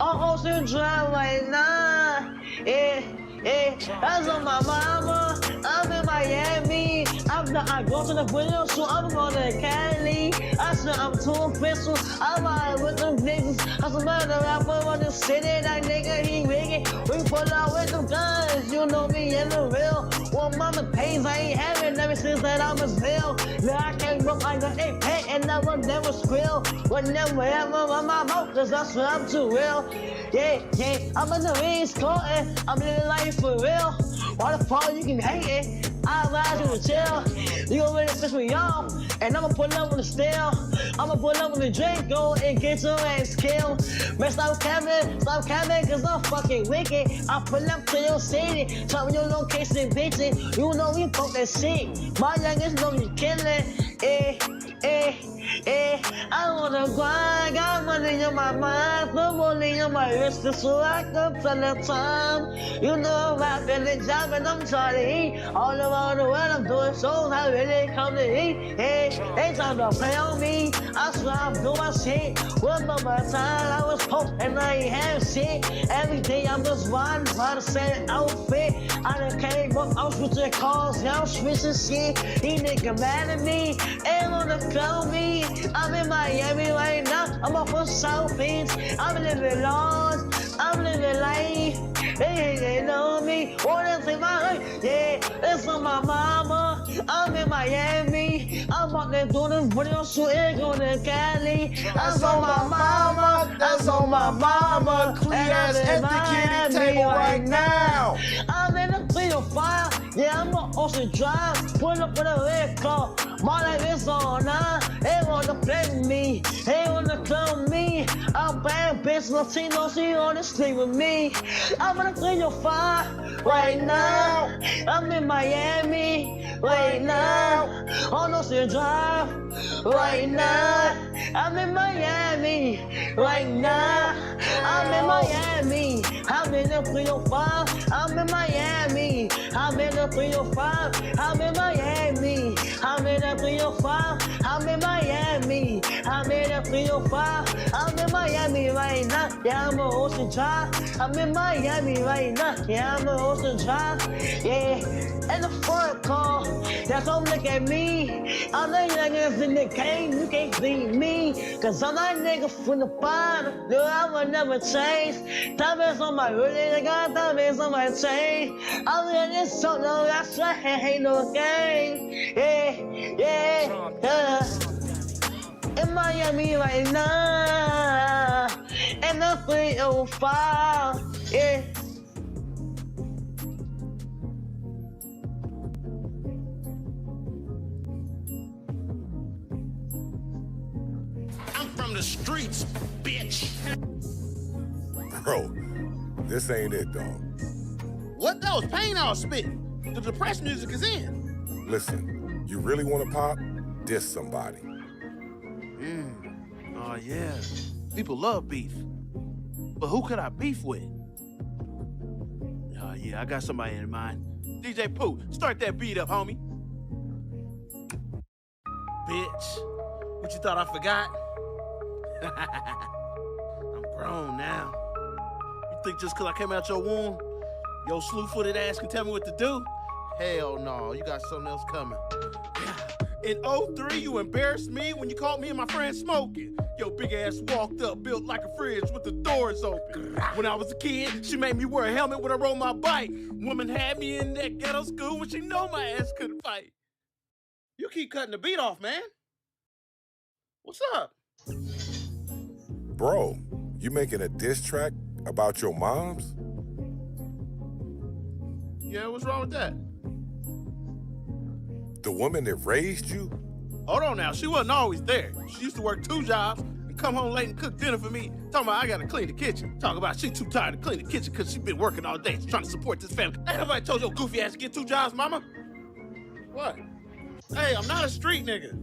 On Ocean Drive right now. That's on my mama. I'm in Miami. I go to the window, so I'm going to Cali. I said I'm too official. I'm out with them niggas. I said, man, the rapper on the city, that nigga, he wicked. We pull out with them guns, you know me in the real. Well, mama pays, I ain't having ever since that I was real. Now I came up, I got a pet and never squeal. Whenever ever on my mouth, cause I swear I'm too real. Yeah, I'm in the East Coast, I'm living life for real. Why the fuck you can hate it? I ride you to jail. You gon' really piss me off, and I'ma pull up on the steel. I'ma pull up on the drink, go and get your ass killed. Man, stop capping, cause I'm fucking wicked. I pull up to your city, tell me your location, bitches. You know we fuck that shit. My youngest know you killin', I wanna grind, got money in my mind, put money on my wrist, so I can tell the time. You know I'm rapping and jobbing, I'm trying to eat. All around the world, I'm doing shows, I really come to eat. They trying to play on me, I swear I'm doing my shit. One more time, I was poor and I ain't have shit. Every day I'm just riding by the same outfit. I done came up, I'm switching cars, yeah, I'm switching shit. These niggas mad at me, they wanna kill me. I'm in Miami right now, I'm off of South Beach. I'm living large, I'm living life. They know me, wanna take my life. Yeah, it's on my mama. I'm in Miami. I'm out there doing this video shooting, going to Cali. That's on my mama. That's on my mama. Clear ass at the kitty table right now. I'm in the 305. Yeah, I'm on Ocean Drive. Pull up with a red car. My life is on now. They wanna play with me. They wanna clone me. I'm bad bitch Latino. She wanna sleep with me. I'm in the 305 right now. I'm in Miami right now. On Ocean Drive right now. I'm in Miami right now. I'm in Miami. I'm in the 305. I'm in Miami. I'm in the 305. I'm in Miami. I'm in the 305. I'm in Miami. I'm in the 305. I'm in Miami right now. Yeah, I'm on Ocean Drive. I'm in Miami right now. Yeah, I'm on Ocean Drive. Yeah, in the front car. That's don't look at me. I'm the youngest in the game. You can't see me. Cause I'm that nigga from the bottom. No, I will never change. Diamonds on my really, I got diamonds on my chain. I'm in this song, no, that's why I ain't no game. Yeah. In Miami right now. And the 305. Yeah. I'm from the streets, bitch. Bro, this ain't it, dog. What? That was pain I was spitting. The depressed music is in. Listen, you really want to pop? Diss somebody. Oh, yeah. People love beef. But who could I beef with? Oh, yeah, I got somebody in mind. DJ Pooh, start that beat up, homie. Bitch, what you thought I forgot? I'm grown now. You think just because I came out your womb, your slew-footed ass can tell me what to do? Hell no, you got something else coming. In 03, you embarrassed me when you caught me and my friend smoking. Your big ass walked up, built like a fridge with the doors open. When I was a kid, she made me wear a helmet when I rode my bike. Woman had me in that ghetto school when she know my ass couldn't fight. You keep cutting the beat off, man. What's up? Bro, you making a diss track about your moms? Yeah, what's wrong with that? The woman that raised you? Hold on now, she wasn't always there. She used to work 2 jobs and come home late and cook dinner for me. Talking about I gotta clean the kitchen. Talking about she too tired to clean the kitchen because she been working all day trying to support this family. Ain't nobody told your goofy ass to get 2 jobs, mama? What? Hey, I'm not a street nigga.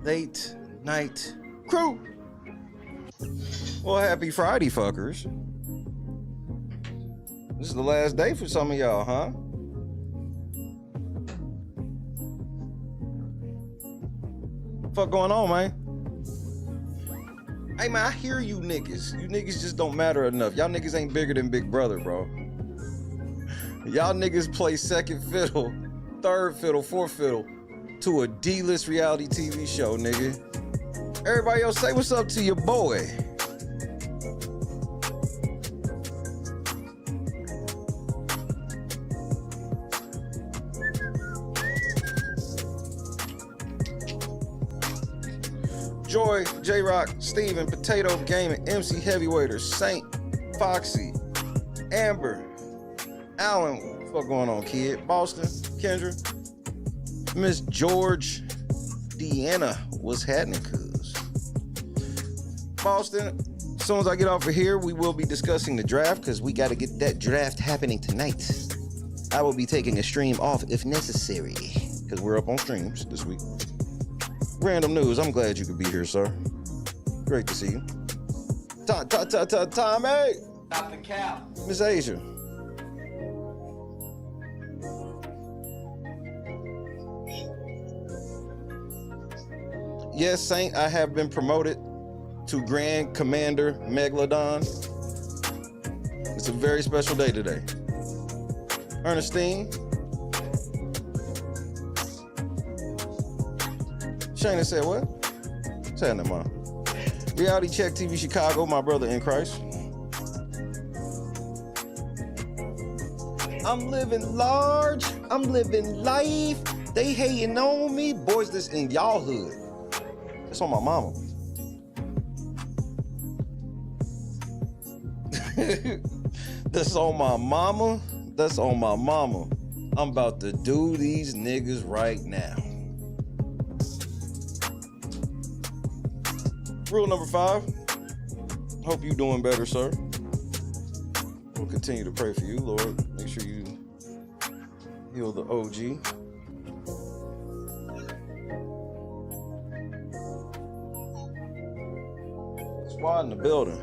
Late night crew. Well, happy Friday, fuckers. This is the last day for some of y'all, huh? Fuck going on, man? Hey, man, I hear you niggas. You niggas just don't matter enough. Y'all niggas ain't bigger than Big Brother, bro. Y'all niggas play second fiddle, third fiddle, fourth fiddle to a D-list reality TV show, nigga. Everybody else say what's up to your boy. Joy, J-Rock, Steven, Potato Gaming, MC Heavyweighter, Saint, Foxy, Amber, Alan, what the fuck going on, kid? Boston, Kendra, Miss George, Deanna, what's happening, cuz? Boston, as soon as I get off of here, we will be discussing the draft because we got to get that draft happening tonight. I will be taking a stream off if necessary because we're up on streams this week. Random news, I'm glad you could be here, sir. Great to see you. Tommy! Stop the cow. Miss Asia. Yes, Saint, I have been promoted to Grand Commander Megalodon. It's a very special day today. Ernestine. Shayna said what? What's happening, Mom? Reality Check TV Chicago, my brother in Christ. I'm living large. I'm living life. They hating on me. Boys, this in y'all hood. That's on my mama. That's on my mama. That's on my mama. I'm about to do these niggas right now. Rule number 5. Hope you doing better, sir. We'll continue to pray for you, Lord. Make sure you heal the OG. Squad in the building.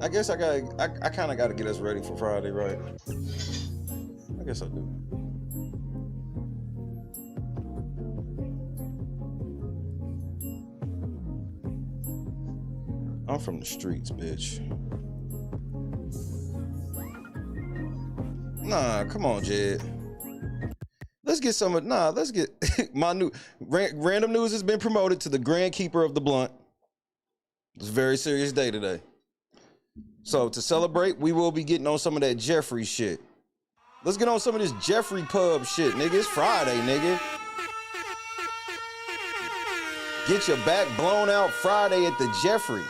I guess I kind of gotta get us ready for Friday, right? I guess I do. I'm from the streets, bitch. Nah, come on, Jed. Let's get some of, let's get my new, Random News has been promoted to the Grand Keeper of the Blunt. It's a very serious day today. So to celebrate, we will be getting on some of that Jeffrey shit. Let's get on some of this Jeffrey pub shit, nigga. It's Friday, nigga. Get your back blown out Friday at the Jeffrey.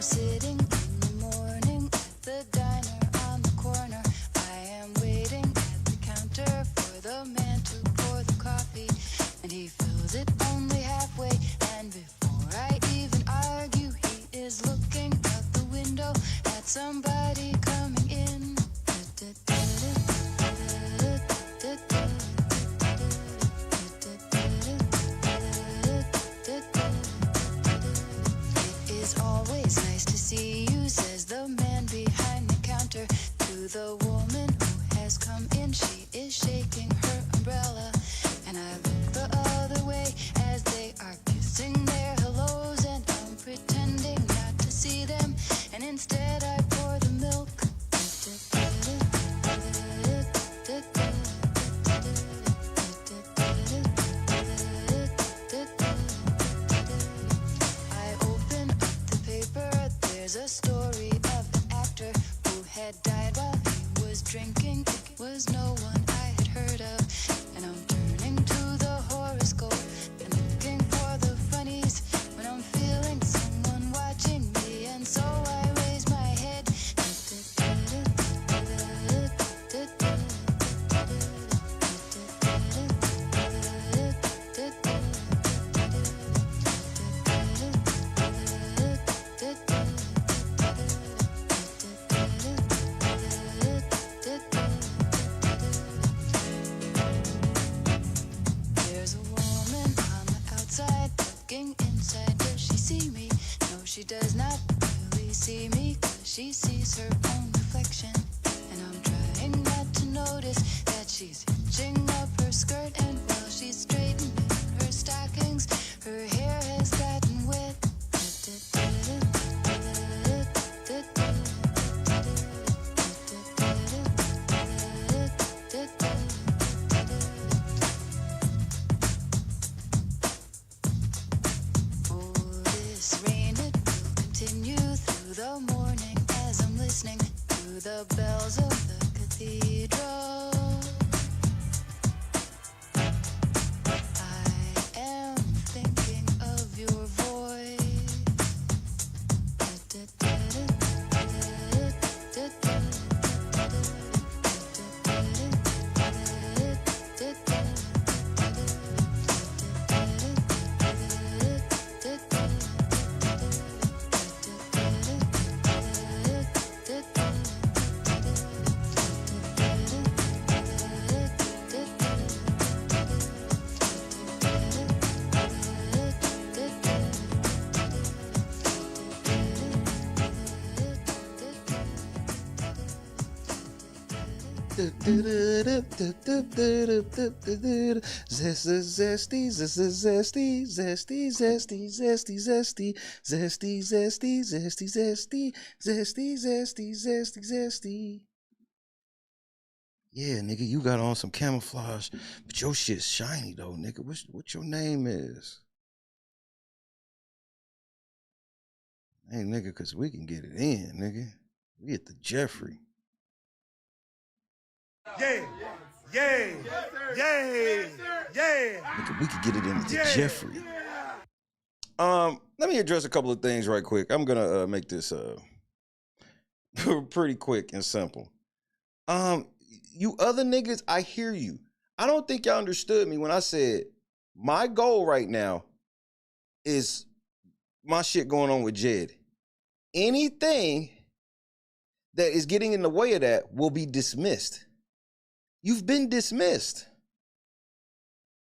Sitting in the morning at the diner on the corner. I am waiting at the counter for the man to pour the coffee, and he fills it only halfway. And before I even argue, he is looking out the window at somebody coming in. It is always nice to see you, says the man behind the counter to the woman who has come in. She is shaking her umbrella, and I look the other way as they are kissing their hellos, and I'm pretending not to see them, and instead I pour the milk. I open up the paper, there's a story of an actor who had died while he was drinking. It was no one I had heard of, and I'm turning to the horoscope and looking for the funnies when I'm feeling someone watching me, and so I raise my head. There's a woman on the outside looking inside. Does she see me? No, she does not really see me, 'cause she sees her own reflection. And I'm trying not to notice that she's hitching up her skirt, and while she's straightening her stockings, her hair has gotten wet. Oh, this rain, it will continue through the morning as I'm listening to the bells of the cathedral. I am thinking of your voice. Zesty, zesty, zesty, zesty, zesty, zesty, zesty, zesty, zesty, zesty, zesty, zesty, zesty, zesty. Yeah, nigga, you got on some camouflage, but your shit's shiny though, nigga. What your name is? Hey, nigga, cause we can get it in, nigga. We get the Jeffrey. Yeah, yeah, yeah, yeah. Nigga, we could get it into Jeffrey. Let me address a couple of things right quick. I'm gonna make this pretty quick and simple. You other niggas, I hear you. I don't think y'all understood me when I said my goal right now is my shit going on with Jed. Anything that is getting in the way of that will be dismissed. You've been dismissed.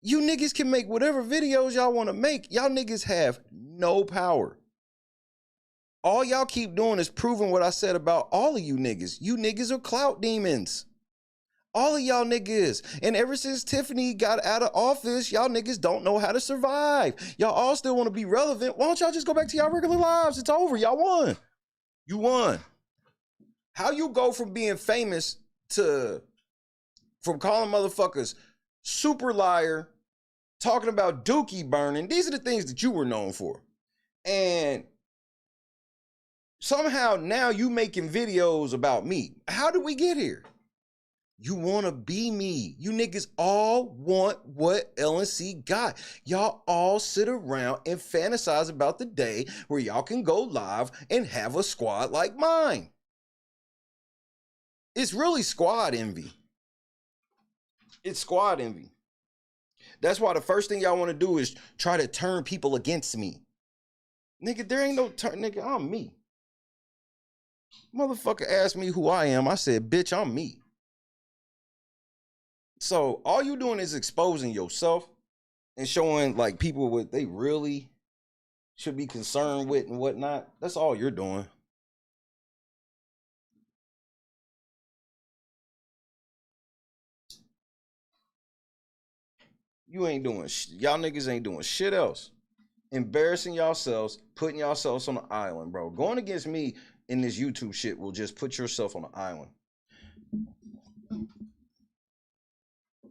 You niggas can make whatever videos y'all want to make. Y'all niggas have no power. All y'all keep doing is proving what I said about all of you niggas. You niggas are clout demons. All of y'all niggas. And ever since Tiffany got out of office, y'all niggas don't know how to survive. Y'all all still want to be relevant. Why don't y'all just go back to y'all regular lives? It's over. Y'all won. You won. How you go from being famous from calling motherfuckers super liar, talking about dookie burning. These are the things that you were known for. And somehow now you making videos about me. How did we get here? You want to be me. You niggas all want what LNC got. Y'all all sit around and fantasize about the day where y'all can go live and have a squad like mine. It's really squad envy. It's squad envy. That's why the first thing y'all want to do is try to turn people against me. Nigga, there ain't no turn. Nigga, I'm me. Motherfucker asked me who I am. I said, bitch, I'm me. So all you doing is exposing yourself and showing like people what they really should be concerned with and whatnot. That's all you're doing. You ain't doing y'all niggas ain't doing shit else. Embarrassing yourselves, putting yourselves on an island, bro. Going against me in this YouTube shit will just put yourself on an island.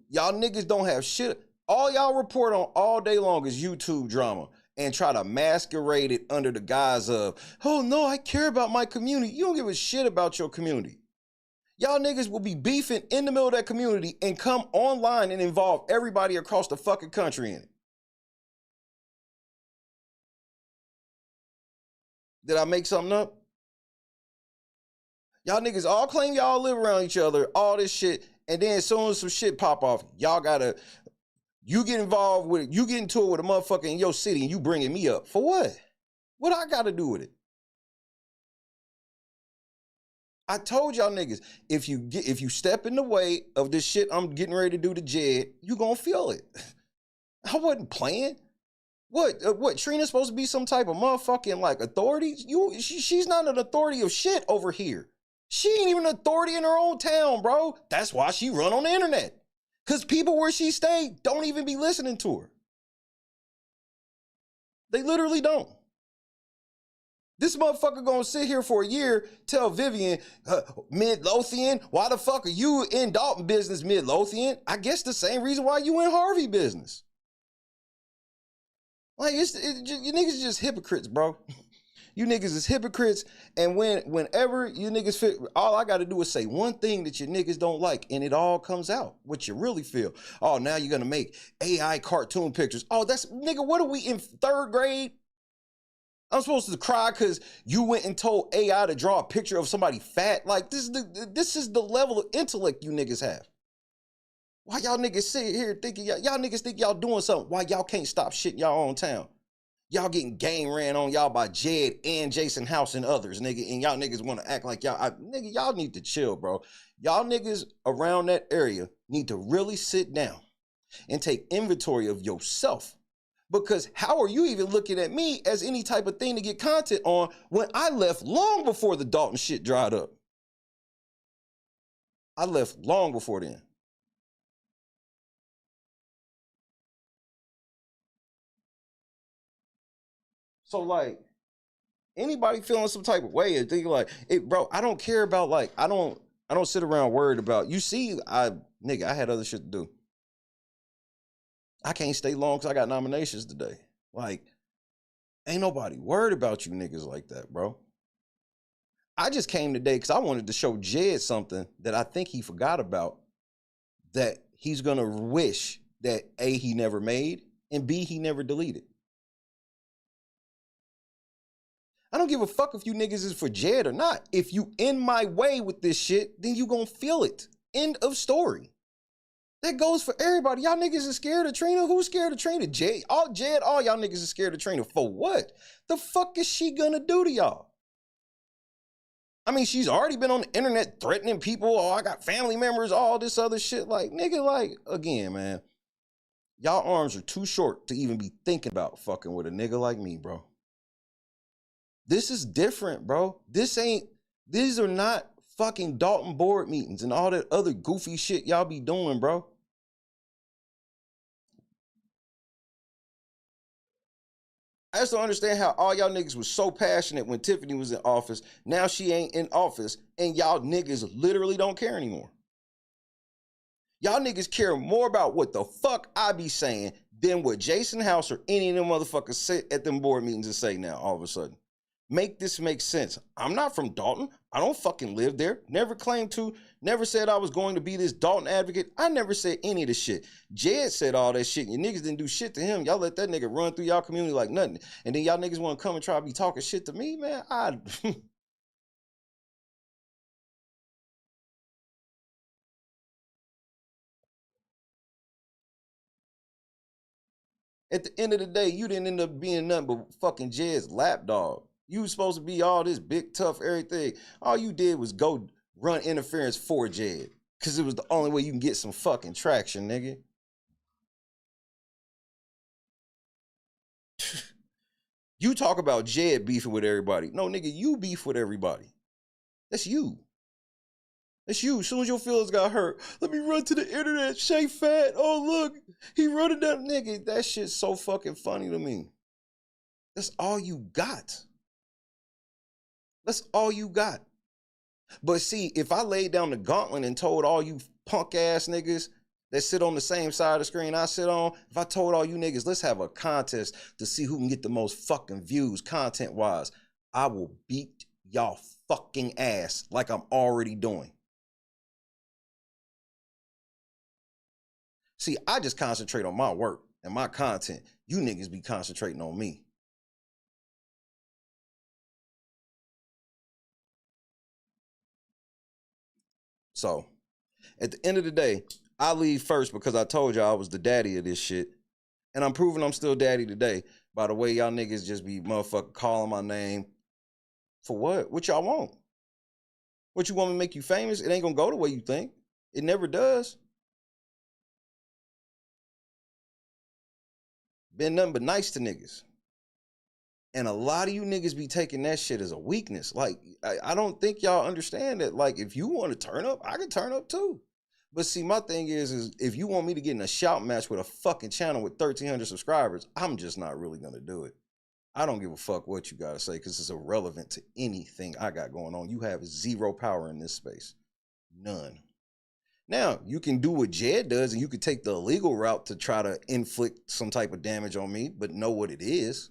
Y'all niggas don't have shit. All y'all report on all day long is YouTube drama and try to masquerade it under the guise of, oh no, I care about my community. You don't give a shit about your community. Y'all niggas will be beefing in the middle of that community and come online and involve everybody across the fucking country in it. Did I make something up? Y'all niggas all claim y'all live around each other, all this shit, and then as soon as some shit pop off, you get involved with it, you get into it with a motherfucker in your city and you bringing me up. For what? What I gotta do with it? I told y'all niggas, if you step in the way of this shit I'm getting ready to do to Jed, you gonna feel it. I wasn't playing. What? Trina's supposed to be some type of motherfucking like authority? She's not an authority of shit over here. She ain't even an authority in her own town, bro. That's why she run on the internet. Cause people where she stayed don't even be listening to her. They literally don't. This motherfucker gonna sit here for a year, tell Vivian, Midlothian, why the fuck are you in Dalton business, Midlothian? I guess the same reason why you in Harvey business. Like, you niggas just hypocrites, bro. You niggas is hypocrites, and whenever you niggas fit, all I gotta do is say one thing that you niggas don't like, and it all comes out, what you really feel. Oh, now you're gonna make AI cartoon pictures. Oh, nigga, what are we in 3rd grade? I'm supposed to cry because you went and told AI to draw a picture of somebody fat? Like, this is the level of intellect you niggas have. Why y'all niggas sit here thinking, y'all niggas think y'all doing something? Why y'all can't stop shit in y'all own town? Y'all getting gang ran on y'all by Jed and Jason House and others, nigga, and y'all niggas want to act like nigga, y'all need to chill, bro. Y'all niggas around that area need to really sit down and take inventory of yourself. Because how are you even looking at me as any type of thing to get content on when I left long before the Dalton shit dried up? I left long before then. So like, anybody feeling some type of way and thinking like, hey, bro, I don't care about like, I don't sit around worried about, you see, I had other shit to do. I can't stay long because I got nominations today. Like, ain't nobody worried about you niggas like that, bro. I just came today because I wanted to show Jed something that I think he forgot about, that he's going to wish that A, he never made, and B, he never deleted. I don't give a fuck if you niggas is for Jed or not. If you in my way with this shit, then you gonna feel it. End of story. That goes for everybody. Y'all niggas is scared of Trina. Who's scared of Trina? Jed, all y'all niggas is scared of Trina. For what? The fuck is she gonna do to y'all? I mean, she's already been on the internet threatening people. Oh, I got family members, all this other shit. Like, nigga, like, again, man. Y'all arms are too short to even be thinking about fucking with a nigga like me, bro. This is different, bro. These are not fucking Dalton board meetings and all that other goofy shit y'all be doing, bro. I just don't understand how all y'all niggas was so passionate when Tiffany was in office. Now she ain't in office, and y'all niggas literally don't care anymore. Y'all niggas care more about what the fuck I be saying than what Jason House or any of them motherfuckers sit at them board meetings and say now, all of a sudden. Make this make sense. I'm not from Dalton. I don't fucking live there. Never claimed to. Never said I was going to be this Dalton advocate. I never said any of this shit. Jed said all that shit. And your niggas didn't do shit to him. Y'all let that nigga run through y'all community like nothing. And then y'all niggas want to come and try to be talking shit to me, man. At the end of the day, you didn't end up being nothing but fucking Jed's lapdog. You was supposed to be all this big, tough, everything. All you did was go run interference for Jed. Because it was the only way you can get some fucking traction, nigga. You talk about Jed beefing with everybody. No, nigga, you beef with everybody. That's you. That's you. As soon as your feelings got hurt, let me run to the internet. Shay fat. Oh, look. He running that nigga. That shit's so fucking funny to me. That's all you got. That's all you got. But see, if I laid down the gauntlet and told all you punk ass niggas that sit on the same side of the screen I sit on, if I told all you niggas, let's have a contest to see who can get the most fucking views content wise, I will beat y'all fucking ass like I'm already doing. See, I just concentrate on my work and my content. You niggas be concentrating on me. So, at the end of the day, I leave first because I told y'all I was the daddy of this shit. And I'm proving I'm still daddy today by the way y'all niggas just be motherfucking calling my name. For what? What y'all want? What you want me to make you famous? It ain't gonna go the way you think. It never does. Been nothing but nice to niggas. And a lot of you niggas be taking that shit as a weakness. Like, I don't think y'all understand that. Like, if you want to turn up, I can turn up too. But see, my thing is if you want me to get in a shout match with a fucking channel with 1,300 subscribers, I'm just not really going to do it. I don't give a fuck what you got to say because it's irrelevant to anything I got going on. You have zero power in this space. None. Now, you can do what Jed does and you could take the illegal route to try to inflict some type of damage on me, but know what it is.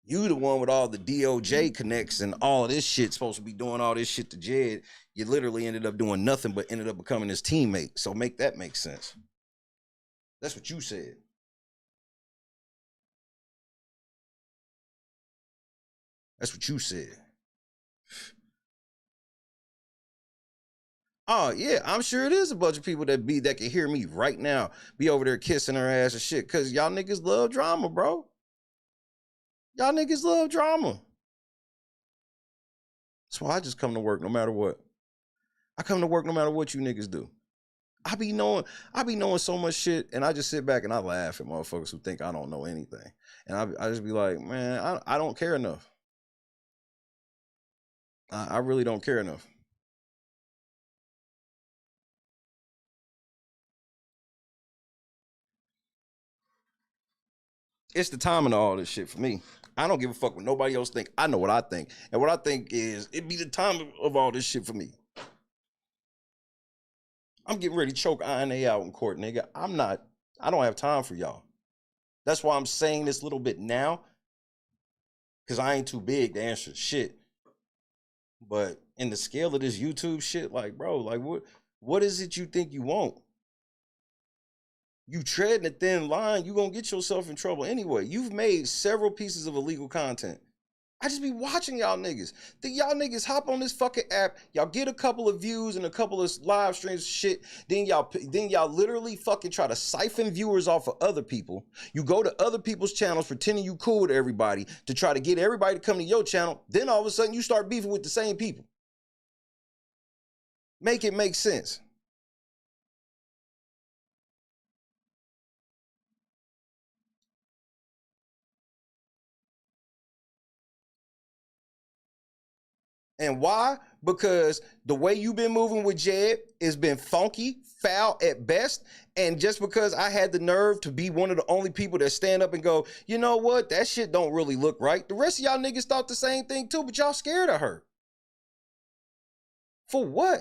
You the one with all the DOJ connects and all of this shit, supposed to be doing all this shit to Jed. You literally ended up doing nothing but ended up becoming his teammate. So make that make sense. That's what you said. That's what you said. Oh, yeah, I'm sure it is a bunch of people that can hear me right now be over there kissing her ass and shit because y'all niggas love drama, bro. Y'all niggas love drama. That's why I just come to work no matter what. I come to work no matter what you niggas do. I be knowing so much shit, and I just sit back and I laugh at motherfuckers who think I don't know anything. And I just be like, man, I don't care enough. I really don't care enough. It's the timing of all this shit for me. I don't give a fuck what nobody else think. I know what I think. And what I think is it be the time of all this shit for me. I'm getting ready to choke INA out in court, nigga. I don't have time for y'all. That's why I'm saying this little bit now. Because I ain't too big to answer shit. But in the scale of this YouTube shit, like, bro, like what is it you think you want? You treading a thin line, you gonna get yourself in trouble anyway. You've made several pieces of illegal content. I just be watching y'all niggas. Think y'all niggas hop on this fucking app, y'all get a couple of views and a couple of live streams shit, then y'all literally fucking try to siphon viewers off of other people. You go to other people's channels pretending you cool with everybody to try to get everybody to come to your channel. Then all of a sudden you start beefing with the same people. Make it make sense. And why? Because the way you've been moving with Jed has been funky, foul at best. And just because I had the nerve to be one of the only people that stand up and go, you know what? That shit don't really look right. The rest of y'all niggas thought the same thing too, but y'all scared of her. For what?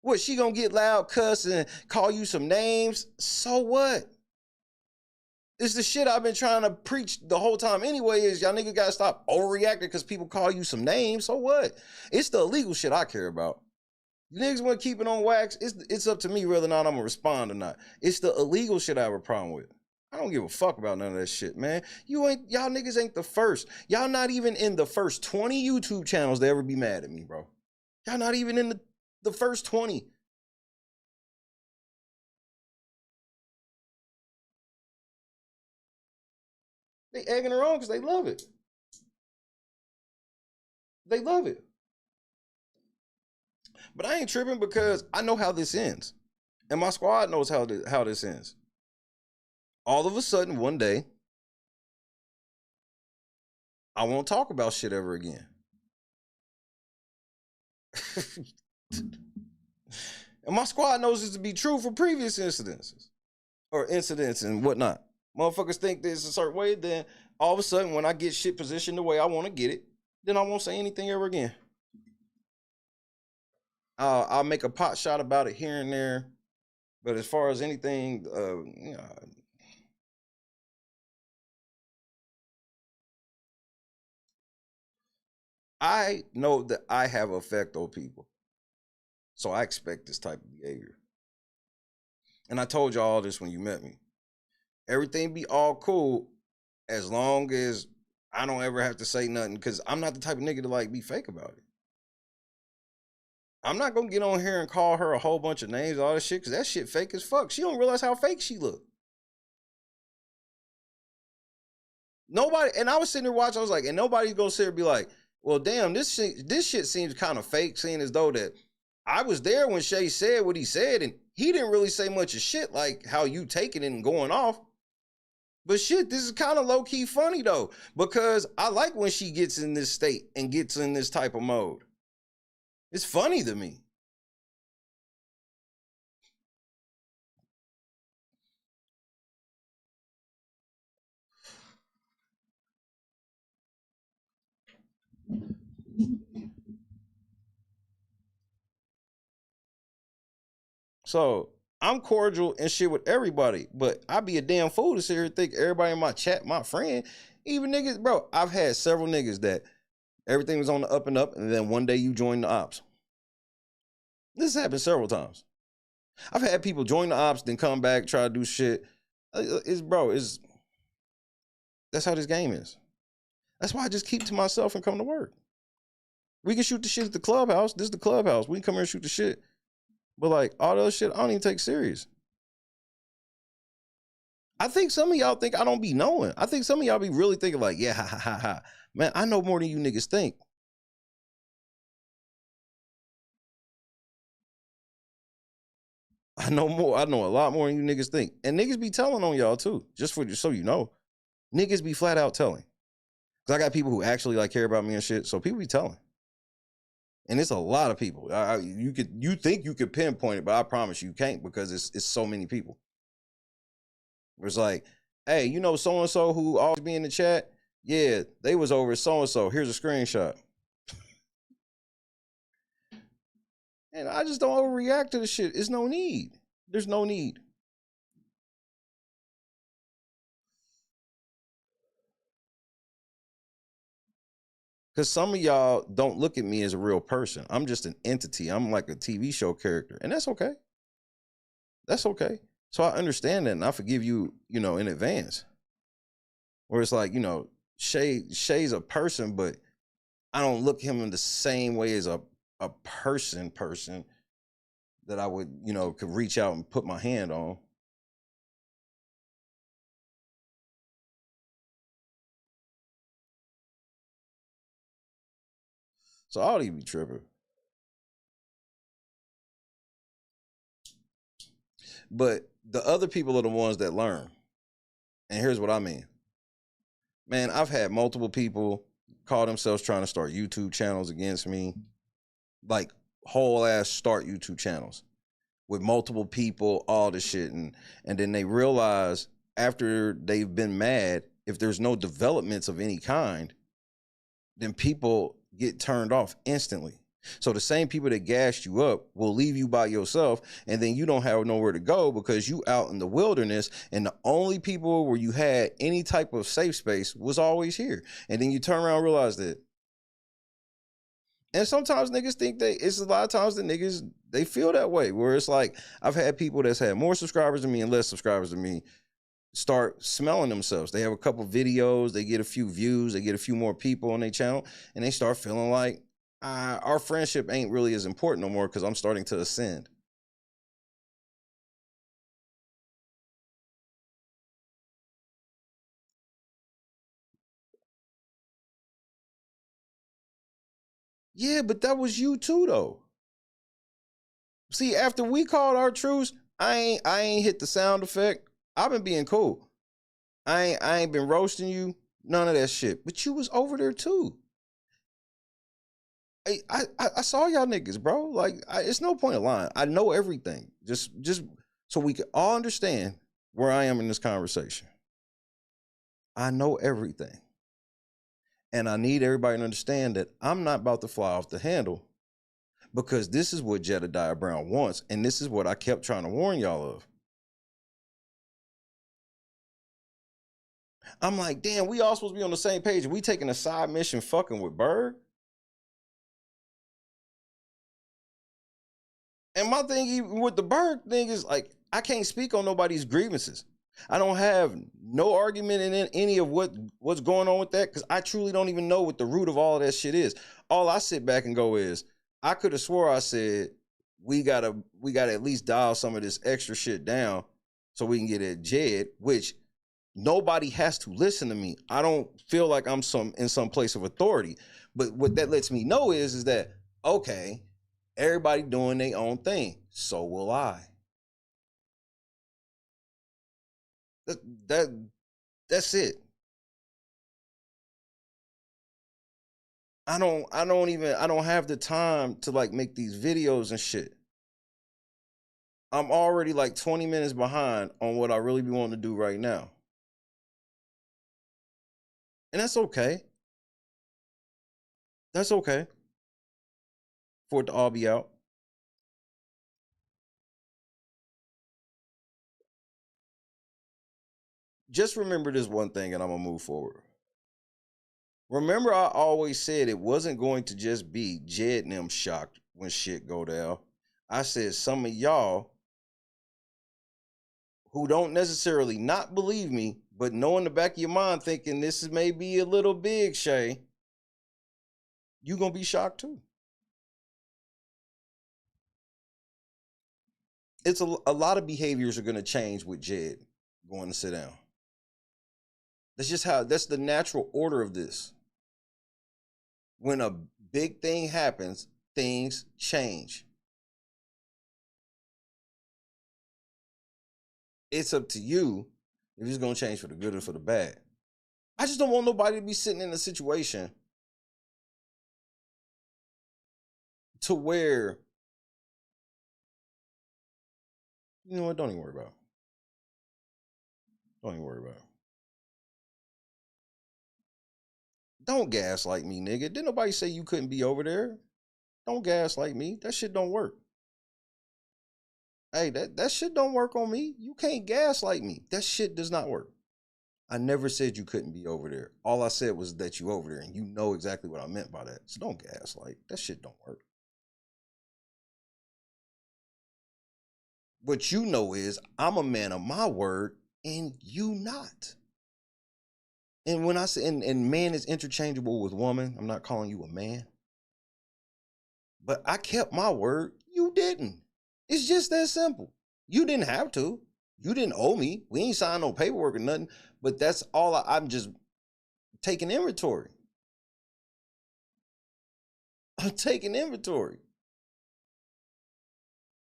What, she gonna get loud, cuss, and call you some names? So what? It's the shit I've been trying to preach the whole time anyway, is y'all niggas gotta stop overreacting because people call you some names. So what? It's the illegal shit I care about. You niggas want to keep it on wax, it's up to me whether or not I'm gonna respond or not. It's the illegal shit I have a problem with. I don't give a fuck about none of that shit, man. Y'all niggas ain't the first. Y'all not even in the first 20 YouTube channels to ever be mad at me, bro. Y'all not even in the first 20. They egging her on because they love it. They love it. But I ain't tripping because I know how this ends. And my squad knows how this ends. All of a sudden, one day, I won't talk about shit ever again. And my squad knows this to be true for previous incidents and whatnot. Motherfuckers think there's a certain way, then all of a sudden, when I get shit positioned the way I want to get it, then I won't say anything ever again. I'll make a pot shot about it here and there, but as far as anything, I know that I have an effect on people, so I expect this type of behavior. And I told you all this when you met me. Everything be all cool as long as I don't ever have to say nothing, because I'm not the type of nigga to like be fake about it. I'm not gonna get on here and call her a whole bunch of names, all this shit, because that shit fake as fuck. She don't realize how fake she look. Nobody, and I was sitting there watching, I was like, and nobody's gonna sit there and be like, well, damn, this shit seems kind of fake, seeing as though that I was there when Shay said what he said, and he didn't really say much of shit like how you taking it and going off. But shit, this is kind of low-key funny though, because I like when she gets in this state and gets in this type of mode. It's funny to me. So I'm cordial and shit with everybody, but I be a damn fool to sit here and think everybody in my chat, my friend, even niggas, bro. I've had several niggas that everything was on the up and up, and then one day you join the ops. This happened several times. I've had people join the ops, then come back, try to do shit. That's how this game is. That's why I just keep to myself and come to work. We can shoot the shit at the clubhouse. This is the clubhouse. We can come here and shoot the shit. But like all the other shit, I don't even take serious. I think some of y'all think I don't be knowing. I think some of y'all be really thinking like, yeah, ha, ha, ha, ha. Man, I know more than you niggas think. I know more. I know a lot more than you niggas think. And niggas be telling on y'all too, just so you know. Niggas be flat out telling. Because I got people who actually like care about me and shit, so people be telling. And it's a lot of people. You think you could pinpoint it, but I promise you can't, because it's so many people. It's like, hey, you know so-and-so who always be in the chat? Yeah, they was over at so-and-so. Here's a screenshot. And I just don't overreact to the shit. It's no need. There's no need. Because some of y'all don't look at me as a real person. I'm just an entity. I'm like a TV show character. And that's okay. That's okay. So I understand that, and I forgive you, in advance. Where it's like, Shay's a person, but I don't look him in the same way as a person that I would, could reach out and put my hand on. So I don't even be tripping. But the other people are the ones that learn. And here's what I mean. Man, I've had multiple people call themselves trying to start YouTube channels against me. Like whole ass start YouTube channels with multiple people, all this shit. And then they realize after they've been mad, if there's no developments of any kind, then people get turned off instantly. So the same people that gassed you up will leave you by yourself, and then you don't have nowhere to go because you out in the wilderness, and the only people where you had any type of safe space was always here. And then you turn around and realize that. And sometimes niggas think it's a lot of times the niggas, they feel that way, where it's like, I've had people that's had more subscribers than me and less subscribers than me start smelling themselves. They have a couple videos, they get a few views, they get a few more people on their channel, and they start feeling like, our friendship ain't really as important no more because I'm starting to ascend. Yeah, but that was you too, though. See, after we called our truce, I ain't hit the sound effect. I've been being cool. I ain't been roasting you, none of that shit. But you was over there too. I saw y'all niggas, bro. Like, it's no point of lying. I know everything. Just so we can all understand where I am in this conversation. I know everything. And I need everybody to understand that I'm not about to fly off the handle, because this is what Jedidiah Brown wants, and this is what I kept trying to warn y'all of. I'm like, damn, we all supposed to be on the same page. We taking a side mission fucking with Berg? And my thing even with the Berg thing is, like, I can't speak on nobody's grievances. I don't have no argument in any of what's going on with that, because I truly don't even know what the root of all of that shit is. All I sit back and go is, I could have swore I said we gotta at least dial some of this extra shit down so we can get at Jed, which nobody has to listen to me. I don't feel like I'm in some place of authority. But what that lets me know is that, okay, everybody doing their own thing. So will I. That's it. I don't have the time to like make these videos and shit. I'm already like 20 minutes behind on what I really be wanting to do right now. And that's okay. That's okay. For it to all be out. Just remember this one thing and I'm gonna move forward. Remember, I always said it wasn't going to just be Jed and them shocked when shit go down. I said some of y'all who don't necessarily not believe me, but know in the back of your mind thinking this is maybe a little big, Shay, you gonna be shocked too. It's a lot of behaviors are gonna change with Jed going to sit down. That's the natural order of this. When a big thing happens, things change. It's up to you if it's going to change for the good or for the bad. I just don't want nobody to be sitting in a situation to where, you know what, don't even worry about it. Don't even worry about it. Don't gaslight me, nigga. Didn't nobody say you couldn't be over there? Don't gaslight me. That shit don't work. Hey, that shit don't work on me. You can't gaslight me. That shit does not work. I never said you couldn't be over there. All I said was that you over there, and you know exactly what I meant by that. So don't gaslight. That shit don't work. What you know is I'm a man of my word, and you not. And when I say, and man is interchangeable with woman, I'm not calling you a man. But I kept my word, you didn't. It's just that simple. You didn't have to. You didn't owe me. We ain't signed no paperwork or nothing. But that's all I'm just taking inventory. I'm taking inventory.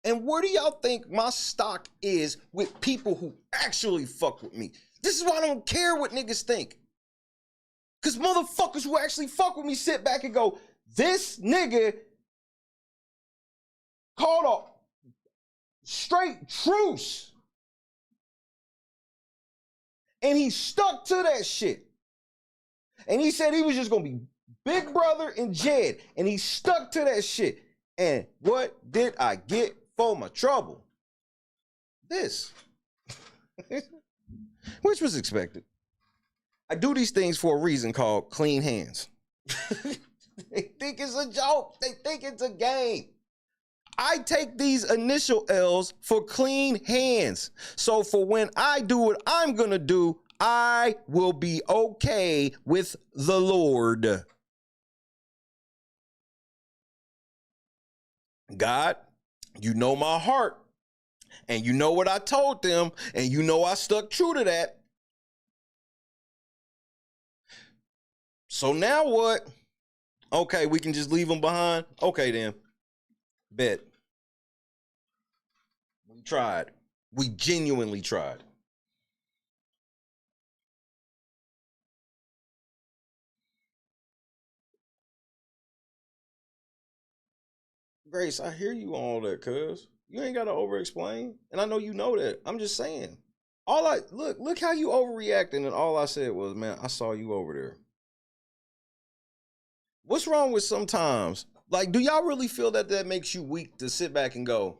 And where do y'all think my stock is with people who actually fuck with me? This is why I don't care what niggas think. Because motherfuckers who actually fuck with me sit back and go, this nigga called a straight truce. And he stuck to that shit. And he said he was just going to be Big Brother and Jed. And he stuck to that shit. And what did I get for my trouble? This. Which was expected. I do these things for a reason called clean hands. They think it's a joke. They think it's a game. I take these initial L's for clean hands. So for when I do what I'm going to do, I will be okay with the Lord. God, you know my heart, and you know what I told them, and you know I stuck true to that. So now what? Okay, we can just leave them behind? Okay, then. Bet. We tried. We genuinely tried. Grace, I hear you on all that, cuz. You ain't got to over-explain. And I know you know that. I'm just saying. Look how you overreacting, and all I said was, man, I saw you over there. What's wrong with sometimes? Like, do y'all really feel that makes you weak to sit back and go,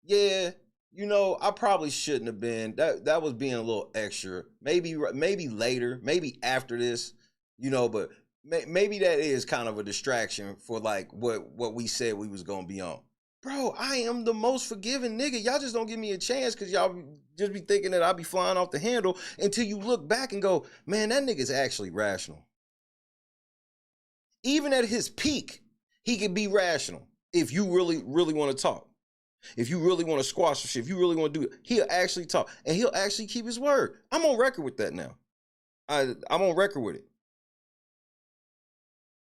yeah, you know, I probably shouldn't have been. That was being a little extra. Maybe later, maybe after this, you know, but maybe that is kind of a distraction for like what we said we was going to be on. Bro, I am the most forgiving nigga. Y'all just don't give me a chance because y'all just be thinking that I'll be flying off the handle until you look back and go, man, that nigga's actually rational. Even at his peak, he can be rational if you really, really want to talk. If you really want to squash some shit, if you really want to do it, he'll actually talk and he'll actually keep his word. I'm on record with that now. I'm on record with it.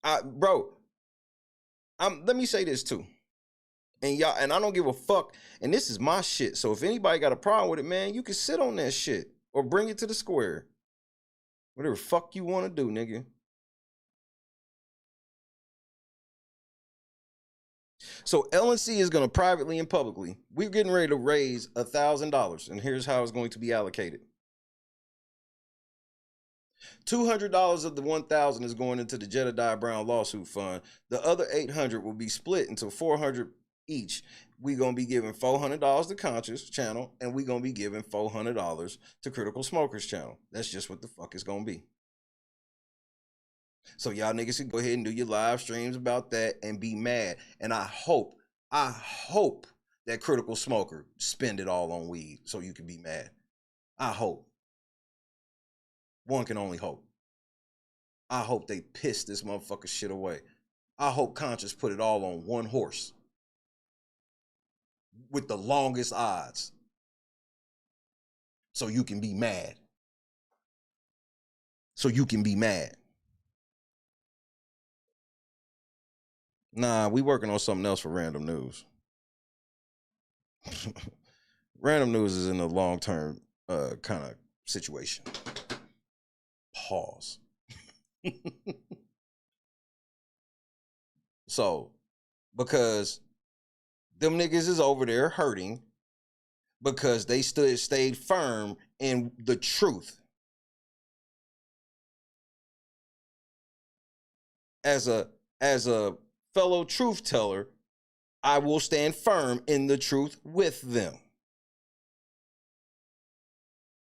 Let me say this too. And y'all, and I don't give a fuck. And this is my shit. So if anybody got a problem with it, man, you can sit on that shit or bring it to the square. Whatever the fuck you want to do, nigga. So LNC is going to privately and publicly, we're getting ready to raise $1,000, and here's how it's going to be allocated. $200 of the $1,000 is going into the Jedidiah Brown lawsuit fund. The other $800 will be split into $400 each. We're going to be giving $400 to Conscious channel, and we're going to be giving $400 to Critical Smokers channel. That's just what the fuck it's going to be. So y'all niggas can go ahead and do your live streams about that and be mad. And I hope that Critical Smoker spend it all on weed so you can be mad. I hope. One can only hope. I hope they piss this motherfucker shit away. I hope Conscious put it all on one horse with the longest odds so you can be mad. So you can be mad. Nah, we working on something else for Random News. Random News is in a long-term kind of situation. Pause. So, because them niggas is over there hurting because they stayed firm in the truth. As a fellow truth teller, I will stand firm in the truth with them.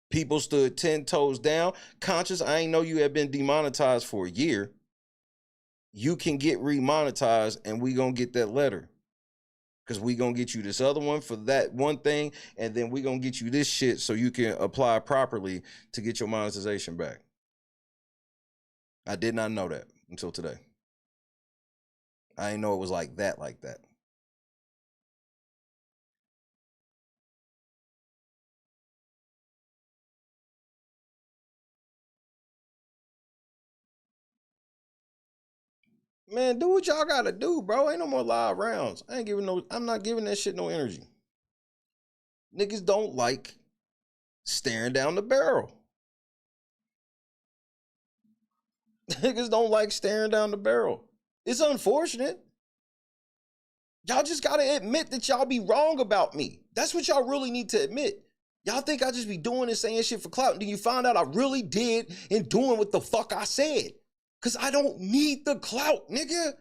People stood 10 toes down. Conscious, I ain't know you had been demonetized for a year. You can get remonetized, and we gonna get that letter. Because we gonna get you this other one for that one thing, and then we gonna get you this shit so you can apply properly to get your monetization back. I did not know that until today. I didn't know it was like that. Man, do what y'all gotta do, bro. Ain't no more live rounds. I'm not giving that shit no energy. Niggas don't like staring down the barrel. Niggas don't like staring down the barrel. It's unfortunate. Y'all just gotta admit that y'all be wrong about me. That's what y'all really need to admit. Y'all think I just be doing and saying shit for clout, and then you find out I really did and doing what the fuck I said. Cause I don't need the clout, nigga.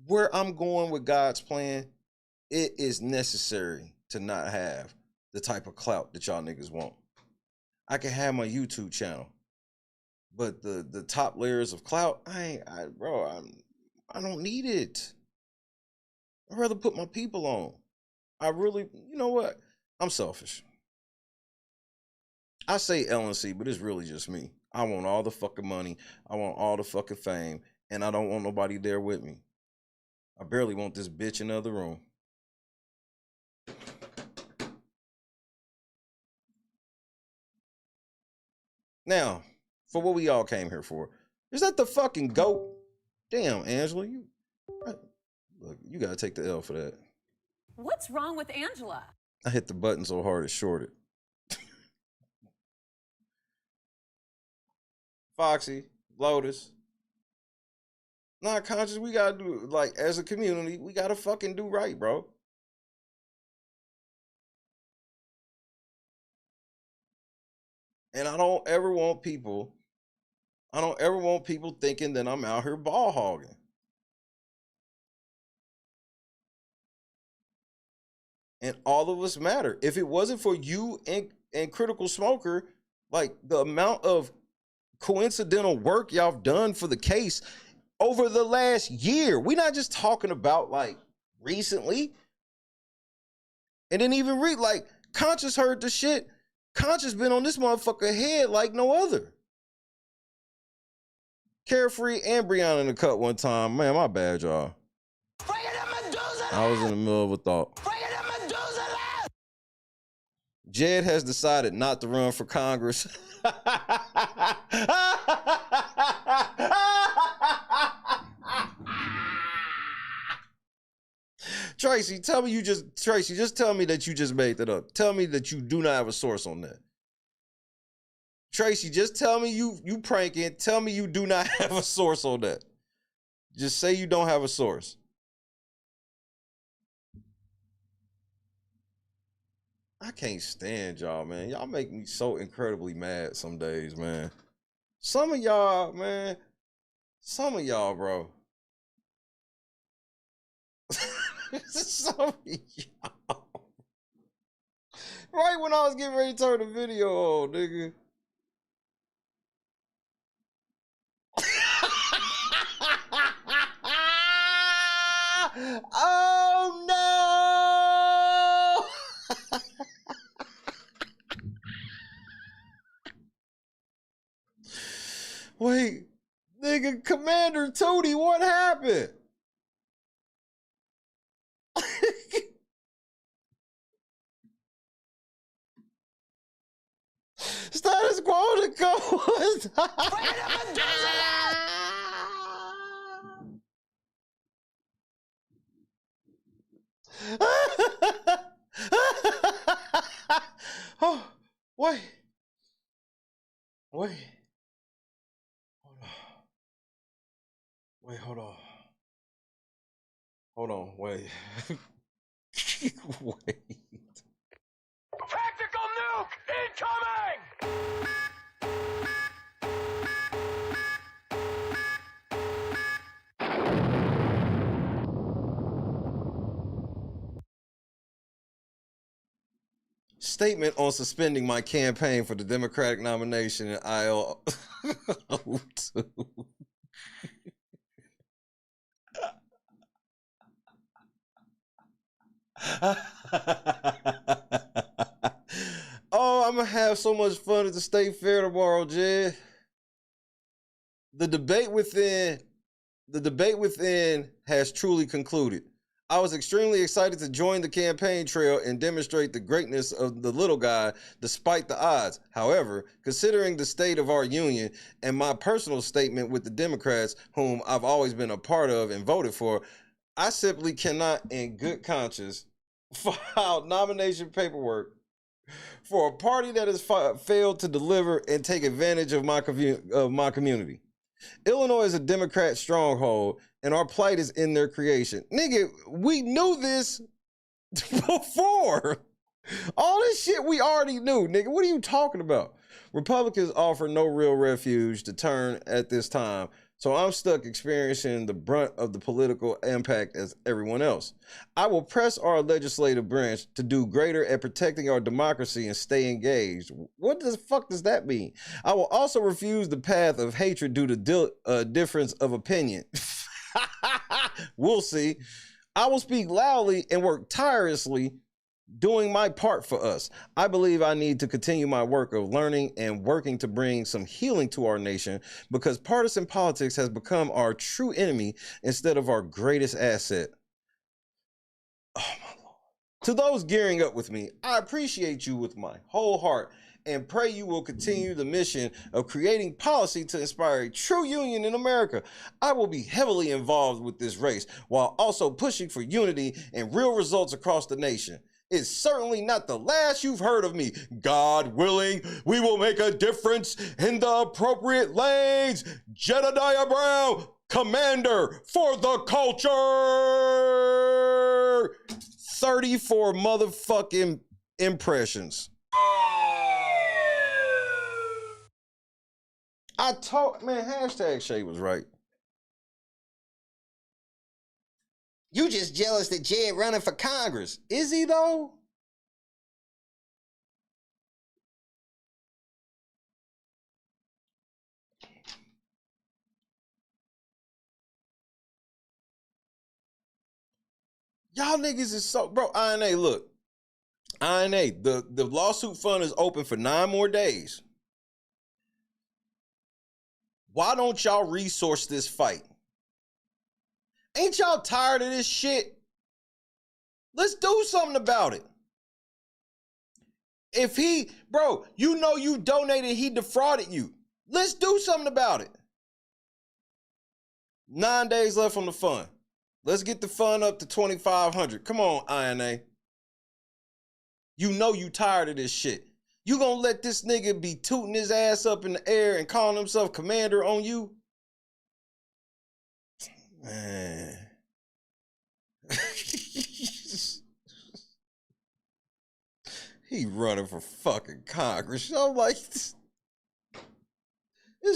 Where I'm going with God's plan, it is necessary to not have the type of clout that y'all niggas want. I can have my YouTube channel, but the top layers of clout, I don't need it. I'd rather put my people on. I really, you know what? I'm selfish. I say LNC, but it's really just me. I want all the fucking money. I want all the fucking fame, and I don't want nobody there with me. I barely want this bitch in the other room. Now, for what we all came here for, is that the fucking GOAT? Damn, Angela, look, you gotta take the L for that. What's wrong with Angela? I hit the button so hard it shorted. Foxy, Lotus. Nah, conscious, we gotta do, like, as a community, we gotta fucking do right, bro. And I don't ever want people thinking that I'm out here ball hogging. And all of us matter. If it wasn't for you and Critical Smoker, like the amount of coincidental work y'all have done for the case over the last year, we're not just talking about like recently. And then even like Conscious heard the shit. Conscious been on this motherfucker head like no other. Carefree and Brianna in the cut one time. Man, my bad, y'all. I was in the middle of a thought. Jed has decided not to run for Congress. Tracy, just tell me that you just made that up. Tell me that you do not have a source on that. Tracy, just tell me you pranking. Tell me you do not have a source on that. Just say you don't have a source. I can't stand y'all, man. Y'all make me so incredibly mad some days, man. Some of y'all, man. Some of y'all, bro. Some of y'all. Right when I was getting ready to turn the video on, nigga. Oh no! Wait, nigga, Commander Tootie, what happened? Status quo to go. Oh, wait. Wait. Hold on. Hold on, wait. Wait. Tactical nuke incoming! Statement on suspending my campaign for the Democratic nomination in Iowa. Oh, I'm gonna have so much fun at the state fair tomorrow, Jed. The debate within has truly concluded. I was extremely excited to join the campaign trail and demonstrate the greatness of the little guy despite the odds. However, considering the state of our union and my personal statement with the Democrats, whom I've always been a part of and voted for, I simply cannot in good conscience file nomination paperwork for a party that has failed to deliver and take advantage of my community. Illinois is a Democrat stronghold, and our plight is in their creation. Nigga, we knew this before. All this shit we already knew, nigga. What are you talking about? Republicans offer no real refuge to turn at this time, so I'm stuck experiencing the brunt of the political impact as everyone else. I will press our legislative branch to do greater at protecting our democracy and stay engaged. What the fuck does that mean? I will also refuse the path of hatred due to difference of opinion. We'll see. I will speak loudly and work tirelessly doing my part for us. I believe I need to continue my work of learning and working to bring some healing to our nation because partisan politics has become our true enemy instead of our greatest asset. Oh my Lord. To those gearing up with me, I appreciate you with my whole heart and pray you will continue the mission of creating policy to inspire a true union in America. I will be heavily involved with this race while also pushing for unity and real results across the nation. It's certainly not the last you've heard of me. God willing, we will make a difference in the appropriate lanes. Jedidiah Brown, Commander for the Culture. 34 motherfucking impressions. I told, man, hashtag Shay was right. You just jealous that Jed running for Congress. Is he though? Y'all niggas is so, bro, INA, look. INA, the lawsuit fund is open for 9 more days. Why don't y'all resource this fight? Ain't y'all tired of this shit? Let's do something about it. If he, bro, you know you donated, he defrauded you. Let's do something about it. 9 days left on the fund. Let's get the fund up to 2,500. Come on, INA. You know you tired of this shit. You gonna let this nigga be tooting his ass up in the air and calling himself commander on you? Man. He running for fucking Congress. I'm like, this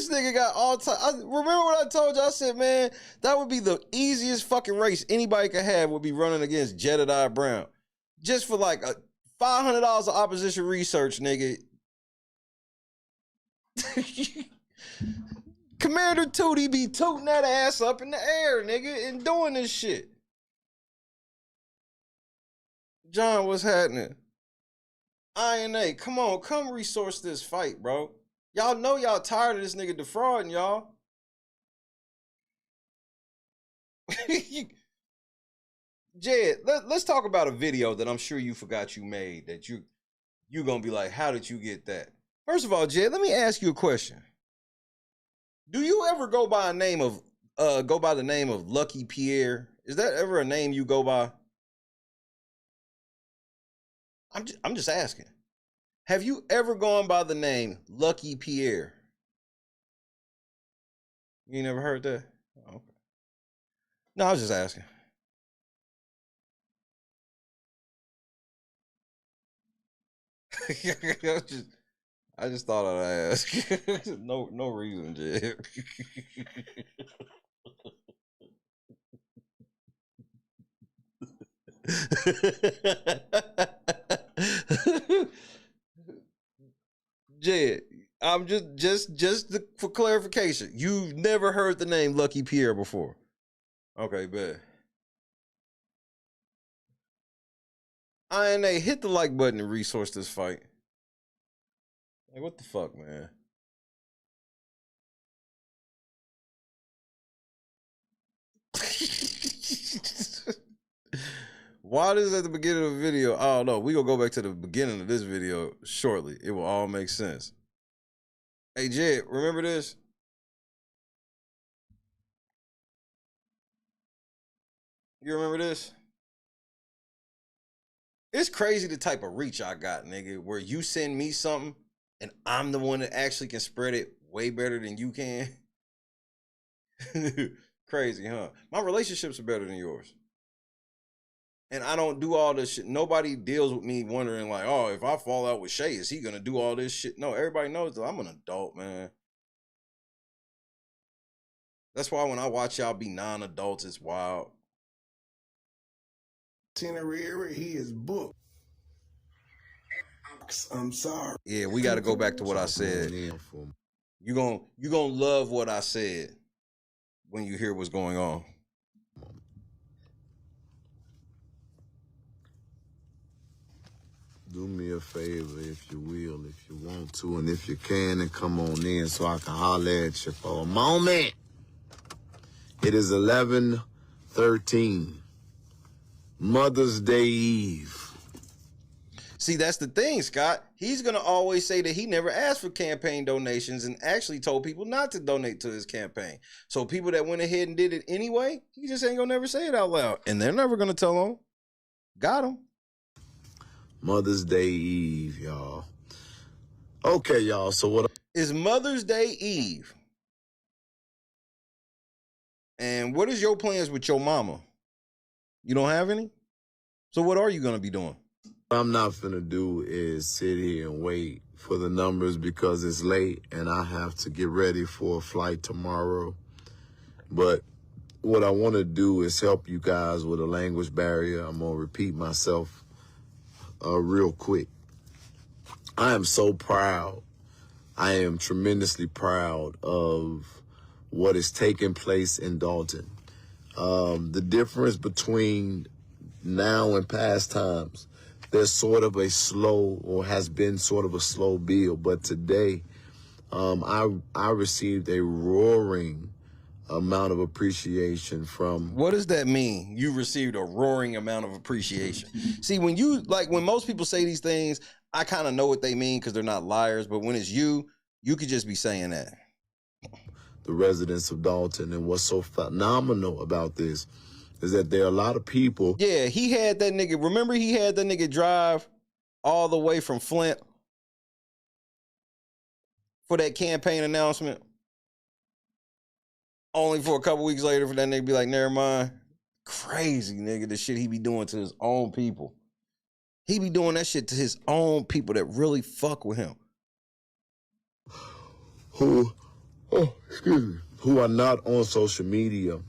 nigga got all time. Remember what I told you? I said, man, that would be the easiest fucking race anybody could have would be running against Jedidiah Brown. Just for like $500 of opposition research, nigga. Commander Tootie be tooting that ass up in the air, nigga, and doing this shit. John, what's happening? INA, come on, come resource this fight, bro. Y'all know y'all tired of this nigga defrauding y'all. Jed, let's talk about a video that I'm sure you forgot you made that you're gonna be like, how did you get that? First of all, Jed, let me ask you a question. Do you ever go by the name of Lucky Pierre? Is that ever a name you go by? I'm just asking. Have you ever gone by the name Lucky Pierre? You never heard that? Oh, okay. No, I was just asking. I just thought I'd ask. No reason, Jed. Jed, I'm for clarification, you've never heard the name Lucky Pierre before. Okay, bet. INA, hit the like button and resource this fight. Like, what the fuck, man? Why is it at the beginning of the video? I don't know. We gonna go back to the beginning of this video shortly. It will all make sense. Hey, Jed, remember this? You remember this? It's crazy the type of reach I got, nigga, where you send me something and I'm the one that actually can spread it way better than you can. Crazy, huh? My relationships are better than yours. And I don't do all this shit. Nobody deals with me wondering like, oh, if I fall out with Shay, is he gonna do all this shit? No, everybody knows that I'm an adult, man. That's why when I watch y'all be non-adults, it's wild. Itinerary, he is booked. I'm sorry. Yeah, we got to go back to what I said. You gonna love what I said when you hear what's going on. Do me a favor if you will, if you want to, and if you can, and come on in so I can holler at you for a moment. It is 11/13, Mother's Day Eve. See, that's the thing, Scott. He's going to always say that he never asked for campaign donations and actually told people not to donate to his campaign. So people that went ahead and did it anyway, he just ain't going to never say it out loud. And they're never going to tell him. Got him. Mother's Day Eve, y'all. Okay, y'all, so what? It's Mother's Day Eve. And what is your plans with your mama? You don't have any? So what are you going to be doing? What I'm not finna do is sit here and wait for the numbers because it's late and I have to get ready for a flight tomorrow. But what I want to do is help you guys with a language barrier. I'm going to repeat myself real quick. I am so proud. I am tremendously proud of what is taking place in Dalton. The difference between now and past times, there's sort of a slow, or has been sort of a slow build. But today, I received a roaring amount of appreciation from... What does that mean? You received a roaring amount of appreciation. See, when most people say these things, I kind of know what they mean because they're not liars. But when it's you could just be saying that. The residents of Dalton, and what's so phenomenal about this is that there are a lot of people. Yeah, he had that nigga. Remember, he had that nigga drive all the way from Flint for that campaign announcement. Only for a couple weeks later for that nigga be like, never mind. Crazy, nigga, the shit he be doing to his own people. He be doing that shit to his own people that really fuck with him. Who are not on social media.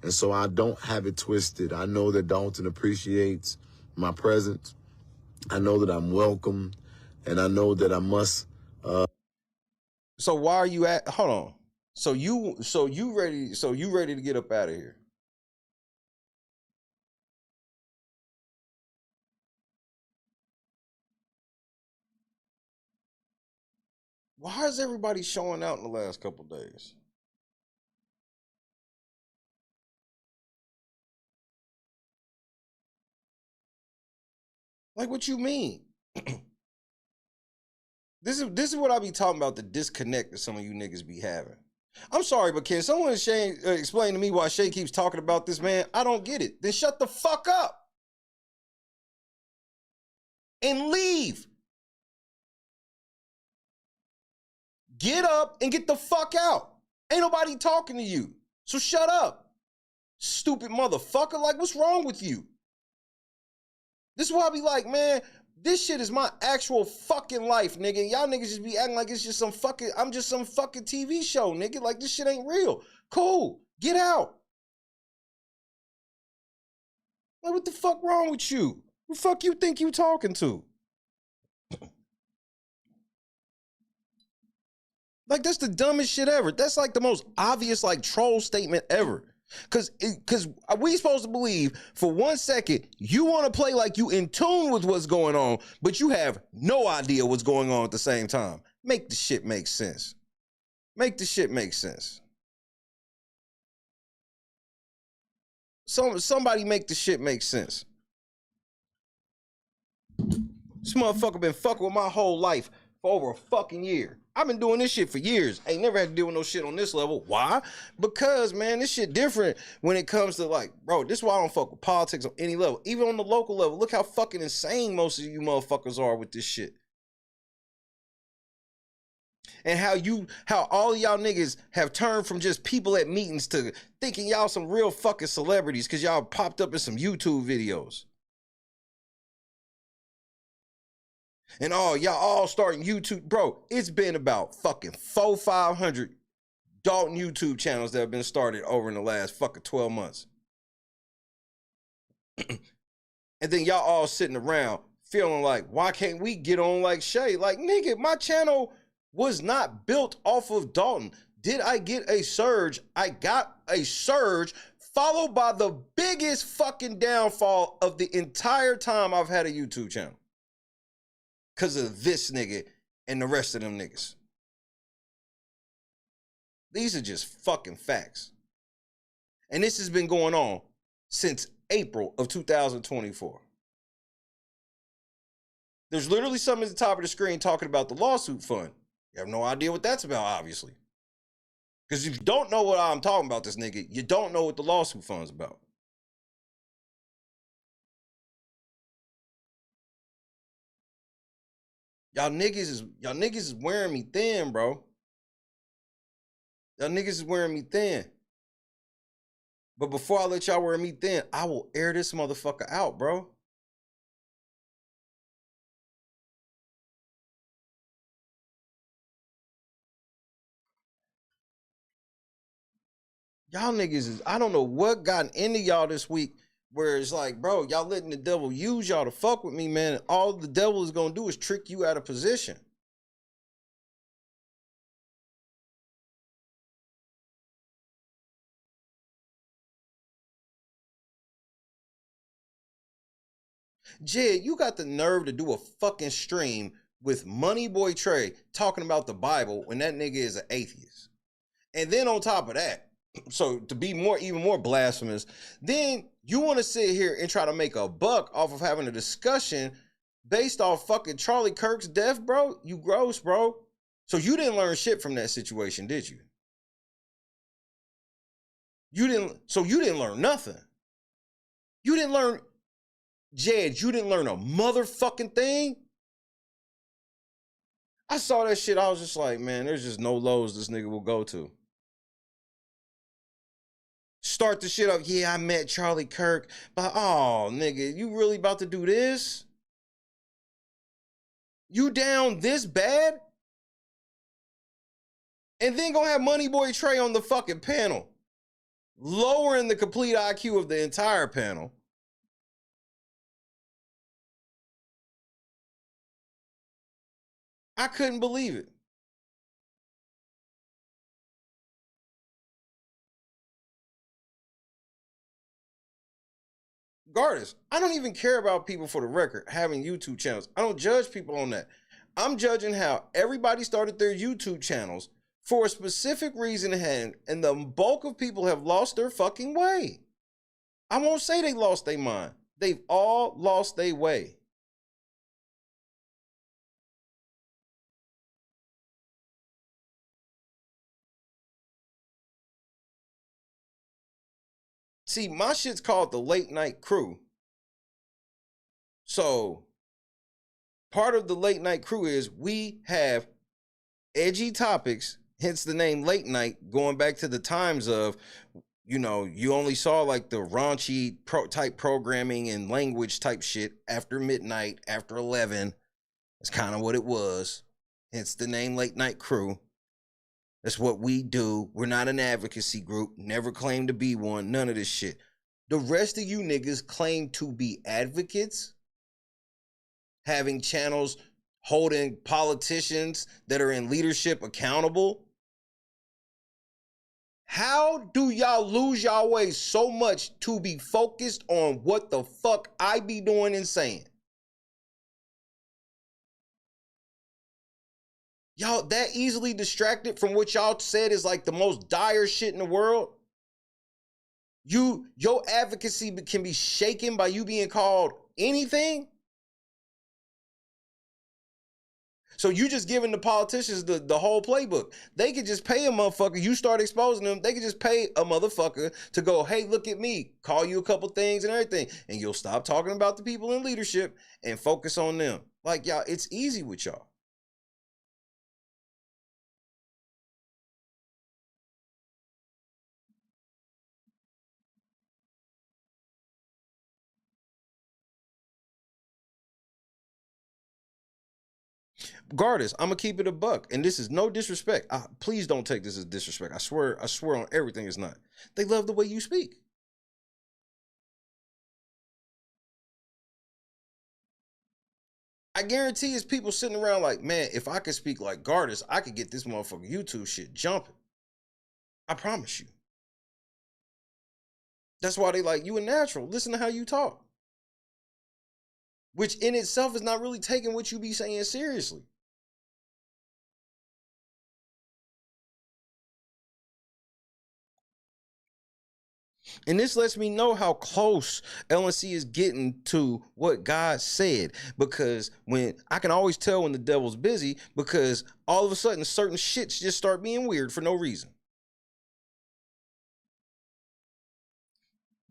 And so I don't have it twisted. I know that Dalton appreciates my presence. I know that I'm welcome. And I know that I must. So why are you at? Hold on. So you ready to get up out of here? Why is everybody showing out in the last couple days? Like, what you mean? This is what I be talking about, the disconnect that some of you niggas be having. I'm sorry, but can someone explain to me why Shay keeps talking about this, man? I don't get it. Then shut the fuck up. And leave. Get up and get the fuck out. Ain't nobody talking to you. So shut up. Stupid motherfucker. Like, what's wrong with you? This is why I be like, man, this shit is my actual fucking life, nigga. Y'all niggas just be acting like it's just I'm just some fucking TV show, nigga. Like, this shit ain't real. Cool. Get out. Like, what the fuck wrong with you? Who the fuck you think you talking to? Like, that's the dumbest shit ever. That's like the most obvious, like, troll statement ever. Cause we supposed to believe for 1 second you want to play like you in tune with what's going on, but you have no idea what's going on at the same time. Make the shit make sense. Make the shit make sense. Somebody make the shit make sense. This motherfucker been fucking with my whole life for over a fucking year. I've been doing this shit for years. Ain't never had to deal with no shit on this level. Why? Because, man, this shit different when it comes to, like, bro, this is why I don't fuck with politics on any level. Even on the local level. Look how fucking insane most of you motherfuckers are with this shit. And how all of y'all niggas have turned from just people at meetings to thinking y'all some real fucking celebrities because y'all popped up in some YouTube videos. And y'all all starting YouTube. Bro, it's been about fucking 400-500 Dalton YouTube channels that have been started over in the last fucking 12 months. And then y'all all sitting around feeling like, why can't we get on like Shay? Like, nigga, my channel was not built off of Dalton. Did I get a surge? I got a surge followed by the biggest fucking downfall of the entire time I've had a YouTube channel. Because of this nigga and the rest of them niggas. These are just fucking facts. And this has been going on since April of 2024. There's literally something at the top of the screen talking about the lawsuit fund. You have no idea what that's about, obviously. Because if you don't know what I'm talking about, this nigga, you don't know what the lawsuit fund's about. Y'all niggas is wearing me thin, bro. Y'all niggas is wearing me thin. But before I let y'all wear me thin, I will air this motherfucker out, bro. Y'all niggas is, I don't know what got into y'all this week where it's like, bro, y'all letting the devil use y'all to fuck with me, man. All the devil is gonna do is trick you out of position. Jed, you got the nerve to do a fucking stream with Money Boy Trey talking about the Bible when that nigga is an atheist. And then on top of that, so to be even more blasphemous, then you want to sit here and try to make a buck off of having a discussion based off fucking Charlie Kirk's death, bro? You gross, bro. So you didn't learn shit from that situation, did you? You didn't learn nothing. You didn't learn, Jed, you didn't learn a motherfucking thing? I saw that shit, I was just like, man, there's just no lows this nigga will go to. Start the shit up. Yeah, I met Charlie Kirk. But, oh, nigga, you really about to do this? You down this bad? And then gonna have Money Boy Trey on the fucking panel. Lowering the complete IQ of the entire panel. I couldn't believe it. Regardless, I don't even care about people, for the record, having YouTube channels. I don't judge people on that. I'm judging how everybody started their YouTube channels for a specific reason at hand, and the bulk of people have lost their fucking way. I won't say they lost their mind. They've all lost their way. See, my shit's called the Late Night Crew. So, part of the Late Night Crew is we have edgy topics, hence the name Late Night, going back to the times of, you know, you only saw like the raunchy type programming and language type shit after midnight, after 11. That's kind of what it was. Hence the name Late Night Crew. That's what we do. We're not an advocacy group. Never claimed to be one. None of this shit. The rest of you niggas claim to be advocates, having channels holding politicians that are in leadership accountable. How do y'all lose y'all way so much to be focused on what the fuck I be doing and saying? Y'all that easily distracted from what y'all said is like the most dire shit in the world? Your advocacy can be shaken by you being called anything? So you just giving the politicians the whole playbook. They could just pay a motherfucker. You start exposing them. They could just pay a motherfucker to go, hey, look at me, call you a couple things and everything. And you'll stop talking about the people in leadership and focus on them. Like, y'all, it's easy with y'all. Regardless, I'm gonna keep it a buck, and this is no disrespect. Please don't take this as disrespect. I swear on everything it's not. They love the way you speak. I guarantee it's people sitting around like, man, if I could speak like Gardis, I could get this motherfucker YouTube shit jumping. I promise you. That's why they like you a natural. Listen to how you talk. Which in itself is not really taking what you be saying seriously. And this lets me know how close LNC is getting to what God said. Because when I can always tell when the devil's busy, because all of a sudden certain shits just start being weird for no reason.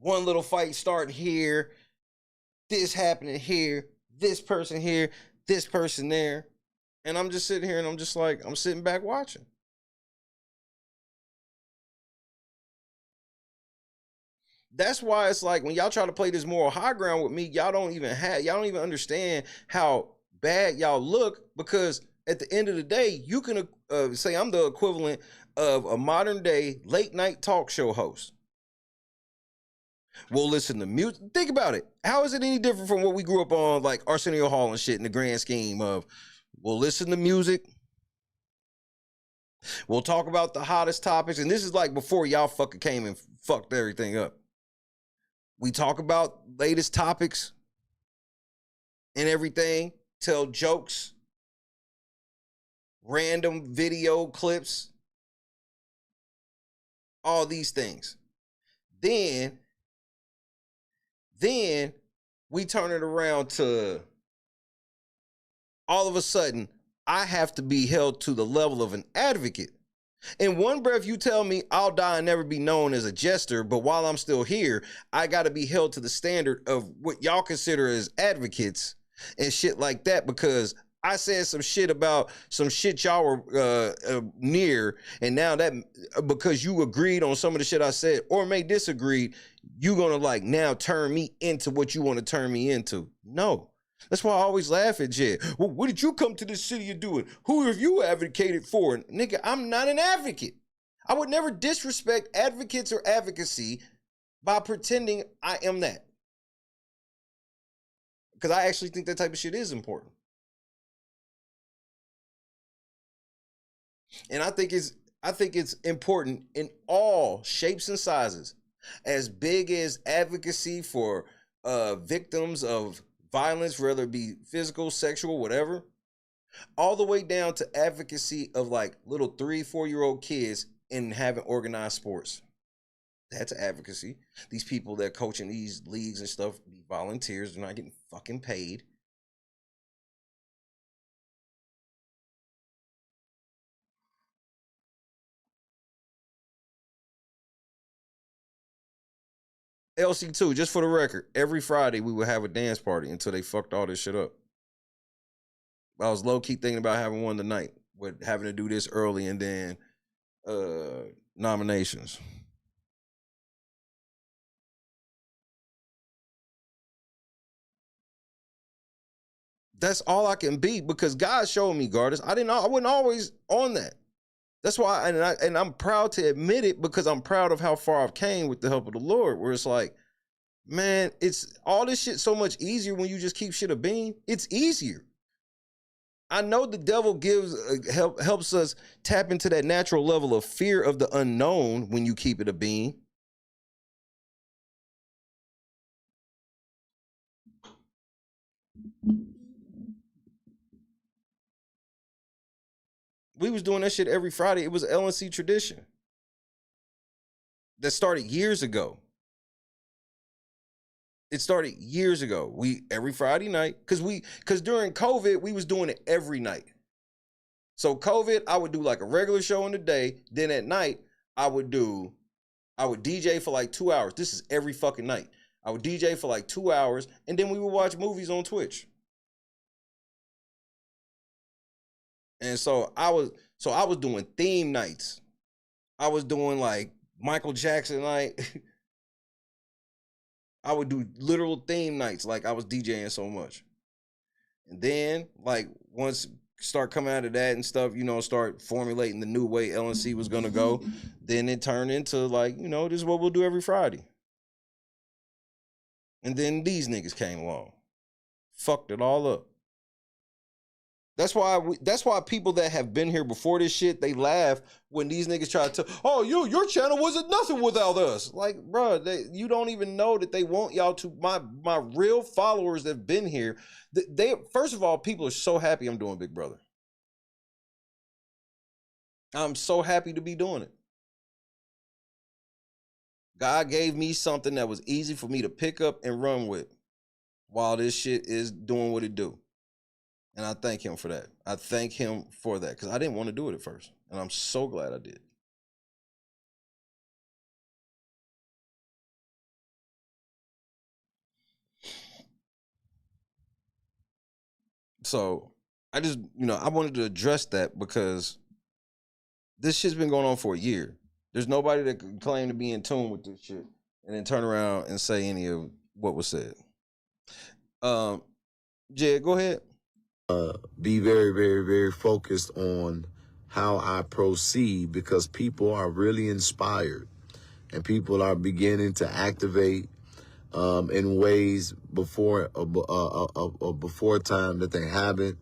One little fight starting here, this happening here, this person here, this person there. And I'm just sitting here and I'm just like, I'm sitting back watching. That's why it's like when y'all try to play this moral high ground with me, y'all don't even understand how bad y'all look, because at the end of the day, you can say I'm the equivalent of a modern day late night talk show host. We'll listen to music. Think about it. How is it any different from what we grew up on, like Arsenio Hall and shit, in the grand scheme of we'll listen to music, we'll talk about the hottest topics, and this is like before y'all fucking came and fucked everything up. We talk about latest topics and everything, tell jokes, random video clips, all these things. Then we turn it around to all of a sudden, I have to be held to the level of an advocate. In one breath, you tell me I'll die and never be known as a jester, but while I'm still here, I got to be held to the standard of what y'all consider as advocates and shit like that, because I said some shit about some shit y'all were near, and now that because you agreed on some of the shit I said or may disagree, you gonna like now turn me into what you want to turn me into. No. That's why I always laugh at Jed. Well, what did you come to this city doing? Who have you advocated for? Nigga, I'm not an advocate. I would never disrespect advocates or advocacy by pretending I am that. Because I actually think that type of shit is important. And I think it's important in all shapes and sizes. As big as advocacy for victims of violence, whether it be physical, sexual, whatever, all the way down to advocacy of like little 3-4-year-old kids and having organized sports. That's advocacy. These people that coach in these leagues and stuff be volunteers. They're not getting fucking paid. LC2, just for the record, every Friday we would have a dance party until they fucked all this shit up. I was low-key thinking about having one tonight, with having to do this early and then nominations. That's all I can be, because God showed me, Gardis. I wasn't always on that. That's why, and I'm proud to admit it, because I'm proud of how far I've came with the help of the Lord, where it's like, man, it's all this shit so much easier when you just keep shit a bean. It's easier. I know the devil helps us tap into that natural level of fear of the unknown when you keep it a bean. We was doing that shit every Friday. It was an LNC tradition that started years ago. It started years ago. We every Friday night, because during COVID we was doing it every night. So COVID, I would do like a regular show in the day. Then at night, I would DJ for like 2 hours. This is every fucking night. I would DJ for like 2 hours, and then we would watch movies on Twitch. And so I was doing theme nights. I was doing like Michael Jackson night. I would do literal theme nights, like I was DJing so much. And then, like, once start coming out of that and stuff, you know, start formulating the new way LNC was gonna go, then it turned into like, you know, this is what we'll do every Friday. And then these niggas came along, fucked it all up. That's why people that have been here before this shit, they laugh when these niggas try to, oh, your channel wasn't nothing without us. Like, bro, you don't even know that they want y'all to, my real followers that have been here, they first of all, people are so happy I'm doing Big Brother. I'm so happy to be doing it. God gave me something that was easy for me to pick up and run with while this shit is doing what it do. And I thank him for that. I thank him for that because I didn't want to do it at first. And I'm so glad I did. So I just, I wanted to address that because this shit's been going on for a year. There's nobody that can claim to be in tune with this shit and then turn around and say any of what was said. Jed, go ahead. Be very, very, very focused on how I proceed because people are really inspired and people are beginning to activate in ways before time that they haven't.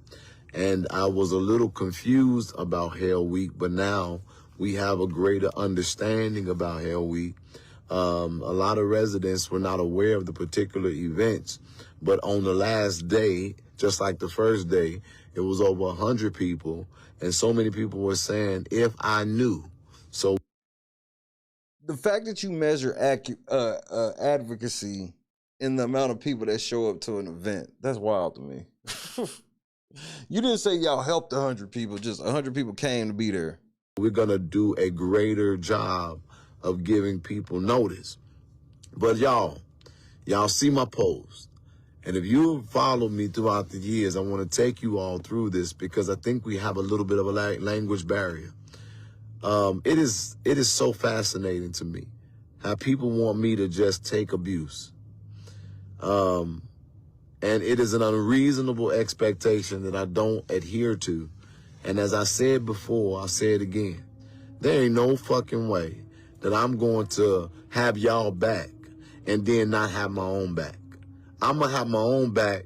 And I was a little confused about Hell Week, but now we have a greater understanding about Hell Week. A lot of residents were not aware of the particular events, but on the last day, just like the first day, it was over 100 people, and so many people were saying, if I knew. So the fact that you measure advocacy in the amount of people that show up to an event, that's wild to me. You didn't say y'all helped 100 people, just 100 people came to be there. We're going to do a greater job of giving people notice. But y'all see my post. And if you follow me throughout the years, I want to take you all through this because I think we have a little bit of a language barrier. It is so fascinating to me how people want me to just take abuse. And it is an unreasonable expectation that I don't adhere to. And as I said before, I'll say it again. There ain't no fucking way that I'm going to have y'all back and then not have my own back. I'm going to have my own back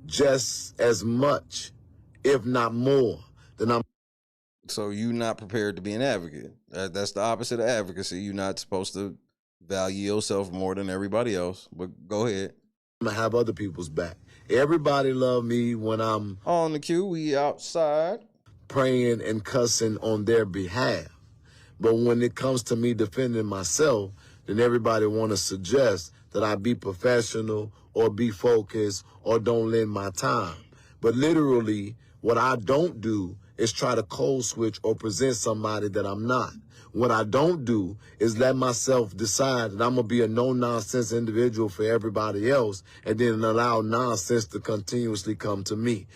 just as much, if not more, than I'm. So you're not prepared to be an advocate. That's the opposite of advocacy. You're not supposed to value yourself more than everybody else. But go ahead. I'm going to have other people's back. Everybody love me when I'm on the queue. We outside praying and cussing on their behalf. But when it comes to me defending myself, then everybody want to suggest that I be professional or be focused or don't lend my time. But literally, what I don't do is try to code switch or present somebody that I'm not. What I don't do is let myself decide that I'm going to be a no-nonsense individual for everybody else and then allow nonsense to continuously come to me.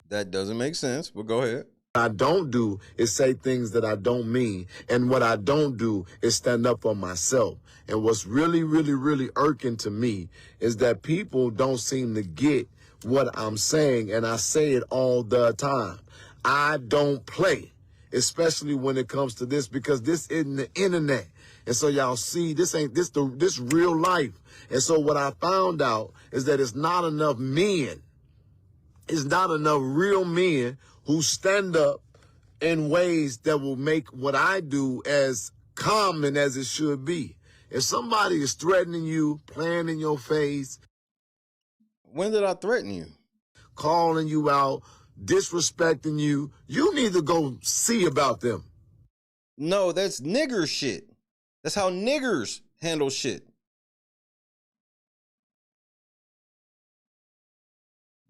That doesn't make sense, but go ahead. What I don't do is say things that I don't mean. And what I don't do is stand up for myself. And what's really, really, really irking to me is that people don't seem to get what I'm saying. And I say it all the time. I don't play, especially when it comes to this, because this isn't the internet. And so y'all see, this real life. And so what I found out is that it's not enough men. It's not enough real men who stand up in ways that will make what I do as common as it should be. If somebody is threatening you, playing in your face. When did I threaten you? Calling you out, disrespecting you, you need to go see about them. No, that's nigger shit. That's how niggers handle shit.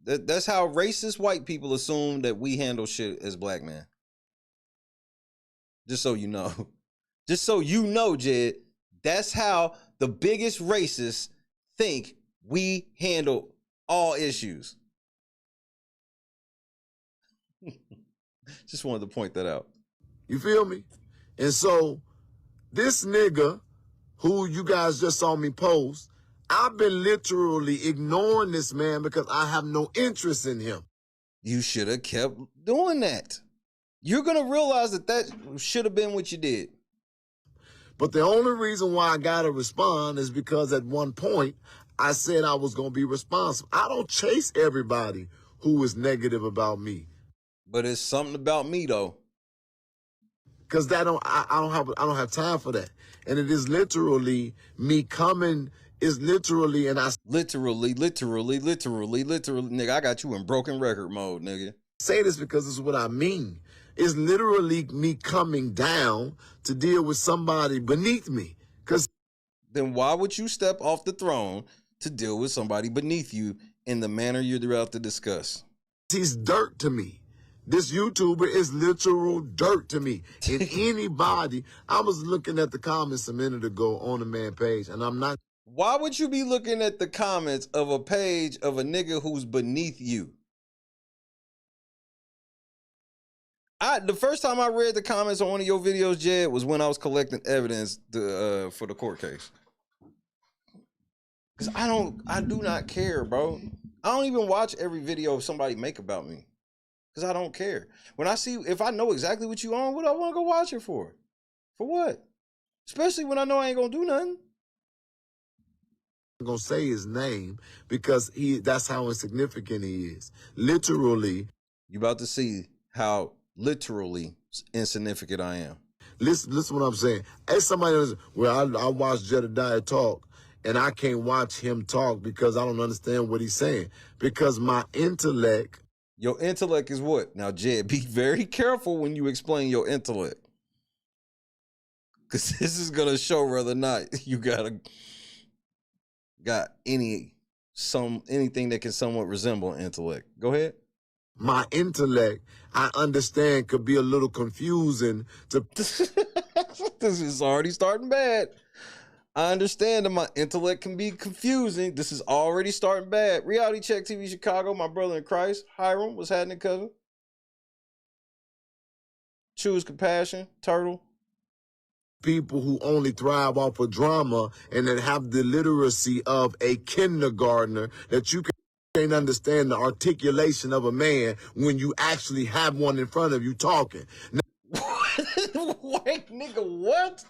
That's how racist white people assume that we handle shit as black men. Just so you know. Just so you know, Jed, that's how the biggest racists think we handle all issues. Just wanted to point that out. You feel me? And so this nigga who you guys just saw me post, I've been literally ignoring this man because I have no interest in him. You should have kept doing that. You're going to realize that that should have been what you did. But the only reason why I got to respond is because at one point I said I was going to be responsible. I don't chase everybody who is negative about me. But it's something about me though. Cause I don't have time for that. And it is literally me coming is literally and I literally, nigga, I got you in broken record mode, nigga. Say this because this is what I mean. It's literally me coming down to deal with somebody beneath me. Cause then why would you step off the throne to deal with somebody beneath you in the manner you're about to discuss? He's dirt to me. This YouTuber is literal dirt to me. And anybody, I was looking at the comments a minute ago on the man page, and I'm not. Why would you be looking at the comments of a page of a nigga who's beneath you? The first time I read the comments on one of your videos, Jed, was when I was collecting evidence for the court case. Cause I do not care, bro. I don't even watch every video somebody make about me. Cause I don't care. When I see, if I know exactly what you on, what I want to go watch it for? For what? Especially when I know I ain't gonna do nothing. I'm gonna say his name because that's how insignificant he is. Literally. You about to see how literally insignificant I am. Listen what I'm saying. As somebody else, I watch Jedidiah talk, and I can't watch him talk because I don't understand what he's saying. Because my intellect. Your intellect is what? Now, Jed, be very careful when you explain your intellect. Because this is going to show whether or not you got anything that can somewhat resemble intellect. Go ahead. My intellect, I understand, could be a little confusing to. This is already starting bad. I understand that my intellect can be confusing. This is already starting bad. Reality Check TV Chicago, my brother in Christ. Hiram, what's happening, cousin? Choose Compassion, Turtle. People who only thrive off of drama and that have the literacy of a kindergartner, that you can't understand the articulation of a man when you actually have one in front of you talking. Now, wait, nigga, what?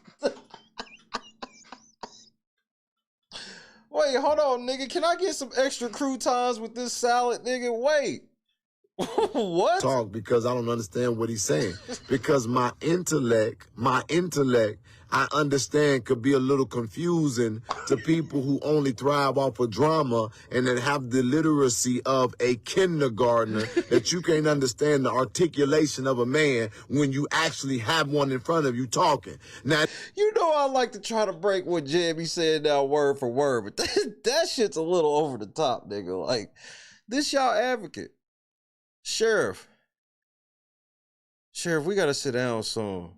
Wait, hold on, nigga. Can I get some extra croutons with this salad, nigga? Wait. What? Talk because I don't understand what he's saying. Because my intellect, I understand could be a little confusing to people who only thrive off of drama and that have the literacy of a kindergartner, that you can't understand the articulation of a man when you actually have one in front of you talking. Now, you know I like to try to break what Jebby said now word for word, but that shit's a little over the top, nigga. Like, this y'all advocate. Sheriff, we gotta sit down soon.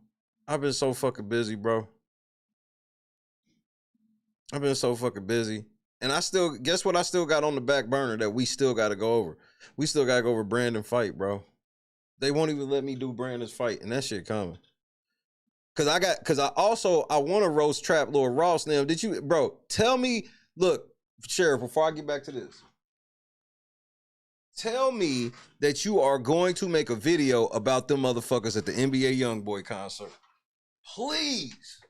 I've been so fucking busy, bro. I've been so fucking busy. And guess what I still got on the back burner that we still gotta go over? We still gotta go over Brandon fight, bro. They won't even let me do Brandon's fight, and that shit coming. Cause I want to roast Trap Lord Ross now. Bro, tell me, look, Sheriff, before I get back to this. Tell me that you are going to make a video about them motherfuckers at the NBA Youngboy concert. Please.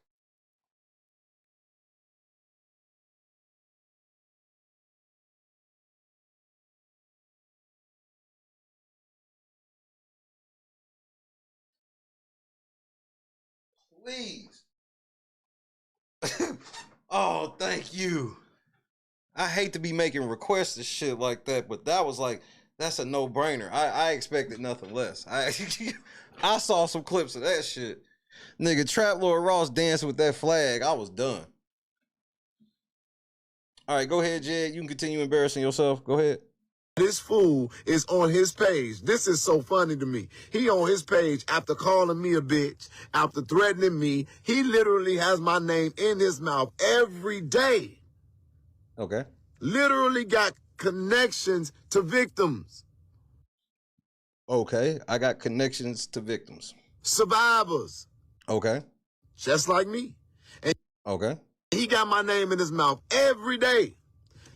Please. Oh, thank you. I hate to be making requests and shit like that, but that was like, that's a no-brainer. I expected nothing less. I saw some clips of that shit. Nigga, Trap Lord Ross dancing with that flag. I was done. All right, go ahead, Jed. You can continue embarrassing yourself. Go ahead. This fool is on his page. This is so funny to me. He on his page after calling me a bitch, after threatening me. He literally has my name in his mouth every day. Okay. Literally got connections to victims. Okay. I got connections to victims. Survivors. Okay. Just like me. And okay. He got my name in his mouth every day.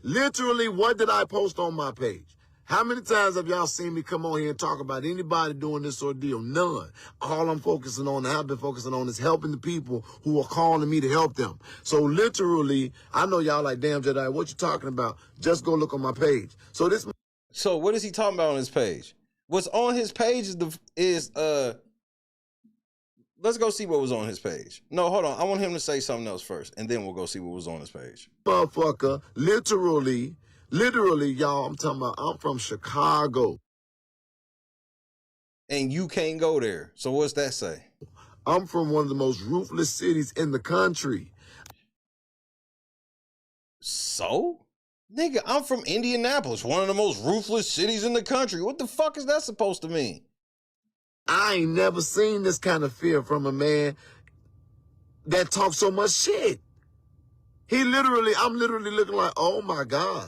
Literally, what did I post on my page? How many times have y'all seen me come on here and talk about anybody doing this ordeal? None. All I'm focusing on, and have been focusing on, is helping the people who are calling me to help them. So literally, I know y'all like, damn, Jedidiah, what you talking about? Just go look on my page. So what is he talking about on his page? What's on his page is let's go see what was on his page. No, hold on. I want him to say something else first, and then we'll go see what was on his page. Motherfucker, literally, y'all, I'm talking about, I'm from Chicago. And you can't go there. So what's that say? I'm from one of the most ruthless cities in the country. So? Nigga, I'm from Indianapolis, one of the most ruthless cities in the country. What the fuck is that supposed to mean? I ain't never seen this kind of fear from a man that talks so much shit. I'm literally looking like, oh my God.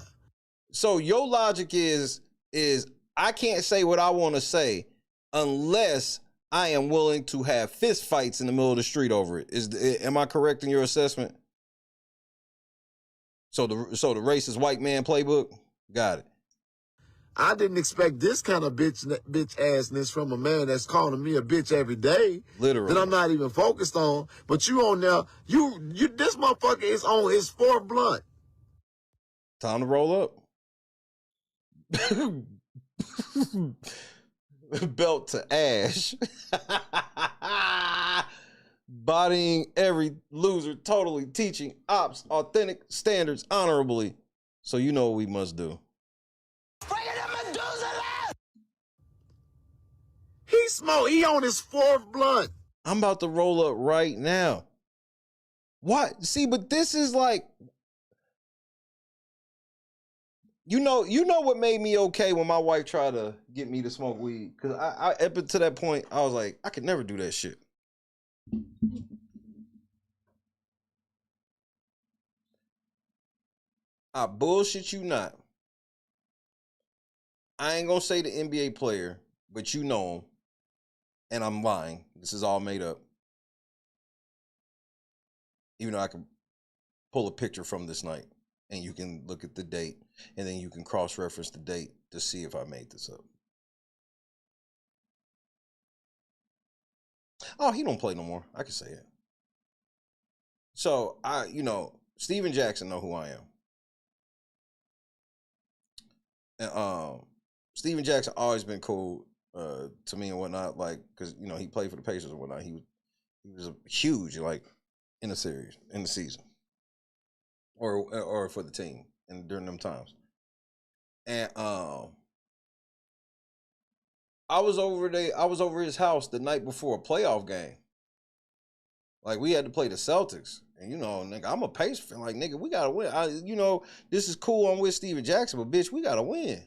So your logic is I can't say what I want to say unless I am willing to have fist fights in the middle of the street over it. Am I correct in your assessment? So the racist white man playbook? Got it. I didn't expect this kind of bitch assness from a man that's calling me a bitch every day. Literally. That I'm not even focused on. But you on there, this motherfucker is on his fourth blunt. Time to roll up. Belt to ash. Bodying every loser, totally teaching ops, authentic standards honorably. So you know what we must do. He on his fourth blunt. I'm about to roll up right now. What? See, but this is like, you know what made me okay when my wife tried to get me to smoke weed? Because I up to that point, I was like, I could never do that shit. I bullshit you not. I ain't gonna say the NBA player, but you know him. And I'm lying. This is all made up. Even though I can pull a picture from this night and you can look at the date and then you can cross-reference the date to see if I made this up. Oh, he don't play no more. I can say it. So, Steven Jackson know who I am. And Steven Jackson always been cool to me and whatnot, like, because he played for the Pacers and whatnot. He was a huge, like, in the series, in the season, or for the team, and during them times. And I was over his house the night before a playoff game. Like, we had to play the Celtics, and nigga, I'm a Pacers fan. Like, nigga, we gotta win. This is cool. I'm with Steven Jackson, but bitch, we gotta win.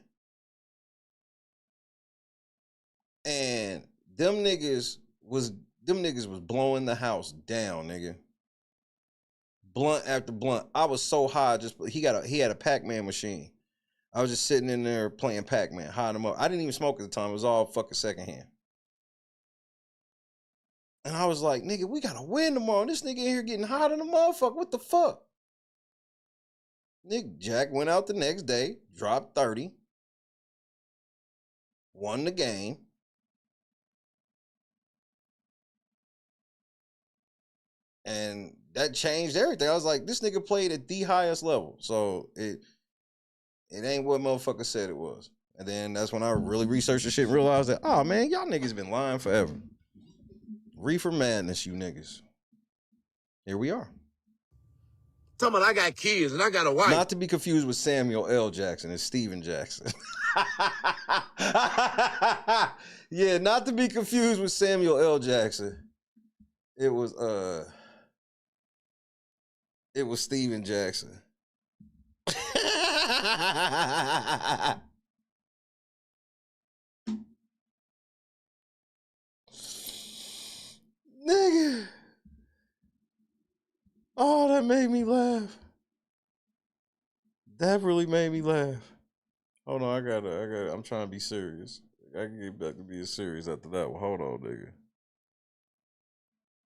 And them niggas was blowing the house down, nigga. Blunt after blunt. I was so high. He had a Pac-Man machine. I was just sitting in there playing Pac-Man, high him up. I didn't even smoke at the time. It was all fucking secondhand. And I was like, nigga, we gotta win tomorrow. This nigga in here getting hot in the motherfucker. What the fuck? Nick Jack went out the next day, dropped 30, won the game. And that changed everything. I was like, this nigga played at the highest level. So it ain't what motherfucker said it was. And then that's when I really researched the shit and realized that, oh man, y'all niggas been lying forever. Reefer madness, you niggas. Here we are. Talking about I got kids and I got a wife. Not to be confused with Samuel L. Jackson. It's Steven Jackson. Yeah, not to be confused with Samuel L. Jackson. It was Steven Jackson. that made me laugh. That really made me laugh. Hold on, I'm trying to be serious. I can get back to being serious after that one. Hold on, nigga.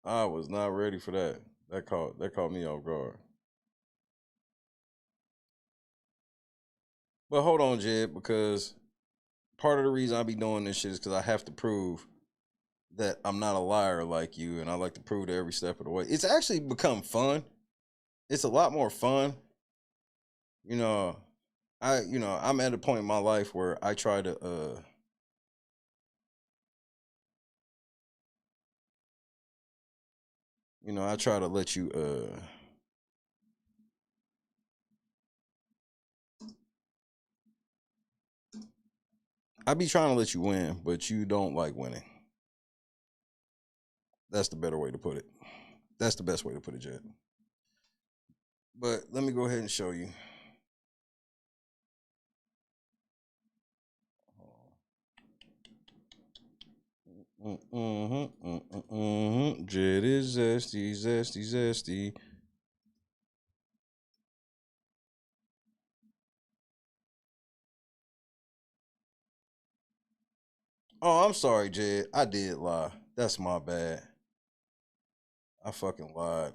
I was not ready for that. That caught me off guard. But hold on, Jed, because part of the reason I be doing this shit is because I have to prove that I'm not a liar like you, and I like to prove that every step of the way. It's actually become fun. It's a lot more fun. You know, I'm at a point in my life where I try to I try to let you I be trying to let you win, but you don't like winning. That's the better way to put it. That's the best way to put it, Jed. But let me go ahead and show you. Jed is zesty, zesty, zesty. Oh, I'm sorry, Jed. I did lie. That's my bad. I fucking lied.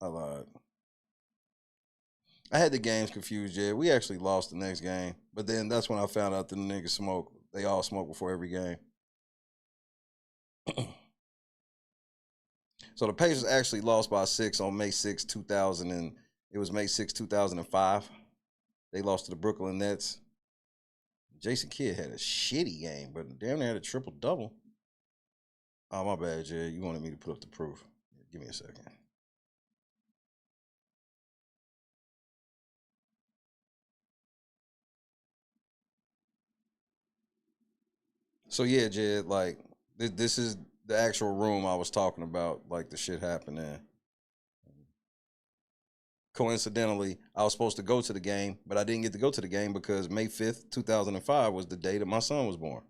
I lied. I had the games confused, Jed. We actually lost the next game. But then that's when I found out that the niggas smoke. They all smoke before every game. So the Pacers actually lost by 6 on May 6, 2000, and it was May 6, 2005. They lost to the Brooklyn Nets. Jason Kidd had a shitty game, but damn near had a triple-double. Oh, my bad, Jed. You wanted me to put up the proof. Give me a second. So, yeah, Jed, like, this is the actual room I was talking about, like, the shit happened in. Coincidentally, I was supposed to go to the game, but I didn't get to go to the game because May 5th, 2005 was the day that my son was born.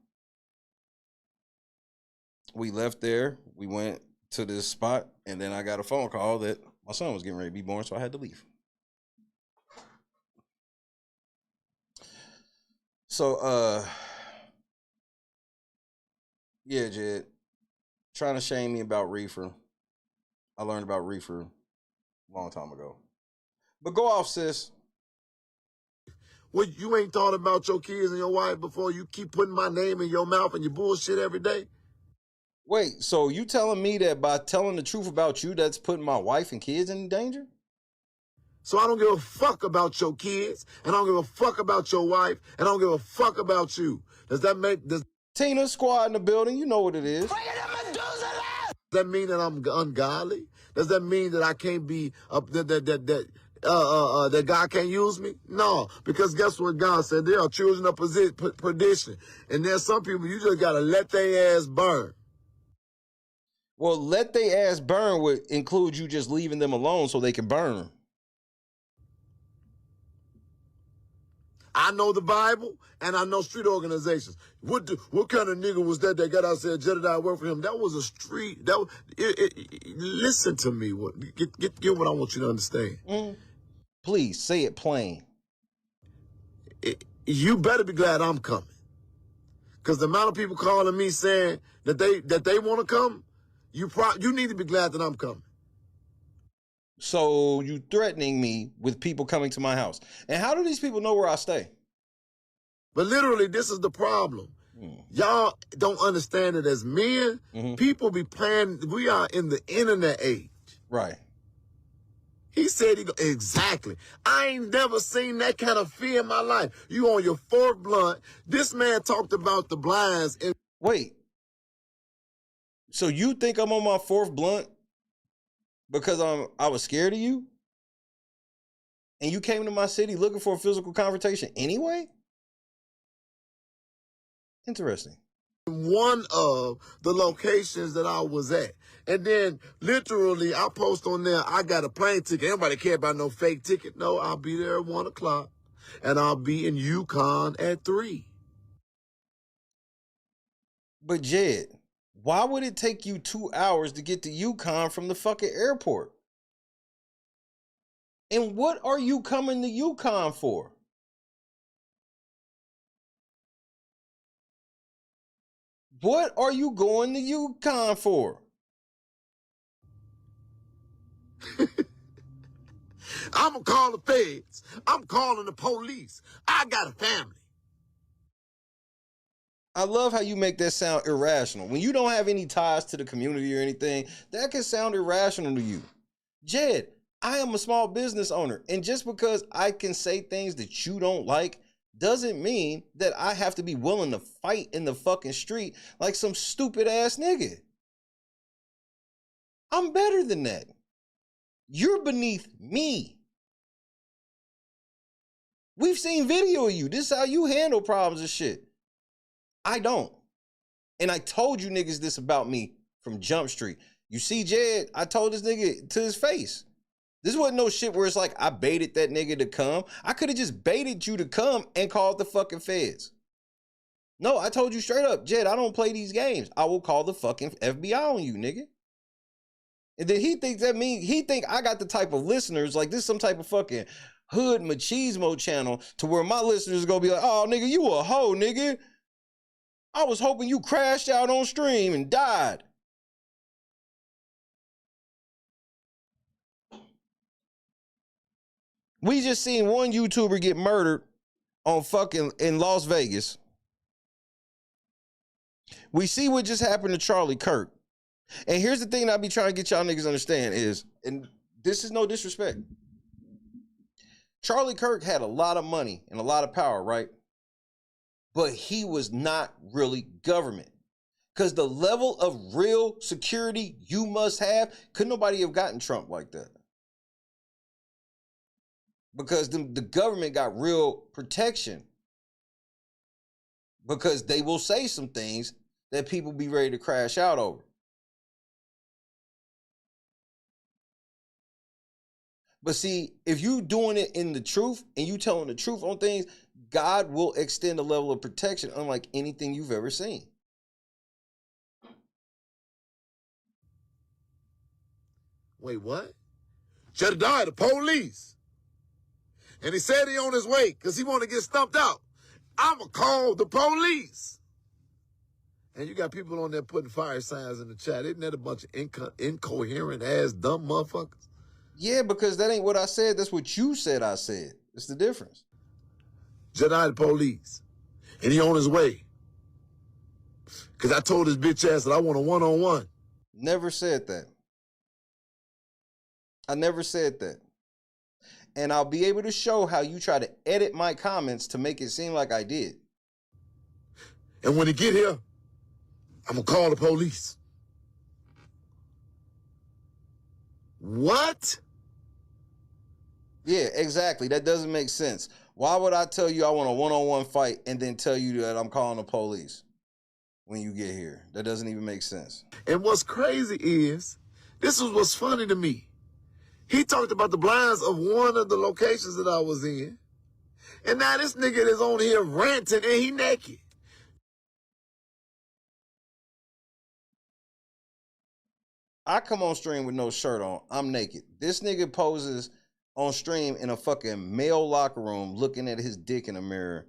We left there, we went to this spot, and then I got a phone call that my son was getting ready to be born, so I had to leave. So, yeah, Jed, trying to shame me about reefer. I learned about reefer a long time ago. But go off, sis. Well, you ain't thought about your kids and your wife before you keep putting my name in your mouth and you bullshit every day? Wait, so you telling me that by telling the truth about you, that's putting my wife and kids in danger? So I don't give a fuck about your kids, and I don't give a fuck about your wife, and I don't give a fuck about you. Does that make... Tina Squad in the building, you know what it is. Does that mean that I'm ungodly? Does that mean that I can't be that God can't use me? No, because guess what God said? There are children of perdition, and there's some people you just gotta let their ass burn. Well, let their ass burn would include you just leaving them alone so they can burn. I know the Bible, and I know street organizations. What kind of nigga was that got out there, Jedidiah worked for him? That was a street. Listen to me. Get what I want you to understand. Please, say it plain. You better be glad I'm coming. Because the amount of people calling me saying that they want to come, you need to be glad that I'm coming. So you threatening me with people coming to my house. And how do these people know where I stay? But literally, this is the problem. Y'all don't understand it as men. People be playing. We are in the internet age. Right. He said, exactly. I ain't never seen that kind of fear in my life. You on your fourth blunt. This man talked about the blinds. Wait. So you think I'm on my fourth blunt? Because I was scared of you? And you came to my city looking for a physical confrontation anyway? Interesting. One of the locations that I was at. And then literally I post on there, I got a plane ticket. Anybody care about no fake ticket? No, I'll be there at 1 o'clock. And I'll be in Yukon at 3. But Jed, why would it take you 2 hours to get to Yukon from the fucking airport? And what are you coming to Yukon for? What are you going to Yukon for? I'm gonna call the feds. I'm calling the police. I got a family. I love how you make that sound irrational. When you don't have any ties to the community or anything, that can sound irrational to you. Jed, I am a small business owner, and just because I can say things that you don't like doesn't mean that I have to be willing to fight in the fucking street like some stupid ass nigga. I'm better than that. You're beneath me. We've seen video of you. This is how you handle problems and shit. I don't. And I told you niggas this about me from Jump Street. You see, Jed, I told this nigga to his face. This wasn't no shit where it's like I baited that nigga to come. I could have just baited you to come and called the fucking feds. No, I told you straight up, Jed, I don't play these games. I will call the fucking FBI on you, nigga. And then he thinks that means, he think I got the type of listeners, like this some type of fucking hood machismo channel to where my listeners gonna be like, oh, nigga, you a hoe, nigga. I was hoping you crashed out on stream and died. We just seen one YouTuber get murdered on fucking in Las Vegas. We see what just happened to Charlie Kirk. And here's the thing that I be trying to get y'all niggas to understand is, and this is no disrespect, Charlie Kirk had a lot of money and a lot of power, right? But he was not really government. Because the level of real security you must have, could nobody have gotten Trump like that. Because the government got real protection. Because they will say some things that people be ready to crash out over. But see, if you doing it in the truth and you telling the truth on things, God will extend a level of protection unlike anything you've ever seen. Wait, what? Jedidiah, the police. And he said he on his way because he want to get stumped out. I'ma call the police. And you got people on there putting fire signs in the chat. Isn't that a bunch of incoherent ass dumb motherfuckers? Yeah, because that ain't what I said. That's what you said I said. It's the difference. Jedidiah, the police. And he on his way. Because I told his bitch ass that I want a one-on-one. Never said that. I never said that. And I'll be able to show how you try to edit my comments to make it seem like I did. And when he get here, I'm going to call the police. What? Yeah, exactly. That doesn't make sense. Why would I tell you I want a one-on-one fight and then tell you that I'm calling the police when you get here? That doesn't even make sense. And what's crazy is, this is what's funny to me. He talked about the blinds of one of the locations that I was in. And now this nigga is on here ranting and he naked. I come on stream with no shirt on. I'm naked. This nigga poses on stream in a fucking male locker room looking at his dick in a mirror.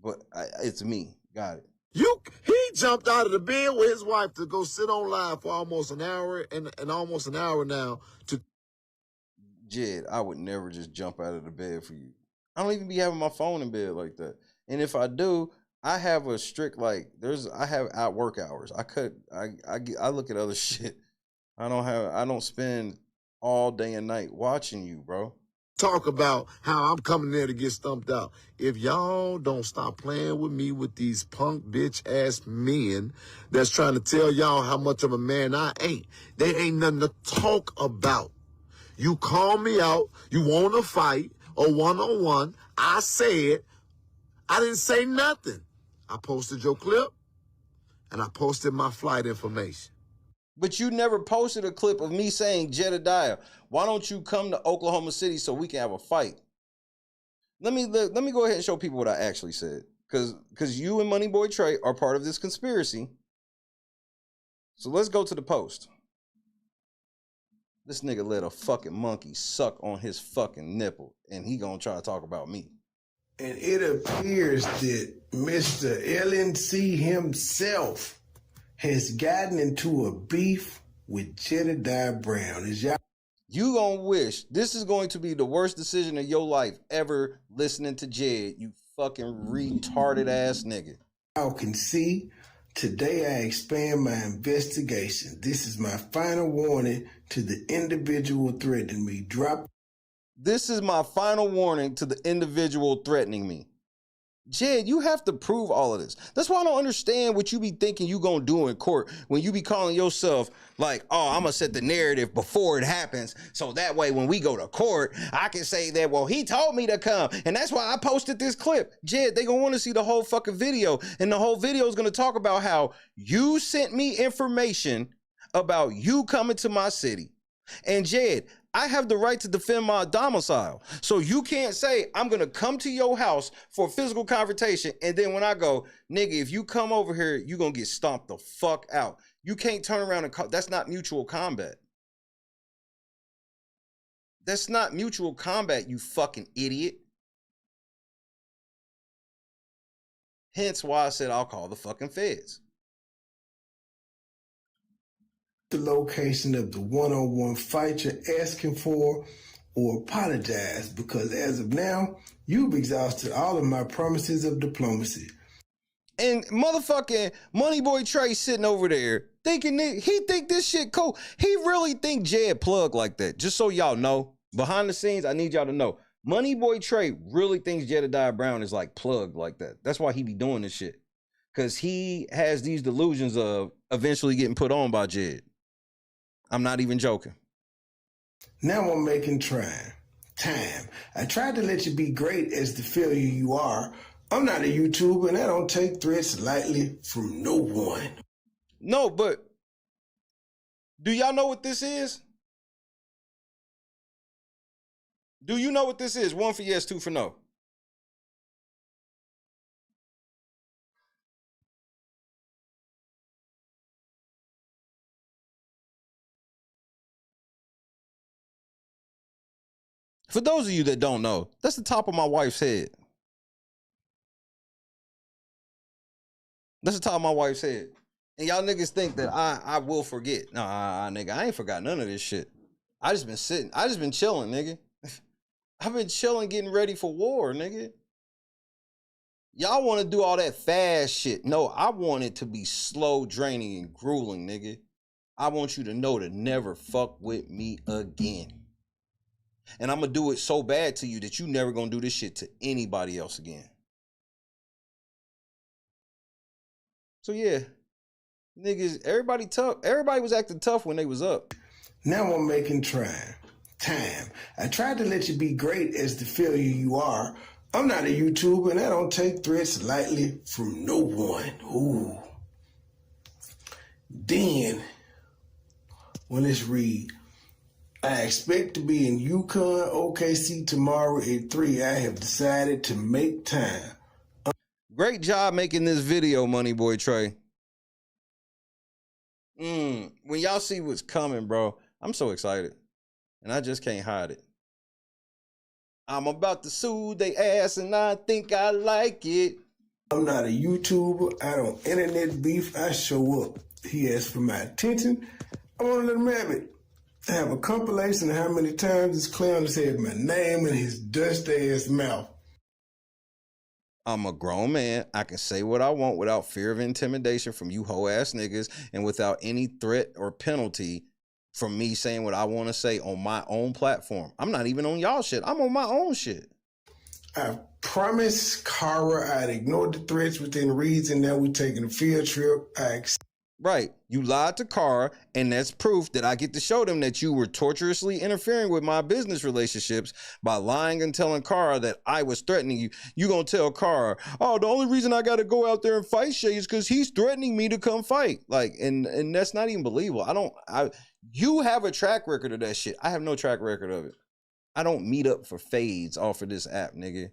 But it's me. Got it. He jumped out of the bed with his wife to go sit on live for almost an hour and almost an hour now to... Jed, I would never just jump out of the bed for you. I don't even be having my phone in bed like that. And if I do, I have a strict, like, I have out work hours. I look at other shit. I don't spend all day and night watching you, bro. Talk about how I'm coming there to get stumped out. If y'all don't stop playing with me with these punk bitch ass men that's trying to tell y'all how much of a man I ain't, they ain't nothing to talk about. You call me out, you want to fight, or one-on-one, I said, I didn't say nothing. I posted your clip, and I posted my flight information. But you never posted a clip of me saying, Jedidiah, why don't you come to Oklahoma City so we can have a fight? Let me go ahead and show people what I actually said. Because you and Moneyboy Trey are part of this conspiracy So let's go to the post. This nigga let a fucking monkey suck on his fucking nipple, and he gonna try to talk about me. And it appears that Mr. LNC himself has gotten into a beef with Jedidiah Brown. Is y'all? You gonna wish this is going to be the worst decision of your life ever listening to Jed, you fucking retarded ass nigga. Y'all can see, today I expand my investigation. This is my final warning to the individual threatening me. This is my final warning to the individual threatening me. Jed, you have to prove all of this. That's why I don't understand what you be thinking you gonna do in court when you be calling yourself like, oh, I'm gonna set the narrative before it happens, so that way when we go to court, I can say that, well, he told me to come, and that's why I posted this clip. Jed, they gonna wanna see the whole fucking video, and the whole video is gonna talk about how you sent me information about you coming to my city. And Jed, I have the right to defend my domicile. So you can't say, I'm going to come to your house for physical confrontation. And then when I go, nigga, if you come over here, you're going to get stomped the fuck out. You can't turn around and that's not mutual combat. That's not mutual combat, you fucking idiot. Hence why I said I'll call the fucking feds. The location of the one-on-one fight you're asking for, or apologize, because as of now, you've exhausted all of my promises of diplomacy. And motherfucking Money Boy Trey sitting over there thinking that he think this shit cool. He really think Jed plug like that. Just so y'all know, behind the scenes, I need y'all to know, Money Boy Trey really thinks Jedidiah Brown is like plugged like that. That's why he be doing this shit. Because he has these delusions of eventually getting put on by Jed. I'm not even joking. Now I'm making time. I tried to let you be great as the failure you are. I'm not a YouTuber and I don't take threats lightly from no one. No, but do y'all know what this is? Do you know what this is? 1 for yes, 2 for no. For those of you that don't know, that's the top of my wife's head. That's the top of my wife's head. And y'all niggas think that I will forget. Nah, nigga, I ain't forgot none of this shit. I just been sitting. I just been chilling, nigga. I've been chilling, getting ready for war, nigga. Y'all want to do all that fast shit. No, I want it to be slow, draining, and grueling, nigga. I want you to know to never fuck with me again. And I'm going to do it so bad to you that you never going to do this shit to anybody else again. So yeah, niggas, everybody tough. Everybody was acting tough when they was up. Now I'm making time. I tried to let you be great as the failure you are. I'm not a YouTuber and I don't take threats lightly from no one. Ooh. Then, well, let's read. I expect to be in Yukon, OKC tomorrow at 3. I have decided to make time. Great job making this video, Money Boy Trey. When y'all see what's coming, bro, I'm so excited. And I just can't hide it. I'm about to sue they ass and I think I like it. I'm not a YouTuber. I don't internet beef. I show up. He asked for my attention. I want to let him have it. I have a compilation of how many times this clown has said my name in his dusty ass mouth. I'm a grown man. I can say what I want without fear of intimidation from you hoe ass niggas and without any threat or penalty from me saying what I want to say on my own platform. I'm not even on y'all shit. I'm on my own shit. I promised Kara I'd ignored the threats within reason. Now we're taking a field trip. Right. You lied to Kara, and that's proof that I get to show them that you were tortuously interfering with my business relationships by lying and telling Kara that I was threatening you. You gonna tell Kara, oh, the only reason I gotta go out there and fight Shay is because he's threatening me to come fight. Like, and that's not even believable. You have a track record of that shit. I have no track record of it. I don't meet up for fades off of this app, nigga.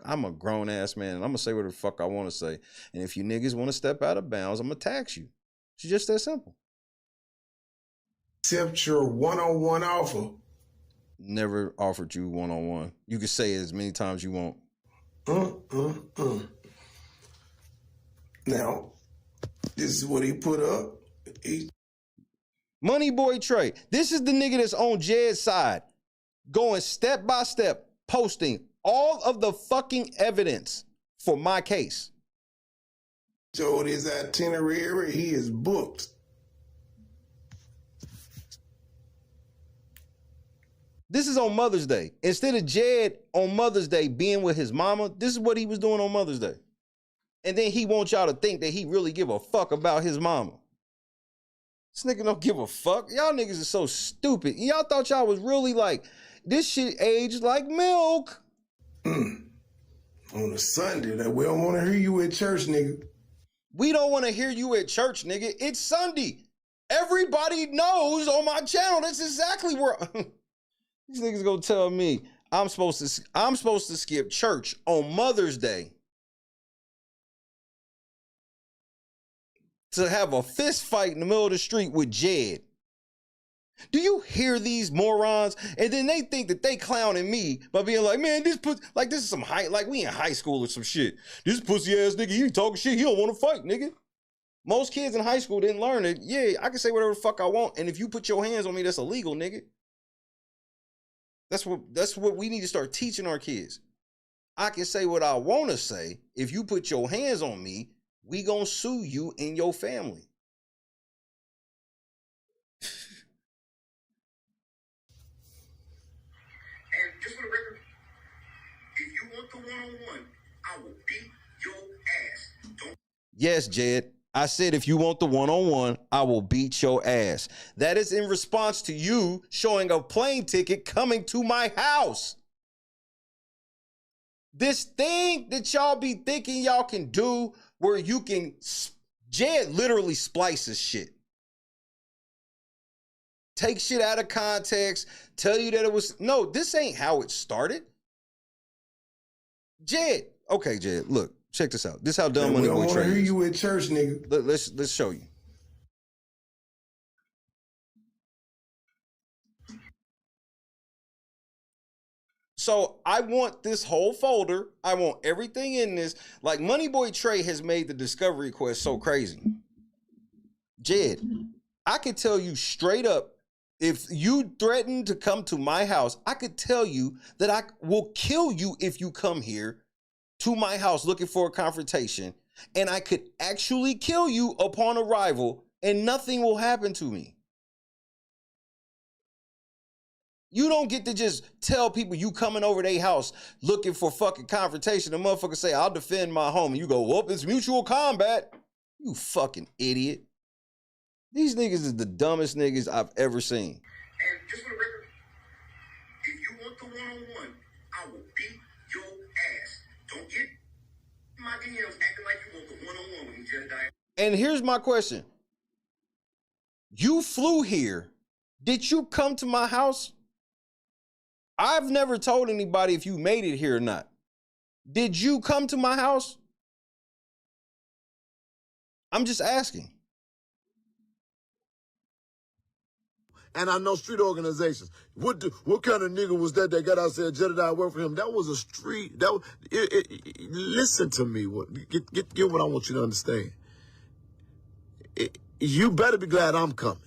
I'm a grown ass man, and I'm gonna say what the fuck I want to say. And if you niggas want to step out of bounds, I'm gonna tax you. It's just that simple. accept your one-on-one offer. Never offered you one-on-one. You can say it as many times you want. Now, this is what he put up. Money Boy Trey. This is the nigga that's on Jed's side, going step by step, posting all of the fucking evidence for my case. Showed his itinerary. He is booked. This is on Mother's Day. Instead of Jed on Mother's Day being with his mama, this is what he was doing on Mother's Day. And then he wants y'all to think that he really give a fuck about his mama. This nigga don't give a fuck. Y'all niggas are so stupid. Y'all thought y'all was really like, this shit aged like milk. On a Sunday, that we don't want to hear you at church, nigga. We don't want to hear you at church, nigga. It's Sunday. Everybody knows on my channel. That's exactly where these niggas gonna tell me I'm supposed to skip church on Mother's Day to have a fist fight in the middle of the street with Jed. Do you hear these morons? And then they think that they clowning me by being like, man, this is some like we in high school or some shit. This pussy ass nigga, he talking shit, he don't want to fight, nigga. Most kids in high school didn't learn it. Yeah, I can say whatever the fuck I want, and if you put your hands on me, that's illegal, nigga. That's what we need to start teaching our kids. I can say what I want to say. If you put your hands on me, we gonna sue you and your family. And just for the record, if you want the one-on-one, I will beat your ass. Don't. Yes, Jed. I said if you want the one-on-one, I will beat your ass. That is in response to you showing a plane ticket coming to my house. This thing that y'all be thinking y'all can do where you can, Jed literally splices shit. Take shit out of context, tell you that it was, no, this ain't how it started. Jed, okay, Jed, look, check this out. This is how dumb Money Boy Trey is. We don't want to hear you at church, nigga. Let's show you. So I want this whole folder. I want everything in this. Like Money Boy Trey has made the discovery quest so crazy. Jed, I could tell you straight up, if you threaten to come to my house, I could tell you that I will kill you if you come here to my house looking for a confrontation, and I could actually kill you upon arrival and nothing will happen to me. You don't get to just tell people you coming over their house looking for fucking confrontation. The motherfucker say, I'll defend my home. And you go, well, it's mutual combat. You fucking idiot. These niggas is the dumbest niggas I've ever seen. And just for the record, if you want the one-on-one, I will beat your ass. Don't get my DMs acting like you want the one-on-one with me, Jedidiah. And here's my question. You flew here. Did you come to my house? I've never told anybody if you made it here or not. Did you come to my house? I'm just asking. And I know street organizations. What kind of nigga was that got out there, Jedidiah worked for him? That was a street. Listen to me. Get what I want you to understand. You better be glad I'm coming.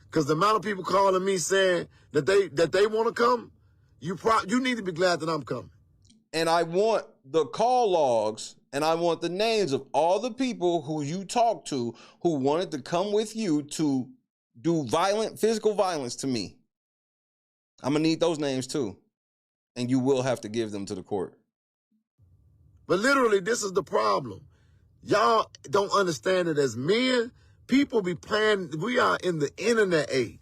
Because the amount of people calling me saying that they want to come, you need to be glad that I'm coming. And I want the call logs and I want the names of all the people who you talked to who wanted to come with you to do physical violence to me. I'm going to need those names too. And you will have to give them to the court. But literally, this is the problem. Y'all don't understand it as men. People be playing, we are in the internet age.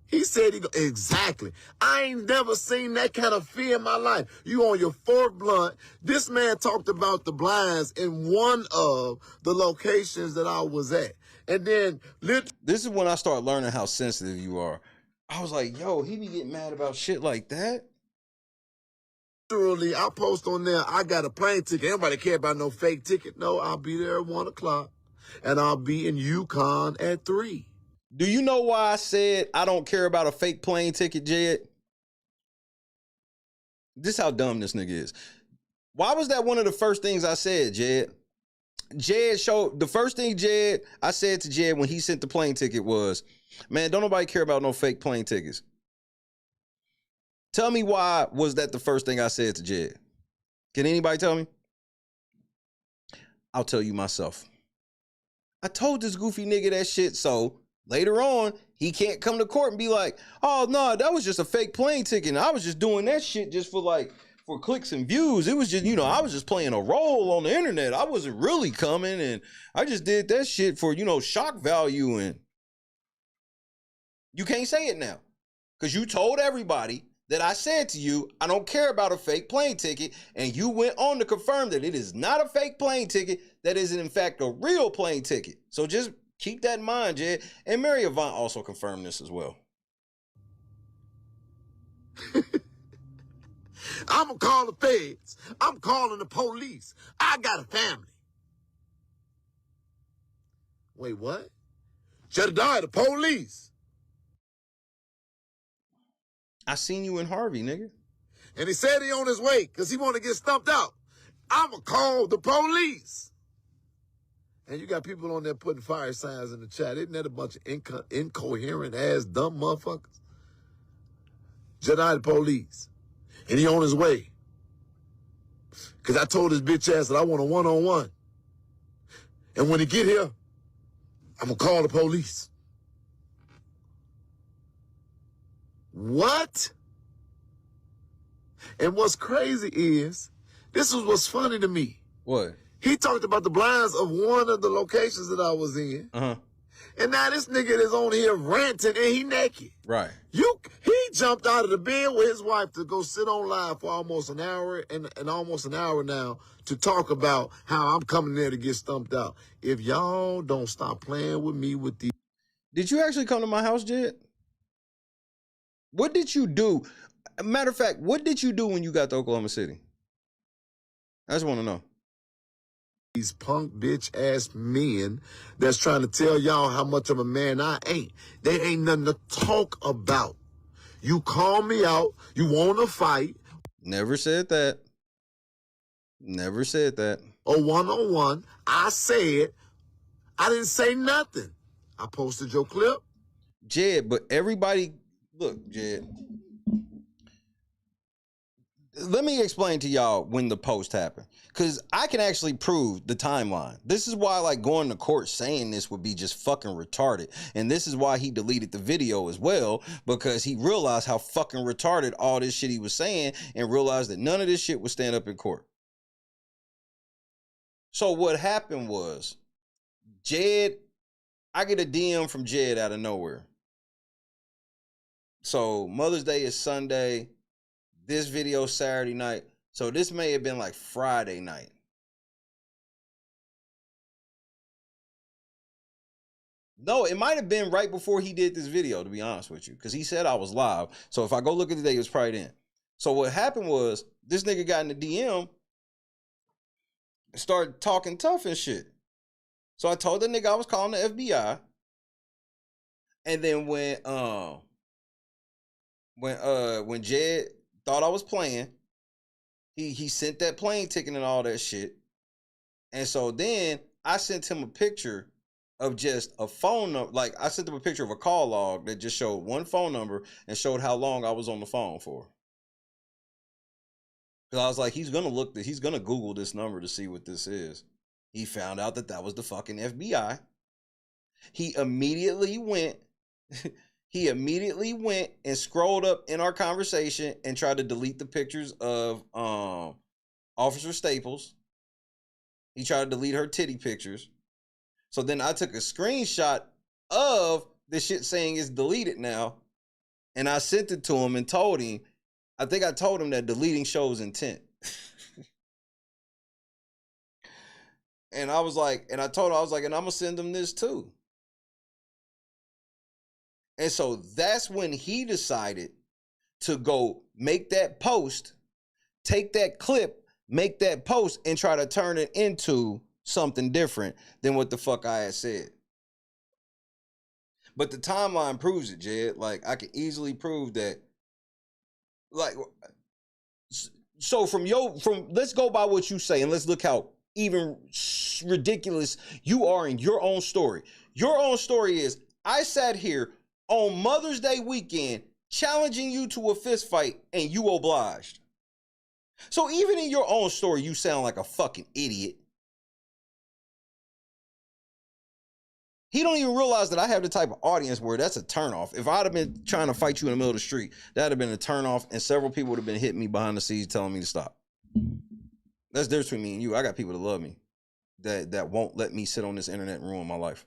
He said, exactly. I ain't never seen that kind of fear in my life. You on your fourth blunt. This man talked about the blinds in one of the locations that I was at. And then, this is when I start learning how sensitive you are. I was like, yo, he be getting mad about shit like that? Literally, I post on there, I got a plane ticket. Anybody care about no fake ticket? No, I'll be there at 1 o'clock. And I'll be in Yukon at 3. Do you know why I said I don't care about a fake plane ticket, Jed? This is how dumb this nigga is. Why was that one of the first things I said, Jed? Jed showed, the first thing I said to Jed when he sent the plane ticket was, man, don't nobody care about no fake plane tickets. Tell me why was that the first thing I said to Jed? Can anybody tell me? I'll tell you myself. I told this goofy nigga that shit, so later on, he can't come to court and be like, oh, no, that was just a fake plane ticket. And I was just doing that shit just for clicks and views. It was just, I was just playing a role on the internet. I wasn't really coming, and I just did that shit for, shock value. And you can't say it now because you told everybody that I said to you, I don't care about a fake plane ticket, and you went on to confirm that it is not a fake plane ticket, that is in fact a real plane ticket. So just keep that in mind, Jed. And Mary Avant also confirmed this as well. I'm going to call the feds. I'm calling the police. I got a family. Wait, what? Jedidiah, the police. I seen you in Harvey, nigga. And he said he on his way because he want to get stumped out. I'm going to call the police. And you got people on there putting fire signs in the chat. Isn't that a bunch of incoherent ass dumb motherfuckers? Jedidiah, the police. And he on his way. Because I told his bitch ass that I want a one-on-one. And when he get here, I'm going to call the police. What? And what's crazy is, this is what's funny to me. What? He talked about the blinds of one of the locations that I was in. Uh-huh. And now this nigga is on here ranting and he naked. Right. He jumped out of the bed with his wife to go sit on live for almost an hour and almost an hour now to talk about how I'm coming there to get stumped out. If y'all don't stop playing with me with these. Did you actually come to my house, Jed? What did you do? Matter of fact, what did you do when you got to Oklahoma City? I just want to know. These punk bitch ass men that's trying to tell y'all how much of a man I ain't. They ain't nothing to talk about. You call me out. You want to fight. Never said that. Never said that. A one-on-one. I said, I didn't say nothing. I posted your clip. Jed, but everybody, look, Jed. Let me explain to y'all when the post happened. Because I can actually prove the timeline. This is why, going to court saying this would be just fucking retarded. And this is why he deleted the video as well. Because he realized how fucking retarded all this shit he was saying and realized that none of this shit would stand up in court. So what happened was, Jed, I get a DM from Jed out of nowhere. So Mother's Day is Sunday. This video Saturday night. So this may have been Friday night. No, it might have been right before he did this video, to be honest with you. Because he said I was live. So if I go look at the day, it was probably then. So what happened was, this nigga got in the DM and started talking tough and shit. So I told the nigga I was calling the FBI. And then when Jed thought I was playing, he sent that plane ticket and all that shit. And so then I sent him a picture of just a phone number. I sent him a picture of a call log that just showed one phone number and showed how long I was on the phone for. Because I was like, he's going to Google this number to see what this is. He found out that was the fucking FBI. He immediately went and scrolled up in our conversation and tried to delete the pictures of Officer Staples. He tried to delete her titty pictures. So then I took a screenshot of the shit saying it's deleted now. And I sent it to him and told him, I think I told him that deleting shows intent. And I was like, and I told him, I was like, and I'm going to send him this too. And so that's when he decided to go make that post, take that clip, make that post, and try to turn it into something different than what the fuck I had said. But the timeline proves it, Jed. Like, I can easily prove that. Like, so let's go by what you say, and let's look how even ridiculous you are in your own story. Your own story is, I sat here on Mother's Day weekend challenging you to a fist fight, and you obliged. So even in your own story, you sound like a fucking idiot. He don't even realize that I have the type of audience where that's a turnoff. If I'd have been trying to fight you in the middle of the street, that'd have been a turnoff, and several people would have been hitting me behind the scenes telling me to stop. That's the difference between me and you. I got people that love me, that won't let me sit on this internet and ruin my life.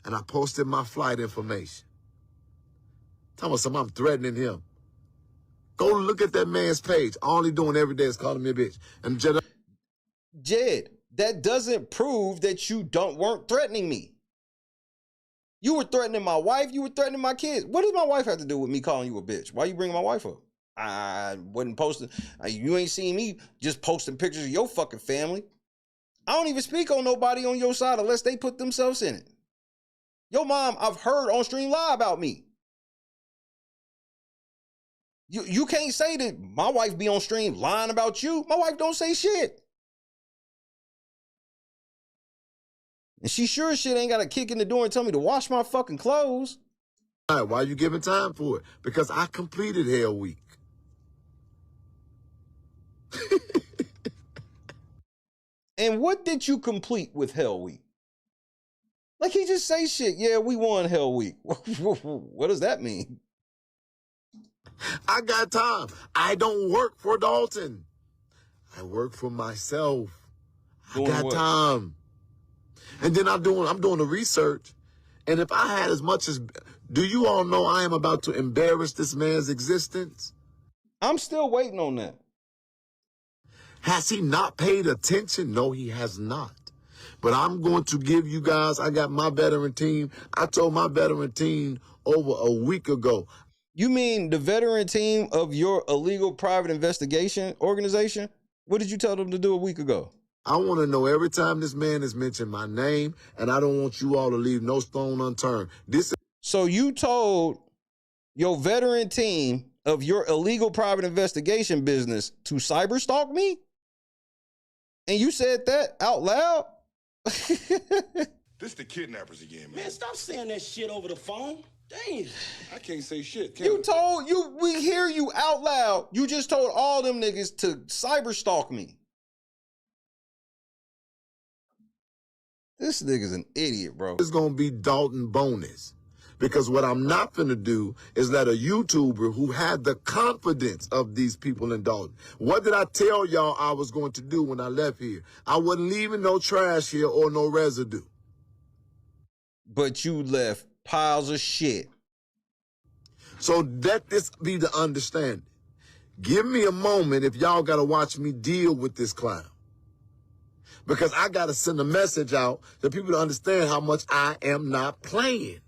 And I posted my flight information. Tell me something, I'm threatening him. Go look at that man's page. All he doing every day is calling me a bitch. And Jed, that doesn't prove that you weren't threatening me. You were threatening my wife. You were threatening my kids. What does my wife have to do with me calling you a bitch? Why you bringing my wife up? I wasn't posting. You ain't seen me just posting pictures of your fucking family. I don't even speak on nobody on your side unless they put themselves in it. Your mom, I've heard on stream lie about me. You can't say that my wife be on stream lying about you. My wife don't say shit. And she sure as shit ain't got to kick in the door and tell me to wash my fucking clothes. Why are you giving time for it? Because I completed Hell Week. And what did you complete with Hell Week? Like, he just say shit. Yeah, we won Hell Week. What does that mean? I got time. I don't work for Dalton. I work for myself. Doing I got what? time. And then I'm doing the research. And if I had as much as, do you all know I am about to embarrass this man's existence? I'm still waiting on that. Has he not paid attention? No, he has not. But I'm going to give you guys, I got my veteran team. I told my veteran team over a week ago. You mean the veteran team of your illegal private investigation organization? What did you tell them to do a week ago? I want to know every time this man has mentioned my name, and I don't want you all to leave no stone unturned. So you told your veteran team of your illegal private investigation business to cyberstalk me? And you said that out loud? This the kidnappers again, man. Man, stop saying that shit over the phone. Damn. I can't say shit, can You told you, we hear you out loud. You just told all them niggas to cyberstalk me. This nigga's an idiot, bro. It's going to be Dalton bonus. Because what I'm not going to do is let a YouTuber who had the confidence of these people in Dalton. What did I tell y'all I was going to do when I left here? I wasn't leaving no trash here or no residue. But you left piles of shit. So let this be the understanding. Give me a moment if y'all got to watch me deal with this clown. Because I got to send a message out to people to understand how much I am not playing.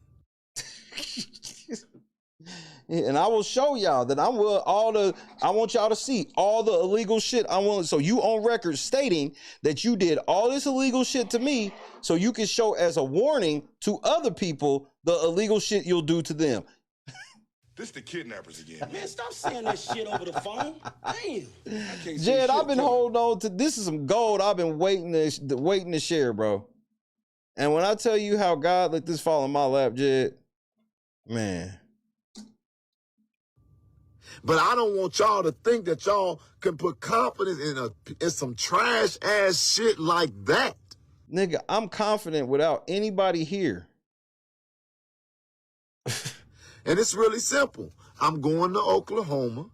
And I will show y'all that I want y'all to see all the illegal shit I'm willing. So you on record stating that you did all this illegal shit to me so you can show as a warning to other people the illegal shit you'll do to them. This the kidnappers again. Man, stop saying that shit over the phone. Damn. Jed, I've been holding on to this. Is some gold I've been waiting to share, bro. And when I tell you how God let this fall in my lap, Jed, man. But I don't want y'all to think that y'all can put confidence in some trash ass shit like that. Nigga, I'm confident without anybody here. And it's really simple. I'm going to Oklahoma.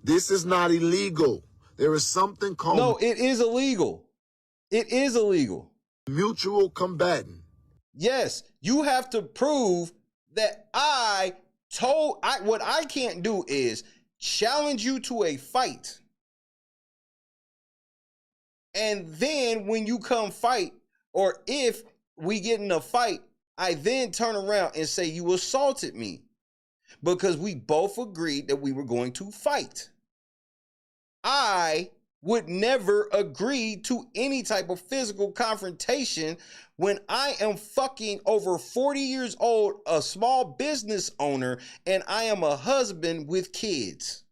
This is not illegal. There is something called... No, it is illegal. It is illegal. Mutual combatant. Yes, you have to prove that what I can't do is challenge you to a fight. And then when you come fight, or if we get in a fight, I then turn around and say you assaulted me because we both agreed that we were going to fight. I would never agree to any type of physical confrontation when I am fucking over 40 years old, a small business owner, and I am a husband with kids.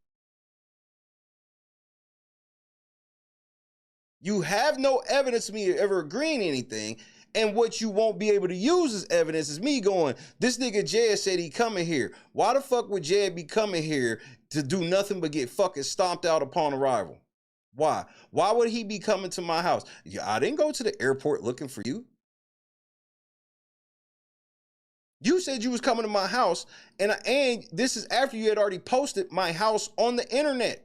You have no evidence of me ever agreeing to anything, and what you won't be able to use as evidence is me going, this nigga Jed said he coming here. Why the fuck would Jed be coming here to do nothing but get fucking stomped out upon arrival? Why? Why would he be coming to my house? Yeah, I didn't go to the airport looking for you. You said you was coming to my house, and this is after you had already posted my house on the internet.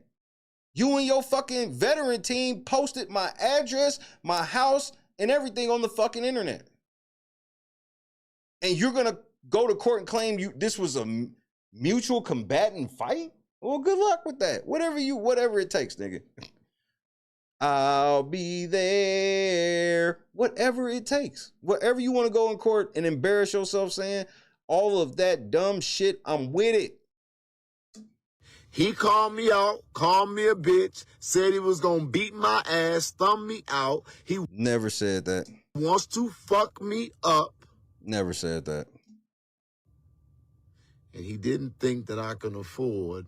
You and your fucking veteran team posted my address, my house, and everything on the fucking internet. And you're gonna go to court and claim this was a mutual combatant fight? Well, good luck with that. Whatever it takes, nigga. I'll be there. Whatever it takes. Whatever you want to go in court and embarrass yourself saying, all of that dumb shit, I'm with it. He called me out, called me a bitch, said he was gonna beat my ass, thumb me out. He never said that. Wants to fuck me up. Never said that. And he didn't think that I can afford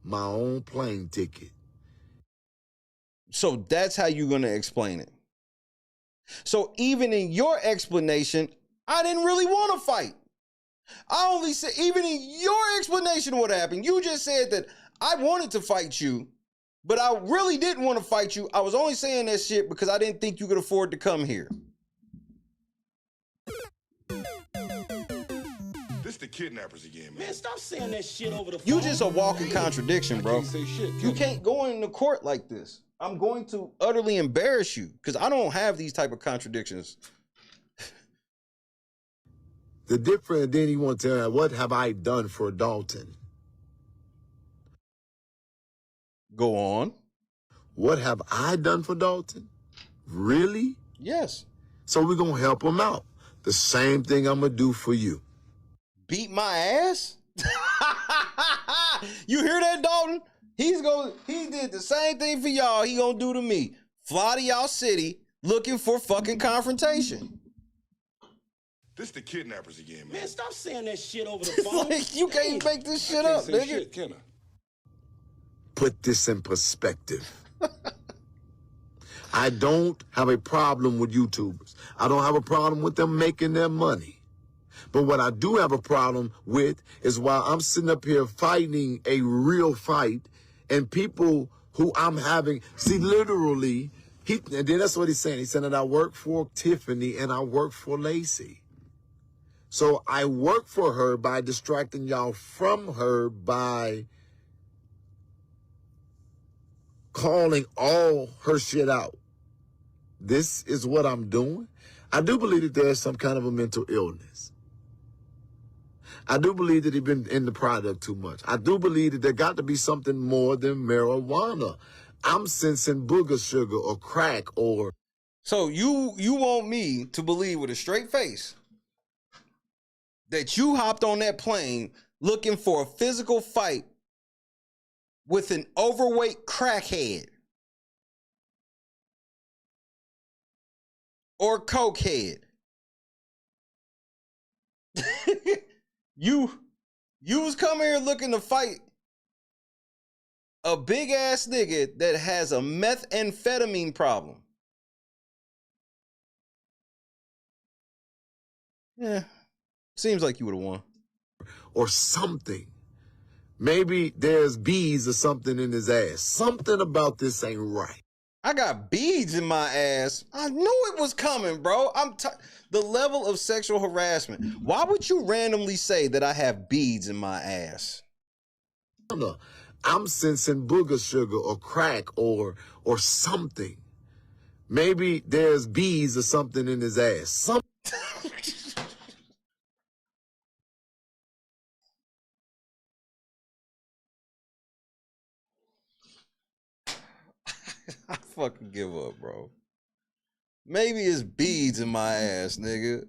my own plane ticket. So that's how you're gonna explain it. So even in your explanation, I didn't really want to fight. I only said, even in your explanation of what happened, you just said that I wanted to fight you, but I really didn't want to fight you. I was only saying that shit because I didn't think you could afford to come here. This the kidnappers again, man. Man, stop saying that shit over the phone. You just a walking contradiction, bro. I can't say shit, you can't go into court like this. I'm going to utterly embarrass you because I don't have these type of contradictions. The difference, then he wants to tell me, what have I done for Dalton? Go on. What have I done for Dalton? Really? Yes. So we're going to help him out. The same thing I'm going to do for you. Beat my ass? You hear that, Dalton? He did the same thing for y'all he gonna do to me. Fly to y'all city looking for fucking confrontation. This the kidnappers again, man. Man, stop saying that shit over the phone. Like, you can't make this shit up, say nigga. Shit, can I? Put this in perspective. I don't have a problem with YouTubers. I don't have a problem with them making their money. But what I do have a problem with is while I'm sitting up here fighting a real fight and people who I'm having, see, literally, and then that's what he's saying. He's saying that I work for Tiffany and I work for Lacey. So I work for her by distracting y'all from her by calling all her shit out. This is what I'm doing. I do believe that there's some kind of a mental illness. I do believe that he's been in the product too much. I do believe that there got to be something more than marijuana. I'm sensing booger sugar or crack or... So you want me to believe with a straight face that you hopped on that plane looking for a physical fight with an overweight crackhead or cokehead? You was coming here looking to fight a big ass nigga that has a methamphetamine problem. Yeah, seems like you would have won. Or something. Maybe there's bees or something in his ass. Something about this ain't right. I got beads in my ass. I knew it was coming, bro. The level of sexual harassment. Why would you randomly say that I have beads in my ass? I'm sensing booger sugar or crack or something. Maybe there's bees or something in his ass. I fucking give up, bro. Maybe it's beads in my ass, nigga.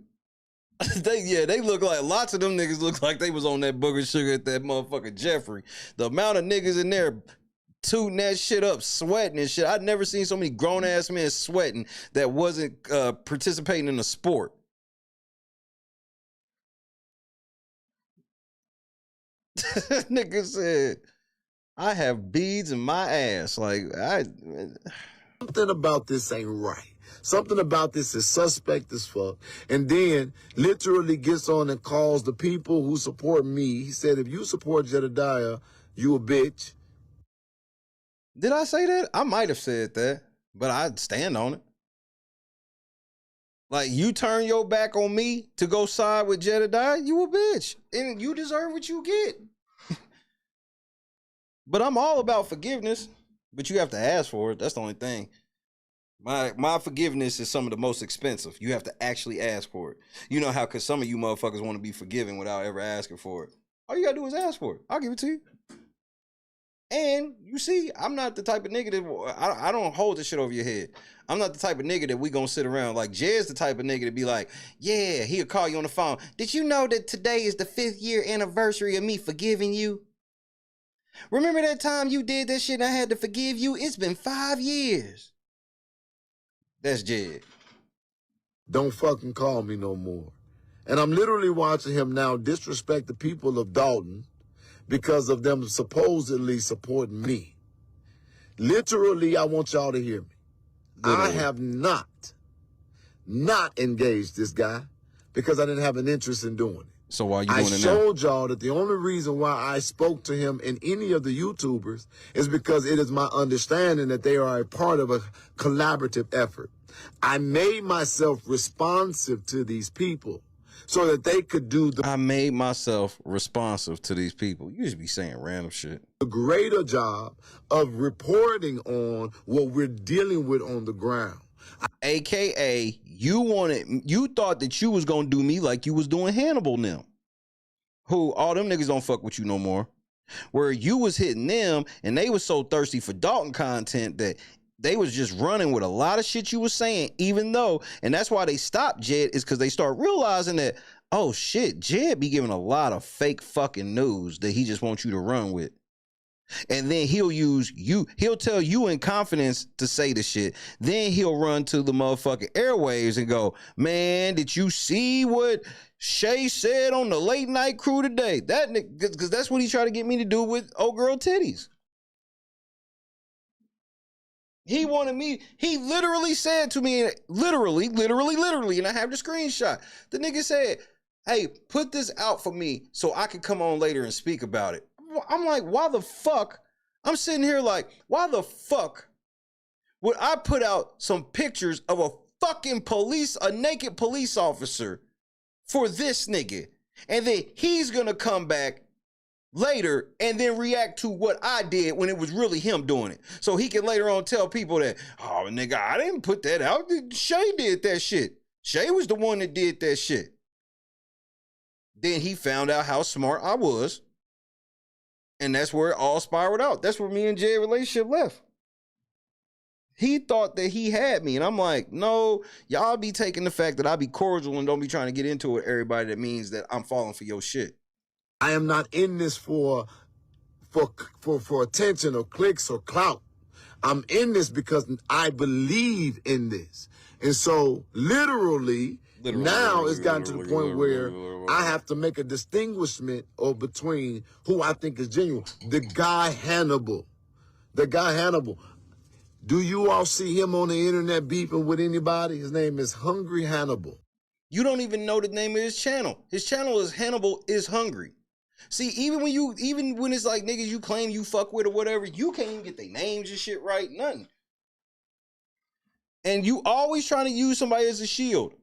They look like, lots of them niggas look like they was on that booger sugar at that motherfucker Jeffrey. The amount of niggas in there tooting that shit up, sweating and shit. I'd never seen so many grown ass men sweating that wasn't participating in a sport. Nigga said, I have beads in my ass. Like, something about this ain't right. Something about this is suspect as fuck. And then literally gets on and calls the people who support me. He said, if you support Jedidiah, you a bitch. Did I say that? I might have said that, but I'd stand on it. Like, you turn your back on me to go side with Jedidiah, you a bitch. And you deserve what you get. But I'm all about forgiveness. But you have to ask for it. That's the only thing. My forgiveness is some of the most expensive. You have to actually ask for it. You know how, because some of you motherfuckers want to be forgiven without ever asking for it. All you got to do is ask for it. I'll give it to you. And you see, I'm not the type of nigga that, I don't hold this shit over your head. I'm not the type of nigga that we gonna sit around. Like, Jed's the type of nigga to be like, yeah, he'll call you on the phone. Did you know that today is the 5th year anniversary of me forgiving you? Remember that time you did that shit and I had to forgive you? It's been 5 years. That's Jed. Don't fucking call me no more. And I'm literally watching him now disrespect the people of Dalton because of them supposedly supporting me. Literally, I want y'all to hear me. Literally. I have not engaged this guy because I didn't have an interest in doing it. So why you doing it now? I showed y'all that the only reason why I spoke to him in any of the YouTubers is because it is my understanding that they are a part of a collaborative effort. I made myself responsive to these people so that they could do the... I made myself responsive to these people. You just be saying random shit. A greater job of reporting on what we're dealing with on the ground. AKA, you thought that you was gonna do me like you was doing Hannibal now. Who, all them niggas don't fuck with you no more. Where you was hitting them and they was so thirsty for Dalton content that they was just running with a lot of shit you was saying, even though, and that's why they stopped Jed, is because they start realizing that, oh shit, Jed be giving a lot of fake fucking news that he just wants you to run with. And then he'll use you, he'll tell you in confidence to say the shit. Then he'll run to the motherfucking airwaves and go, man, did you see what Shay said on the late night crew today? That nigga, because that's what he tried to get me to do with old girl titties. He wanted me, he literally said to me, literally, and I have the screenshot. The nigga said, hey, put this out for me so I can come on later and speak about it. I'm like, why the fuck? I'm sitting here like, why the fuck would I put out some pictures of a fucking a naked police officer for this nigga? And then he's gonna come back later and then react to what I did when it was really him doing it. So he can later on tell people that, oh nigga, I didn't put that out. Shay did that shit. Shay was the one that did that shit. Then he found out how smart I was. And that's where it all spiraled out. That's where me and Jay relationship left. He thought that he had me. And I'm like, no, y'all be taking the fact that I be cordial and don't be trying to get into it, everybody, that means that I'm falling for your shit. I am not in this for attention or clicks or clout. I'm in this because I believe in this. And so literally now it's gotten to the point where I have to make a distinguishment between who I think is genuine. The guy Hannibal. Do you all see him on the internet beefing with anybody? His name is Hungry Hannibal. You don't even know the name of his channel. His channel is Hannibal is Hungry. See, even when it's like niggas you claim you fuck with or whatever, you can't even get their names and shit right, nothing. And you always trying to use somebody as a shield.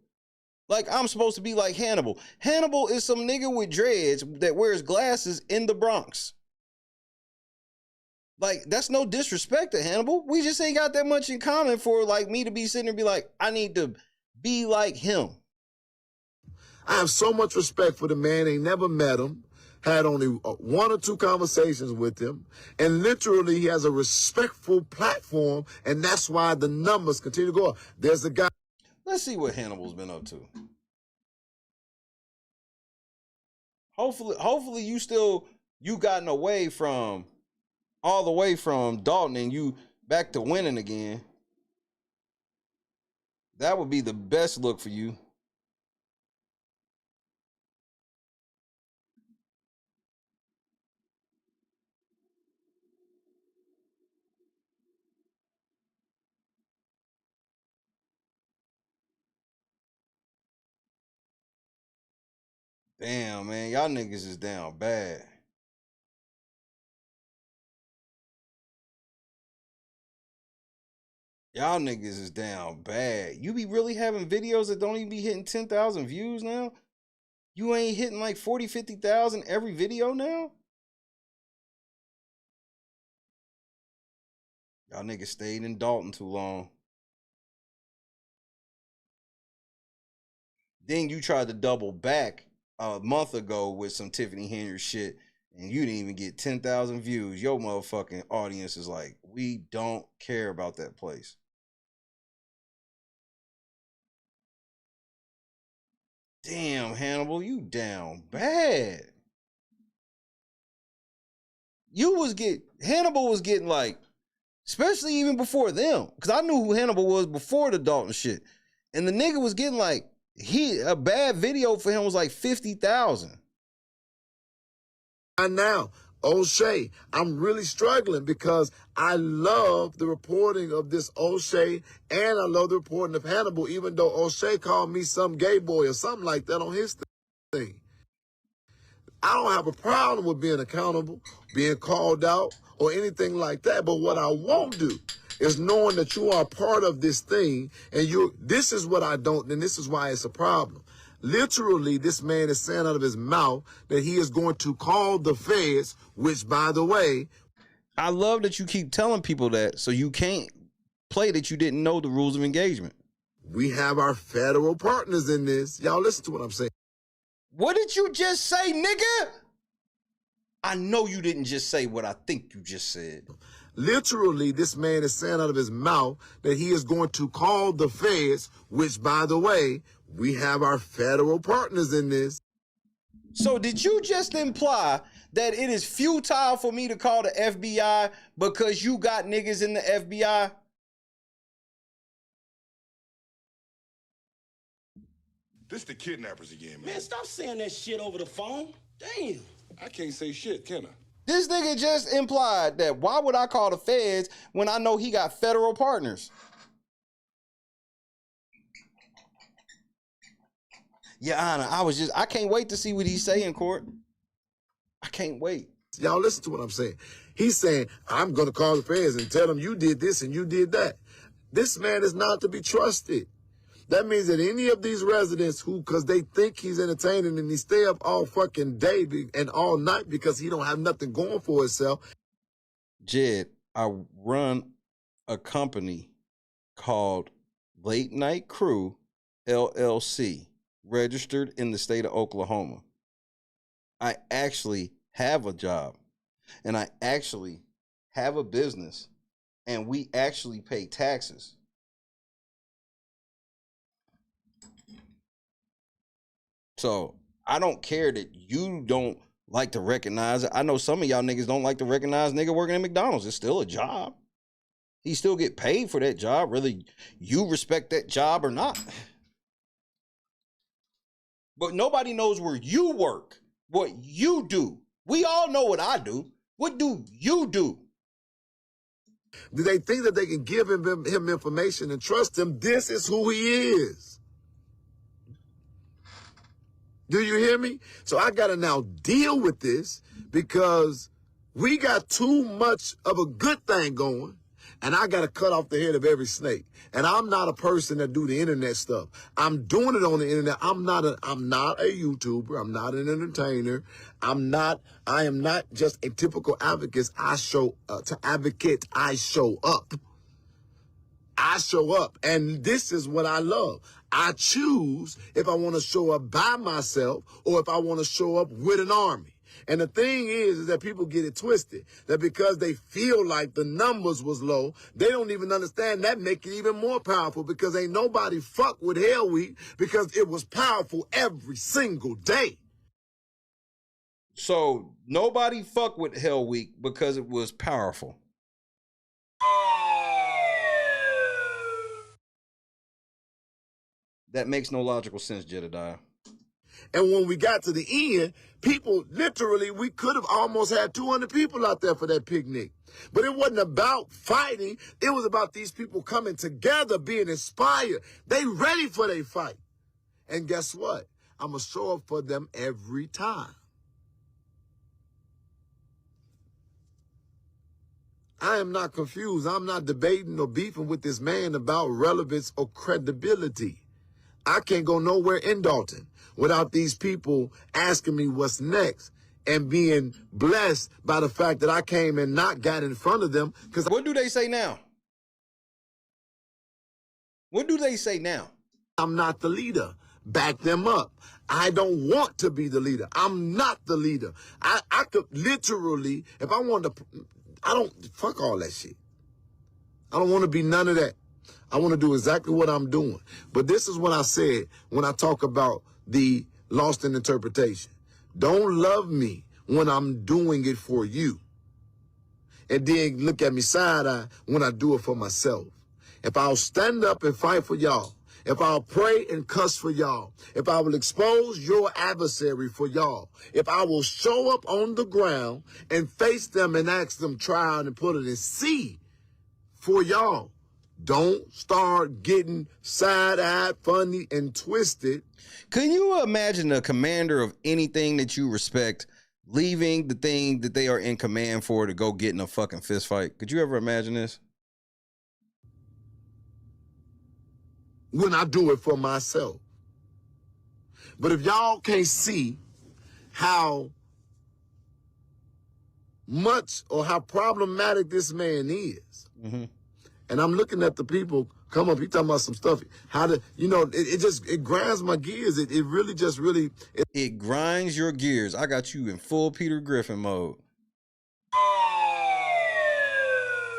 Like I'm supposed to be like Hannibal. Hannibal is some nigga with dreads that wears glasses in the Bronx. Like, that's no disrespect to Hannibal. We just ain't got that much in common for like me to be sitting there and be like, I need to be like him. I have so much respect for the man. Ain't never met him. Had only 1 or 2 conversations with him. And literally he has a respectful platform. And that's why the numbers continue to go up. There's a guy. Let's see what Hannibal's been up to. Hopefully you gotten away from all the way from Dalton and you back to winning again, that would be the best look for you. Damn, man, y'all niggas is down bad. Y'all niggas is down bad. You be really having videos that don't even be hitting 10,000 views now? You ain't hitting like 40, 50,000 every video now? Y'all niggas stayed in Dalton too long. Then you tried to double back a month ago with some Tiffany Henry shit, and you didn't even get 10,000 views. Your motherfucking audience is like, we don't care about that place. Damn, Hannibal, you down bad. Hannibal was getting like, especially even before them, because I knew who Hannibal was before the Dalton shit. And the nigga was getting like, a bad video for him was like 50,000. And now, O'Shea, I'm really struggling because I love the reporting of this O'Shea and I love the reporting of Hannibal, even though O'Shea called me some gay boy or something like that on his thing. I don't have a problem with being accountable, being called out, or anything like that. But what I won't do is knowing that you are part of this thing, and this is what I don't, and this is why it's a problem. Literally, this man is saying out of his mouth that he is going to call the feds, which, by the way, I love that you keep telling people that, so you can't play that you didn't know the rules of engagement. We have our federal partners in this. Y'all listen to what I'm saying. What did you just say, nigga? I know you didn't just say what I think you just said. Literally, this man is saying out of his mouth that he is going to call the feds, which, by the way, we have our federal partners in this. So did you just imply that it is futile for me to call the FBI because you got niggas in the FBI? This the kidnappers again, man. Man, stop saying that shit over the phone. Damn. I can't say shit, can I? This nigga just implied that why would I call the feds when I know he got federal partners? Your Honor, I can't wait to see what he say in court. I can't wait. Y'all listen to what I'm saying. He's saying, I'm going to call the feds and tell them you did this and you did that. This man is not to be trusted. That means that any of these residents who, because they think he's entertaining and he stay up all fucking day and all night because he don't have nothing going for himself. Jed, I run a company called Late Night Crew, LLC, registered in the state of Oklahoma. I actually have a job and I actually have a business and we actually pay taxes. So I don't care that you don't like to recognize it. I know some of y'all niggas don't like to recognize nigga working at McDonald's. It's still a job. He still get paid for that job, whether you respect that job or not. But nobody knows where you work, what you do. We all know what I do. What do you do? Do they think that they can give him information and trust him? This is who he is. Do you hear me? So I got to now deal with this because we got too much of a good thing going and I got to cut off the head of every snake. And I'm not a person that do the internet stuff. I'm doing it on the internet. I'm not a YouTuber. I'm not an entertainer. I am not just a typical advocate. I show up. I show up. And this is what I love. I choose if I want to show up by myself or if I want to show up with an army. And the thing is that people get it twisted, that because they feel like the numbers was low, they don't even understand that make it even more powerful because ain't nobody fuck with Hell Week because it was powerful every single day. So nobody fuck with Hell Week because it was powerful. That makes no logical sense, Jedidiah. And when we got to the end, people, literally, we could have almost had 200 people out there for that picnic. But it wasn't about fighting. It was about these people coming together, being inspired. They ready for their fight. And guess what? I'm going to show up for them every time. I am not confused. I'm not debating or beefing with this man about relevance or credibility. I can't go nowhere in Dalton without these people asking me what's next and being blessed by the fact that I came and not got in front of them. Because what do they say now? What do they say now? I'm not the leader. Back them up. I don't want to be the leader. I'm not the leader. I could literally, if I wanted to, I don't, fuck all that shit. I don't want to be none of that. I want to do exactly what I'm doing. But this is what I said when I talk about the lost in interpretation. Don't love me when I'm doing it for you. And then look at me side-eye when I do it for myself. If I'll stand up and fight for y'all, if I'll pray and cuss for y'all, if I will expose your adversary for y'all, if I will show up on the ground and face them and ask them, try and put it in C for y'all, don't start getting side-eyed, funny, and twisted. Can you imagine a commander of anything that you respect leaving the thing that they are in command for to go get in a fucking fist fight? Could you ever imagine this? When I do it for myself. But if y'all can't see how much or how problematic this man is, and I'm looking at the people come up, he talking about some stuff, how to, you know, it grinds my gears. It really just really. It grinds your gears. I got you in full Peter Griffin mode.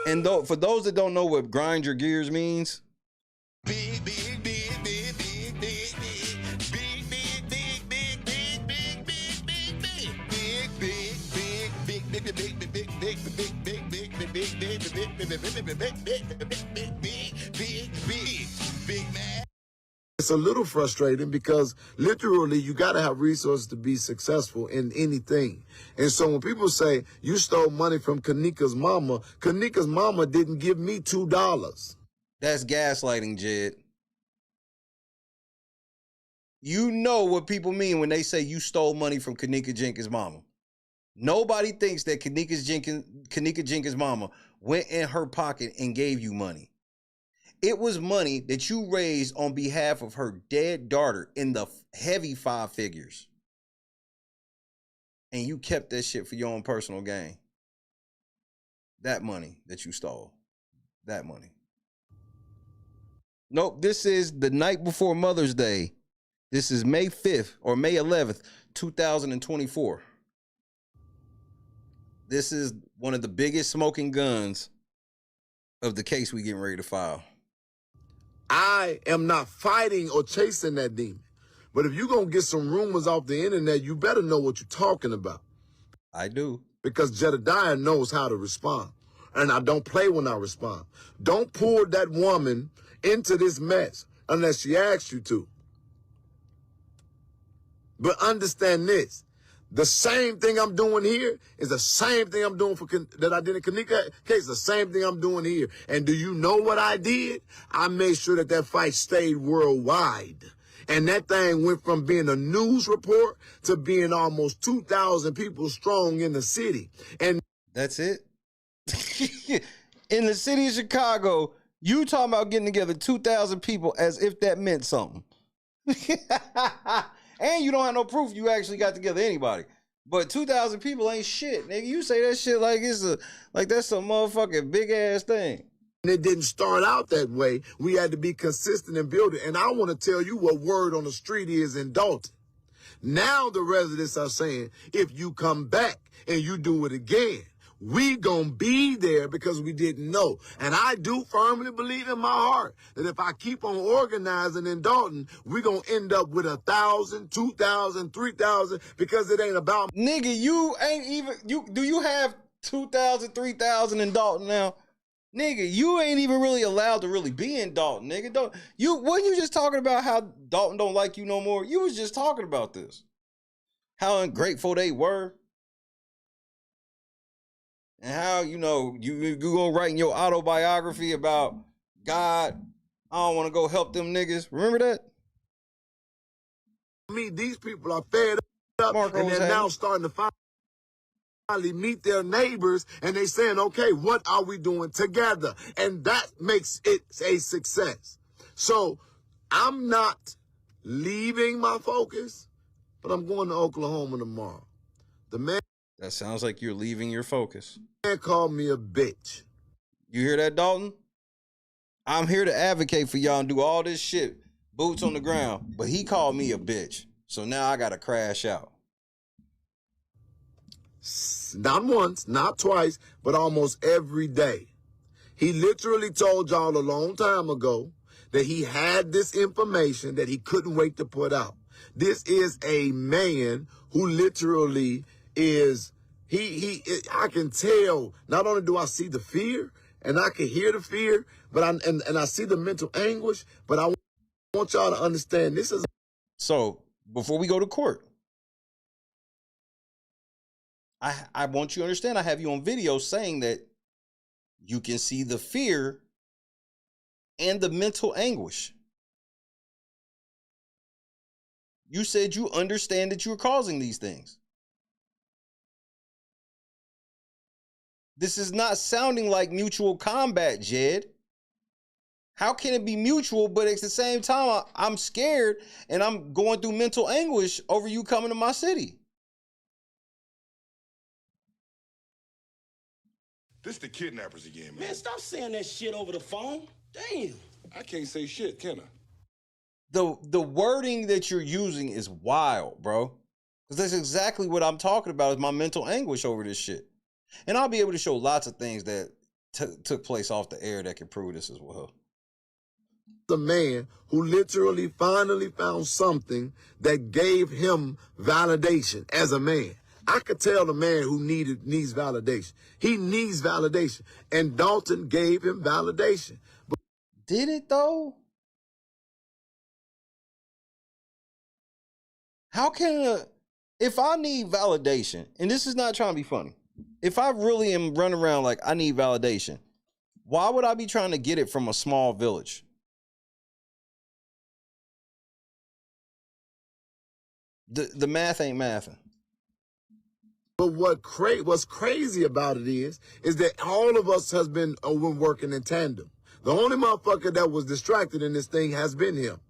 And for those that don't know what grind your gears means, it's a little frustrating because literally you got to have resources to be successful in anything. And so when people say you stole money from Kanika's mama didn't give me $2. That's gaslighting, Jed. You know what people mean when they say you stole money from Kanika Jenkins' mama. Nobody thinks that Kanika Jenkins' mama went in her pocket and gave you money. It was money that you raised on behalf of her dead daughter in the heavy 5 figures. And you kept that shit for your own personal gain. That money that you stole. That money. Nope, this is the night before Mother's Day. This is May 5th or May 11th, 2024. This is one of the biggest smoking guns of the case we getting ready to file. I am not fighting or chasing that demon. But if you're going to get some rumors off the internet, you better know what you're talking about. I do. Because Jedidiah knows how to respond. And I don't play when I respond. Don't pull that woman into this mess unless she asks you to. But understand this. The same thing I'm doing here is the same thing I'm doing that I did in Kanika case, the same thing I'm doing here. And do you know what I did? I made sure that fight stayed worldwide. And that thing went from being a news report to being almost 2,000 people strong in the city. And that's it. In the city of Chicago, you talking about getting together 2,000 people as if that meant something. And you don't have no proof you actually got together anybody. But 2,000 people ain't shit, nigga. You say that shit like that's some motherfucking big ass thing. And it didn't start out that way. We had to be consistent and build it. And I want to tell you what word on the street is in Dalton. Now the residents are saying, if you come back and you do it again, We gonna be there because we didn't know. And I do firmly believe in my heart that if I keep on organizing in Dalton, we gonna end up with 1,000, 2,000, 3,000 because it ain't about. Nigga, you ain't even, do you have 2,000, 3,000 in Dalton now? Nigga, you ain't even really allowed to really be in Dalton, nigga. Wasn't you just talking about how Dalton don't like you no more? You was just talking about this. How ungrateful they were. And how, you gonna write in your autobiography about God, I don't want to go help them niggas. Remember that? These people are fed up and they're now starting to finally meet their neighbors and they saying, okay, what are we doing together? And that makes it a success. So I'm not leaving my focus, but I'm going to Oklahoma tomorrow. The man. That sounds like you're leaving your focus. Man called me a bitch. You hear that, Dalton? I'm here to advocate for y'all and do all this shit, boots on the ground. But he called me a bitch. So now I got to crash out. Not once, not twice, but almost every day. He literally told y'all a long time ago that he had this information that he couldn't wait to put out. This is a man who literally is, I can tell, not only do I see the fear and I can hear the fear, but I see the mental anguish, but I want y'all to understand this is. So before we go to court, I want you to understand I have you on video saying that you can see the fear and the mental anguish. You said you understand that you're causing these things. This is not sounding like mutual combat, Jed. How can it be mutual, but at the same time, I'm scared and I'm going through mental anguish over you coming to my city? This the kidnappers again, man. Man, stop saying that shit over the phone. Damn. I can't say shit, can I? The wording that you're using is wild, bro. Because that's exactly what I'm talking about is my mental anguish over this shit. And I'll be able to show lots of things that took place off the air that can prove this as well. The man who literally finally found something that gave him validation as a man. I could tell the man who needs validation. He needs validation. And Dalton gave him validation. But did it though? How can if I need validation, and this is not trying to be funny, if I really am running around like I need validation, why would I be trying to get it from a small village? The math ain't mathing. But what's crazy about it is that all of us has been working in tandem. The only motherfucker that was distracted in this thing has been him.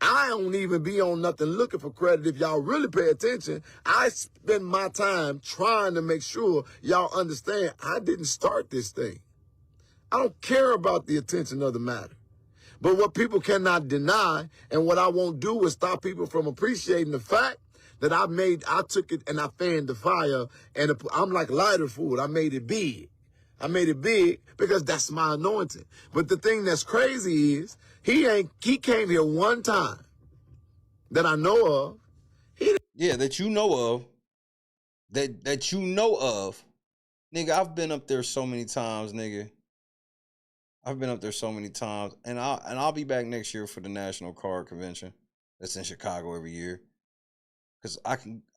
I don't even be on nothing looking for credit. If y'all really pay attention, I spend my time trying to make sure y'all understand I didn't start this thing. I don't care about the attention of the matter. But what people cannot deny, and what I won't do is stop people from appreciating the fact that I took it and I fanned the fire, and I'm like lighter fluid. I made it big. I made it big because that's my anointing. But the thing that's crazy is he came here one time that I know of. That you know of. That you know of. Nigga, I've been up there so many times, nigga. I've been up there so many times. And I'll be back next year for the National Card Convention. That's in Chicago every year. Because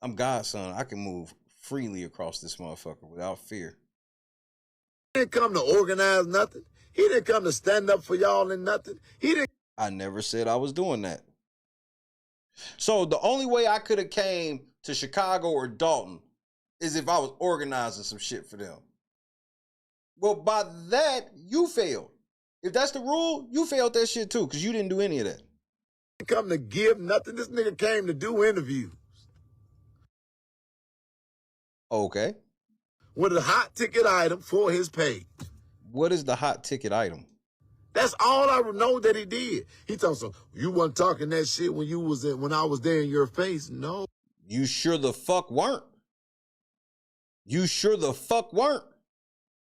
I'm God's son. I can move freely across this motherfucker without fear. He didn't come to organize nothing. He didn't come to stand up for y'all and nothing. I never said I was doing that. So the only way I could have came to Chicago or Dalton is if I was organizing some shit for them. Well, by that, you failed. If that's the rule, you failed that shit too, because you didn't do any of that. He didn't come to give nothing. This nigga came to do interviews. Okay. With a hot ticket item for his page. What is the hot ticket item? That's all I know that he did. He told us, you wasn't talking that shit when I was there in your face. No. You sure the fuck weren't. You sure the fuck weren't.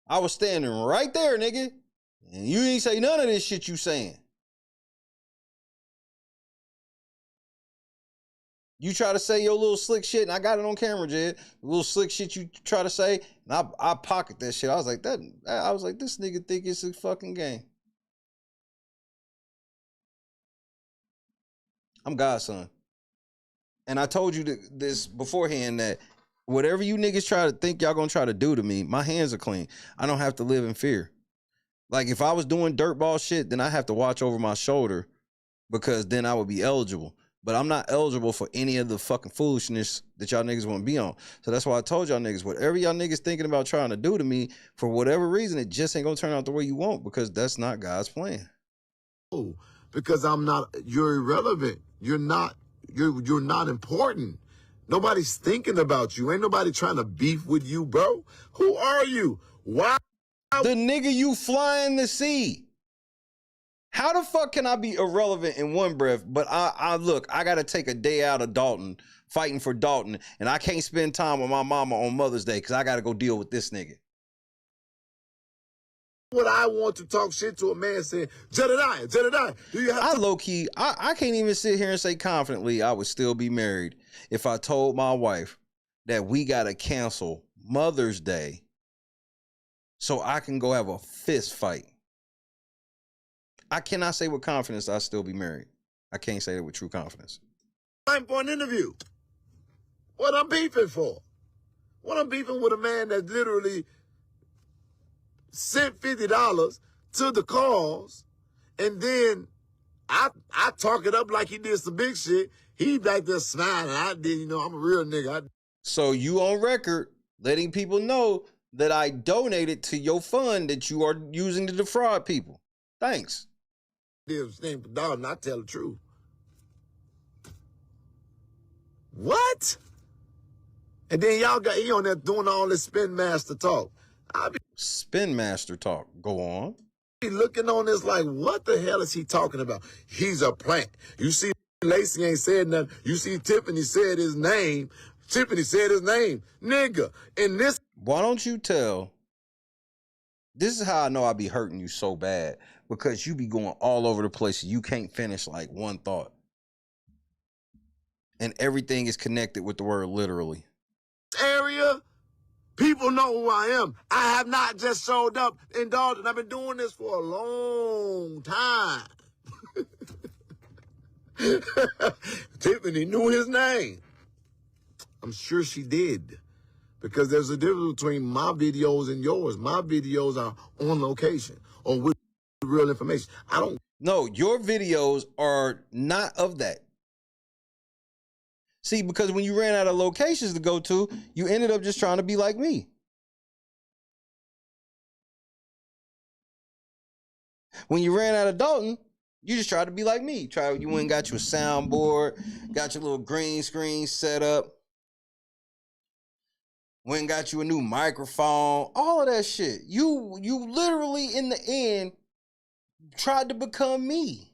I was standing right there, nigga. And you ain't say none of this shit you saying. You try to say your little slick shit, and I got it on camera, Jed. The little slick shit you try to say, and I pocket that shit. I was like, this nigga think it's a fucking game. I'm Godson. And I told you this beforehand that whatever you niggas try to think y'all gonna try to do to me, my hands are clean. I don't have to live in fear. Like, if I was doing dirtball shit, then I have to watch over my shoulder because then I would be eligible. But I'm not eligible for any of the fucking foolishness that y'all niggas want to be on. So that's why I told y'all niggas, whatever y'all niggas thinking about trying to do to me, for whatever reason, it just ain't gonna turn out the way you want because that's not God's plan. Oh, because you're irrelevant. You're not important. Nobody's thinking about you. Ain't nobody trying to beef with you, bro. Who are you? Why? The nigga you flying the sea. How the fuck can I be irrelevant in one breath, but I look, I got to take a day out of Dalton, fighting for Dalton, and I can't spend time with my mama on Mother's Day because I got to go deal with this nigga. What I want to talk shit to a man saying, Jedidiah, do you have I low-key, I can't even sit here and say confidently I would still be married if I told my wife that we got to cancel Mother's Day so I can go have a fist fight. I cannot say with confidence I'll still be married. I can't say that with true confidence. Time for an interview. What I'm beefing for? What I'm beefing with a man that literally sent $50 to the cause, and then I talk it up like he did some big shit. He back there smiling. I did, I'm a real nigga. So you on record letting people know that I donated to your fund that you are using to defraud people. Thanks. Name for dog, and I tell the truth. What? And then y'all got he on there doing all this spin master talk. Spin master talk. Go on. Be looking on this like, what the hell is he talking about? He's a plant. You see, Lacey ain't said nothing. You see, Tiffany said his name. Nigga. And this. Why don't you tell? This is how I know I be hurting you so bad. Because you be going all over the place. You can't finish like one thought. And everything is connected with the word literally. Area, people know who I am. I have not just showed up in Dalton. I've been doing this for a long time. Tiffany knew his name. I'm sure she did. Because there's a difference between my videos and yours. My videos are on location or with real information. No, your videos are not of that. See, because when you ran out of locations to go to, you ended up just trying to be like me. When you ran out of Dalton, you just tried to be like me. You went and got you a soundboard, got your little green screen set up, went and got you a new microphone, all of that shit. You literally, in the end, tried to become me.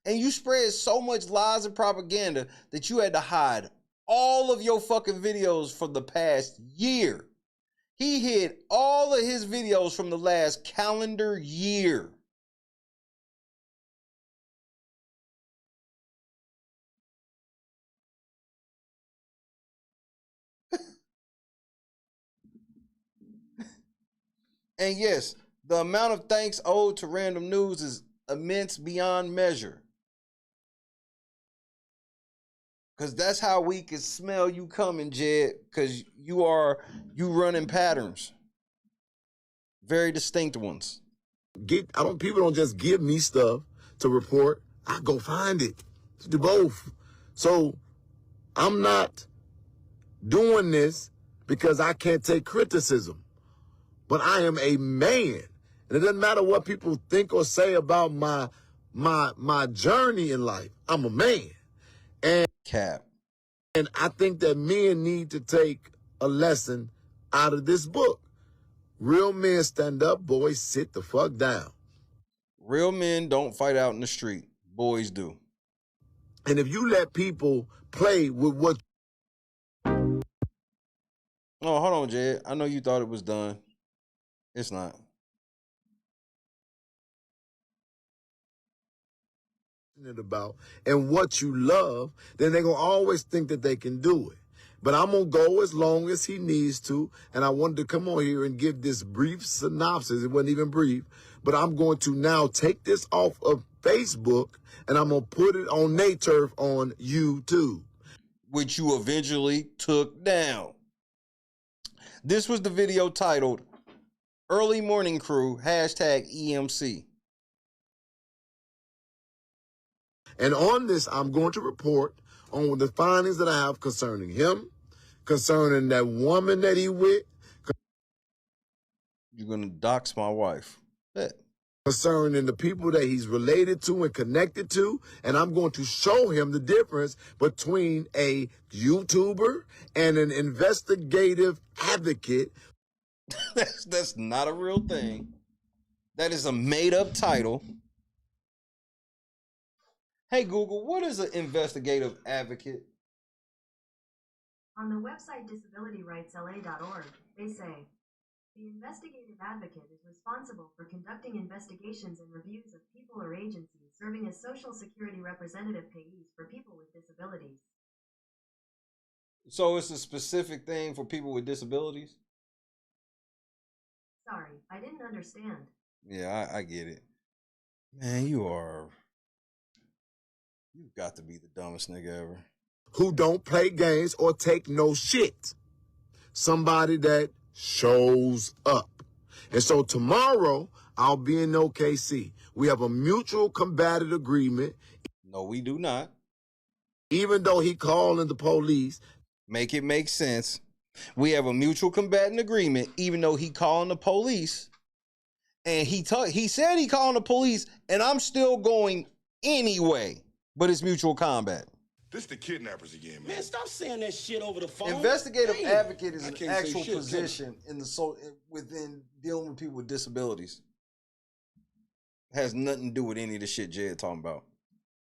And you spread so much lies and propaganda that you had to hide all of your fucking videos from the past year. He hid all of his videos from the last calendar year. And yes, the amount of thanks owed to Random News is immense beyond measure. Because that's how we can smell you coming, Jed. Because you running patterns. Very distinct ones. People don't just give me stuff to report. I go find it. To do both. So I'm not doing this because I can't take criticism. But I am a man. And it doesn't matter what people think or say about my journey in life. I'm a man. And Cap. And I think that men need to take a lesson out of this book. Real men stand up, boys sit the fuck down. Real men don't fight out in the street. Boys do. And if you let people play with what Oh, hold on, Jed. I know you thought it was done. It's not. About and what you love, then they're gonna always think that they can do it. But I'm gonna go as long as he needs to, and I wanted to come on here and give this brief synopsis. It wasn't even brief, but I'm going to now take this off of Facebook and I'm gonna put it on Naturf on YouTube, which you eventually took down. This was the video titled "Early Morning Crew #EMC." And on this, I'm going to report on the findings that I have concerning him, concerning that woman that he with. You're going to dox my wife. Bet. Concerning the people that he's related to and connected to. And I'm going to show him the difference between a YouTuber and an investigative advocate. That's not a real thing. That is a made-up title. Hey, Google, what is an investigative advocate? On the website disabilityrightsla.org, they say, the investigative advocate is responsible for conducting investigations and reviews of people or agencies serving as Social Security representative payees for people with disabilities. So it's a specific thing for people with disabilities? Sorry, I didn't understand. Yeah, I get it. Man, you've got to be the dumbest nigga ever. Who don't play games or take no shit. Somebody that shows up. And so tomorrow, I'll be in OKC. We have a mutual combatant agreement. No, we do not. Even though he calling the police. Make it make sense. We have a mutual combatant agreement, even though he calling the police. And he said he calling the police, and I'm still going anyway. But it's mutual combat. This the kidnappers again, man. Man, stop saying that shit over the phone. Investigative advocate is I an can't say actual shit, position in within dealing with people with disabilities. Has nothing to do with any of the shit Jed talking about.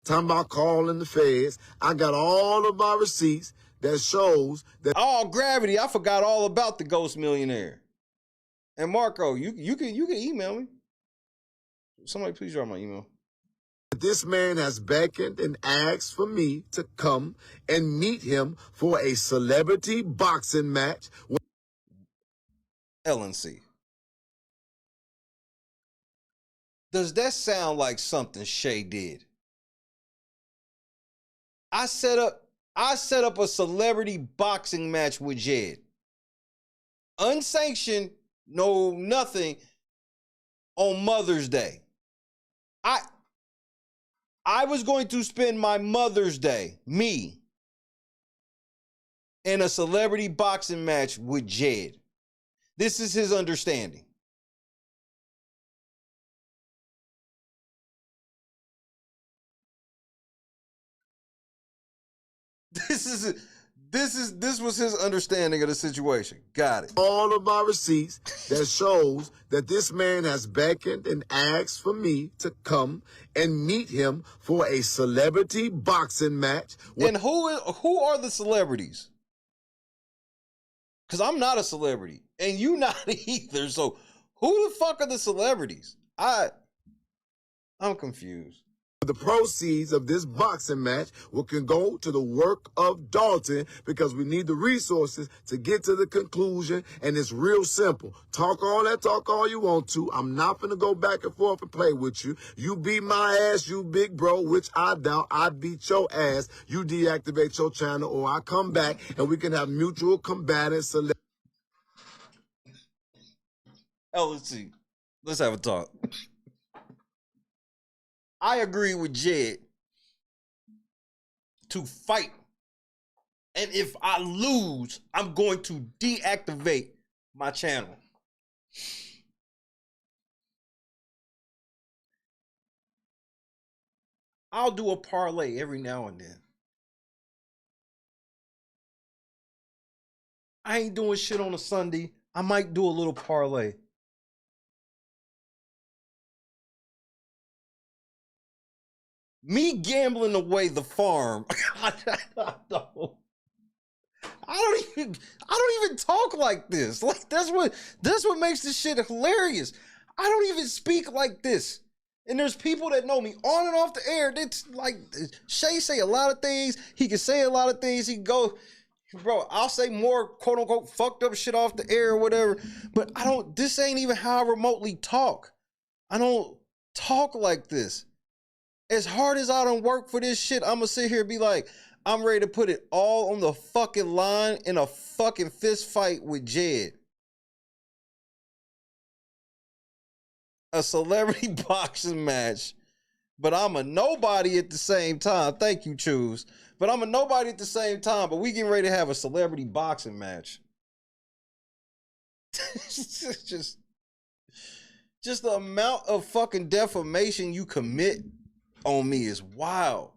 Talking about calling the feds. I got all of my receipts that shows that. Oh, gravity! I forgot all about the ghost millionaire. And Marco, you can email me. Somebody please drop my email. This man has beckoned and asked for me to come and meet him for a celebrity boxing match. LNC. Does that sound like something Shay did? I set up a celebrity boxing match with Jed. Unsanctioned, no nothing, on Mother's Day. I was going to spend my Mother's Day, me, in a celebrity boxing match with Jed. This is his understanding. This was his understanding of the situation. Got it. All of my receipts that shows that this man has beckoned and asked for me to come and meet him for a celebrity boxing match. And who are the celebrities? Because I'm not a celebrity, and you not either. So who the fuck are the celebrities? I'm confused. The proceeds of this boxing match can go to the work of Dalton because we need the resources to get to the conclusion. And it's real simple. Talk all you want to. I'm not going to go back and forth and play with you. You beat my ass, you big bro, which I doubt. I beat your ass. You deactivate your channel, or I come back and we can have mutual combatant select. Let's see. Let's have a talk. I agree with Jed to fight. And if I lose, I'm going to deactivate my channel. I'll do a parlay every now and then. I ain't doing shit on a Sunday. I might do a little parlay. I I don't even talk like this. Like that's what makes this shit hilarious. I don't even speak like this. And there's people that know me on and off the air. That's like Shay say a lot of things. He can say a lot of things. He can go, bro, I'll say more quote unquote fucked up shit off the air or whatever. But this ain't even how I remotely talk. I don't talk like this. As hard as I don't work for this shit, I'm gonna sit here and be like, I'm ready to put it all on the fucking line in a fucking fist fight with Jed. A celebrity boxing match, but I'm a nobody at the same time. Thank you, Choose. But I'm a nobody at the same time, but we getting ready to have a celebrity boxing match. just the amount of fucking defamation you commit on me is wild.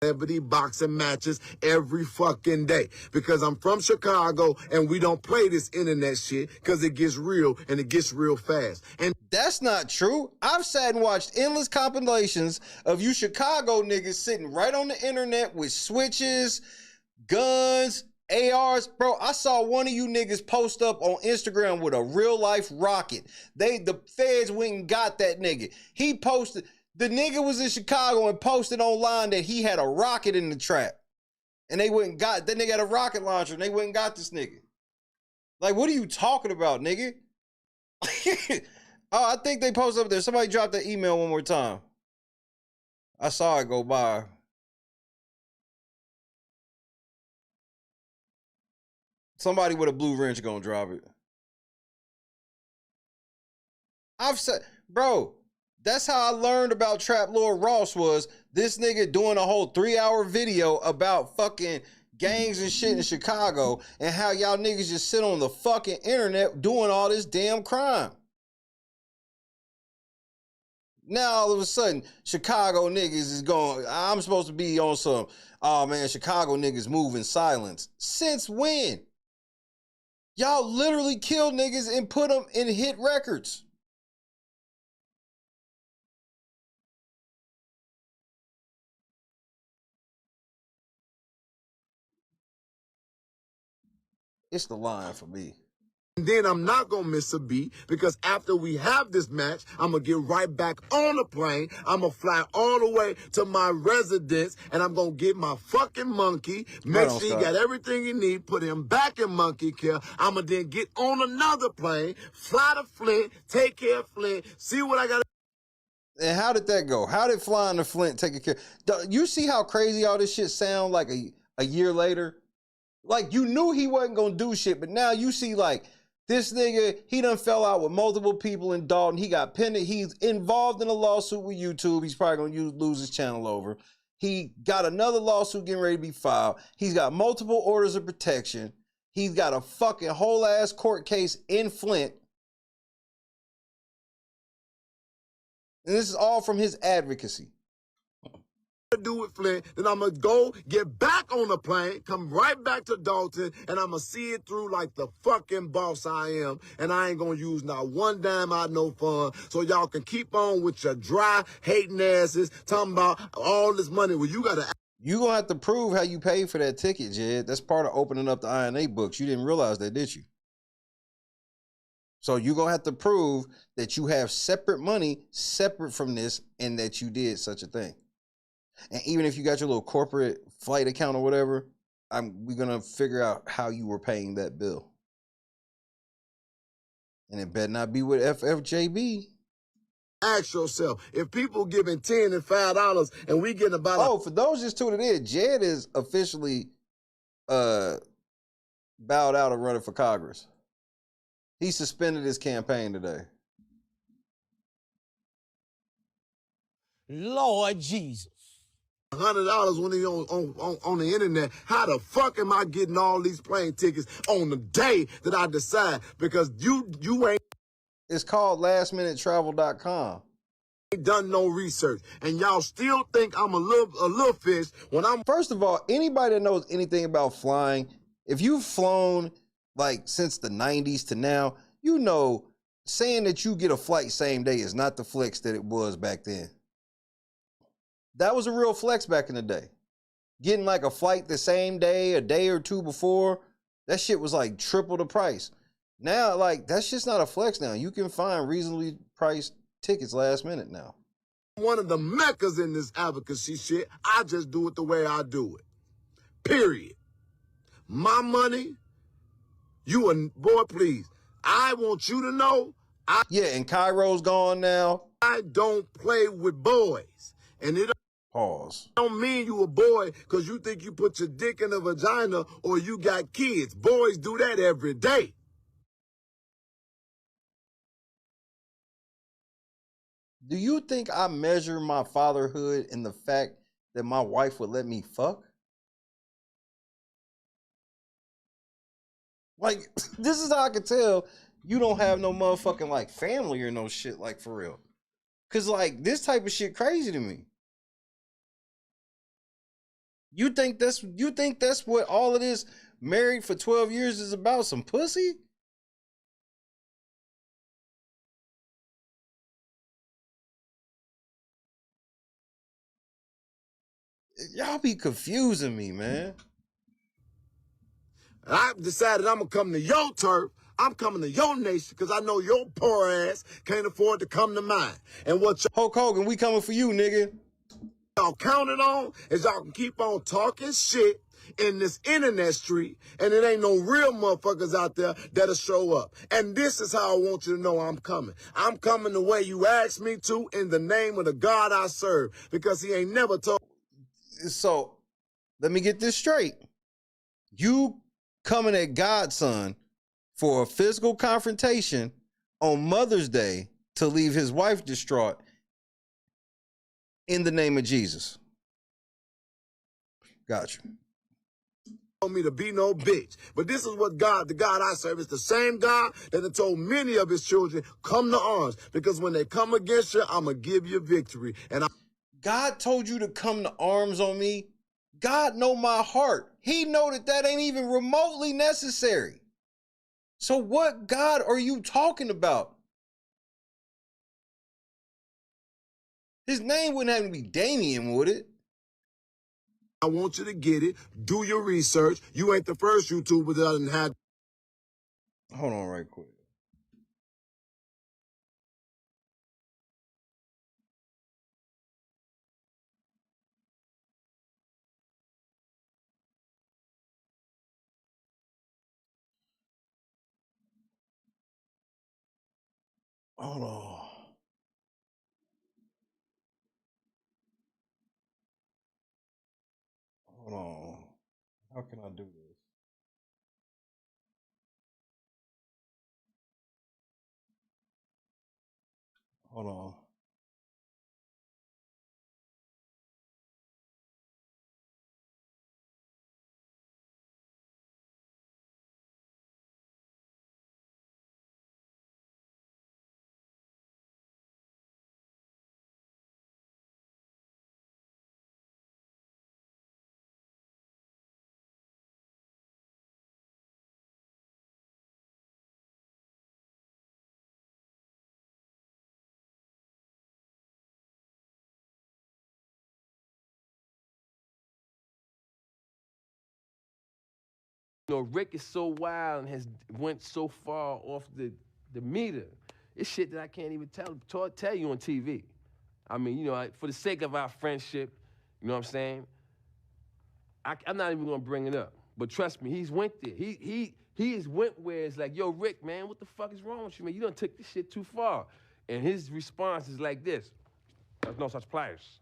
Celebrity boxing matches every fucking day because I'm from Chicago and we don't play this internet shit because it gets real and it gets real fast. And that's not true. I've sat and watched endless compilations of you Chicago niggas sitting right on the internet with switches, guns, ARs. Bro, I saw one of you niggas post up on Instagram with a real life rocket. The feds went and got that nigga. He posted. The nigga was in Chicago and posted online that he had a rocket in the trap. And they went and got, that nigga had a rocket launcher and they went and got this nigga. Like, what are you talking about, nigga? Oh, I think they posted up there. Somebody dropped that email one more time. I saw it go by. Somebody with a blue wrench gonna drop it. I've said, bro, that's how I learned about Trap Lord Ross was this nigga doing a whole 3-hour video about fucking gangs and shit in Chicago and how y'all niggas just sit on the fucking internet doing all this damn crime. Now all of a sudden, Chicago niggas is going, I'm supposed to be on some, oh man, Chicago niggas move in silence. Since when? Y'all literally killed niggas and put them in hit records. It's the line for me. And then I'm not going to miss a beat because after we have this match, I'm going to get right back on the plane. I'm going to fly all the way to my residence and I'm going to get my fucking monkey, make sure he got everything he need, put him back in monkey care. I'm going to then get on another plane, fly to Flint, take care of Flint, see what I got to. And how did that go? How did flying to Flint take care? You see how crazy all this shit sound like a year later? Like, you knew he wasn't going to do shit, but now you see, like, this nigga, he done fell out with multiple people in Dalton. He got pinned. He's involved in a lawsuit with YouTube. He's probably going to lose his channel over. He got another lawsuit getting ready to be filed. He's got multiple orders of protection. He's got a fucking whole-ass court case in Flint. And this is all from his advocacy. Do with Flint, then I'm gonna go get back on the plane, come right back to Dalton, and I'm gonna see it through like the fucking boss I am, and I ain't gonna use not one dime out no fun, so y'all can keep on with your dry hating asses talking about all this money. Well, you gonna have to prove how you paid for that ticket, Jed. That's part of opening up the INA books. You didn't realize that, did you? So you're gonna have to prove that you have separate money separate from this and that you did such a thing. And even if you got your little corporate flight account or whatever, we're going to figure out how you were paying that bill. And it better not be with FFJB. Ask yourself, if people giving $10 and $5 and we getting about... Oh, for those just tuning in, Jed is officially bowed out of running for Congress. He suspended his campaign today. Lord Jesus. $100 when he on the internet. How the fuck am I getting all these plane tickets on the day that I decide? Because you ain't. It's called lastminutetravel.com. Ain't done no research, and y'all still think I'm a little fish when I'm. First of all, anybody that knows anything about flying, if you've flown like since the 90s to now, you know saying that you get a flight same day is not the flex that it was back then. That was a real flex back in the day. getting like a flight the same day, a day or two before, that shit was like triple the price. Now, like, that's just not a flex now. You can find reasonably priced tickets last minute now. One of the meccas in this advocacy shit. I just do it the way I do it. Period. My money, you and boy, please. I want you to know. Yeah, and Cairo's gone now. I don't play with boys. And it don't mean you a boy because you think you put your dick in a vagina or you got kids. Boys do that every day. Do you think I measure my fatherhood in the fact that my wife would let me fuck? Like, this is how I can tell you don't have no motherfucking, like, family or no shit, like, for real. Because, like, this type of shit crazy to me. You think that's what all of this married for 12 years is about? Some pussy? Y'all be confusing me, man. I've decided I'm going to come to your turf. I'm coming to your nation because I know your poor ass can't afford to come to mine. And what Hulk Hogan, we coming for you, nigga. Y'all counting on is y'all can keep on talking shit in this internet street, and it ain't no real motherfuckers out there that'll show up. And this is how I want you to know I'm coming. I'm coming the way you asked me to in the name of the God I serve, because he ain't never told. So, let me get this straight. You coming at Godson for a physical confrontation on Mother's Day to leave his wife distraught in the name of Jesus. Gotcha. Told me to be no bitch. But this is what God, the God I serve, is the same God that had told many of his children, come to arms, because when they come against you, I'm going to give you victory. And God told you to come to arms on me. God know my heart. He know that ain't even remotely necessary. So what God are you talking about? His name wouldn't have to be Damien, would it? I want you to get it. Do your research. You ain't the first YouTuber that doesn't have. Hold on right quick. Hold on. Hold on. How can I do this? Hold on. You know, Rick is so wild and has went so far off the meter. It's shit that I can't even tell you on TV. I mean, you know, for the sake of our friendship, you know what I'm saying? I'm not even gonna bring it up. But trust me, he's went there. He has went where it's like, yo, Rick, man, what the fuck is wrong with you, man? You done took this shit too far. And his response is like this: there's no such place.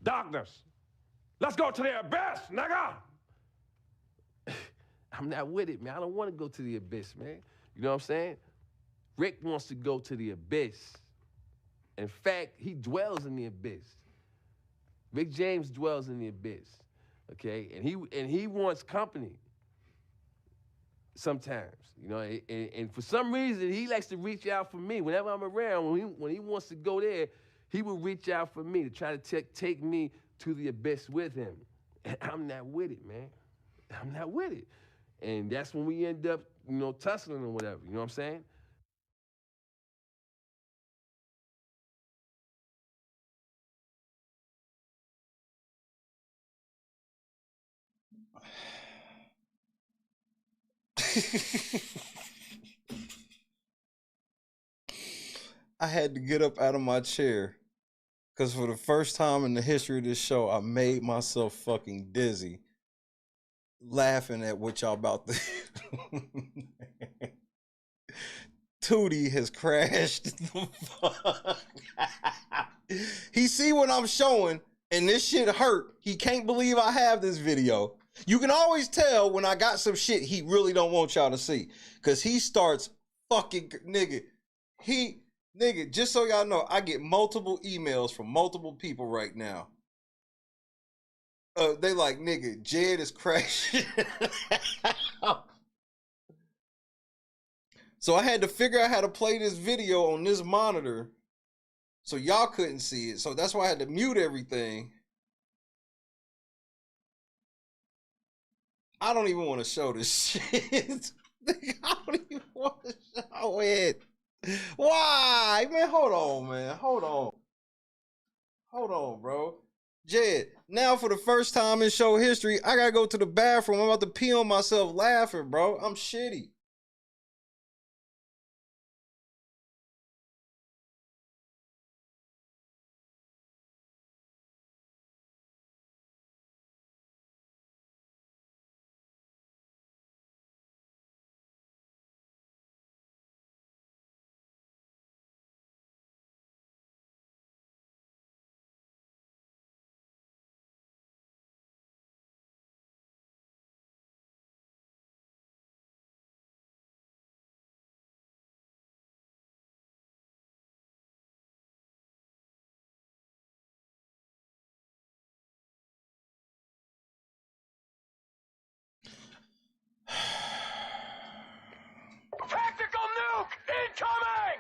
Darkness. Let's go to the abyss, nigga. I'm not with it, man. I don't want to go to the abyss, man. You know what I'm saying? Rick wants to go to the abyss. In fact, he dwells in the abyss. Rick James dwells in the abyss, okay? And he wants company sometimes, you know? And for some reason, he likes to reach out for me. Whenever I'm around, when he wants to go there, he will reach out for me to try to take me to the abyss with him. And I'm not with it, man. I'm not with it. And that's when we end up, you know, tussling or whatever, you know what I'm saying? I had to get up out of my chair because for the first time in the history of this show, I made myself fucking dizzy laughing at what y'all about to. Tootie has crashed the fuck. He see what I'm showing and this shit hurt. He can't believe I have this video. You can always tell when I got some shit he really don't want y'all to see. Cause he starts fucking nigga. Nigga, just so y'all know, I get multiple emails from multiple people right now. They like, nigga, Jed is crashing. So I had to figure out how to play this video on this monitor so y'all couldn't see it. So that's why I had to mute everything. I don't even want to show this shit. I don't even want to show it. Why? Man, hold on, man. Hold on, bro. Jed, now for the first time in show history, I gotta go to the bathroom. I'm about to pee on myself laughing, bro. I'm shitty. Tactical nuke incoming!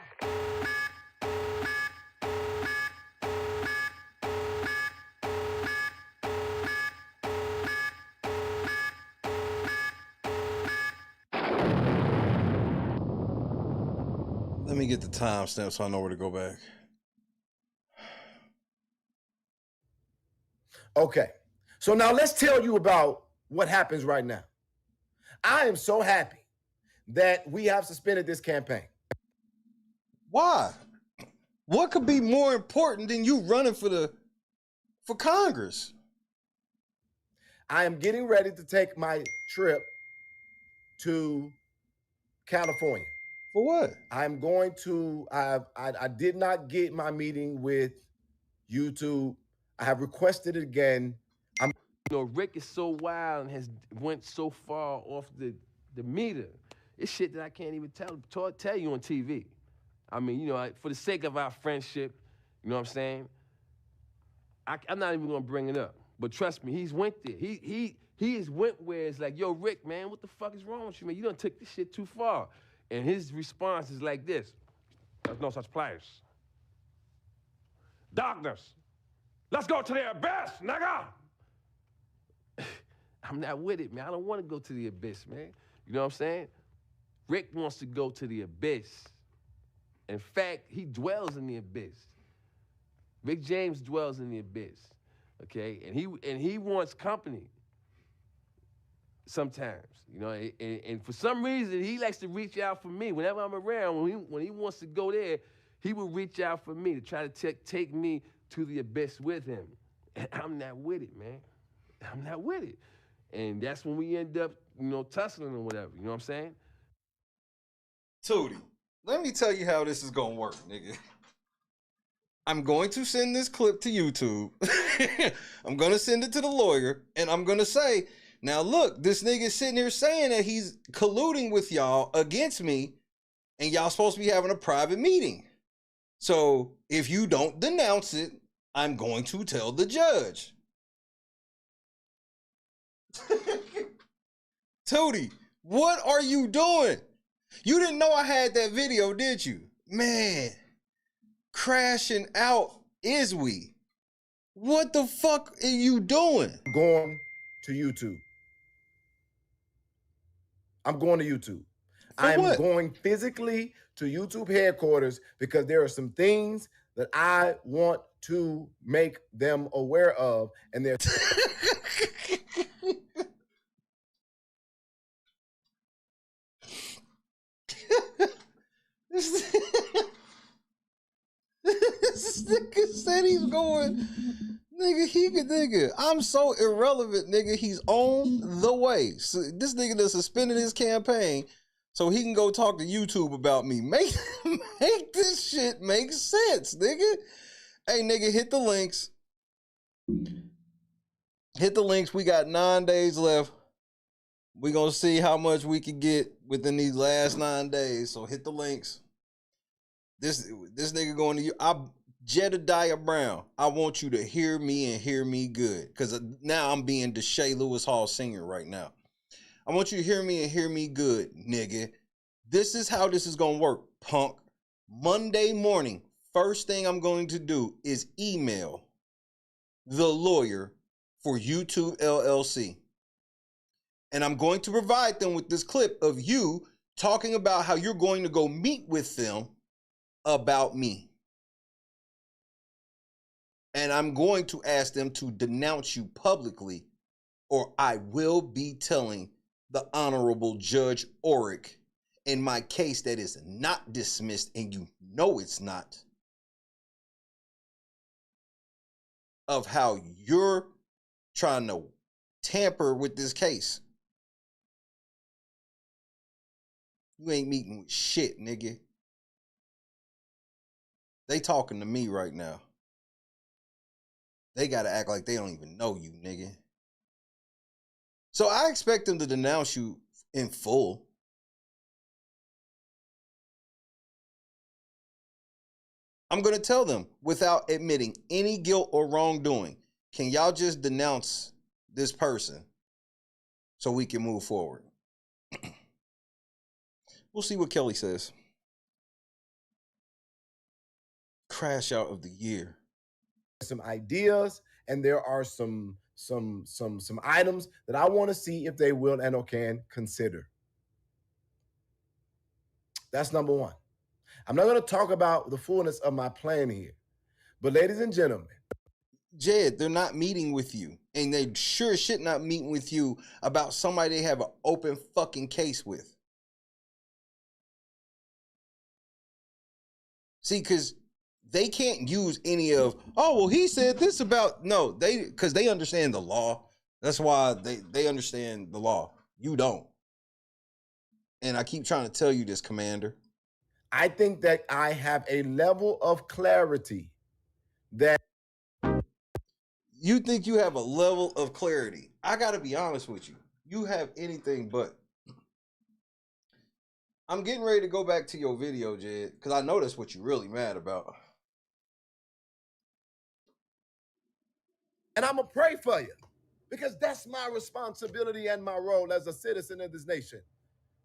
Let me get the timestamp so I know where to go back. Okay, so now let's tell you about what happens right now. I am so happy that we have suspended this campaign. Why? What could be more important than you running for Congress? I am getting ready to take my trip to California. For what? I'm going to, I did not get my meeting with YouTube. I have requested it again. You know, Rick is so wild and has went so far off the meter. It's shit that I can't even tell you on TV. I mean, you know, for the sake of our friendship, you know what I'm saying? I'm not even gonna bring it up. But trust me, he's went there. He has went where it's like, yo, Rick, man, what the fuck is wrong with you, man? You done took this shit too far. And his response is like this: there's no such place. Darkness. Let's go to the abyss, nigga. I'm not with it, man. I don't want to go to the abyss, man. You know what I'm saying? Rick wants to go to the abyss. In fact, he dwells in the abyss. Rick James dwells in the abyss, okay? And he wants company sometimes, you know? And for some reason, he likes to reach out for me. Whenever I'm around, when he wants to go there, he will reach out for me to try to take me to the abyss with him. And I'm not with it, man. I'm not with it. And that's when we end up, you know, tussling or whatever. You know what I'm saying? Tootie, let me tell you how this is gonna work, nigga. I'm going to send this clip to YouTube. I'm gonna send it to the lawyer, and I'm gonna say, now look, this nigga sitting here saying that he's colluding with y'all against me, and y'all supposed to be having a private meeting. So if you don't denounce it, I'm going to tell the judge. Tootie, what are you doing? You didn't know I had that video, did you? Man, crashing out is we. What the fuck are you doing? Going to YouTube. I'm going to YouTube. I am going physically to YouTube headquarters because there are some things that I want to make them aware of, and they're This nigga said he's going, nigga, I'm so irrelevant, nigga, he's on the way. So this nigga done suspended his campaign so he can go talk to YouTube about me. Make this shit make sense, nigga. Hey, nigga, hit the links. Hit the links. We got 9 days left. We're going to see how much we can get within these last 9 days. So hit the links. This nigga going to you. Jedidiah Brown, I want you to hear me and hear me good. Because now I'm being the Shay Lewis Hall Senior right now. I want you to hear me and hear me good, nigga. This is how this is going to work, punk. Monday morning, first thing I'm going to do is email the lawyer for YouTube LLC. And I'm going to provide them with this clip of you talking about how you're going to go meet with them about me. And I'm going to ask them to denounce you publicly, or I will be telling the Honorable Judge Orrick in my case that is not dismissed, and you know it's not, of how you're trying to tamper with this case. You ain't meeting with shit, nigga. They talking to me right now. They got to act like they don't even know you, nigga. So I expect them to denounce you in full. I'm going to tell them without admitting any guilt or wrongdoing. Can y'all just denounce this person so we can move forward? We'll see what Kelly says. Crash out of the year. Some ideas, and there are some items that I want to see if they will and or can consider. That's number one. I'm not going to talk about the fullness of my plan here, but ladies and gentlemen, Jed, they're not meeting with you, and they sure shit not meeting with you about somebody they have an open fucking case with. See, because they can't use any of, oh, well, he said this about, no, because they understand the law. That's why they understand the law. You don't. And I keep trying to tell you this, Commander. I think that I have a level of clarity that. You think you have a level of clarity. I got to be honest with you. You have anything but. I'm getting ready to go back to your video, Jed, because I know that's what you're really mad about. And I'm going to pray for you, because that's my responsibility and my role as a citizen of this nation.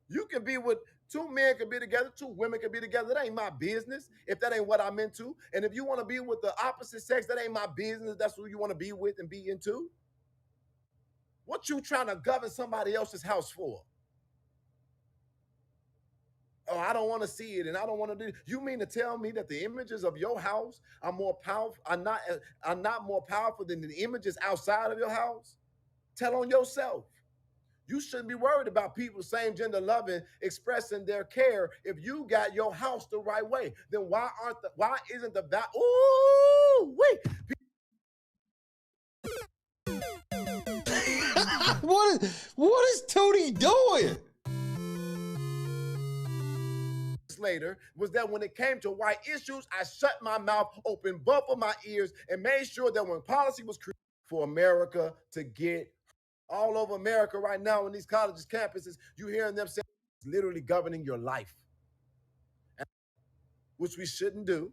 You can be with two men, can be together, two women can be together. That ain't my business if that ain't what I'm into. And if you want to be with the opposite sex, that ain't my business. That's who you want to be with and be into. What you trying to govern somebody else's house for? Oh, I don't want to see it and I don't want to do it. You mean to tell me that the images of your house are more powerful, are not more powerful than the images outside of your house? Tell on yourself. You shouldn't be worried about people same gender loving, expressing their care. If you got your house the right way, then why isn't the value? Ooh, wait. What is Tony doing? Later was that when it came to white issues, I shut my mouth, opened both of my ears, and made sure that when policy was created for America to get all over America right now in these colleges, campuses, you hearing them say it's literally governing your life, which we shouldn't do.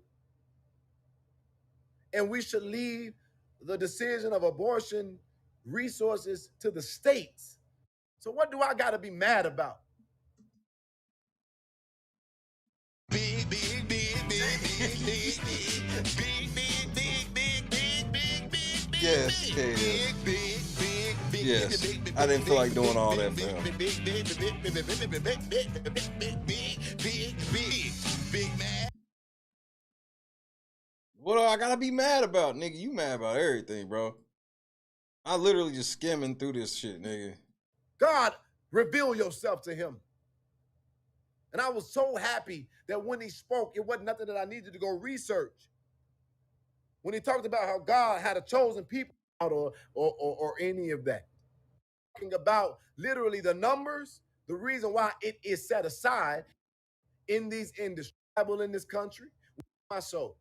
And we should leave the decision of abortion resources to the states. So what do I got to be mad about? Yes, yes. I didn't feel like doing all that for him. What do I gotta be mad about, nigga? You mad about everything, bro. I literally just skimming through this shit, nigga. God, reveal yourself to him. And I was so happy that when he spoke, it wasn't nothing that I needed to go research. When he talked about how God had a chosen people or any of that. Talking about literally the numbers, the reason why it is set aside in these industries, in this country, my soul.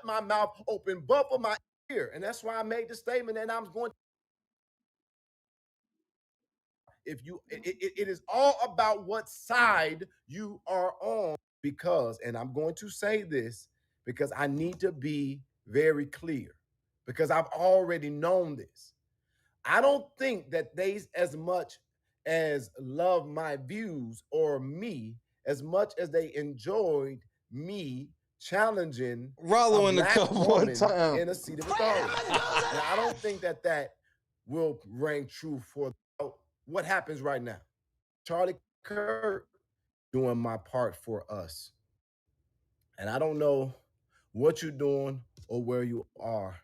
My mouth open, buffer my ear. And that's why I made the statement, and I'm going to. If you, it is all about what side you are on, because, and I'm going to say this because I need to be very clear, because I've already known this. I don't think that they as much as love my views or me as much as they enjoyed me challenging Rollo a in the black cup one woman time. in a seat of authority. Now, I don't think that will ring true for what happens right now. Charlie Kirk doing my part for us. And I don't know what you're doing or where you are,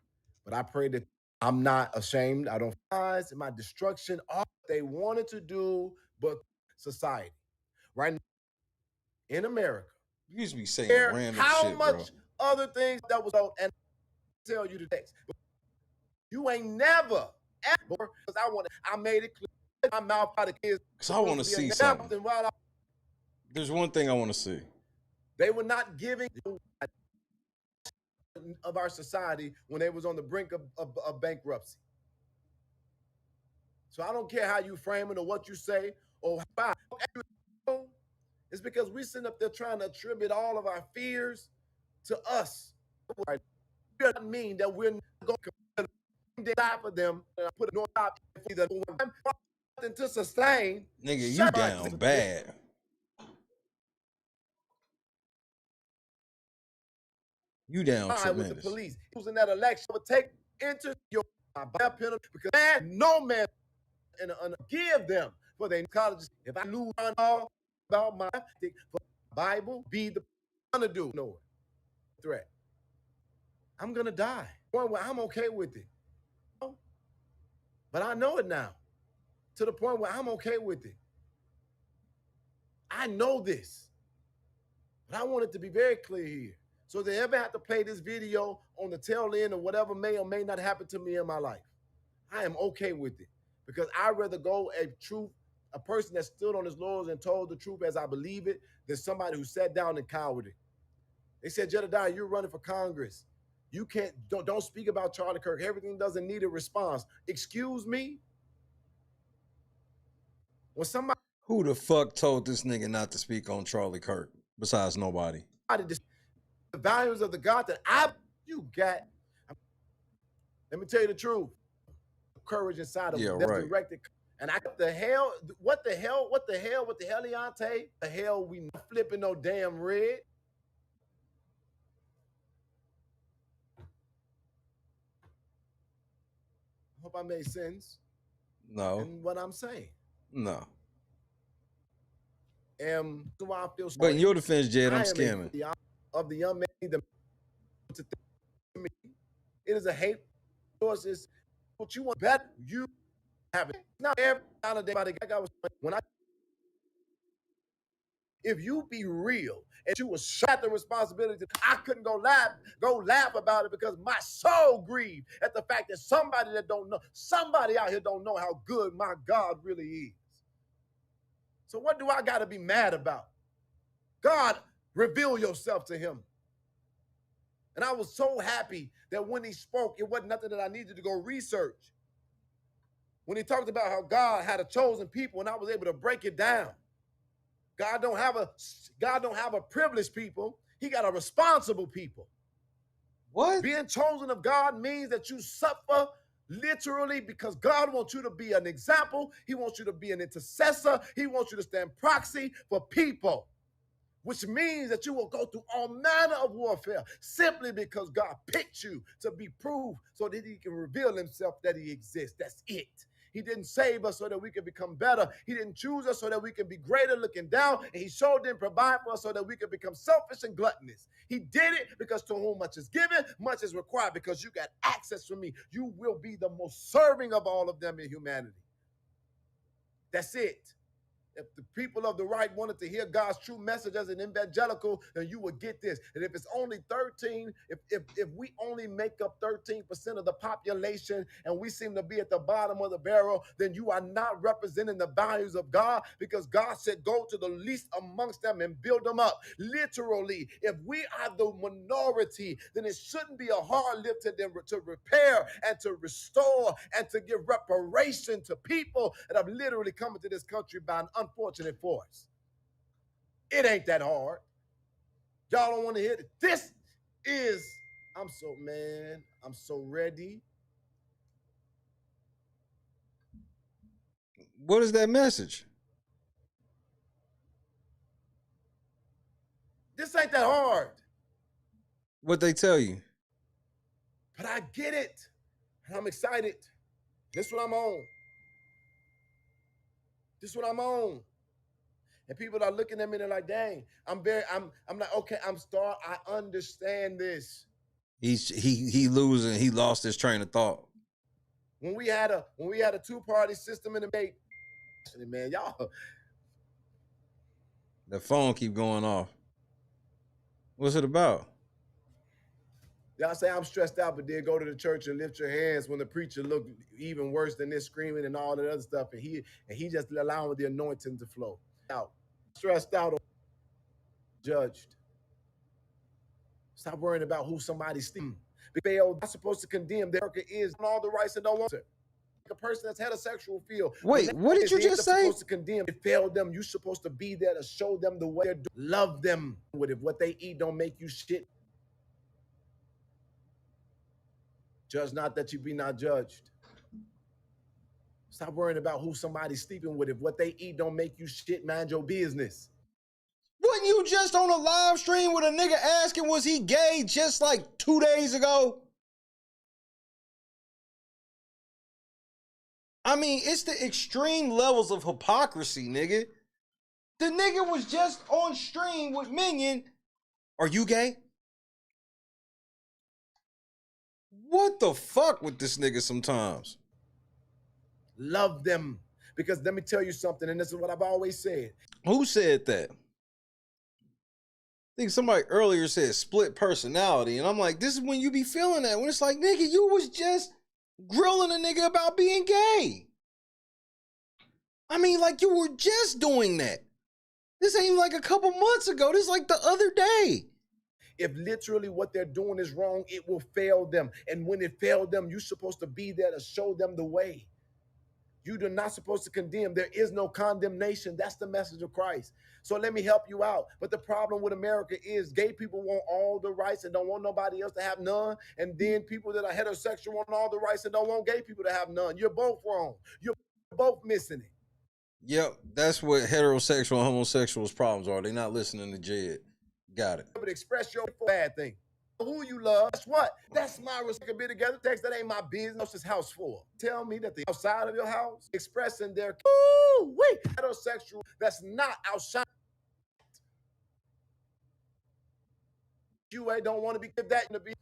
but I pray that I'm not ashamed. I don't realize my destruction, all they wanted to do, but society. Right now in America. You used to be saying random how shit, much bro. other things that was out, and I tell you the text. You ain't never ever, because I made it clear. My mouth out of kids. Because I want to see something. While There's one thing I want to see. they were not giving of our society when they was on the brink of bankruptcy. So I don't care how you frame it or what you say or how. It's because we sitting up there trying to attribute all of our fears to us. It doesn't mean that we're not going to die for them and put a no top either to sustain. Nigga, you down bad. You down tremendous. With the police using that election would take into your penalty, because man, no man and give them for their colleges. If I lose all about my Bible, be the gonna do no threat. I'm gonna die. I'm okay with it, but I know it now, to the point where I'm okay with it. I know this, but I want it to be very clear here. So if they ever have to play this video on the tail end of whatever may or may not happen to me in my life, I am okay with it, because I'd rather go a person that stood on his laurels and told the truth as I believe it, than somebody who sat down and cowered it. They said, Jedidiah, you're running for Congress. You don't speak about Charlie Kirk. Everything doesn't need a response. Excuse me? When somebody... Who the fuck told this nigga not to speak on Charlie Kirk besides nobody? The values of the God that you got. Let me tell you the truth. Courage inside of me that's directed. And what the hell, Leontay? The hell, we not flipping no damn red. Hope I made sense. No. In what I'm saying. No. So why I feel but in your defense, Jed, I'm scamming. Of the young man, it is a hate sources. What you want better, you have it. Not every day when if you be real and you was shot the responsibility, I couldn't go laugh about it, because my soul grieved at the fact that somebody out here don't know how good my God really is. So what do I got to be mad about? God, reveal yourself to him. And I was so happy that when he spoke, it wasn't nothing that I needed to go research. When he talked about how God had a chosen people, and I was able to break it down. God don't have a privileged people. He got a responsible people. What? Being chosen of God means that you suffer literally, because God wants you to be an example. He wants you to be an intercessor. He wants you to stand proxy for people, which means that you will go through all manner of warfare simply because God picked you to be proved so that he can reveal himself that he exists. That's it. He didn't save us so that we can become better. He didn't choose us so that we can be greater looking down. And he sure didn't provide for us so that we can become selfish and gluttonous. He did it because to whom much is given, much is required. Because you got access from me, you will be the most serving of all of them in humanity. That's it. If the people of the right wanted to hear God's true message as an evangelical, then you would get this. And if it's only 13, if we only make up 13% of the population and we seem to be at the bottom of the barrel, then you are not representing the values of God, because God said, go to the least amongst them and build them up. Literally, if we are the minority, then it shouldn't be a hard lift to them to repair and to restore and to give reparation to people that have literally come into this country by an unfortunate force. It ain't that hard. Y'all don't want to hear it. This is, I'm so ready. What is that message? This ain't that hard. What they tell you? But I get it. And I'm excited. This is what I'm on. This is what I'm on. And people are looking at me, they're like, dang, I'm like, okay, I understand this. He losing, he lost his train of thought. When we had a two-party system in the debate, man, y'all. The phone keep going off. What's it about? Y'all say I'm stressed out, but then go to the church and lift your hands when the preacher look even worse than this, screaming and all that other stuff, and he just allowing the anointing to flow out. Stressed out, judged. Stop worrying about who somebody's stealing. They're not supposed to condemn. Their worker is on all the rights and don't want to. A person that's heterosexual feel. Wait, what did you just say? Supposed to condemn. It failed them. You're supposed to be there to show them the way. Love them with it. What they eat don't make you shit. Judge not that you be not judged. Stop worrying about who somebody's sleeping with. If what they eat don't make you shit, mind your business. Wasn't you just on a live stream with a nigga asking was he gay just like 2 days ago? I mean, it's the extreme levels of hypocrisy, nigga. The nigga was just on stream with Minion. Are you gay? What the fuck with this nigga sometimes? Love them. Because let me tell you something, and this is what I've always said. Who said that? I think somebody earlier said split personality, and I'm like, this is when you be feeling that, when it's like, nigga, you was just grilling a nigga about being gay. I mean, like, you were just doing that. This ain't like a couple months ago. This is like the other day. If literally what they're doing is wrong, it will fail them. And when it failed them, you're supposed to be there to show them the way. You're not supposed to condemn. There is no condemnation. That's the message of Christ. So let me help you out. But the problem with America is gay people want all the rights and don't want nobody else to have none. And then people that are heterosexual want all the rights and don't want gay people to have none. You're both wrong. You're both missing it. Yep, that's what heterosexual and homosexuals' problems are. They're not listening to Jed. Got it. But express your bad thing. Who you love, that's what? That's my respect. Be together. Text, that ain't my business. This house for. Tell me that the outside of your house expressing their heterosexual that's not outside. You ain't don't want to be that to be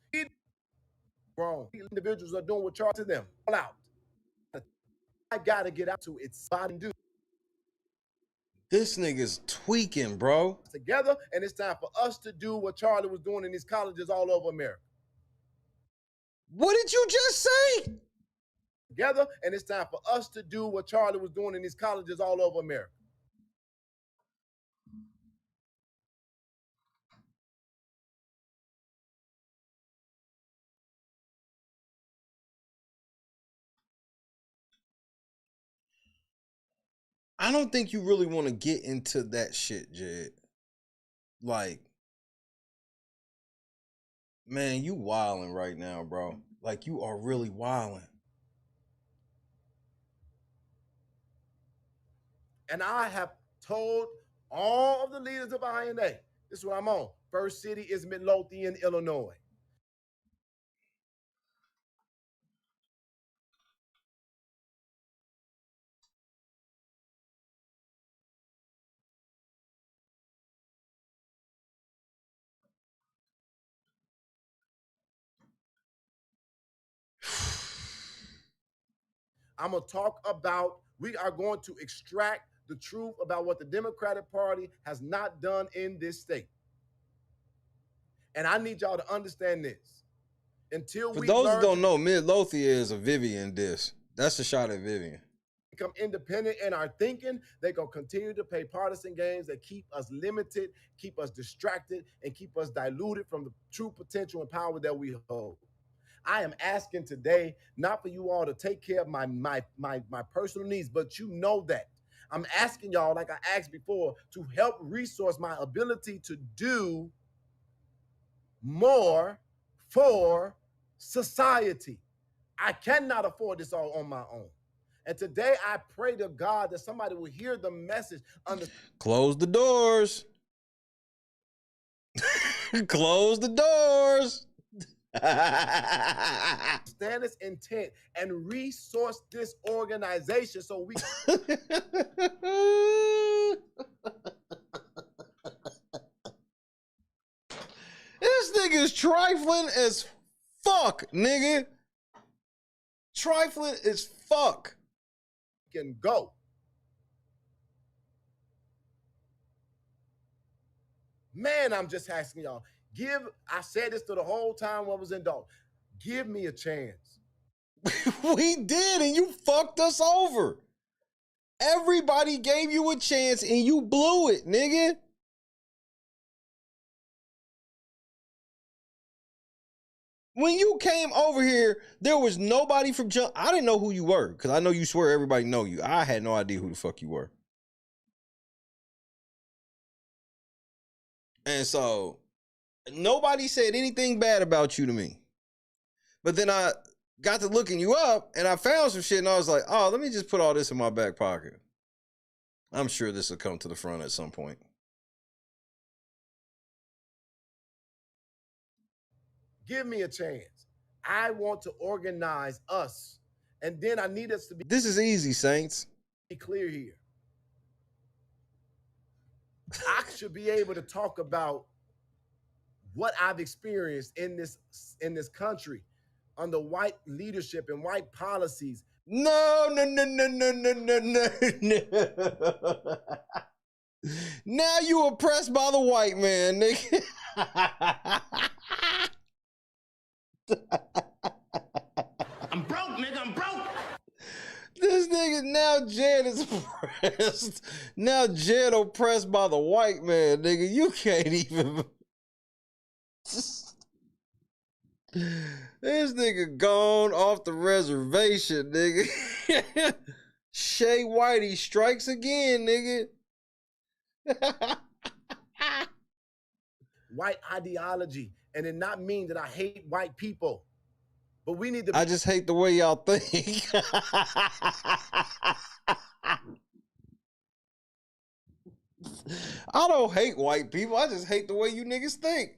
wrong. Individuals are doing what charged to them. All out. I gotta get out to it's body do. This nigga's tweaking, bro. Together, and it's time for us to do what Charlie was doing in these colleges all over America. What did you just say? Together, and it's time for us to do what Charlie was doing in these colleges all over America. I don't think you really want to get into that shit, Jed. Like, man, you wilding right now, bro. Like, you are really wilding. And I have told all of the leaders of INA, this is what I'm on. First city is Midlothian, Illinois. I'm going to talk about, we are going to extract the truth about what the Democratic Party has not done in this state. And I need y'all to understand this. Until For we those learn who don't to know, Midlothian is a Vivian diss. That's a shot at Vivian. become independent in our thinking, they're going to continue to play partisan games that keep us limited, keep us distracted, and keep us diluted from the true potential and power that we hold. I am asking today, not for you all to take care of my personal needs, but you know that. I'm asking y'all, like I asked before, to help resource my ability to do more for society. I cannot afford this all on my own. And today I pray to God that somebody will hear the message. Close the doors. Close the doors. Understand its intent and resource this organization so we This nigga's trifling as fuck, nigga. Trifling as fuck. Can go. Man, I'm just asking y'all. I said this to the whole time when I was in dog. Give me a chance. We did, and you fucked us over. Everybody gave you a chance, and you blew it, nigga. When you came over here, there was nobody from Jump. I didn't know who you were, because I know you swear everybody know you. I had no idea who the fuck you were. And so, nobody said anything bad about you to me. But then I got to looking you up, and I found some shit, and I was like, oh, let me just put all this in my back pocket. I'm sure this will come to the front at some point. Give me a chance. I want to organize us. And then I need us to be... This is easy, Saints. Be clear here. I should be able to talk about what I've experienced in this country under white leadership and white policies. No. Now you oppressed by the white man, nigga. I'm broke, nigga. I'm broke. This nigga, now Jed is oppressed. Now Jed oppressed by the white man, nigga. You can't even... This nigga gone off the reservation, nigga. Shay Whitey strikes again, nigga. White ideology, and it not mean that I hate white people, but we need to... I just hate the way y'all think. I don't hate white people. I just hate the way you niggas think.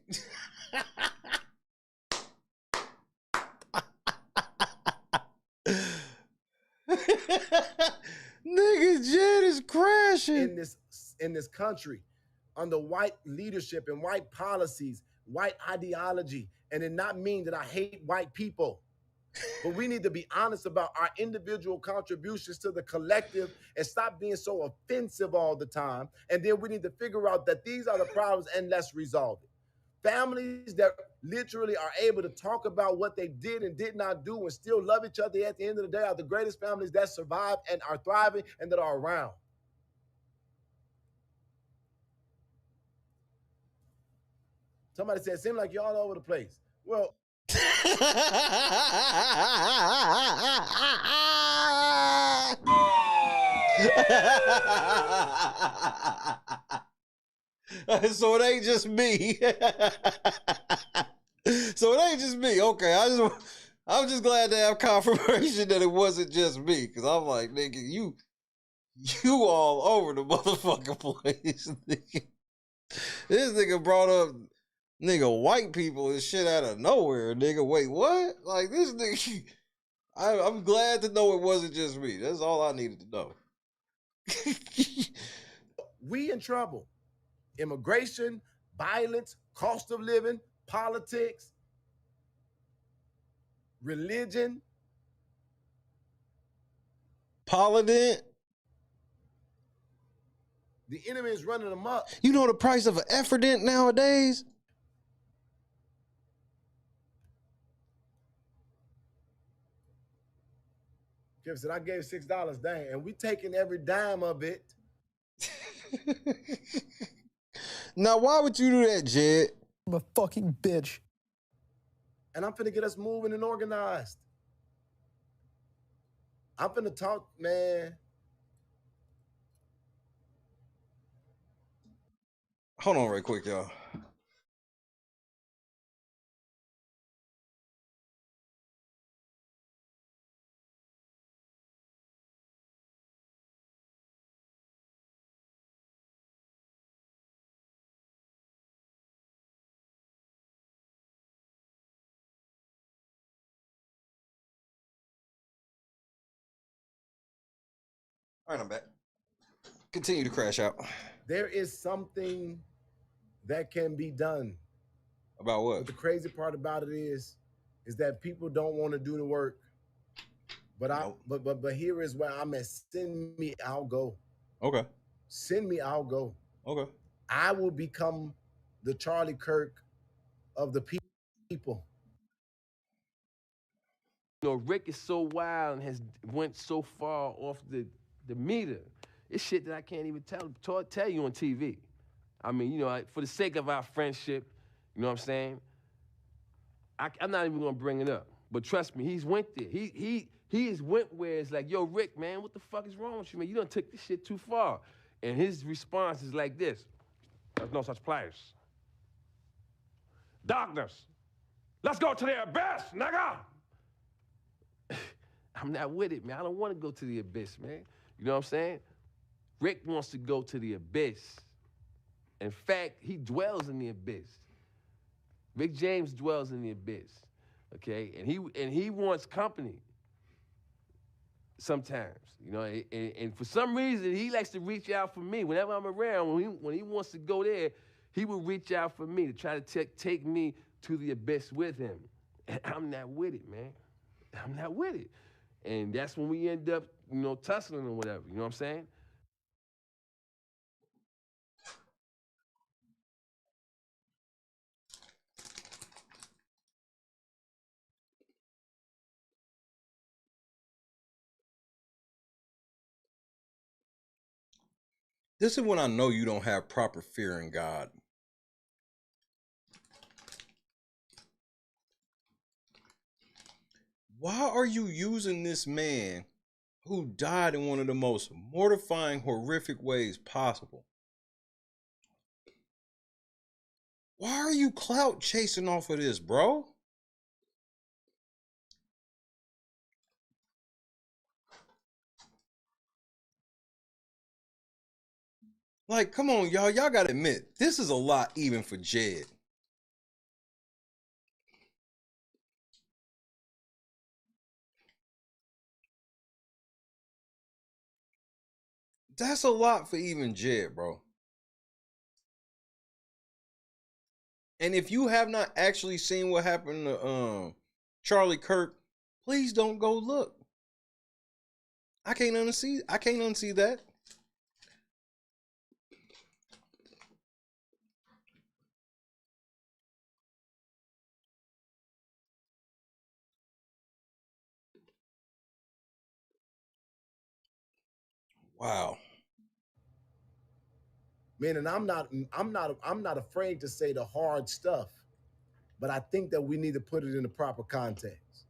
Nigga, Jed is crashing in this country under white leadership and white policies, white ideology, and it not mean that I hate white people. But we need to be honest about our individual contributions to the collective and stop being so offensive all the time. And then we need to figure out that these are the problems and let's resolve it. Families that literally are able to talk about what they did and did not do and still love each other at the end of the day are the greatest families that survive and are thriving and that are around. Somebody said, it seems like you're all over the place. Well, so it ain't just me. So it ain't just me. Okay, I'm just glad to have confirmation that it wasn't just me. Cause I'm like, nigga, you all over the motherfucking place. Nigga. This nigga brought up nigga white people and shit out of nowhere. Nigga, wait, what? Like this nigga, I'm glad to know it wasn't just me. That's all I needed to know. We in trouble. Immigration, violence, cost of living, politics, religion. Paladin. The enemy is running amok. You know the price of an effort nowadays? Kim said, I gave $6, dang, and we taking every dime of it. Now, why would you do that, Jed? I'm a fucking bitch. And I'm finna get us moving and organized. I'm finna talk, man. Hold on right quick, y'all. All right, I'm back. Continue to crash out. There is something that can be done. About what? But the crazy part about it is that people don't want to do the work. But but here is where I'm at. Send me, I'll go. Okay. Send me, I'll go. Okay. I will become the Charlie Kirk of the people. You know, Rick is so wild and has went so far off the meter. It's shit that I can't even tell you on TV. I mean, you know, for the sake of our friendship, you know what I'm saying? I'm not even gonna bring it up. But trust me, he's went there. He has went where it's like, yo, Rick, man, what the fuck is wrong with you, man? You done took this shit too far. And his response is like this: there's no such place. Darkness, let's go to the abyss, nigga! I'm not with it, man. I don't want to go to the abyss, man. You know what I'm saying? Rick wants to go to the abyss. In fact, he dwells in the abyss. Rick James dwells in the abyss, okay? And he wants company sometimes, you know? And for some reason, he likes to reach out for me. Whenever I'm around, when he wants to go there, he will reach out for me to try to take me to the abyss with him. And I'm not with it, man. I'm not with it. And that's when we end up, you know, tussling or whatever, you know what I'm saying? This is when I know you don't have proper fear in God. Why are you using this man who died in one of the most mortifying, horrific ways possible? Why are you clout chasing off of this, bro? Like, come on, y'all. Y'all gotta admit, this is a lot even for Jed. That's a lot for even Jed, bro. And if you have not actually seen what happened to Charlie Kirk, please don't go look. I can't unsee that. Wow. Man, and I'm not afraid to say the hard stuff, but I think that we need to put it in the proper context.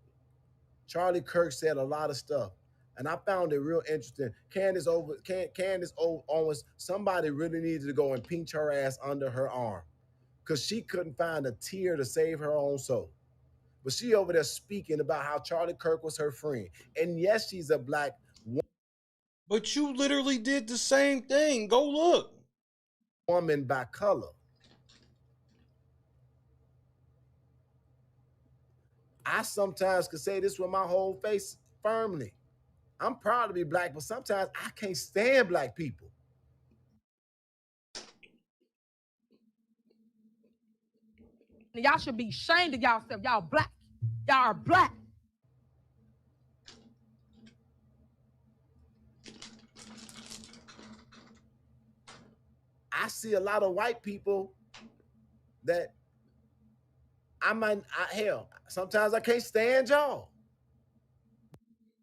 Charlie Kirk said a lot of stuff, and I found it real interesting. Candace Owens, somebody really needed to go and pinch her ass under her arm, because she couldn't find a tear to save her own soul. But she over there speaking about how Charlie Kirk was her friend. And yes, she's a black woman. But you literally did the same thing. Go look. Woman by color. I sometimes could say this with my whole face firmly. I'm proud to be black, but sometimes I can't stand black people. Y'all should be ashamed of y'allself. Y'all black. Y'all are black. I see a lot of white people that hell, sometimes I can't stand y'all.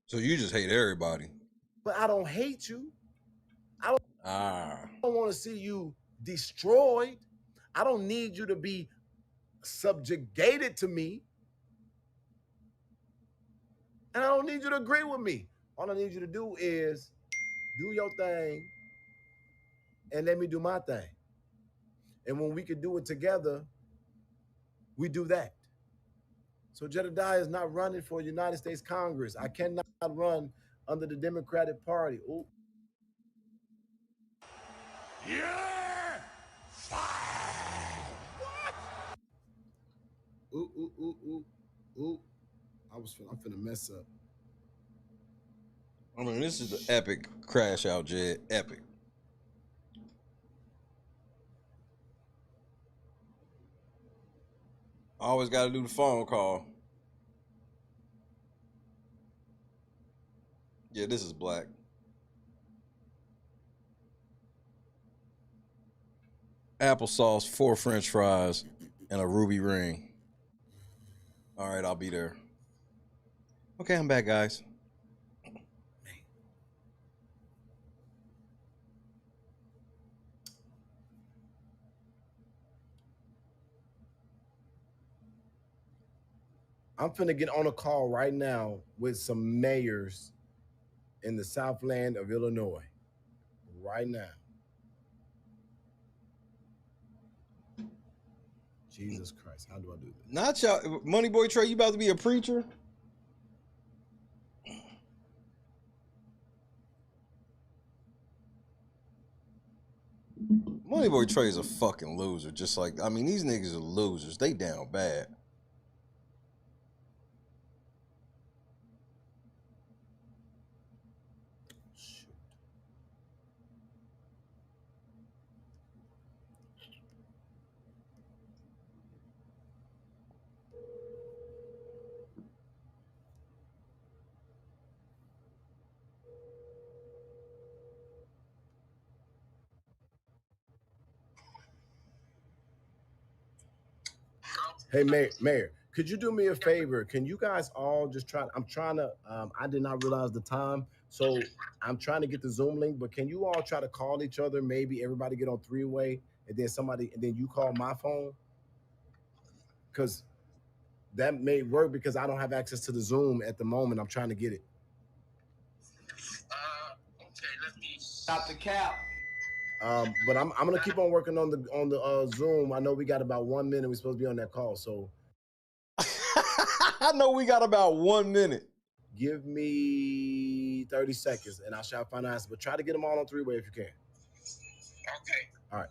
So you just hate everybody. But I don't hate you. I don't want to see you destroyed. I don't need you to be subjugated to me. And I don't need you to agree with me. All I need you to do is do your thing and let me do my thing. And when we can do it together, we do that. So Jedidiah is not running for United States Congress. I cannot run under the Democratic Party. Ooh. Yeah! Ooh. I'm finna mess up. I mean, this is the epic crash out, Jed. Epic. I always got to do the phone call. Yeah, this is black. Applesauce, 4 French fries, and a ruby ring. All right, I'll be there. Okay, I'm back, guys. I'm finna get on a call right now with some mayors in the Southland of Illinois. Right now. Jesus Christ, how do I do this? Not y'all, Money Boy Trey, you about to be a preacher? Money Boy Trey is a fucking loser. Just like, I mean, these niggas are losers. They down bad. Hey, Mayor, could you do me a favor? Can you guys all just I'm trying to, I did not realize the time. So I'm trying to get the Zoom link, but can you all try to call each other? Maybe everybody get on 3-way and then you call my phone? Because that may work because I don't have access to the Zoom at the moment. I'm trying to get it. Okay, let me stop the cap. But I'm gonna keep on working on the Zoom. I know we got about 1 minute. We're supposed to be on that call, so I know we got about 1 minute. Give me 30 seconds, and I shall find an answer. But try to get them all on 3-way if you can. Okay. All right.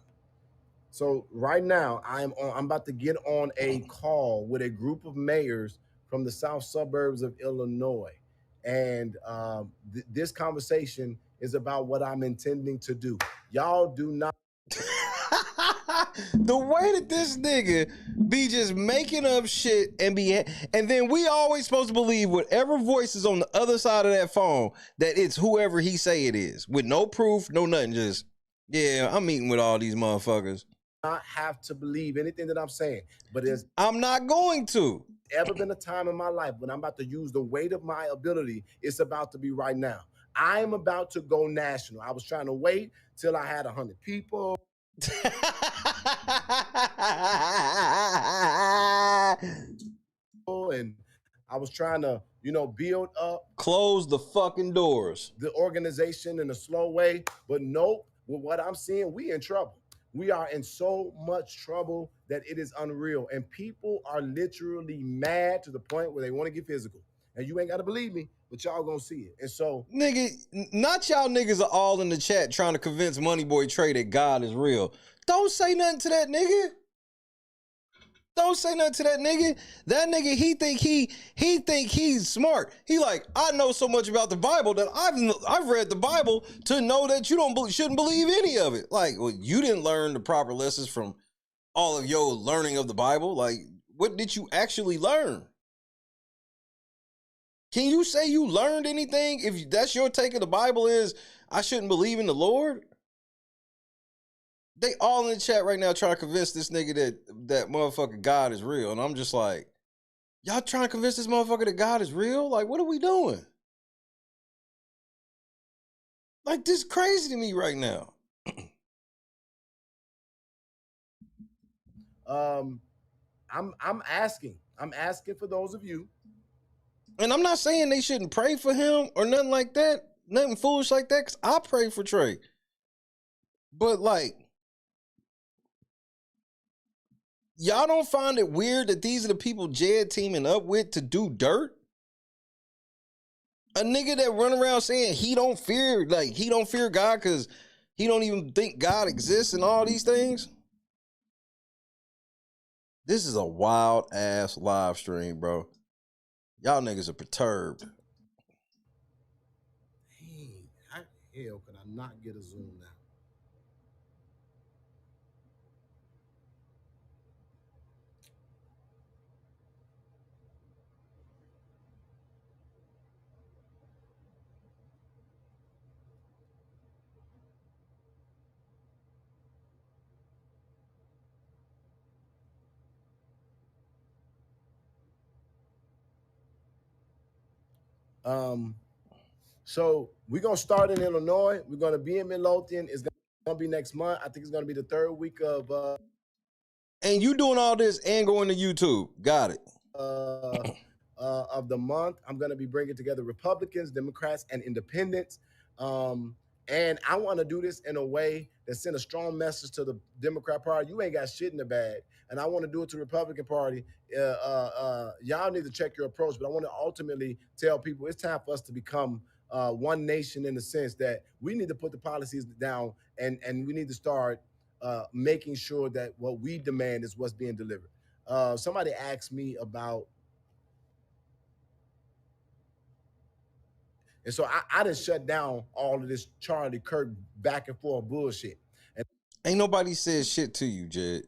So right now, I'm about to get on a call with a group of mayors from the south suburbs of Illinois, and this conversation is about what I'm intending to do. Y'all do not. The way that this nigga be just making up shit and then we always supposed to believe whatever voice is on the other side of that phone that it's whoever he say it is, with no proof, no nothing. Just, yeah, I'm meeting with all these motherfuckers. Not have to believe anything that I'm saying, but I'm not going to. Ever been a time in my life when I'm about to use the weight of my ability? It's about to be right now. I am about to go national. I was trying to wait till I had 100 people. And I was trying to, build up. Close the fucking doors. The organization in a slow way. But nope, with what I'm seeing, we in trouble. We are in so much trouble that it is unreal. And people are literally mad to the point where they want to get physical. And you ain't got to believe me, but y'all gonna see it. And so, nigga, not y'all niggas are all in the chat trying to convince Money Boy Trey that God is real. Don't say nothing to that nigga. Don't say nothing to that nigga. That nigga, he think he's smart. He like, I know so much about the Bible that I've read the Bible to know that you shouldn't believe any of it. Like, well, you didn't learn the proper lessons from all of your learning of the Bible. Like, what did you actually learn? Can you say you learned anything? If that's your take of the Bible is, I shouldn't believe in the Lord? They all in the chat right now trying to convince this nigga that motherfucker God is real. And I'm just like, y'all trying to convince this motherfucker that God is real? Like, what are we doing? Like, this is crazy to me right now. I'm asking for those of you. And I'm not saying they shouldn't pray for him or nothing like that, nothing foolish like that, because I pray for Trey. But like, y'all don't find it weird that these are the people Jed teaming up with to do dirt? A nigga that run around saying he don't fear God because he don't even think God exists and all these things. This is a wild ass live stream, bro. Y'all niggas are perturbed. Dang, how the hell could I not get a zoom now? So we're gonna start in Illinois. We're gonna be in Midlothian. It's gonna be next month. I think it's gonna be the third week of and you doing all this and going to YouTube. Got it. Of the month. I'm gonna be bringing together Republicans, Democrats, and Independents. And I want to do this in a way that send a strong message to the Democrat Party. You ain't got shit in the bag. And I want to do it to the Republican Party. Y'all need to check your approach, but I want to ultimately tell people it's time for us to become one nation in the sense that we need to put the policies down and we need to start making sure that what we demand is what's being delivered. Somebody asked me about, and so I done shut down all of this Charlie Kirk back and forth bullshit. And ain't nobody said shit to you, Jed.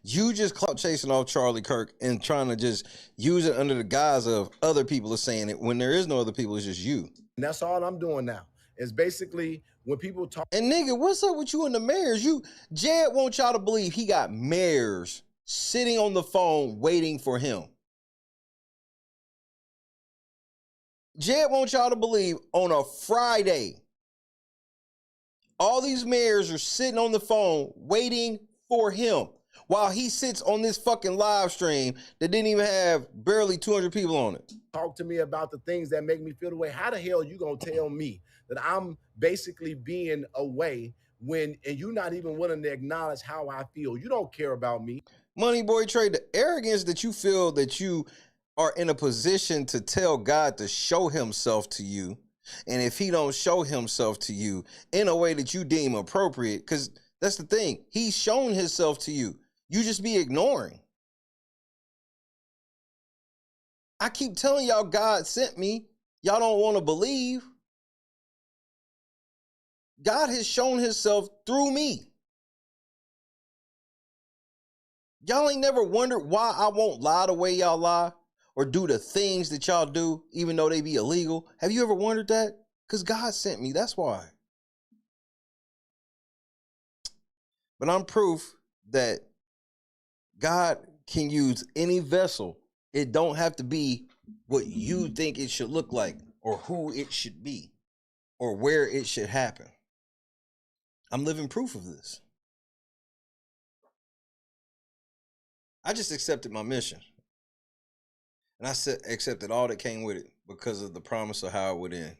You just clout chasing off Charlie Kirk and trying to just use it under the guise of other people are saying it when there is no other people, it's just you. And that's all I'm doing now. Is basically when people talk. And nigga, what's up with you and the mayors? Jed wants y'all to believe he got mayors sitting on the phone waiting for him. Jed wants y'all to believe on a Friday, all these mayors are sitting on the phone waiting for him while he sits on this fucking live stream that didn't even have barely 200 people on it. Talk to me about the things that make me feel the way. How the hell you gonna tell me that I'm basically being away and you're not even willing to acknowledge how I feel? You don't care about me. Money Boy Trey, the arrogance that you feel that you are in a position to tell God to show himself to you, and if he don't show himself to you in a way that you deem appropriate, because that's the thing, he's shown himself to you, you just be ignoring. I keep telling y'all God sent me. Y'all don't want to believe. God has shown himself through me. Y'all ain't never wondered why I won't lie the way y'all lie or do the things that y'all do, even though they be illegal. Have you ever wondered that? Because God sent me, that's why. But I'm proof that God can use any vessel. It don't have to be what you think it should look like or who it should be or where it should happen. I'm living proof of this. I just accepted my mission. And I accepted all that came with it because of the promise of how it would end.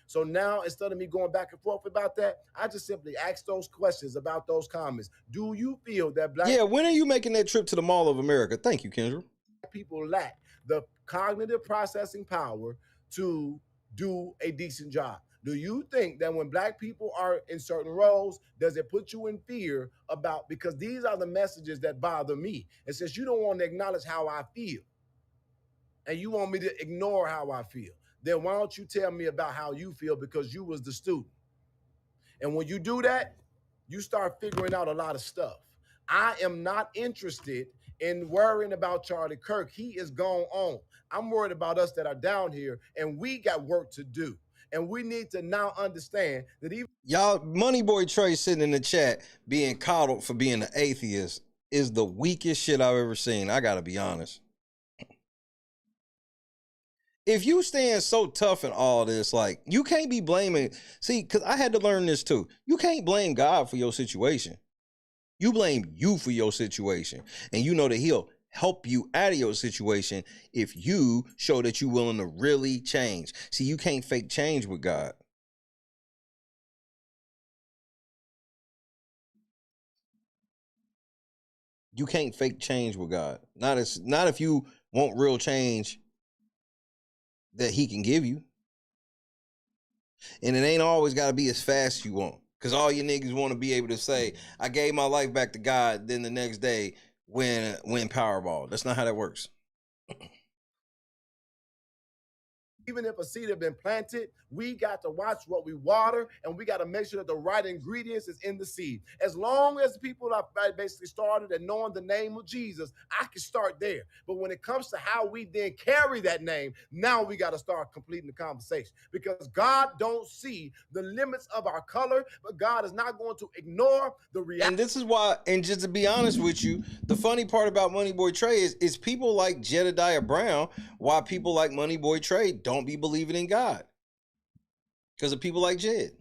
So now, instead of me going back and forth about that, I just simply ask those questions about those comments. Do you feel that black... Yeah, when are you making that trip to the Mall of America? Thank you, Kendra. People lack the cognitive processing power to do a decent job. Do you think that when black people are in certain roles, does it put you in fear about, because these are the messages that bother me. And since you don't want to acknowledge how I feel, and you want me to ignore how I feel, then why don't you tell me about how you feel, because you was the student. And when you do that, you start figuring out a lot of stuff. I am not interested in worrying about Charlie Kirk. He is gone on. I'm worried about us that are down here, and we got work to do. And we need to now understand that even y'all, Money Boy Trey sitting in the chat being coddled for being an atheist is the weakest shit I've ever seen. I gotta be honest. If you stand so tough in all this, like, you can't be blaming. See, because I had to learn this too. You can't blame God for your situation. You blame you for your situation. And you know that he'll help you out of your situation if you show that you're willing to really change. See, you can't fake change with God. You can't fake change with God. Not if you want real change that he can give you. And it ain't always got to be as fast as you want. Because all you niggas want to be able to say, I gave my life back to God, then the next day win Powerball. That's not how that works. even if a seed has been planted, we got to watch what we water, and we got to make sure that the right ingredients is in the seed. As long as people have basically started and knowing the name of Jesus, I can start there. But when it comes to how we then carry that name, now we got to start completing the conversation, because God don't see the limits of our color, but God is not going to ignore the reality. And this is why, and just to be honest with you, the funny part about Money Boy Trey is people like Jedidiah Brown, why people like Money Boy Trey don't be believing in God. Because of people like Jed.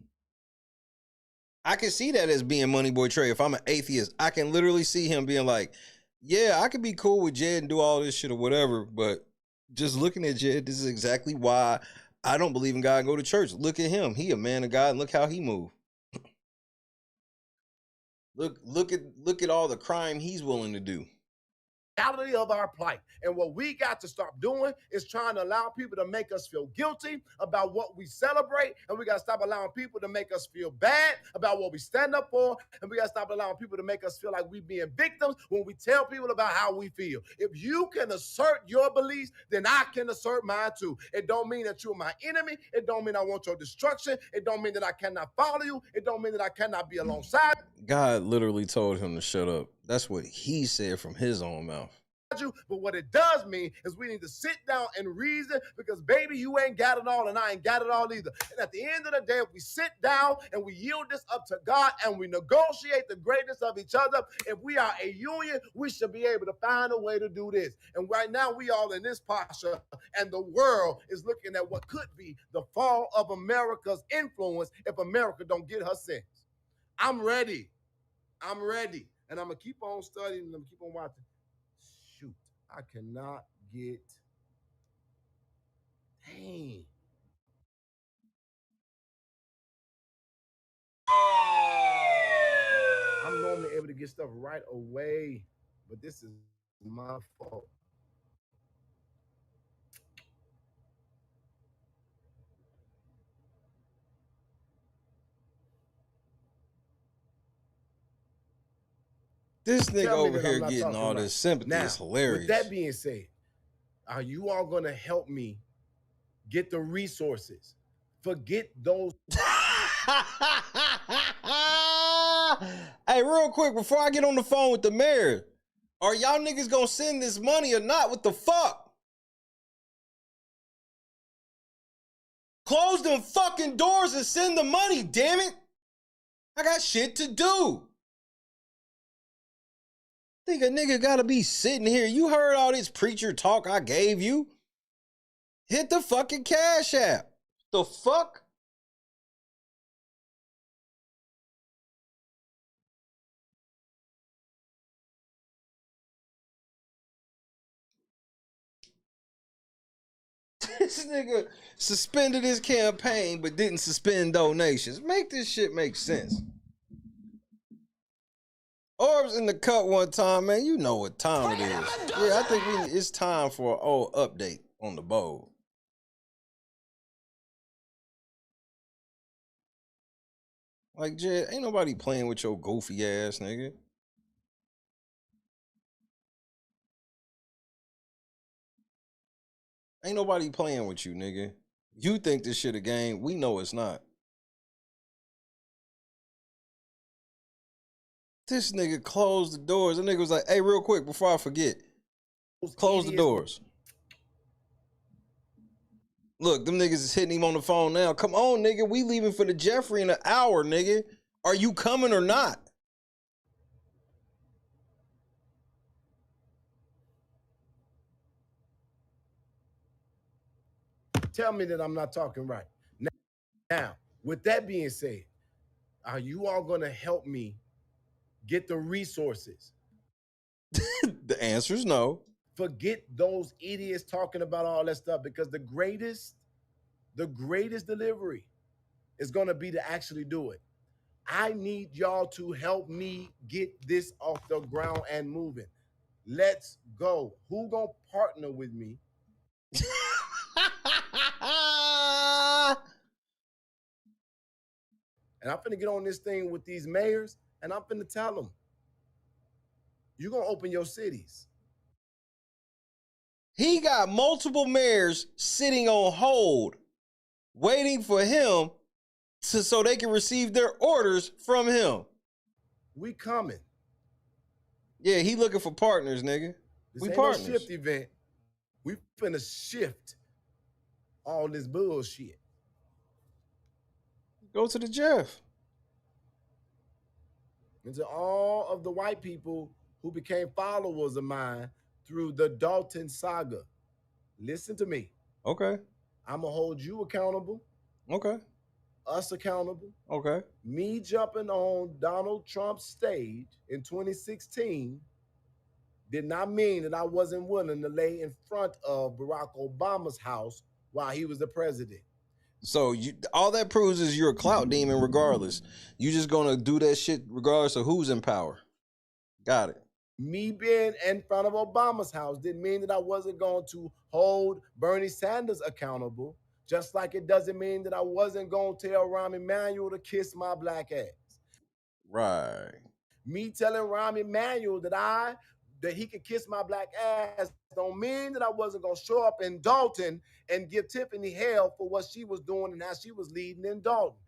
I can see that as being Money Boy Trey. If I'm an atheist, I can literally see him being like, yeah, I could be cool with Jed and do all this shit or whatever, but just looking at Jed, this is exactly why I don't believe in God and go to church. Look at him. He a man of God, and look how he moved. Look at all the crime he's willing to do. Reality of our plight. And what we got to stop doing is trying to allow people to make us feel guilty about what we celebrate, and we got to stop allowing people to make us feel bad about what we stand up for, and we got to stop allowing people to make us feel like we being victims when we tell people about how we feel. If you can assert your beliefs, then I can assert mine too. It don't mean that you're my enemy. It don't mean I want your destruction. It don't mean that I cannot follow you. It don't mean that I cannot be alongside God literally told him to shut up. That's what he said from his own mouth. But what it does mean is we need to sit down and reason, because baby, you ain't got it all and I ain't got it all either. And at the end of the day, if we sit down and we yield this up to God and we negotiate the greatness of each other, if we are a union, we should be able to find a way to do this. And right now we all in this posture, and the world is looking at what could be the fall of America's influence if America don't get her sense. I'm ready. I'm ready. And I'm going to keep on studying and I'm going to keep on watching. Shoot, I cannot get. Dang. I'm normally able to get stuff right away, but this is my fault. This nigga over here getting all this sympathy is hilarious. With that being said, are you all going to help me get the resources? Forget those. Hey, real quick, before I get on the phone with the mayor, are y'all niggas gonna send this money or not? What the fuck? Close them fucking doors and send the money, damn it. I got shit to do. Think a nigga gotta be sitting here. You heard all this preacher talk I gave you. Hit the fucking Cash App. The fuck? This nigga suspended his campaign but didn't suspend donations. Make this shit make sense. Orbs in the cut one time, man. You know what time it is. Yeah, I think it's time for an old update on the bowl. Like, Jed, ain't nobody playing with your goofy ass, nigga. Ain't nobody playing with you, nigga. You think this shit a game. We know it's not. This nigga closed the doors. The nigga was like, hey, real quick, before I forget, close the doors. Look, them niggas is hitting him on the phone now. Come on, nigga. We leaving for the Jeffrey in an hour, nigga. Are you coming or not? Tell me that I'm not talking right. Now, with that being said, are you all going to help me get the resources? The answer is no. Forget those idiots talking about all that stuff, because the greatest delivery is going to be to actually do it. I need y'all to help me get this off the ground and moving. Let's go. Who gonna partner with me? And I'm finna get on this thing with these mayors, and I'm finna tell them, you're gonna open your cities. He got multiple mayors sitting on hold, waiting for him so they can receive their orders from him. We coming. Yeah, he looking for partners, nigga. This We ain't partners. no shift event. We finna shift all this bullshit. Go to the Jeff. And to all of the white people who became followers of mine through the Dalton saga, listen to me. Okay. I'm gonna hold you accountable. Okay. Us accountable. Okay. Me jumping on Donald Trump's stage in 2016 did not mean that I wasn't willing to lay in front of Barack Obama's house while he was the president. So all that proves is you're a clout demon regardless. You just gonna do that shit regardless of who's in power. Got it. Me being in front of Obama's house didn't mean that I wasn't going to hold Bernie Sanders accountable, just like it doesn't mean that I wasn't going to tell Rahm Emanuel to kiss my black ass. Right. Me telling Rahm Emanuel that he could kiss my black ass don't mean that I wasn't going to show up in Dalton and give Tiffany hell for what she was doing and how she was leading in Dalton.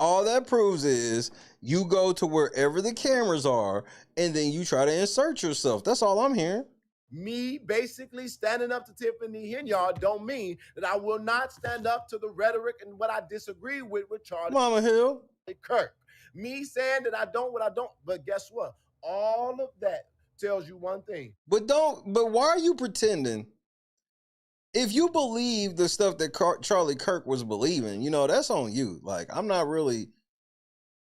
All that proves is you go to wherever the cameras are and then you try to insert yourself. That's all I'm hearing. Me basically standing up to Tiffany Henyard don't mean that I will not stand up to the rhetoric and what I disagree with Charlie Mama Hill. Kirk. Me saying that I don't what I don't, but guess what? All of that tells you one thing. But why are you pretending? If you believe the stuff that Charlie Kirk was believing, that's on you. Like, I'm not really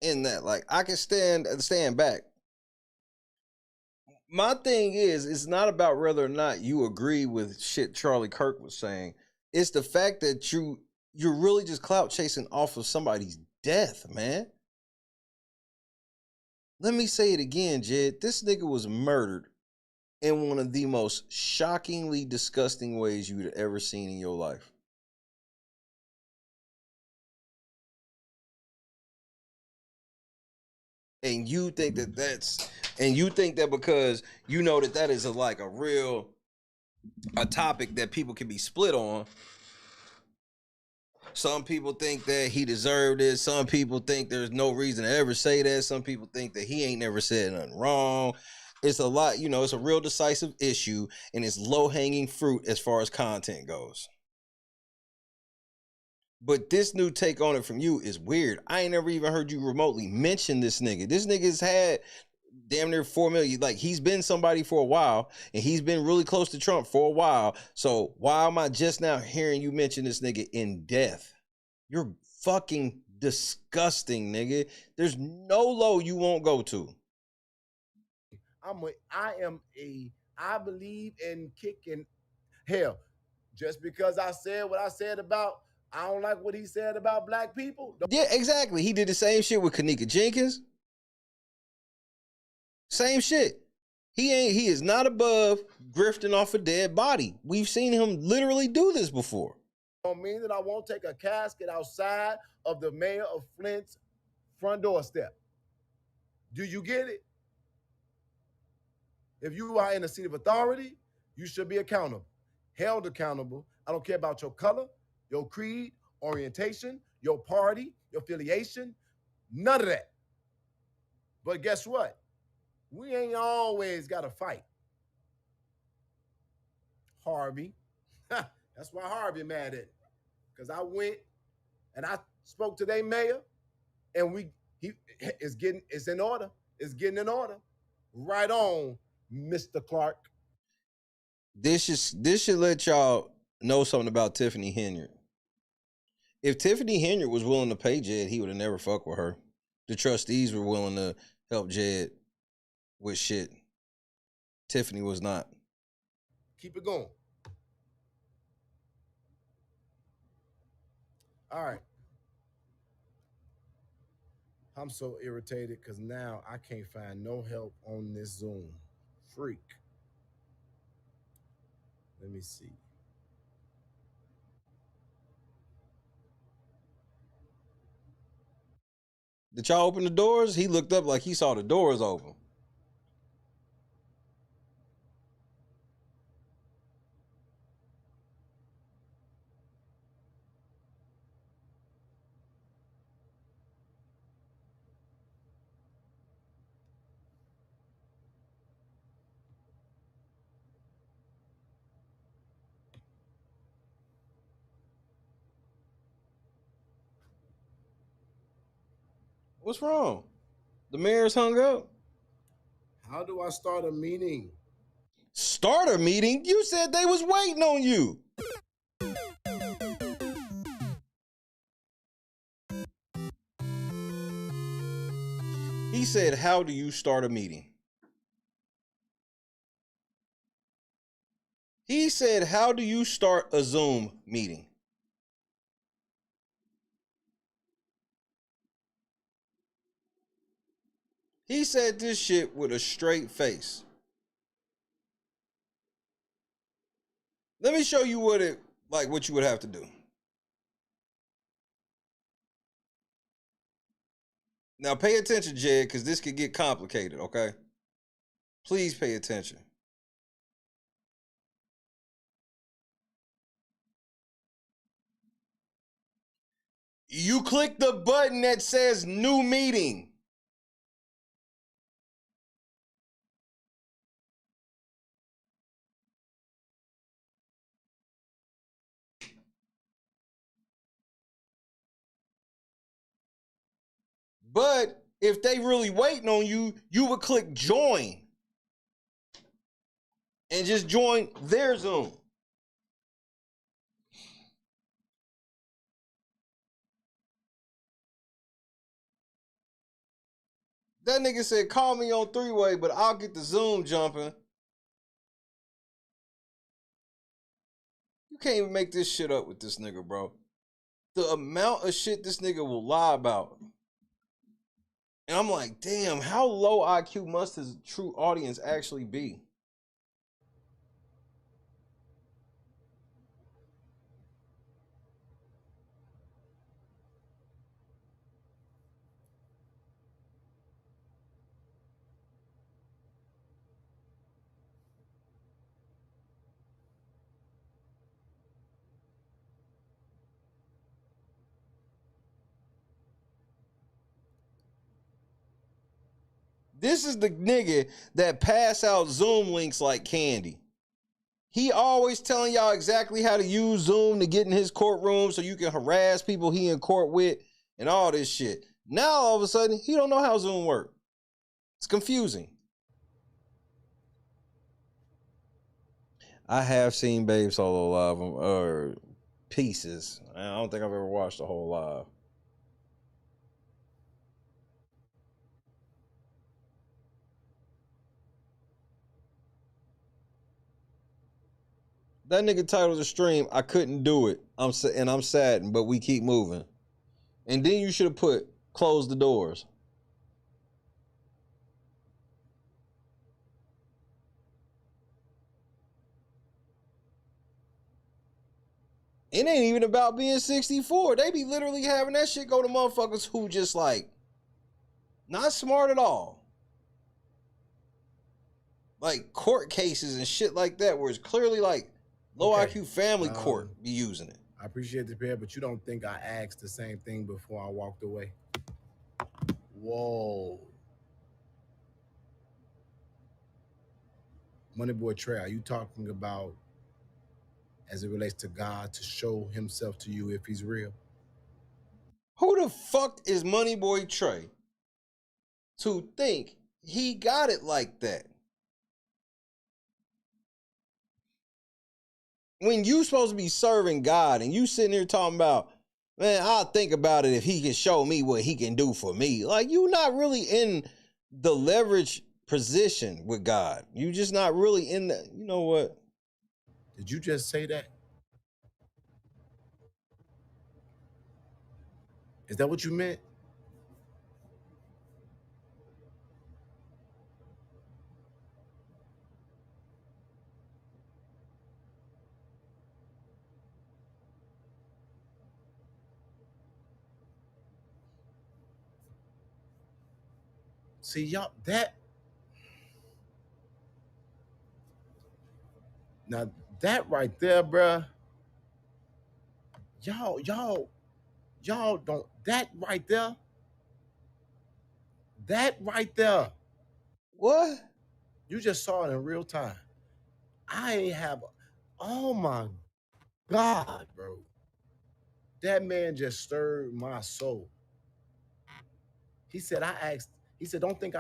in that. Like, I can stand back. My thing is, it's not about whether or not you agree with shit Charlie Kirk was saying. It's the fact that you're really just clout chasing off of somebody's death, man. Let me say it again, Jed. This nigga was murdered in one of the most shockingly disgusting ways you'd ever seen in your life. And you think that because you know that is a topic that people can be split on. Some people think that he deserved it. Some people think there's no reason to ever say that. Some people think that he ain't never said nothing wrong. It's a lot, it's a real decisive issue, and it's low-hanging fruit as far as content goes. But this new take on it from you is weird. I ain't never even heard you remotely mention this nigga. This nigga's had damn near 4 million. Like, he's been somebody for a while, and he's been really close to Trump for a while. So why am I just now hearing you mention this nigga in death? You're fucking disgusting, nigga. There's no low you won't go to. I believe in kicking hell. Just because I said what I said about, I don't like what he said about black people. Yeah, exactly. He did the same shit with Kanika Jenkins. Same shit. He is not above grifting off a dead body. We've seen him literally do this before. Don't mean that I won't take a casket outside of the mayor of Flint's front doorstep. Do you get it? If you are in a seat of authority, you should be accountable, held accountable. I don't care about your color, your creed, orientation, your party, your affiliation, none of that. But guess what? We ain't always got to fight. Harvey. That's why Harvey mad at it. because I went and I spoke to their mayor, and it's in order. It's getting in order. Right on, Mr. Clark. This should let y'all know something about Tiffany Henyard. If Tiffany Henyard was willing to pay Jed, he would have never fucked with her. The trustees were willing to help Jed with shit. Tiffany was not. Keep it going. All right. I'm so irritated because now I can't find no help on this Zoom. Freak. Let me see. Did y'all open the doors? He looked up like he saw the doors open. What's wrong? The mayor's hung up. How do I start a meeting? Start a meeting? You said they was waiting on you. He said, how do you start a meeting? He said, how do you start a Zoom meeting? He said this shit with a straight face. Let me show you what you would have to do. Now pay attention, Jed, because this could get complicated, okay? Please pay attention. You click the button that says new meeting. But if they really waiting on you, you would click join and just join their Zoom. That nigga said, call me on three-way, but I'll get the Zoom jumping. You can't even make this shit up with this nigga, bro. The amount of shit this nigga will lie about. And I'm like, damn, how low IQ must his true audience actually be? This is the nigga that pass out Zoom links like candy. He always telling y'all exactly how to use Zoom to get in his courtroom so you can harass people he in court with and all this shit. Now all of a sudden, he don't know how Zoom works. It's confusing. I have seen Babe Solo live or pieces. I don't think I've ever watched the whole live. That nigga titled the stream, I couldn't do it. I'm saddened, but we keep moving. And then you should have put, close the doors. It ain't even about being 64. They be literally having that shit go to motherfuckers who just like, not smart at all. Like court cases and shit like that, where it's clearly like low IQ family court be using it. I appreciate the pair, but you don't think I asked the same thing before I walked away? Whoa. Money Boy Trey, are you talking about as it relates to God to show himself to you if he's real? Who the fuck is Moneyboy Trey to think he got it like that? When you supposed to be serving God and you sitting here talking about, man, I'll think about it if he can show me what he can do for me. Like, you not really in the leverage position with God. You just not really in the, you know what? Did you just say that? Is that what you meant? See, y'all, now that right there, bruh, y'all don't, that right there. What? You just saw it in real time. I ain't have, oh my God, bro. That man just stirred my soul. He said, don't think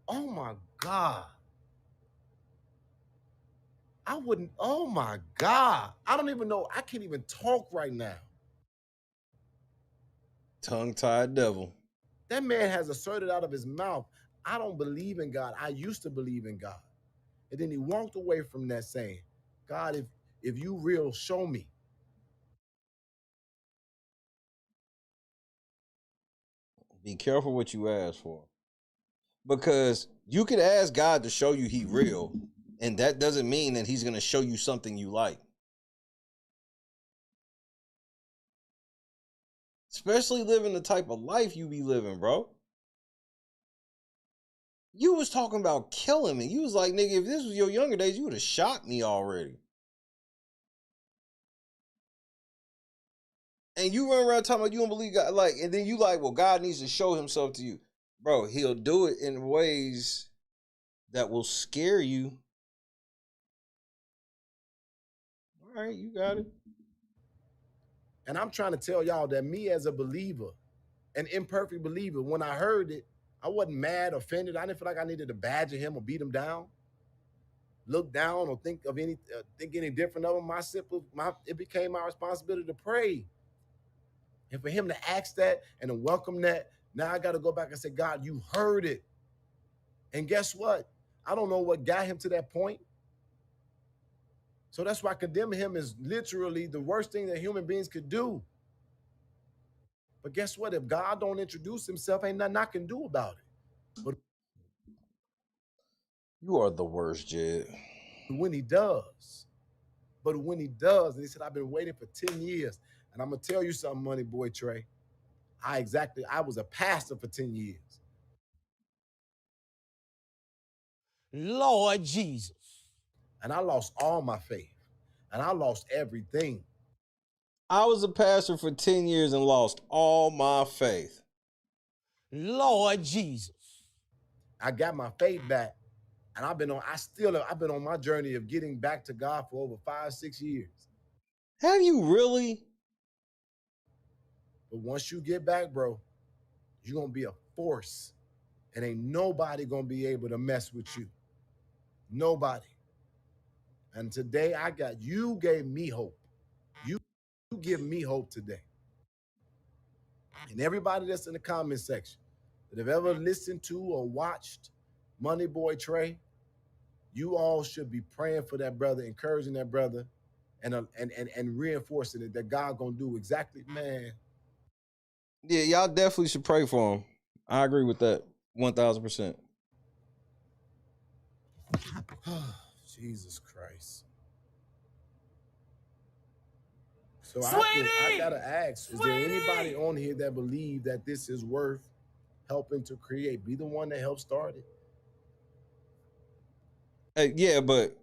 oh my God. I wouldn't, oh my God. I don't even know, I can't even talk right now. Tongue-tied devil. That man has asserted out of his mouth, I don't believe in God. I used to believe in God. And then he walked away from that saying, God, if you real, show me. Be careful what you ask for. Because you could ask God to show you he real, and that doesn't mean that he's going to show you something you like. Especially living the type of life you be living, bro. You was talking about killing me. You was like, nigga, if this was your younger days, you would have shot me already. And you run around talking about you don't believe God, like, and then you like, well, God needs to show himself to you. Bro, he'll do it in ways that will scare you. All right, you got it. And I'm trying to tell y'all that me as a believer, an imperfect believer, when I heard it, I wasn't mad, offended. I didn't feel like I needed to badger him or beat him down, look down or think any different of him. It became my responsibility to pray. And for him to ask that and to welcome that, now I got to go back and say, God, you heard it. And guess what? I don't know what got him to that point. So that's why condemning him is literally the worst thing that human beings could do. But guess what? If God don't introduce himself, ain't nothing I can do about it. But you are the worst, Jed. When he does, and he said, I've been waiting for 10 years. And I'm going to tell you something, Money Boy Trey. I was a pastor for 10 years. Lord Jesus. And I lost all my faith. And I lost everything. I was a pastor for 10 years and lost all my faith. Lord Jesus. I got my faith back. And I've been on my journey of getting back to God for over 5-6 years. Have you really? But once you get back, bro, you're going to be a force. And ain't nobody going to be able to mess with you. Nobody. And today you gave me hope. You give me hope today. And everybody that's in the comment section that have ever listened to or watched Money Boy Trey, you all should be praying for that brother, encouraging that brother, and reinforcing it that God gonna do exactly, man. Yeah, y'all definitely should pray for him. I agree with that 1,000%. Jesus Christ. So I gotta ask, is there anybody on here that believe that this is worth helping to create? Be the one that helped start it. Hey, yeah, but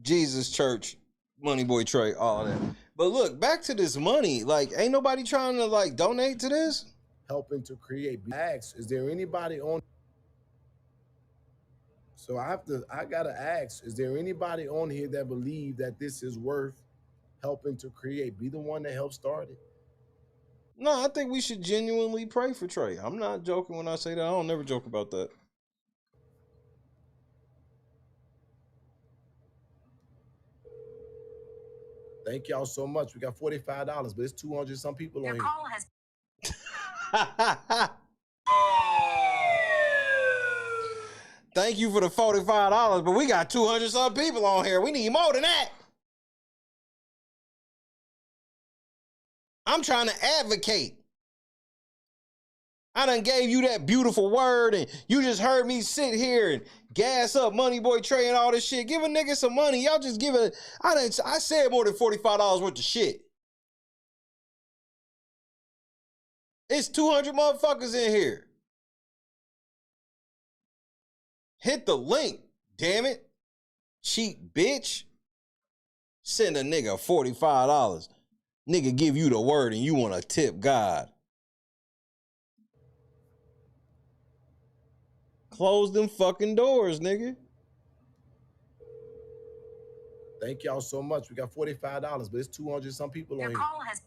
Jesus Church, Money Boy Trey, all that. But look, back to this money. Like, ain't nobody trying to like donate to this? Helping to create. Ask, is there anybody on? So I gotta ask, is there anybody on here that believe that this is worth helping to create? Be the one that helped start it. No, I think we should genuinely pray for Trey. I'm not joking when I say that. I don't never joke about that. Thank y'all so much. We got $45, but it's 200 some people on here. Call has Thank you for the $45, but we got 200 some people on here. We need more than that. I'm trying to advocate. I done gave you that beautiful word, and you just heard me sit here and gas up Money Boy Trey and all this shit. Give a nigga some money. Y'all just give it. I said more than $45 worth of shit. It's 200 motherfuckers in here. Hit the link, damn it. Cheap bitch. Send a nigga $45. Nigga give you the word and you want to tip God. Close them fucking doors, nigga. Thank y'all so much. We got $45, but it's 200 some people on here. call has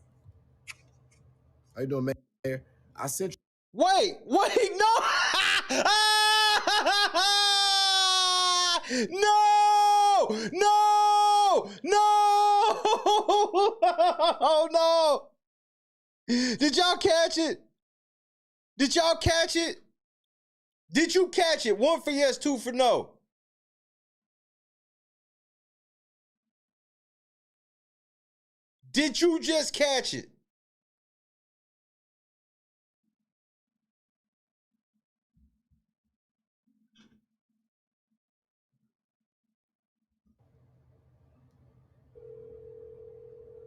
How you doing, Mayor? I sent you. Wait, no. No. Did y'all catch it? Did y'all catch it? Did you catch it? 1 for yes, 2 for no. Did you just catch it?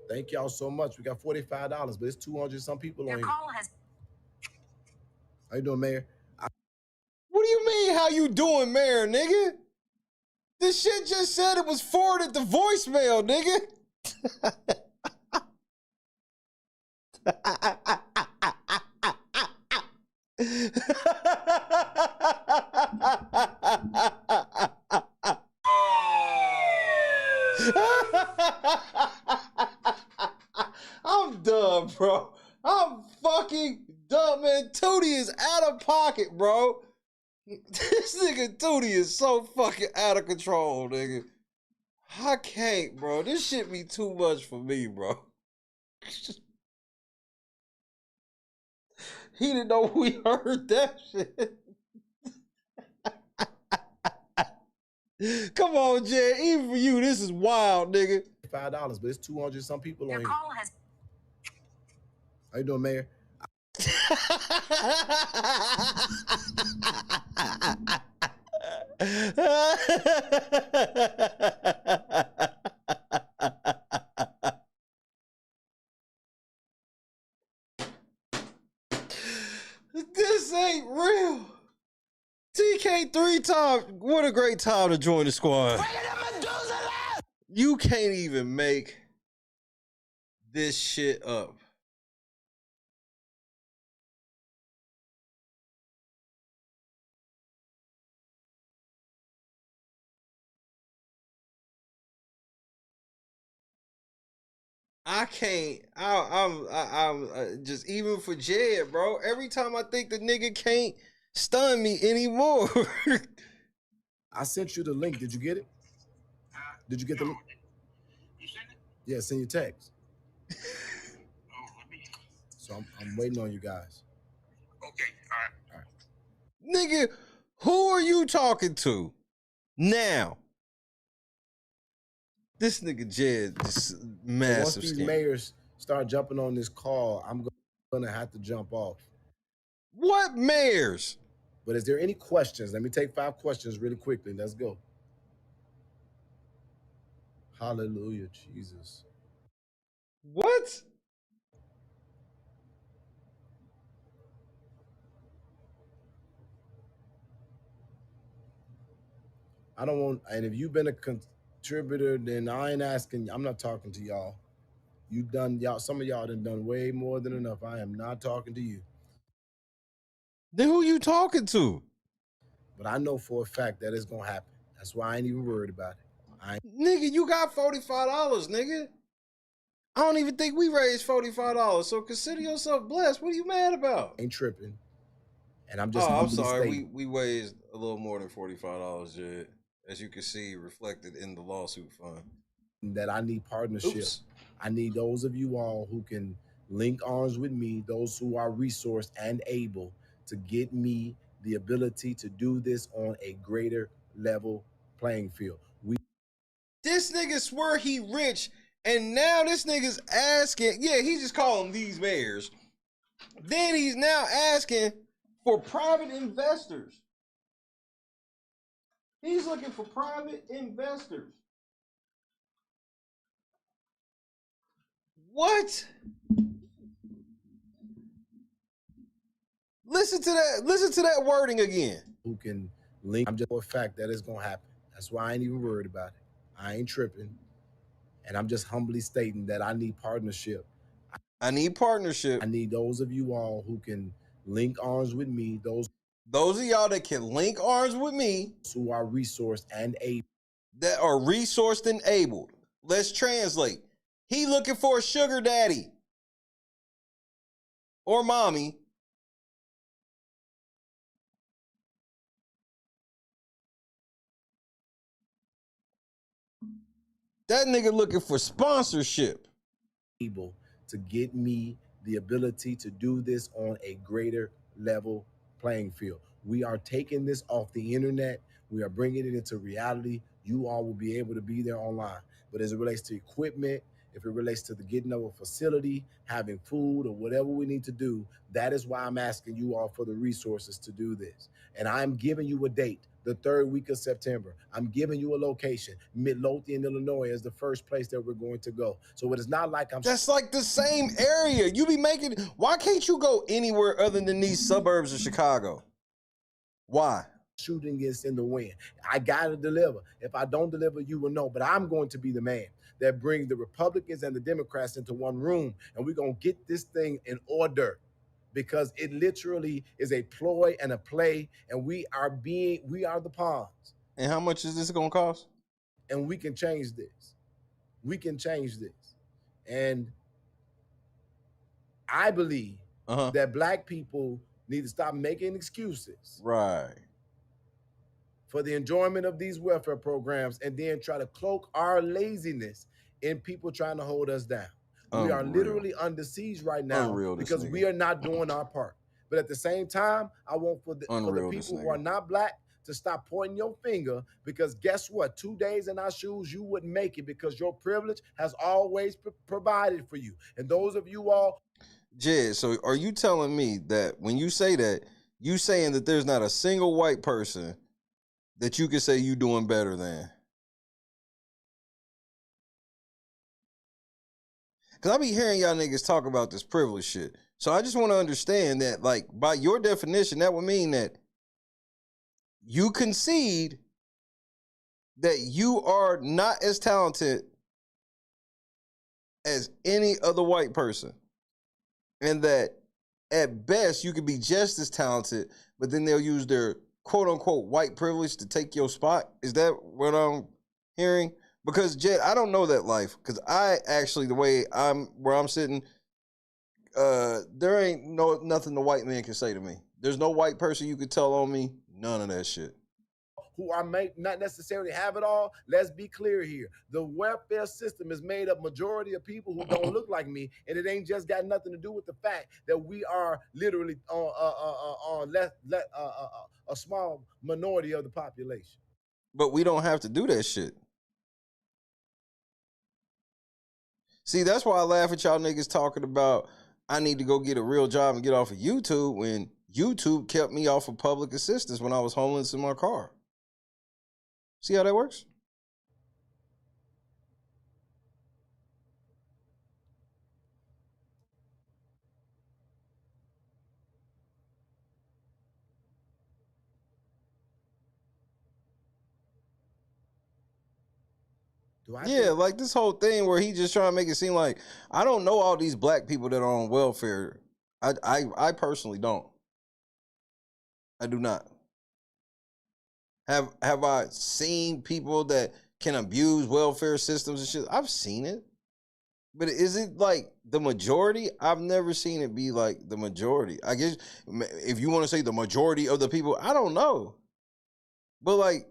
Thank y'all so much. We got $45, but it's 200 some people on here. call has How you doing, Mayor? What do you mean, how you doing, Mayor, nigga? This shit just said it was forwarded to voicemail, nigga. I'm done, bro. I'm fucking done, man. Tootie is out of pocket, bro. This nigga Tootie is so fucking out of control, nigga. I can't, bro. This shit be too much for me, bro. He didn't know we heard that shit. Come on, Jed. Even for you, this is wild, nigga. $5, but it's 200 some people on here. call has How you doing, Mayor? This ain't real. TK 3 times. What a great time to join the squad. You can't even make this shit up. I can't. I'm just even for Jed, bro. Every time I think the nigga can't stun me anymore. I sent you the link. Did you get it? Did you get the link? You sent it? Yeah, send your text. Oh, let me. So I'm waiting on you guys. Okay, all right. Nigga, who are you talking to now? This nigga Jed is massive. Once these scam. mayors start jumping on this call, I'm gonna have to jump off. What mayors? But is there any questions? Let me take 5 questions really quickly. Let's go. Hallelujah, Jesus. What? I don't want, and if you've been a contributor, then I ain't asking, I'm not talking to y'all. You've done, y'all, some of y'all done way more than enough. I am not talking to you. Then who you talking to? But I know for a fact that it's gonna happen. That's why I ain't even worried about it. Nigga, you got $45, nigga. I don't even think we raised $45, so consider yourself blessed. What are you mad about? Ain't tripping. And I'm just I'm sorry. We raised a little more than $45, Jed. As you can see, reflected in the lawsuit fund. That I need partnership. Oops. I need those of you all who can link arms with me, those who are resourced and able to get me the ability to do this on a greater level playing field. This nigga swear he rich, and now this nigga's asking, yeah, he just calling these mayors. Then he's now asking for private investors. He's looking for private investors. What? Listen to that wording again. Who can link? I'm just for a fact that it's gonna happen. That's why I ain't even worried about it. I ain't tripping. And I'm just humbly stating that I need partnership. I need partnership. I need those of you all who can link arms with me, those of y'all that can link arms with me, who are resourced and able. That are resourced and able. Let's translate. He looking for a sugar daddy or mommy. That nigga looking for sponsorship. Able to get me the ability to do this on a greater level playing field. We are taking this off the internet. We are bringing it into reality. You all will be able to be there online. But as it relates to equipment, if it relates to the getting of a facility, having food, or whatever we need to do, that is why I'm asking you all for the resources to do this. And I'm giving you a date, the 3rd week of September. I'm giving you a location. Midlothian, Illinois is the first place that we're going to go. So it is not like I'm... That's like the same area. You be making... Why can't you go anywhere other than these suburbs of Chicago? Why? Shooting is in the wind. I gotta deliver. If I don't deliver, you will know. But I'm going to be the man that brings the Republicans and the Democrats into one room, and we're gonna get this thing in order, because it literally is a ploy and a play, and we are the pawns. And how much is this gonna cost? And we can change this. We can change this. And I believe that Black people need to stop making excuses. Right. For the enjoyment of these welfare programs, and then try to cloak our laziness in people trying to hold us down. We are literally under siege right now because we are not doing our part. But at the same time, I want for the people who are not Black to stop pointing your finger, because guess what? 2 days in our shoes, you wouldn't make it, because your privilege has always provided for you. And those of you all... Jed, so are you telling me that when you say that, you saying that there's not a single white person that you can say you doing better than? Because I be hearing y'all niggas talk about this privilege shit. So I just want to understand that, like, by your definition, that would mean that you concede that you are not as talented as any other white person. And that at best you could be just as talented, but then they'll use their quote unquote white privilege to take your spot. Is that what I'm hearing? Because Jed, I don't know that life. Because I actually, the way where I'm sitting, there ain't nothing the white man can say to me. There's no white person you could tell on me. None of that shit. Who are not necessarily have it all. Let's be clear here. The welfare system is made up majority of people who don't look like me, and it ain't just got nothing to do with the fact that we are literally on a small minority of the population. But we don't have to do that shit. See, that's why I laugh at y'all niggas talking about I need to go get a real job and get off of YouTube, when YouTube kept me off of public assistance when I was homeless in my car. See how that works? Yeah, like this whole thing where he just trying to make it seem like I don't know all these Black people that are on welfare. I personally don't. I do not. Have I seen people that can abuse welfare systems and shit? I've seen it. But is it like the majority? I've never seen it be like the majority. I guess if you want to say the majority of the people, I don't know. But like,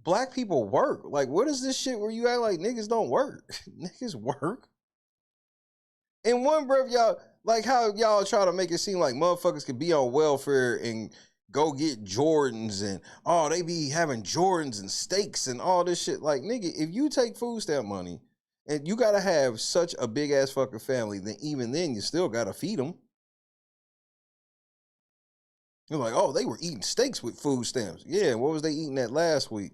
black people work. Like, what is this shit where you act like niggas don't work? Niggas work. In one breath, y'all, like how y'all try to make it seem like motherfuckers could be on welfare and go get Jordans and, oh, they be having Jordans and steaks and all this shit. Like, nigga, if you take food stamp money and you gotta have such a big ass fucking family, then even then you still gotta feed them. You're like, oh, they were eating steaks with food stamps. Yeah, what was they eating that last week?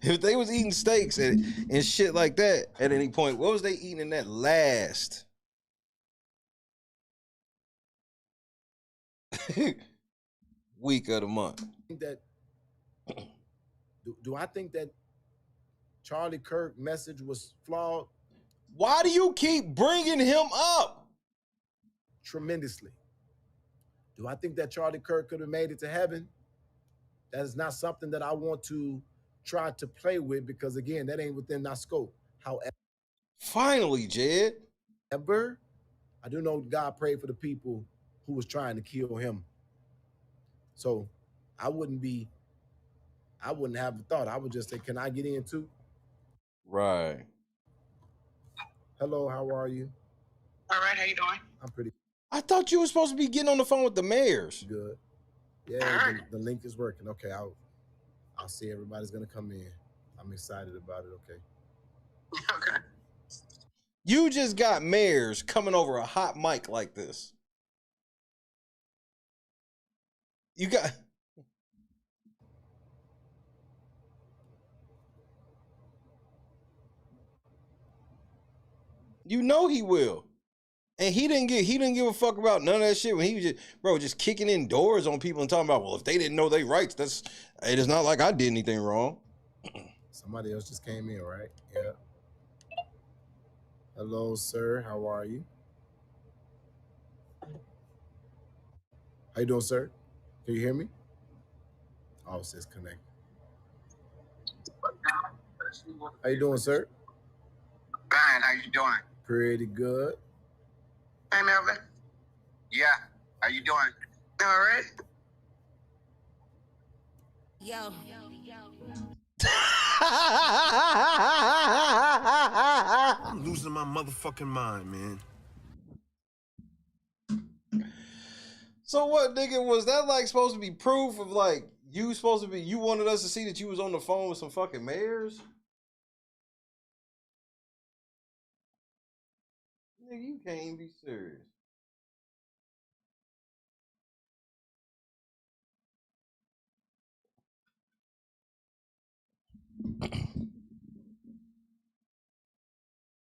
If they was eating steaks and shit like that at any point, what was they eating in that last week of the month? Do I think that Charlie Kirk message was flawed? Why do you keep bringing him up? Tremendously. Do I think that Charlie Kirk could have made it to heaven? That is not something that I want to try to play with because, again, that ain't within our scope. However, finally, Jed. I do know God prayed for the people who was trying to kill him. So I wouldn't have a thought. I would just say, can I get in too? Right. Hello, how are you? All right, how you doing? I'm pretty I thought you were supposed to be getting on the phone with the mayors. good. Yeah, the link is working. Okay, I'll see everybody's gonna come in. I'm excited about it. Okay. Okay. You just got mayors coming over a hot mic like this. You got... You know he will. And he didn't give a fuck about none of that shit when he was just kicking in doors on people and talking about, well, if they didn't know their rights, it is not like I did anything wrong. Somebody else just came in, right? Yeah. Hello, sir. How are you? How you doing, sir? Can you hear me? Oh, it says connect. How you doing, sir? Fine, how you doing? Pretty good. Hey, Melvin. Yeah, how you doing? All right. Yo. I'm losing my motherfucking mind, man. So what, nigga, was that like supposed to be proof of like you wanted us to see that you was on the phone with some fucking mayors? Nigga, you can't even be serious.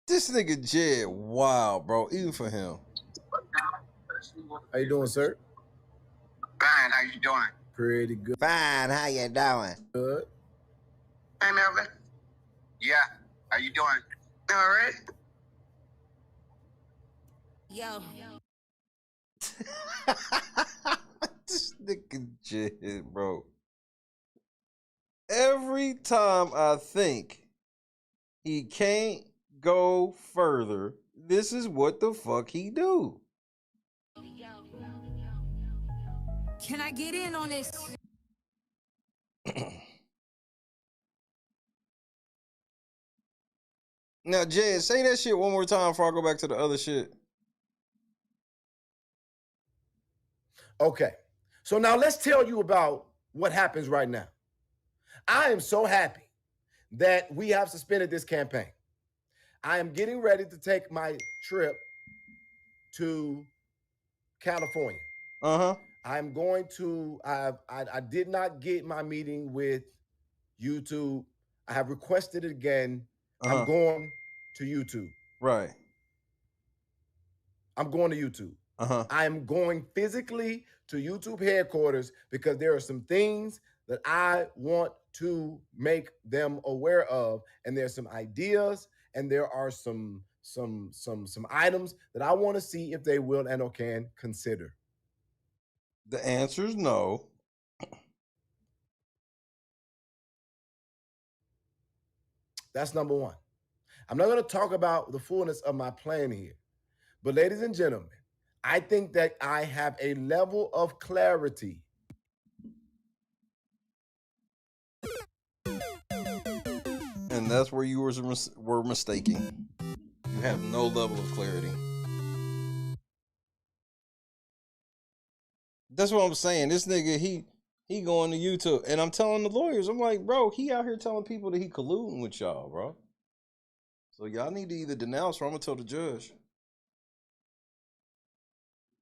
This nigga Jed, wow, bro, even for him. How you doing, sir? Fine, how you doing? Pretty good. Fine, how you doing? Good. Hey, Melvin. Yeah, how you doing? All right. Yo. This nigga Jed, bro. Every time I think he can't go further, this is what the fuck he do. Can I get in on this? Now, Jed, say that shit one more time before I go back to the other shit. Okay. So now let's tell you about what happens right now. I am so happy that we have suspended this campaign. I am getting ready to take my trip to California. Uh-huh. I'm going to, I did not get my meeting with YouTube. I have requested it again. I'm going to YouTube. Right. I'm going to YouTube. I am going physically to YouTube headquarters because there are some things that I want to make them aware of, and there's some ideas, and there are some items that I want to see if they will and or can consider. The answer is no. That's number one. I'm not going to talk about the fullness of my plan here. But ladies and gentlemen, I think that I have a level of clarity. And that's where you were mistaken. You have no level of clarity. That's what I'm saying. This nigga, he going to YouTube. And I'm telling the lawyers, I'm like, bro, he out here telling people that he colluding with y'all, bro. So y'all need to either denounce or I'm going to tell the judge.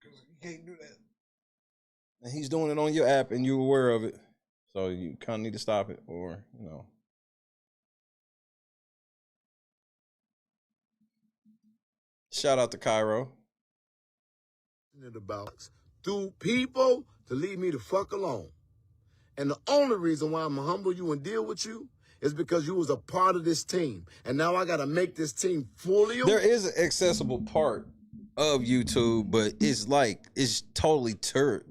You can't do that. And he's doing it on your app and you're aware of it. So you kind of need to stop it or, you know. Shout out to Cairo. About through people to leave me the fuck alone. And the only reason why I'm gonna humble you and deal with you is because you was a part of this team. And now I gotta make this team fully. There is an accessible part of YouTube, but it's totally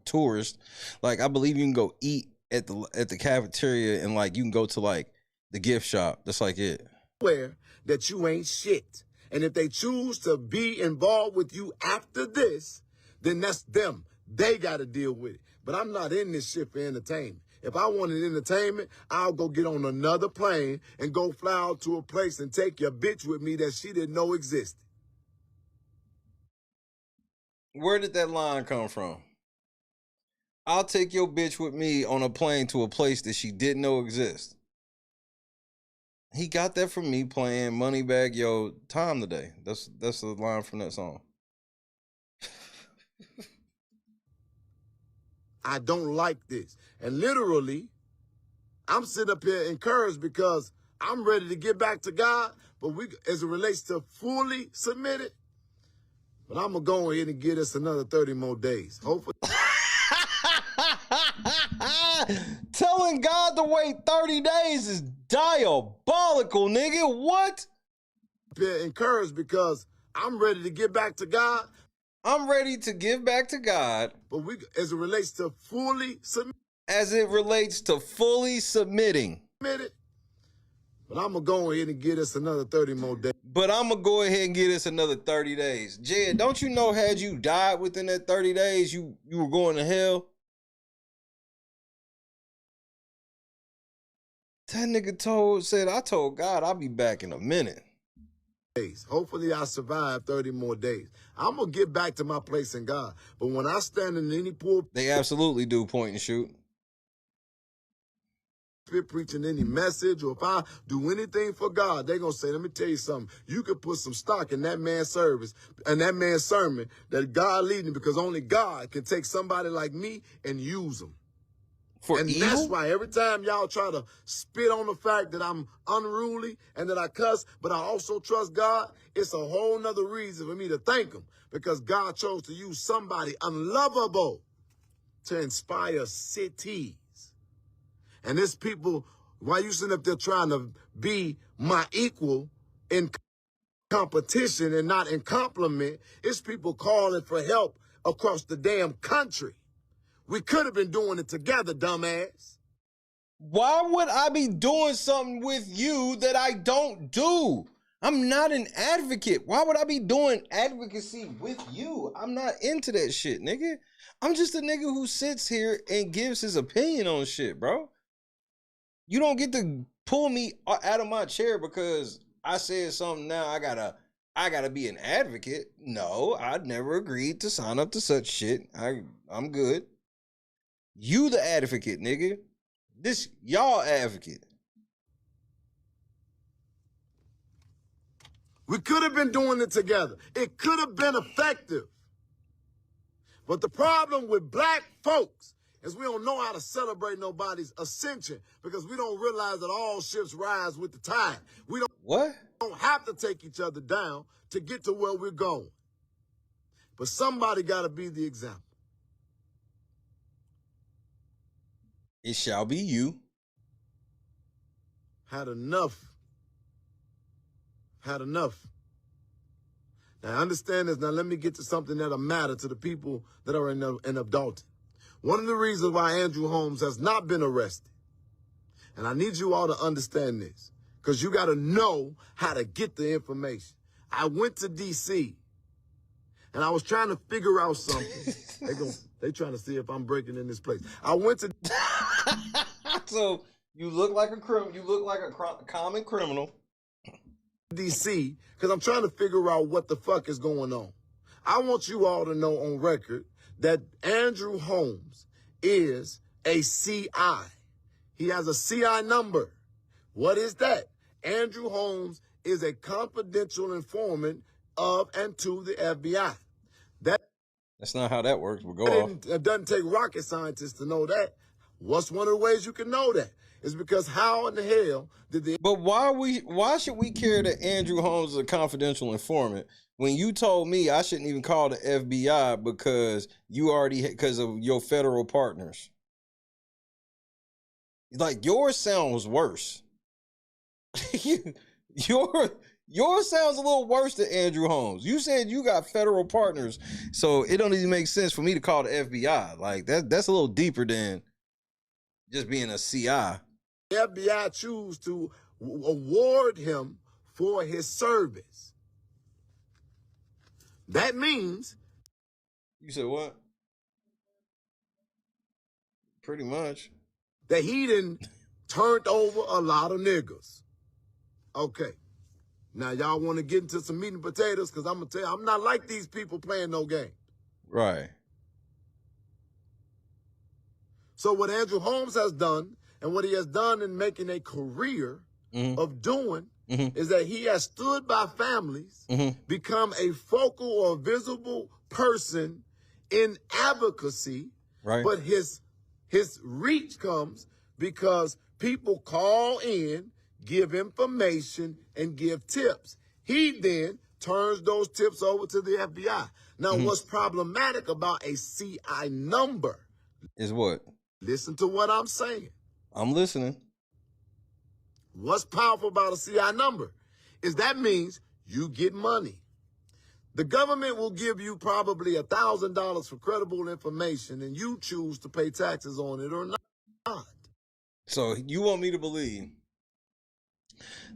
tourist. Like I believe you can go eat at the cafeteria and like you can go to like the gift shop. That's like it. Aware that you ain't shit. And if they choose to be involved with you after this, then that's them. They got to deal with it. But I'm not in this shit for entertainment. If I wanted entertainment, I'll go get on another plane and go fly out to a place and take your bitch with me that she didn't know existed. Where did that line come from? I'll take your bitch with me on a plane to a place that she didn't know exists. He got that from me playing Moneybag Yo Time Today. That's the line from that song. I don't like this. And literally, I'm sitting up here encouraged because I'm ready to get back to God, but as it relates to fully submitted, but I'm going to go ahead and give us another 30 more days. Hopefully. Telling God to wait 30 days is diabolical, nigga. What? Encouraged because I'm ready to get back to God. I'm ready to give back to God. But as it relates to fully submitted. As it relates to fully submitting. But I'm going to go ahead and give us another 30 more days. But I'm going to go ahead and give us another 30 days. Jed, don't you know had you died within that 30 days, you were going to hell? That nigga I told God I'll be back in a minute. Hopefully I survive 30 more days. I'm going to get back to my place in God. But when I stand in any pulpit, they absolutely do point and shoot. Preaching any message, or if I do anything for God, they're going to say, let me tell you something. You can put some stock in that man's service and that man's sermon that God leading, because only God can take somebody like me and use them. And evil? That's why every time y'all try to spit on the fact that I'm unruly and that I cuss, but I also trust God, it's a whole nother reason for me to thank him, because God chose to use somebody unlovable to inspire cities. And there's people, why you sitting up there trying to be my equal in competition and not in compliment, it's people calling for help across the damn country. We could have been doing it together, dumbass. Why would I be doing something with you that I don't do? I'm not an advocate. Why would I be doing advocacy with you? I'm not into that shit, nigga. I'm just a nigga who sits here and gives his opinion on shit, bro. You don't get to pull me out of my chair because I said something. Now I gotta be an advocate. No, I'd never agreed to sign up to such shit. I'm good. You the advocate, nigga. This y'all advocate. We could have been doing it together. It could have been effective. But the problem with black folks is we don't know how to celebrate nobody's ascension, because we don't realize that all ships rise with the tide. We don't have to take each other down to get to where we're going. But somebody got to be the example. It shall be you. Had enough. Had enough. Now, understand this. Now, let me get to something that'll matter to the people that are in adulting. One of the reasons why Andrew Holmes has not been arrested, and I need you all to understand this, because you got to know how to get the information. I went to D.C., and I was trying to figure out something. They trying to see if I'm breaking in this place. I went to... So you look like a criminal. You look like a common criminal. D.C., because I'm trying to figure out what the fuck is going on. I want you all to know on record that Andrew Holmes is a CI. He has a CI number. What is that? Andrew Holmes is a confidential informant of and to the FBI. That's not how that works, but go off. It doesn't take rocket scientists to know that. What's one of the ways you can know that? It's because how in the hell did the... But why should we care that Andrew Holmes is a confidential informant when you told me I shouldn't even call the FBI because because of your federal partners? Like, yours sounds worse. Yours sounds a little worse than Andrew Holmes. You said you got federal partners, so it don't even make sense for me to call the FBI. Like, that's a little deeper than just being a CI. The FBI choose to award him for his service. That means... You said what? Pretty much. That he done turned over a lot of niggas. Okay. Now, y'all want to get into some meat and potatoes? Because I'm going to tell you, I'm not like these people playing no game. Right. So what Andrew Holmes has done, and what he has done in making a career of doing, is that he has stood by families, become a focal or visible person in advocacy, right? But his reach comes because people call in, give information, and give tips. He then turns those tips over to the FBI. Now, what's problematic about a CI number is what? Listen to what I'm saying. I'm listening. What's powerful about a CI number is that means you get money. The government will give you probably $1,000 for credible information, and you choose to pay taxes on it or not. So you want me to believe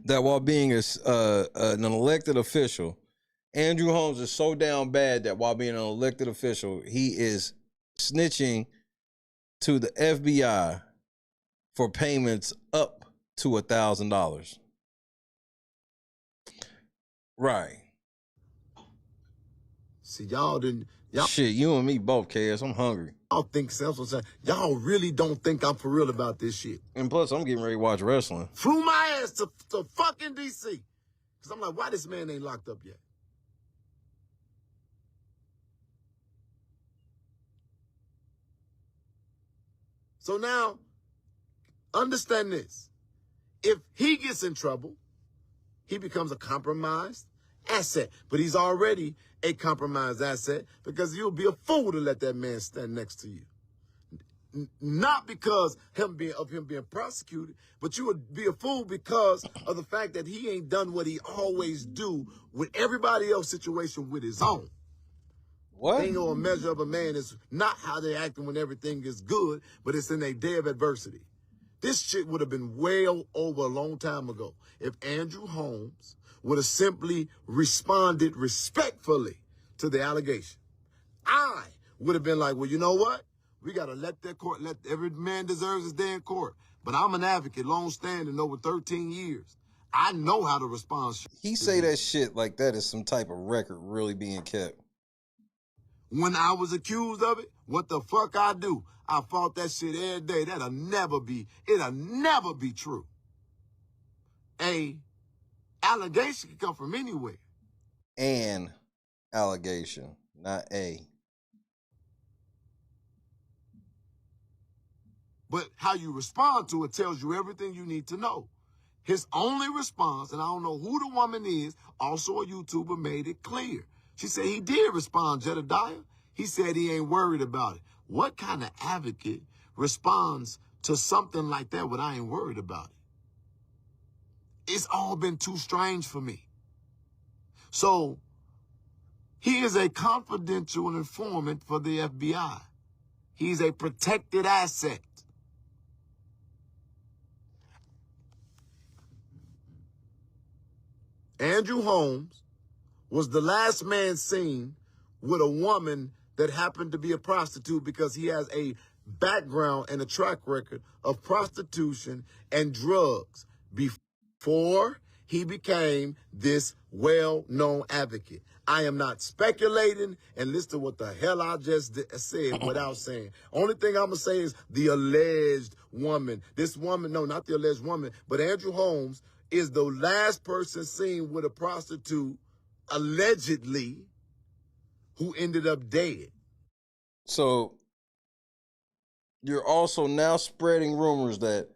that while being an elected official, Andrew Holmes is so down bad that while being an elected official, he is snitching to the FBI for payments up to $1,000. Right. See, y'all didn't... Shit, you and me both, KS. I'm hungry. Y'all think y'all really don't think I'm for real about this shit. And plus, I'm getting ready to watch wrestling. Flew my ass to fucking D.C. Because I'm like, why this man ain't locked up yet? So now, understand this. If he gets in trouble, he becomes a compromised asset. But he's already a compromised asset because you'll be a fool to let that man stand next to you. Not because of him being prosecuted, but you would be a fool because of the fact that he ain't done what he always do with everybody else's situation with his own. What? Thing or a measure of a man is not how they acting when everything is good, but it's in a day of adversity. This shit would have been well over a long time ago if Andrew Holmes would have simply responded respectfully to the allegation. I would have been like, well, you know what? We got to let every man deserves his day in court. But I'm an advocate, long standing, over 13 years. I know how to respond. He say that shit like that is some type of record really being kept. When I was accused of it, what the fuck I do? I fought that shit every day. It'll never be true. A allegation can come from anywhere. An allegation, not a. But how you respond to it tells you everything you need to know. His only response, and I don't know who the woman is, also a YouTuber, made it clear. She said he did respond, Jedidiah. He said he ain't worried about it. What kind of advocate responds to something like that when I ain't worried about it? It's all been too strange for me. So he is a confidential informant for the FBI. He's a protected asset. Andrew Holmes was the last man seen with a woman that happened to be a prostitute because he has a background and a track record of prostitution and drugs before he became this well-known advocate. I am not speculating, and listen to what the hell I just said without saying. Only thing I'm going to say is the alleged woman. This woman, no, not the alleged woman, but Andrew Holmes is the last person seen with a prostitute, allegedly, who ended up dead. So you're also now spreading rumors that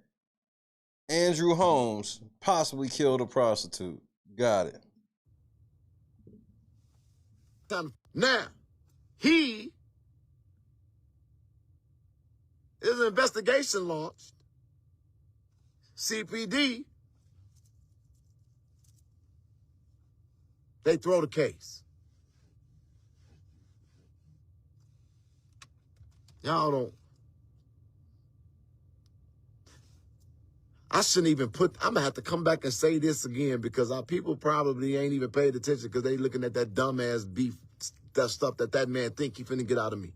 Andrew Holmes possibly killed a prostitute. Got it. Now, he is an investigation launched. CPD, they throw the case. Y'all don't. I shouldn't even put, I'm going to have to come back and say this again because our people probably ain't even paid attention because they looking at that dumbass beef, that stuff that man think he finna get out of me.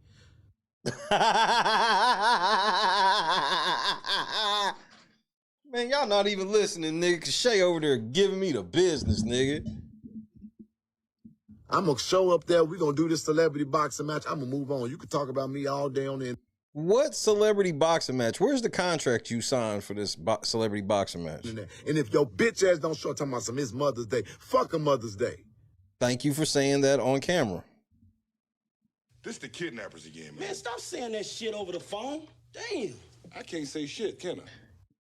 Man, y'all not even listening, nigga, cause Shay over there giving me the business, nigga. I'm going to show up there. We're going to do this celebrity boxing match. I'm going to move on. You can talk about me all day on the What celebrity boxing match? Where's the contract you signed for this celebrity boxing match? And if your bitch ass don't show up talking about some it's Mother's Day, fuck a Mother's Day. Thank you for saying that on camera. This the kidnappers again, man. Man, stop saying that shit over the phone. Damn. I can't say shit, can I?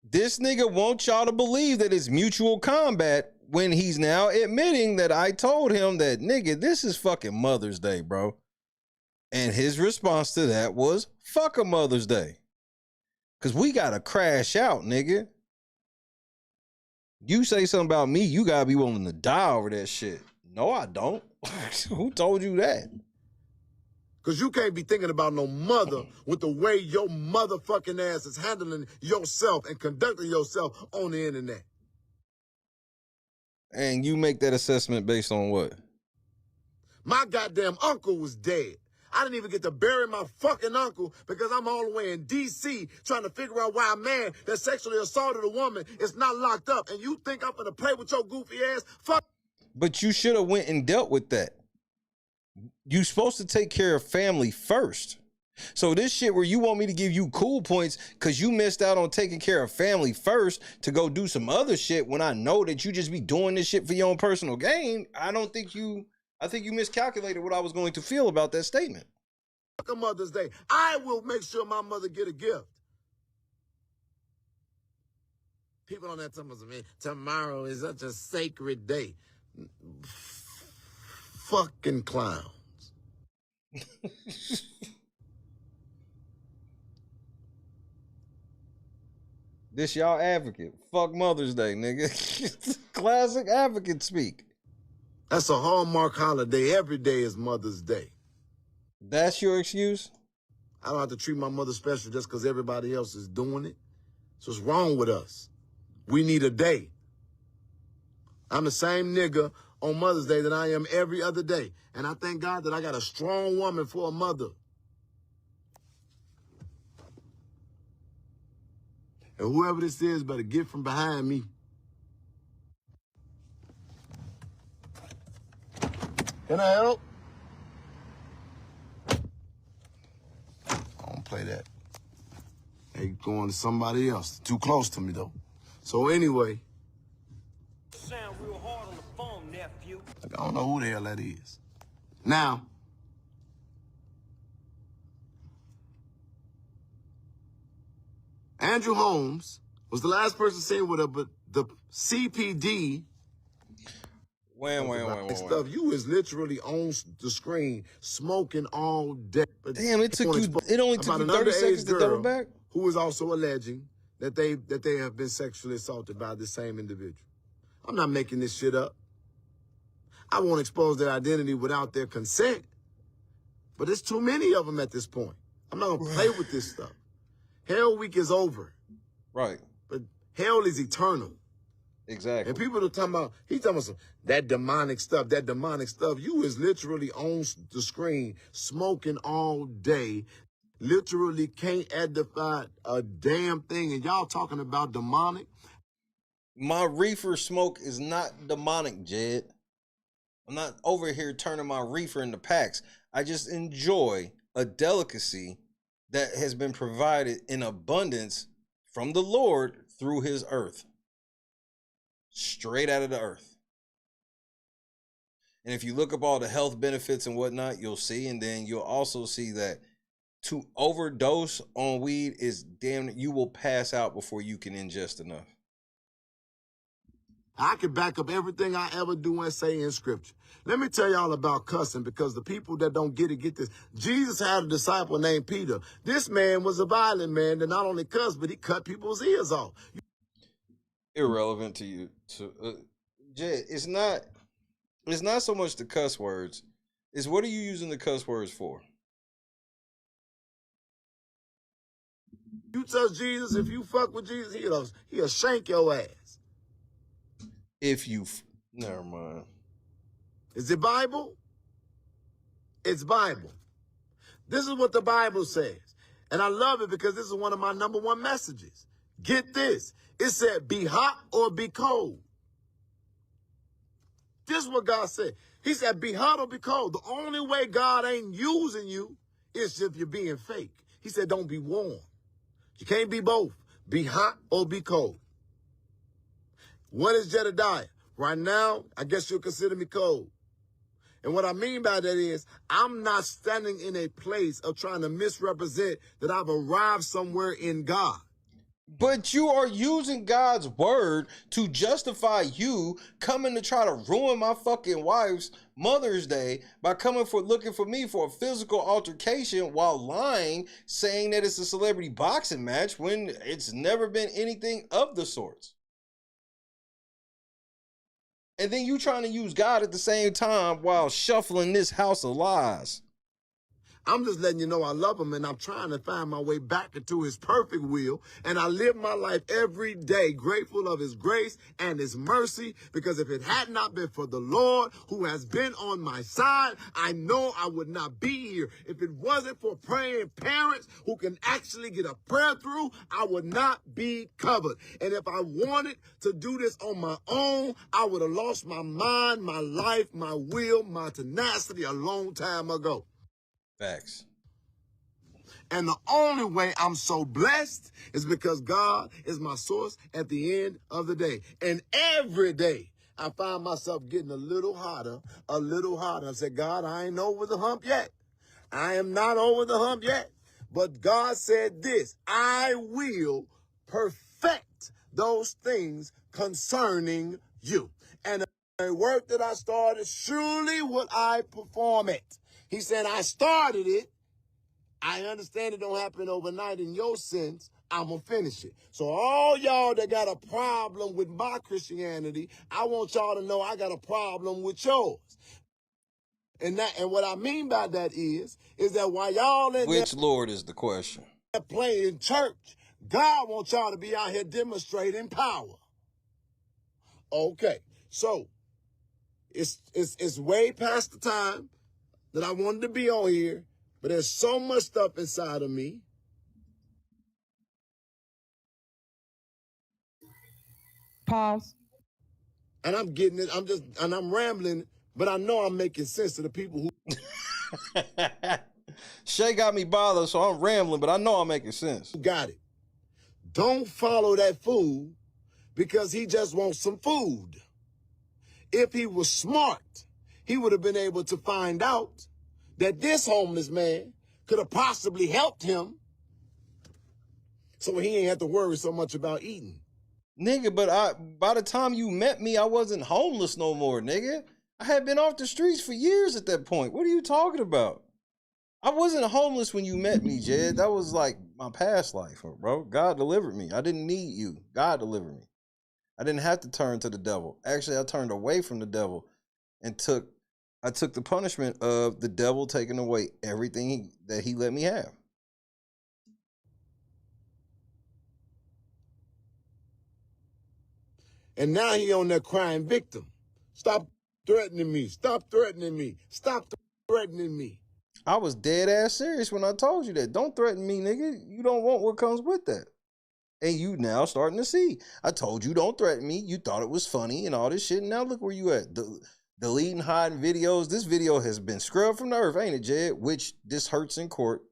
This nigga wants y'all to believe that it's mutual combat when he's now admitting that I told him that, nigga, this is fucking Mother's Day, bro. And his response to that was, fuck a Mother's Day. Because we got to crash out, nigga. You say something about me, you got to be willing to die over that shit. No, I don't. Who told you that? Because you can't be thinking about no mother with the way your motherfucking ass is handling yourself and conducting yourself on the internet. And you make that assessment based on what? My goddamn uncle was dead. I didn't even get to bury my fucking uncle because I'm all the way in D.C. trying to figure out why a man that sexually assaulted a woman is not locked up. And you think I'm gonna play with your goofy ass? Fuck. But you should have went and dealt with that. You supposed to take care of family first. So this shit where you want me to give you cool points because you missed out on taking care of family first to go do some other shit when I know that you just be doing this shit for your own personal gain, I think you miscalculated what I was going to feel about that statement. Fuck a Mother's Day. I will make sure my mother get a gift. People on that time, man, tomorrow is such a sacred day. Fucking clowns. This y'all advocate. Fuck Mother's Day, nigga. Classic advocate speak. That's a Hallmark holiday. Every day is Mother's Day. That's your excuse? I don't have to treat my mother special just because everybody else is doing it. So what's wrong with us? We need a day. I'm the same nigga on Mother's Day that I am every other day. And I thank God that I got a strong woman for a mother. And whoever this is better get from behind me. Can I help? I don't play that. They going to somebody else. Too close to me, though. So anyway. Sound real hard on the phone, nephew. I don't know who the hell that is. Now, Andrew Holmes was the last person seen with her, but the CPD stuff. You was literally on the screen smoking all day. But damn, it only took you 30 seconds to double back? Who is also alleging that they have been sexually assaulted by the same individual. I'm not making this shit up. I won't expose their identity without their consent. But there's too many of them at this point. I'm not gonna play with this stuff. Hell week is over. Right. But hell is eternal. Exactly. And people are talking about, he's talking about that demonic stuff, that demonic stuff. You is literally on the screen smoking all day. Literally can't edify a damn thing. And y'all talking about demonic? My reefer smoke is not demonic, Jed. I'm not over here turning my reefer into packs. I just enjoy a delicacy that has been provided in abundance from the Lord through his earth. Straight out of the earth. And if you look up all the health benefits and whatnot, you'll see. And then you'll also see that to overdose on weed is damn, you will pass out before you can ingest enough. I can back up everything I ever do and say in scripture. Let me tell y'all about cussing, because the people that don't get it, get this. Jesus had a disciple named Peter. This man was a violent man that not only cussed, but he cut people's ears off. Irrelevant to you. Jed, it's not so much the cuss words. It's what are you using the cuss words for? You touch Jesus, if you fuck with Jesus, he'll shank your ass. Never mind. Is it Bible? It's Bible. This is what the Bible says. And I love it because this is one of my #1 messages. Get this. It said, be hot or be cold. This is what God said. He said, be hot or be cold. The only way God ain't using you is if you're being fake. He said, don't be warm. You can't be both. Be hot or be cold. What is Jedidiah? Right now, I guess you'll consider me cold. And what I mean by that is, I'm not standing in a place of trying to misrepresent that I've arrived somewhere in God. But you are using God's word to justify you coming to try to ruin my fucking wife's Mother's Day by looking for me for a physical altercation while lying, saying that it's a celebrity boxing match when it's never been anything of the sorts. And then you trying to use God at the same time while shuffling this house of lies. I'm just letting you know I love him, and I'm trying to find my way back into his perfect will. And I live my life every day grateful of his grace and his mercy, because if it had not been for the Lord who has been on my side, I know I would not be here. If it wasn't for praying parents who can actually get a prayer through, I would not be covered. And if I wanted to do this on my own, I would have lost my mind, my life, my will, my tenacity a long time ago. Facts. And the only way I'm so blessed is because God is my source at the end of the day. And every day I find myself getting a little hotter, a little hotter. I said, God, I ain't over the hump yet. I am not over the hump yet. But God said this, I will perfect those things concerning you. And the work that I started, surely would I perform it. He said, I started it. I understand it don't happen overnight in your sense. I'm going to finish it. So all y'all that got a problem with my Christianity, I want y'all to know I got a problem with yours. And what I mean by that is that while y'all in Which Lord is the question? Playing church, God wants y'all to be out here demonstrating power. Okay, so it's way past the time that I wanted to be on here, but there's so much stuff inside of me. Pause. And I'm getting it, I'm rambling, but I know I'm making sense to the people who... Shay got me bothered, so I'm rambling, but I know I'm making sense. Got it. Don't follow that fool because he just wants some food. If he was smart, he would have been able to find out that this homeless man could have possibly helped him, so he ain't have to worry so much about eating. Nigga, but by the time you met me, I wasn't homeless no more, nigga. I had been off the streets for years at that point. What are you talking about? I wasn't homeless when you met me, Jed. That was like my past life, bro. God delivered me. I didn't need you. God delivered me. I didn't have to turn to the devil. Actually, I turned away from the devil and I took the punishment of the devil taking away everything that he let me have. And now he on that crying victim. Stop threatening me. Stop threatening me. Stop threatening me. I was dead ass serious when I told you that. Don't threaten me, nigga. You don't want what comes with that. And you now starting to see. I told you don't threaten me. You thought it was funny and all this shit. Now look where you at. Deleting, hiding videos. This video has been scrubbed from the earth, ain't it, Jed? Which this hurts in court.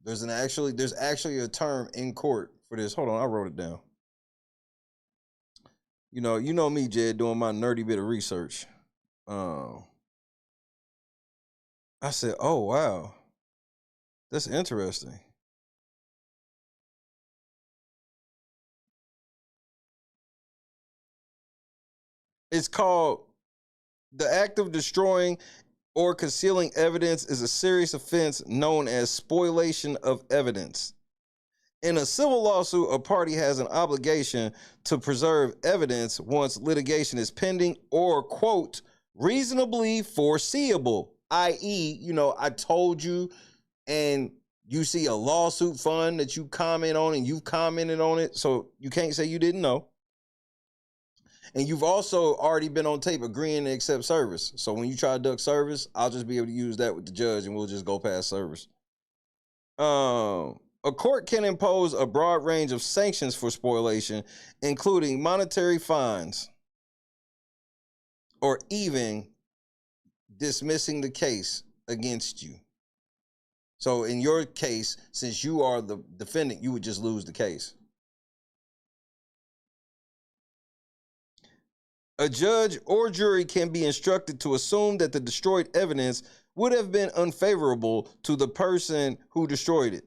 There's actually a term in court for this. Hold on, I wrote it down. You know me, Jed, doing my nerdy bit of research. I said, oh wow. That's interesting. It's called the act of destroying or concealing evidence is a serious offense known as spoliation of evidence. In a civil lawsuit, a party has an obligation to preserve evidence once litigation is pending or, quote, reasonably foreseeable, i.e., I told you and you see a lawsuit fund that you comment on and you've commented on it, so you can't say you didn't know. And you've also already been on tape agreeing to accept service. So when you try to duck service, I'll just be able to use that with the judge and we'll just go past service. A court can impose a broad range of sanctions for spoliation, including monetary fines or even dismissing the case against you. So in your case, since you are the defendant, you would just lose the case. A judge or jury can be instructed to assume that the destroyed evidence would have been unfavorable to the person who destroyed it.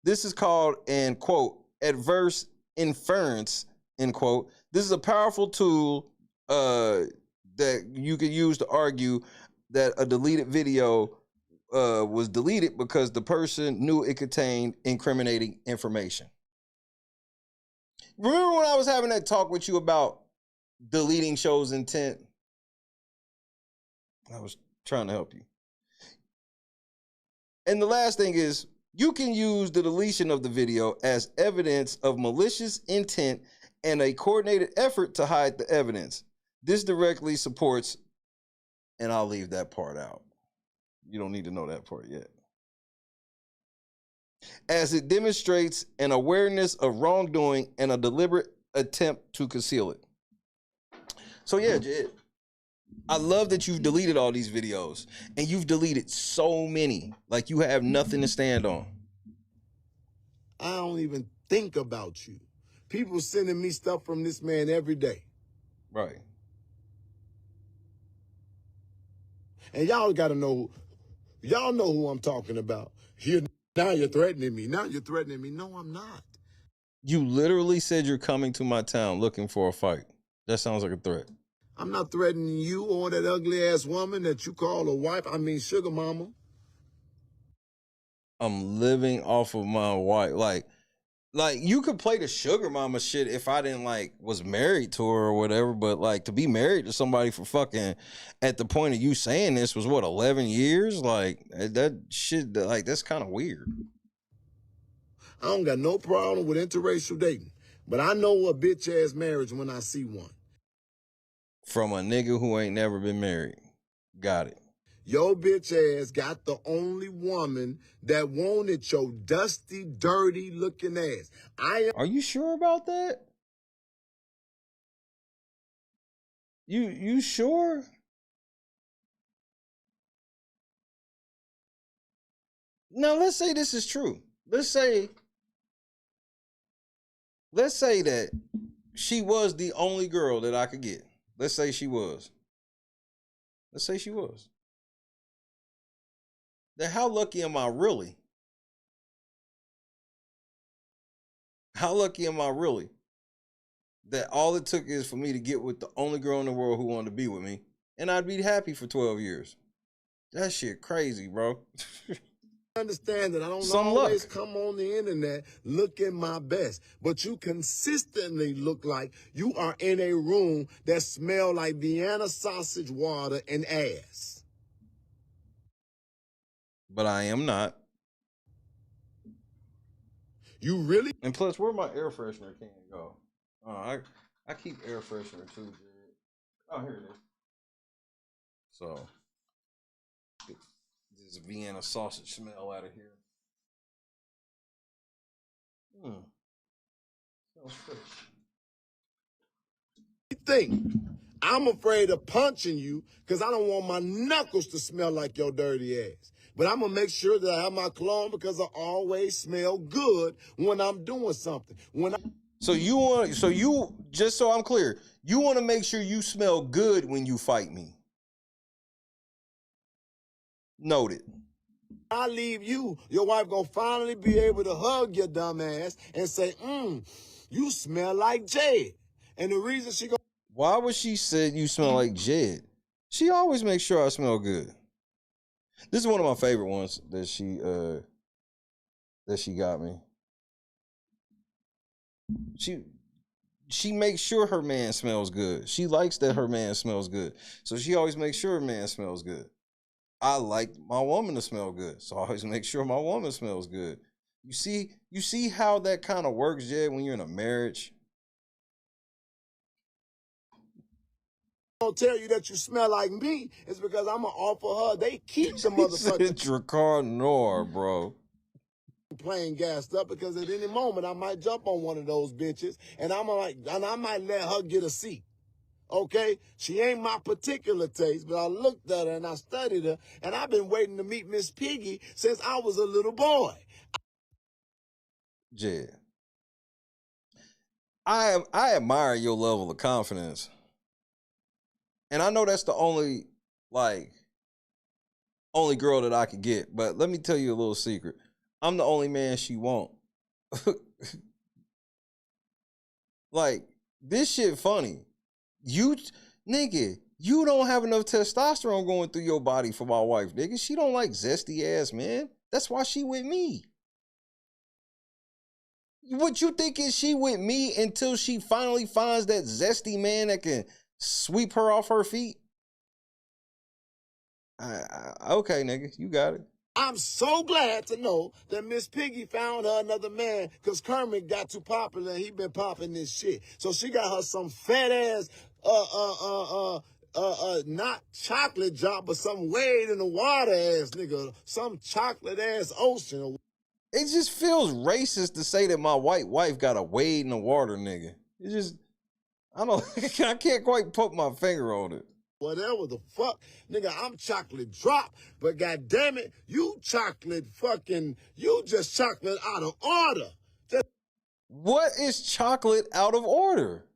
This is called an, quote, adverse inference, end quote. This is a powerful tool that you can use to argue that a deleted video was deleted because the person knew it contained incriminating information. Remember when I was having that talk with you about deleting show's intent? I was trying to help you. And the last thing is, you can use the deletion of the video as evidence of malicious intent and a coordinated effort to hide the evidence. This directly supports, and I'll leave that part out. You don't need to know that part yet. As it demonstrates an awareness of wrongdoing and a deliberate attempt to conceal it. So yeah, Jed, I love that you've deleted all these videos, and you've deleted so many, like you have nothing to stand on. I don't even think about you. People sending me stuff from this man every day. Right. And y'all got to know, y'all know who I'm talking about. Now you're threatening me. Now you're threatening me. No, I'm not. You literally said you're coming to my town looking for a fight. That sounds like a threat. I'm not threatening you or that ugly ass woman that you call a wife. I mean, sugar mama. I'm living off of my wife. Like you could play the sugar mama shit if I didn't was married to her or whatever, but to be married to somebody for fucking at the point of you saying this was what, 11 years? Like that shit, that's kind of weird. I don't got no problem with interracial dating, but I know a bitch ass marriage when I see one. From a nigga who ain't never been married. Got it. Your bitch ass got the only woman that wanted your dusty, dirty looking ass. Are you sure about that? You sure? Now let's say this is true. Let's say that she was the only girl that I could get. Let's say she was. Then how lucky am I really? How lucky am I really? That all it took is for me to get with the only girl in the world who wanted to be with me, and I'd be happy for 12 years. That shit crazy, bro. Understand that I don't always come on the internet looking my best, but you consistently look like you are in a room that smell like Vienna sausage water and ass. But I am not. You really? And plus, where my air freshener can go? I I keep air freshener too, Jared. Oh, here it is. So, get this Vienna sausage smell out of here. Smells fresh. You think I'm afraid of punching you because I don't want my knuckles to smell like your dirty ass. But I'm going to make sure that I have my cologne because I always smell good when I'm doing something. So you just so I'm clear, you want to make sure you smell good when you fight me. Noted. I leave you, your wife gonna finally be able to hug your dumb ass and say, you smell like Jed. And the reason she gonna... Why would she say you smell like Jed? She always makes sure I smell good. This is one of my favorite ones that she got me. She makes sure her man smells good. She likes that her man smells good. So she always makes sure her man smells good. I like my woman to smell good. So I always make sure my woman smells good. You see how that kind of works, Jed, when you're in a marriage? Don't tell you that you smell like me is because I'm gonna offer her. They keep the motherfucker Dracar Noir, bro. Playing gassed up because at any moment I might jump on one of those bitches and I might let her get a seat. Okay, she ain't my particular taste, but I looked at her and I studied her, and I've been waiting to meet Miss Piggy since I was a little boy. Jed, I admire your level of confidence. And I know that's the only girl that I could get. But let me tell you a little secret. I'm the only man she want. Like, this shit funny. Nigga, you don't have enough testosterone going through your body for my wife, nigga. She don't like zesty ass, man. That's why she with me. What you think is she with me until she finally finds that zesty man that can sweep her off her feet? Okay, nigga, you got it. I'm so glad to know that Miss Piggy found her another man because Kermit got too popular and he been popping this shit. So she got her some fat ass, not chocolate drop, but some wade in the water ass nigga, some chocolate ass ocean. It just feels racist to say that my white wife got a wade in the water nigga. It just, I can't quite put my finger on it. Whatever the fuck, nigga, I'm chocolate drop, but goddamn it, you just chocolate out of order. What is chocolate out of order?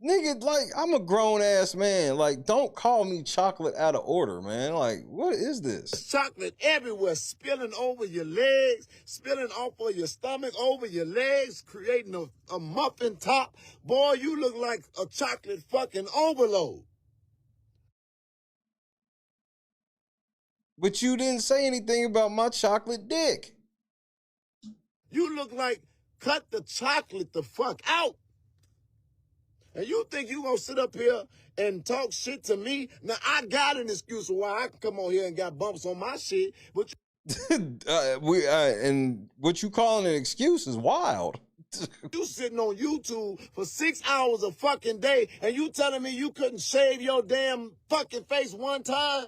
Nigga, like, I'm a grown ass man. Like, don't call me chocolate out of order, man. Like, what is this? Chocolate everywhere, spilling over your legs, spilling off of your stomach, over your legs, creating a muffin top. Boy, you look like a chocolate fucking overload. But you didn't say anything about my chocolate dick. You look like cut the chocolate the fuck out. And you think you gonna sit up here and talk shit to me? Now, I got an excuse of why I can come on here and got bumps on my shit, but and what you calling an excuse is wild. You sitting on YouTube for 6 hours a fucking day, and you telling me you couldn't shave your damn fucking face one time?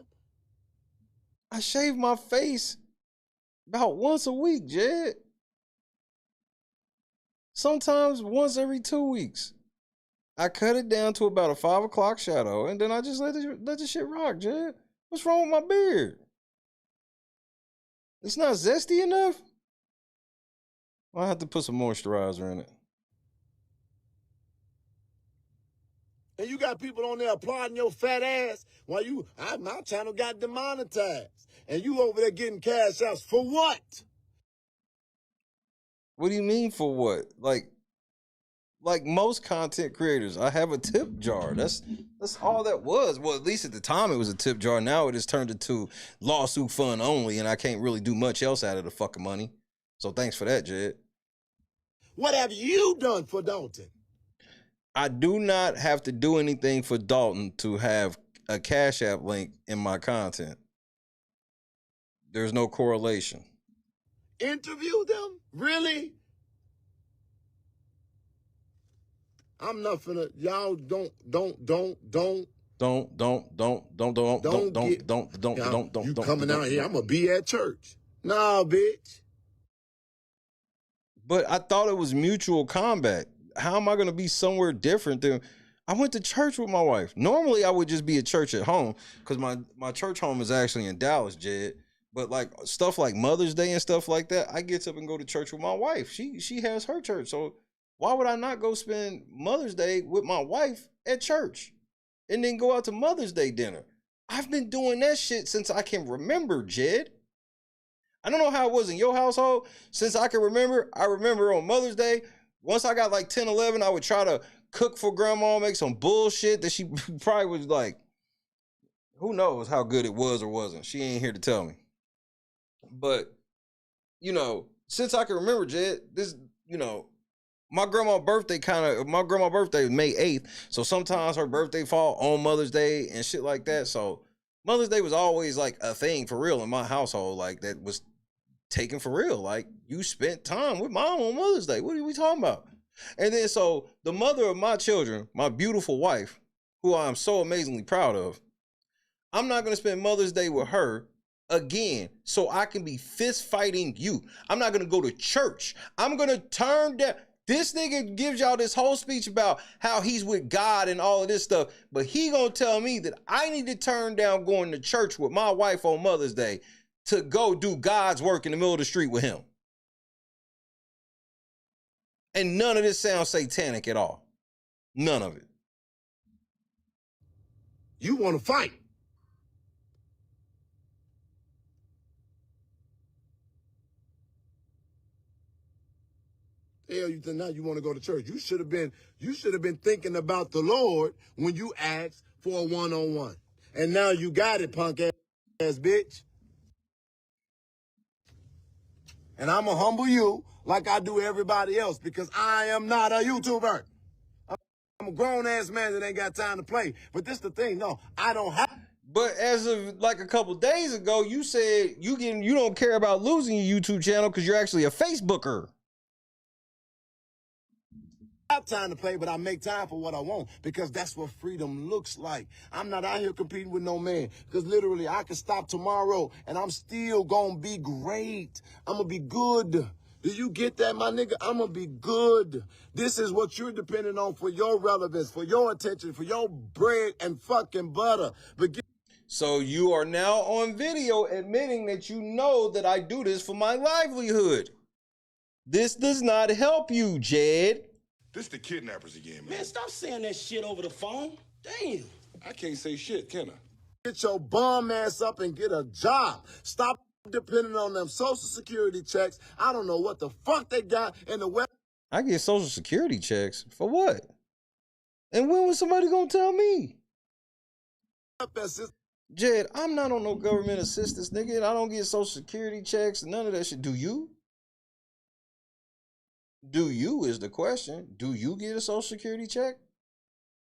I shave my face about once a week, Jed. Sometimes once every 2 weeks. I cut it down to about a 5 o'clock shadow, and then I just let the shit rock, Jed. What's wrong with my beard? It's not zesty enough? I have to put some moisturizer in it. And you got people on there applauding your fat ass while my channel got demonetized. And you over there getting cash outs for what? What do you mean for what? Like most content creators, I have a tip jar. That's all that was. Well, at least at the time it was a tip jar. Now it has turned into lawsuit fund only, and I can't really do much else out of the fucking money. So thanks for that, Jed. What have you done for Dalton? I do not have to do anything for Dalton to have a Cash App link in my content. There's no correlation. Interview them? Really? I'm not finna, y'all don't. You coming out here, I'm gonna be at church. Nah, bitch. But I thought it was mutual combat. How am I going to be somewhere different than I went to church with my wife? Normally I would just be at church at home because my church home is actually in Dallas, Jed. But like stuff like Mother's Day and stuff like that, I get up and go to church with my wife. She has her church. So why would I not go spend Mother's Day with my wife at church and then go out to Mother's Day dinner? I've been doing that shit since I can remember, Jed. I don't know how it was in your household. Since I can remember, I remember on Mother's Day, once I got like 10, 11, I would try to cook for grandma, make some bullshit that she probably was like, who knows how good it was or wasn't. She ain't here to tell me. But, you know, since I can remember, Jed, this, you know, my grandma's birthday is May 8th. So sometimes her birthday fall on Mother's Day and shit like that. So Mother's Day was always like a thing for real in my household. Like that was taken for real. Like you spent time with mom on Mother's Day. What are we talking about? And then so the mother of my children, my beautiful wife, who I'm so amazingly proud of, I'm not going to spend Mother's Day with her again so I can be fist fighting you. I'm not going to go to church. I'm going to turn down. This nigga gives y'all this whole speech about how he's with God and all of this stuff, but he going to tell me that I need to turn down going to church with my wife on Mother's Day to go do God's work in the middle of the street with him. And none of this sounds satanic at all. None of it. You want to fight. Hell, you think now you want to go to church? You should have been thinking about the Lord when you asked for a one-on-one. And now you got it, punk ass bitch. And I'm going to humble you like I do everybody else because I am not a YouTuber. I'm a grown-ass man that ain't got time to play. But this the thing, no, I don't have. But as of like a couple days ago, you said you don't care about losing your YouTube channel because you're actually a Facebooker. I have time to play, but I make time for what I want because that's what freedom looks like. I'm not out here competing with no man because literally I can stop tomorrow and I'm still gonna be great. I'm gonna be good. Do you get that, my nigga? I'm gonna be good. This is what you're depending on for your relevance, for your attention, for your bread and fucking butter. So you are now on video admitting that you know that I do this for my livelihood. This does not help you, Jed. This the kidnappers again, man. Man, stop saying that shit over the phone. Damn. I can't say shit, can I? Get your bum ass up and get a job. Stop depending on them Social Security checks. I don't know what the fuck they got in the web. I get Social Security checks for what? And when was somebody gonna tell me? Jed, I'm not on no government assistance, nigga, and I don't get Social Security checks, none of that shit. Do you? Do you is the question. Do you get a Social Security check?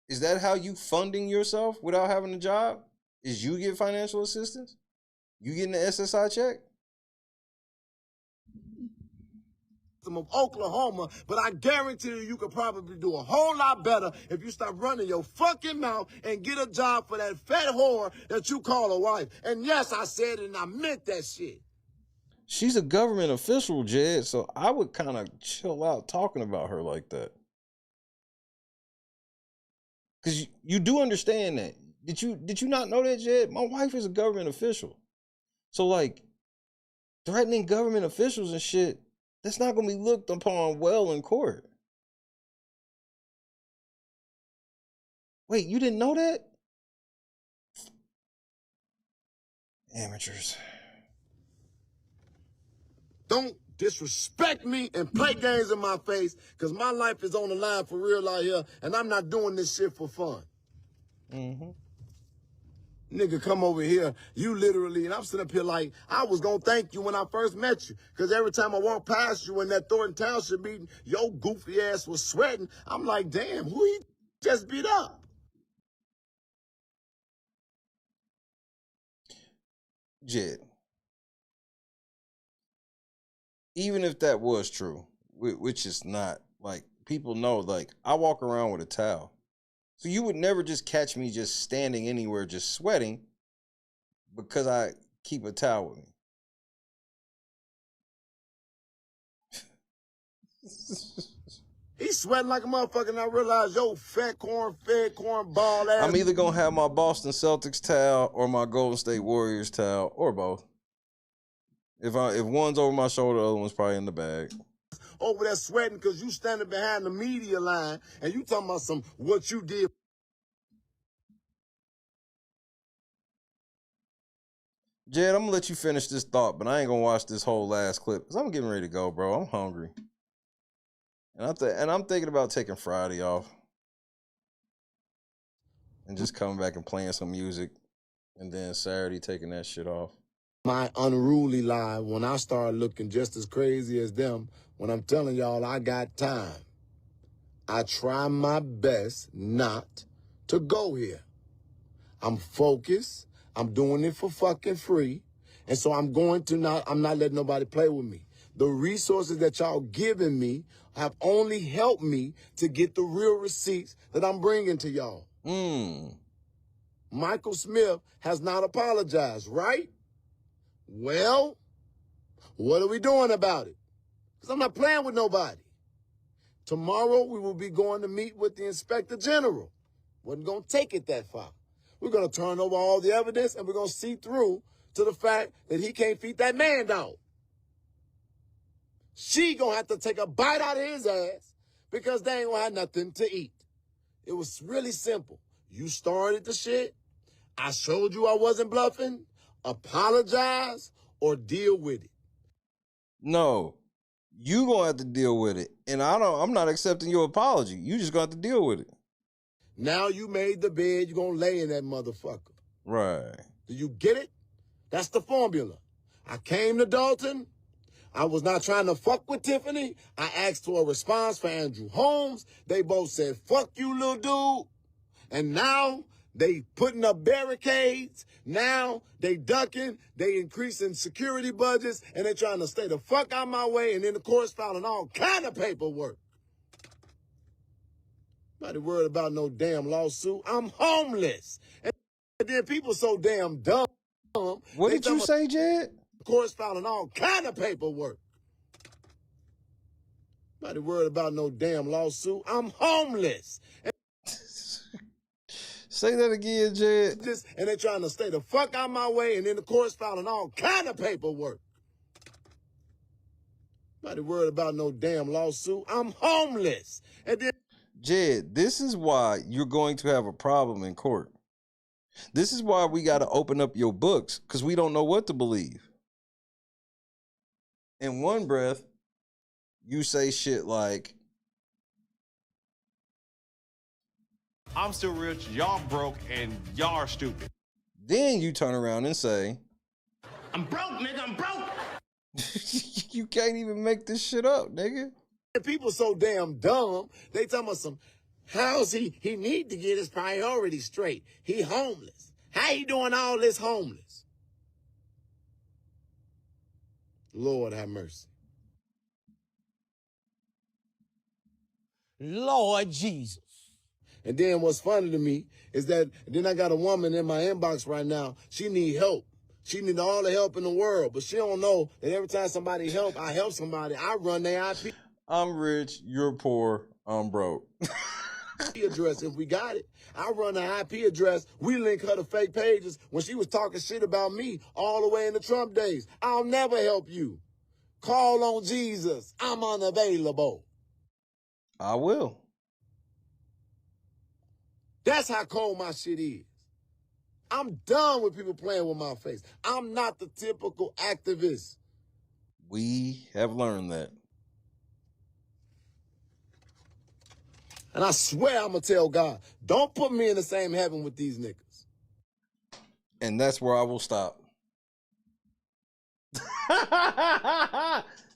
Is that how you funding yourself without having a job? Is you get financial assistance? You getting the SSI check? Of Oklahoma, but I guarantee you could probably do a whole lot better if you stop running your fucking mouth and get a job for that fat whore that you call a wife. And yes, I said it and I meant that shit. She's a government official, Jed, so I would kind of chill out talking about her like that. Because you do understand that. Did you not know that, Jed? My wife is a government official. So, like, threatening government officials and shit, that's not going to be looked upon well in court. Wait, you didn't know that? Amateurs. Don't disrespect me and play games in my face because my life is on the line for real out here and I'm not doing this shit for fun. Mm-hmm. Nigga, come over here. You literally, and I'm sitting up here like, I was going to thank you when I first met you. Because every time I walk past you in that Thornton Township meeting, your goofy ass was sweating. I'm like, damn, who he just beat up? Jed. Even if that was true, which is not, like, people know, like, I walk around with a towel. So you would never just catch me just standing anywhere just sweating because I keep a towel with me. He's sweating like a motherfucker, and I realize, yo, fed corn, bald ass. I'm either gonna have my Boston Celtics towel or my Golden State Warriors towel, or both. If one's over my shoulder, the other one's probably in the bag. Over there sweating because you standing behind the media line and you talking about some what you did. Jed, I'm gonna let you finish this thought, but I ain't gonna watch this whole last clip because I'm getting ready to go, bro. I'm hungry. And I'm thinking about taking Friday off and just coming back and playing some music, and then Saturday taking that shit off. My unruly lie when I start looking just as crazy as them when I'm telling y'all I got time. I try my best not to go here. I'm focused. I'm doing it for fucking free. And so I'm not letting nobody play with me. The resources that y'all giving me have only helped me to get the real receipts that I'm bringing to y'all. Michael Smith has not apologized, right? Well, what are we doing about it? Because I'm not playing with nobody. Tomorrow we will be going to meet with the Inspector General. Wasn't going to take it that far. We're going to turn over all the evidence and we're going to see through to the fact that he can't feed that man dog. She gonna have to take a bite out of his ass because they ain't gonna have nothing to eat. It was really simple. You started the shit. I showed you I wasn't bluffing. Apologize or deal with it. No, you gonna have to deal with it, and I'm not accepting your apology. You just gonna have to deal with it. Now you made the bed. You gonna lay in that motherfucker. Right. Do you get it? That's the formula. I came to Dalton. I was not trying to fuck with Tiffany. I asked for a response for Andrew Holmes. They both said, fuck you, little dude. And now they putting up barricades. Now they ducking. They increasing security budgets. And they trying to stay the fuck out my way. And then the court's filing all kind of paperwork. Nobody worried about no damn lawsuit. I'm homeless. And then people so damn dumb. What did you say, Jed? Court's filing all kind of paperwork. Nobody worried about no damn lawsuit. I'm homeless. Say that again, Jed. And they're trying to stay the fuck out my way, and then the court's filing all kind of paperwork. Nobody worried about no damn lawsuit. I'm homeless. And then Jed, this is why you're going to have a problem in court. This is why we got to open up your books, because we don't know what to believe. In one breath, you say shit like, I'm still rich, y'all broke, and y'all are stupid. Then you turn around and say, I'm broke, nigga, I'm broke. You can't even make this shit up, nigga. People so damn dumb, they talking about some, how's he need to get his priorities straight. He homeless. How he doing all this homeless? Lord have mercy. Lord Jesus. And then what's funny to me is that then I got a woman in my inbox right now. She need help. She need all the help in the world, but she don't know that every time somebody I help somebody, I run their IP. I'm rich, you're poor, I'm broke. Address if we got it. I run the IP address. We link her to fake pages when she was talking shit about me all the way in the Trump days. I'll never help you. Call on Jesus. I'm unavailable. I will. That's how cold my shit is. I'm done with people playing with my face. I'm not the typical activist. We have learned that. And I swear I'm going to tell God, don't put me in the same heaven with these niggas. And that's where I will stop.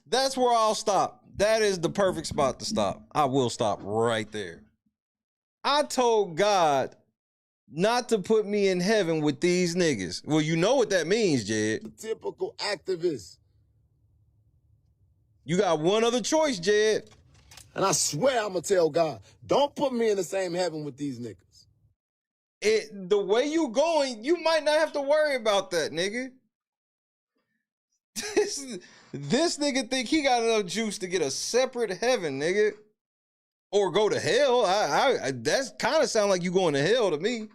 That's where I'll stop. That is the perfect spot to stop. I will stop right there. I told God not to put me in heaven with these niggas. Well, you know what that means, Jed. Typical activist. You got one other choice, Jed. And I swear I'm going to tell God, don't put me in the same heaven with these niggas. The way you going, you might not have to worry about that, nigga. This nigga think he got enough juice to get a separate heaven, nigga. Or go to hell. That's kind of sound like you going to hell to me.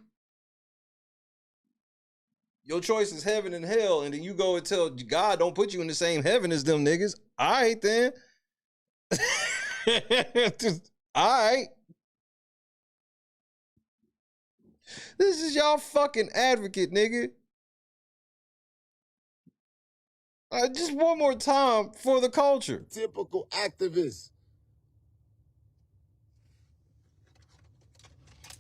Your choice is heaven and hell, and then you go and tell God don't put you in the same heaven as them niggas. All right, then. All right. This is y'all fucking advocate, nigga. Just one more time for the culture. Typical activist.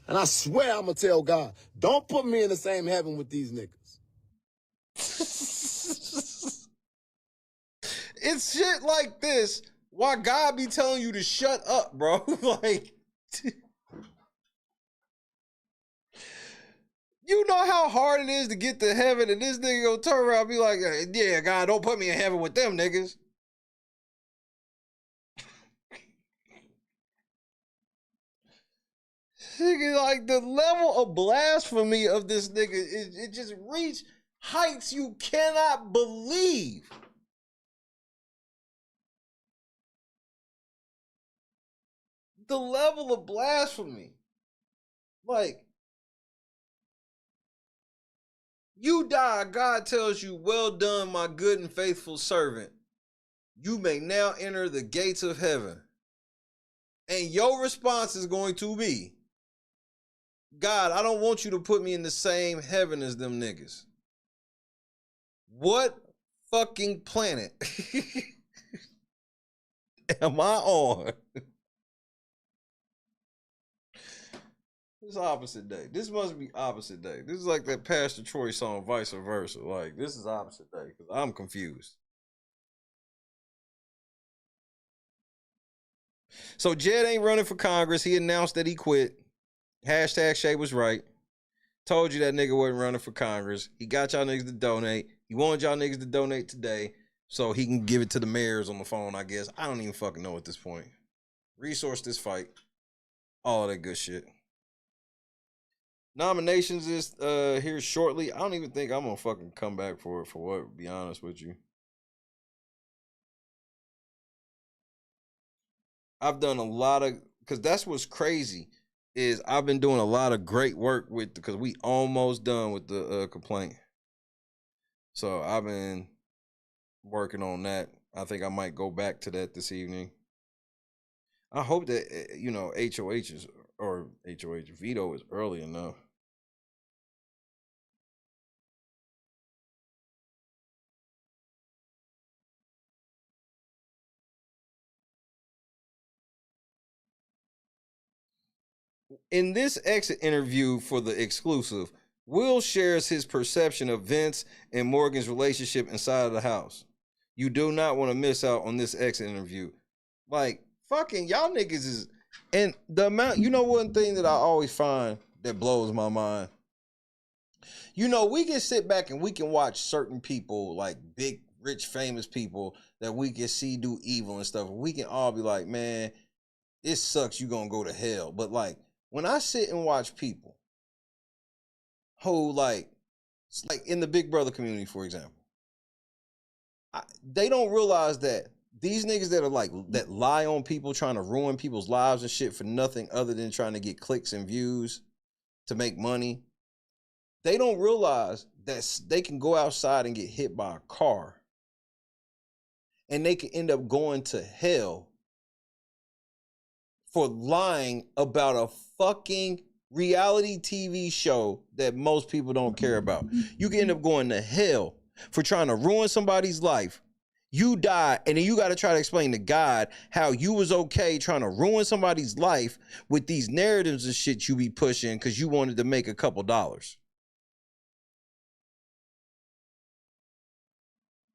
And I swear I'm going to tell God, don't put me in the same heaven with these niggas. It's shit like this why God be telling you to shut up, bro. Like, you know how hard it is to get to heaven, and this nigga gonna turn around and be like, yeah, God, don't put me in heaven with them niggas. Nigga, like, the level of blasphemy of this nigga, it just reached heights you cannot believe. The level of blasphemy. Like, you die, God tells you, well done, my good and faithful servant. You may now enter the gates of heaven. And your response is going to be, God, I don't want you to put me in the same heaven as them niggas. What fucking planet am I on? It's opposite day. This must be opposite day. This is like that Pastor Troy song, vice versa. Like, this is opposite day because I'm confused. So Jed ain't running for Congress. He announced that he quit. Hashtag Shay was right. Told you that nigga wasn't running for Congress. He got y'all niggas to donate. He wanted y'all niggas to donate today so he can give it to the mayors on the phone, I guess. I don't even fucking know at this point. Resource this fight. All that good shit. Nominations is here shortly. I don't even think I'm gonna fucking come back for it, for what, to be honest with you. I've done a lot of, because that's what's crazy, is I've been doing a lot of great work with, because we almost done with the complaint. So I've been working on that. I think I might go back to that this evening. I hope that, you know, HOH veto is early enough. In this exit interview for the exclusive, Will shares his perception of Vince and Morgan's relationship inside of the house. You do not want to miss out on this exit interview. Like, fucking y'all niggas is, and the amount, you know, one thing that I always find that blows my mind. You know, we can sit back and we can watch certain people, like big, rich, famous people that we can see do evil and stuff. We can all be like, man, it sucks, you gonna go to hell. But like, when I sit and watch people who like in the Big Brother community, for example, they don't realize that these niggas that are like, that lie on people, trying to ruin people's lives and shit for nothing other than trying to get clicks and views to make money. They don't realize that they can go outside and get hit by a car and they can end up going to hell for lying about a fucking reality TV show that most people don't care about. You can end up going to hell for trying to ruin somebody's life. You die, and then you got to try to explain to God how you was okay trying to ruin somebody's life with these narratives and shit you be pushing because you wanted to make a couple dollars.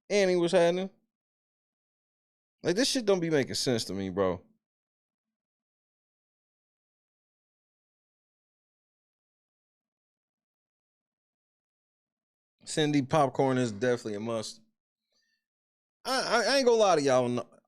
Annie, what's happening? Like, this shit don't be making sense to me, bro. Cindy, popcorn is definitely a must. I ain't gonna lie to y'all.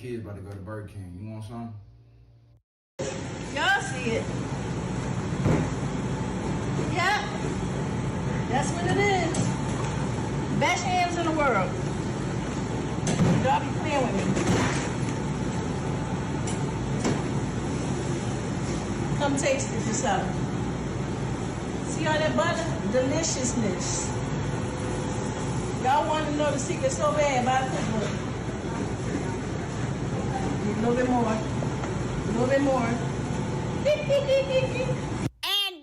kids about to go to Burger King. You want some? Y'all see it. Yep. That's what it is. Best hands in the world. Y'all be playing with me. Come taste it yourself. See all that butter? Deliciousness. Y'all want to know the secret so bad about the cookbook. A little bit more. A little bit more. And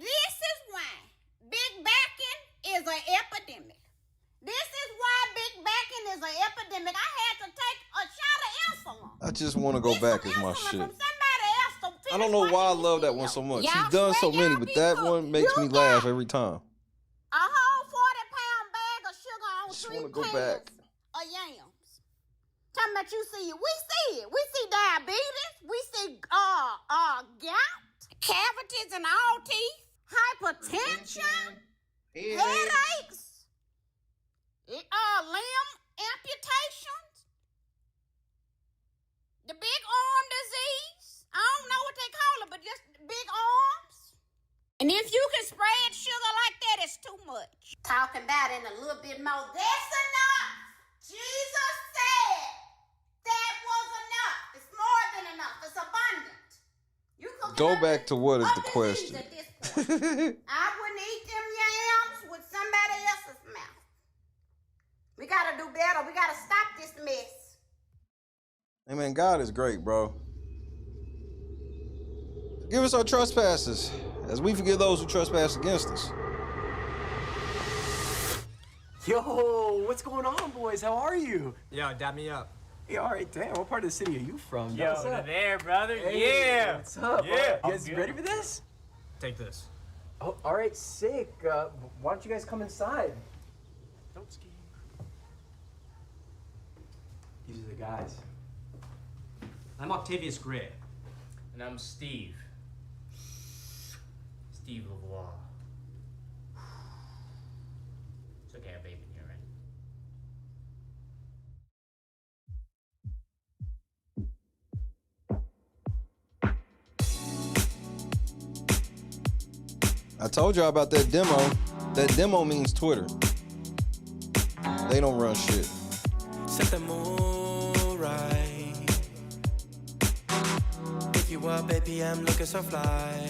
this is why big backing is an epidemic. This is why big backing is an epidemic. I had to take a shot of insulin. I just want to go back as my shit. Somebody else to I don't know why I love that one so much. She's done so many, but that one makes me laugh every time. a whole 40-pound bag of sugar on 3 go cans back. of yams. Talking about you see it. We see it. We see diabetes. We see gout, cavities in all teeth, hypertension, headaches, limb amputations, the big arm disease. I don't know what they call it, but just big arms. And if you can spread sugar like that, it's too much. Talking about it in a little bit more. That's enough. Jesus said that was enough. It's more than enough. It's abundant. You could Go back to what is the question? at this point. I wouldn't eat them yams with somebody else's mouth. We gotta do better. We gotta stop this mess. Hey man, God is great, bro. Forgive us our trespasses, as we forgive those who trespass against us. Yo, what's going on, boys? How are you? Yo, dab me up. Hey, all right, damn. What part of the city are you from? Yo, what's up? there, brother. Hey, Yeah. What's up? Yeah. You guys ready for this? Take this. Oh, all right, sick. Why don't you guys come inside? Don't ski. These are the guys. I'm Octavius Gray. And I'm Steve. Steve LeVois. It's okay, I have babe in here, right? I told y'all about that demo. That demo means Twitter. They don't run shit. Set the mood right. If you up, baby, I'm looking so fly.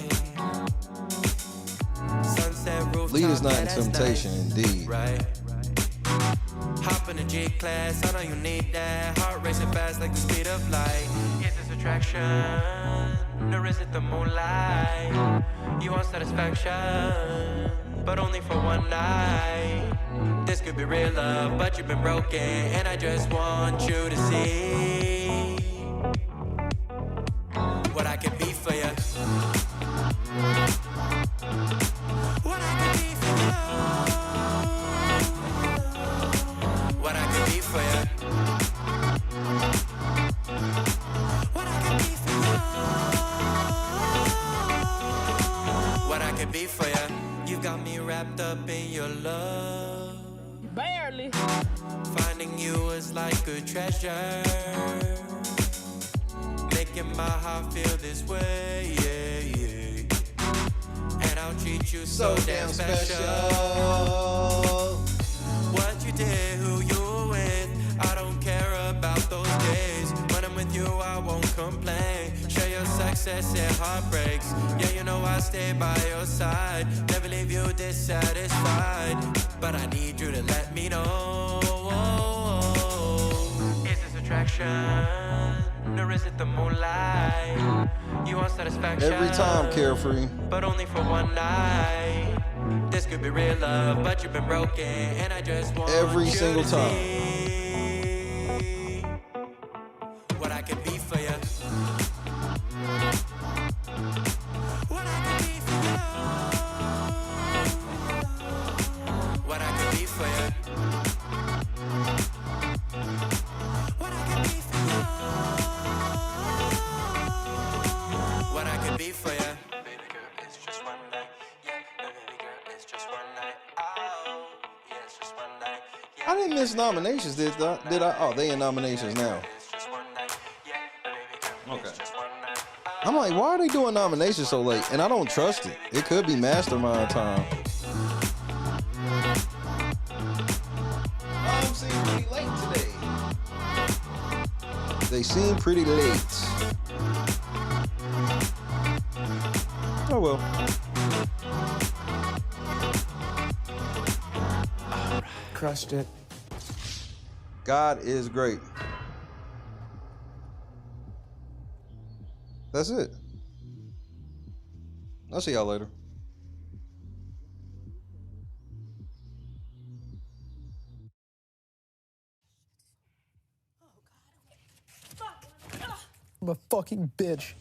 Sunset rooftop, Lead is not in that's temptation, nice. indeed. Right. Hop in the G class, I know you need that. Heart racing fast like the speed of light. Is this attraction, or is it the moonlight? You want satisfaction, but only for one night. This could be real love, but you've been broken, and I just want you to see what I can be for you. What I can be for you. What I can be for you. What I can be for you. What I can be for you. You got me wrapped up in your love. Barely. Finding you is like a treasure. Making my heart feel this way, yeah, yeah. And I'll treat you so damn special. What you did, who you were with, I don't care about those days. When I'm with you, I won't complain. Share your success and heartbreaks. Yeah, you know I stay by your side. Never leave you dissatisfied. But I need you to let me know. Is this attraction, or is it the moonlight? You want satisfaction Every time, Carefree. but only for one night. This could be real love, but you've been broken, and I just want Every you single to time. see what I can be for you. What I can be for you. What I can be for you. What I can be for you. What I can be for you. Baby girl, it's just one night. Yeah, baby girl, it's just one night. Oh, yeah, it's just one night. I didn't miss nominations, did I? Oh, they in nominations now. It's just one night. Yeah, Okay. I'm like, why are they doing nominations so late? And I don't trust it. It could be mastermind time. Seem pretty late today. They seem pretty late. Oh well. Crushed it. God is great. That's it. I'll see y'all later. I'm a fucking bitch.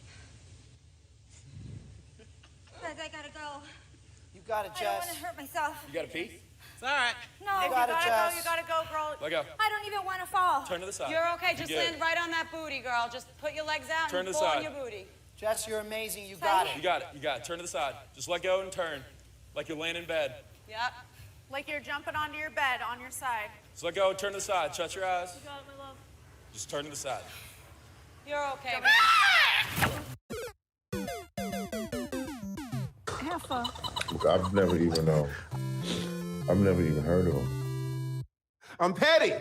Guys, I gotta go. You got it, I don't want to hurt myself. You gotta pee? It's all right. No, You got it, Jess. you gotta go, girl. Let go. I don't even want to fall. Turn to the side. You're okay. Just You're good. land right on that booty, girl. Just put your legs out Turn and to the pull side. on your booty. Jess, you're amazing. You You got it. You got it. You got it. Turn to the side. Just let go and turn. Like you're laying in bed. Yep. Like you're jumping onto your bed on your side. Just let go. Turn to the side. Shut your eyes. You got it, my love. Just turn to the side. You're okay. Alpha. I've never even heard of him. I'm petty.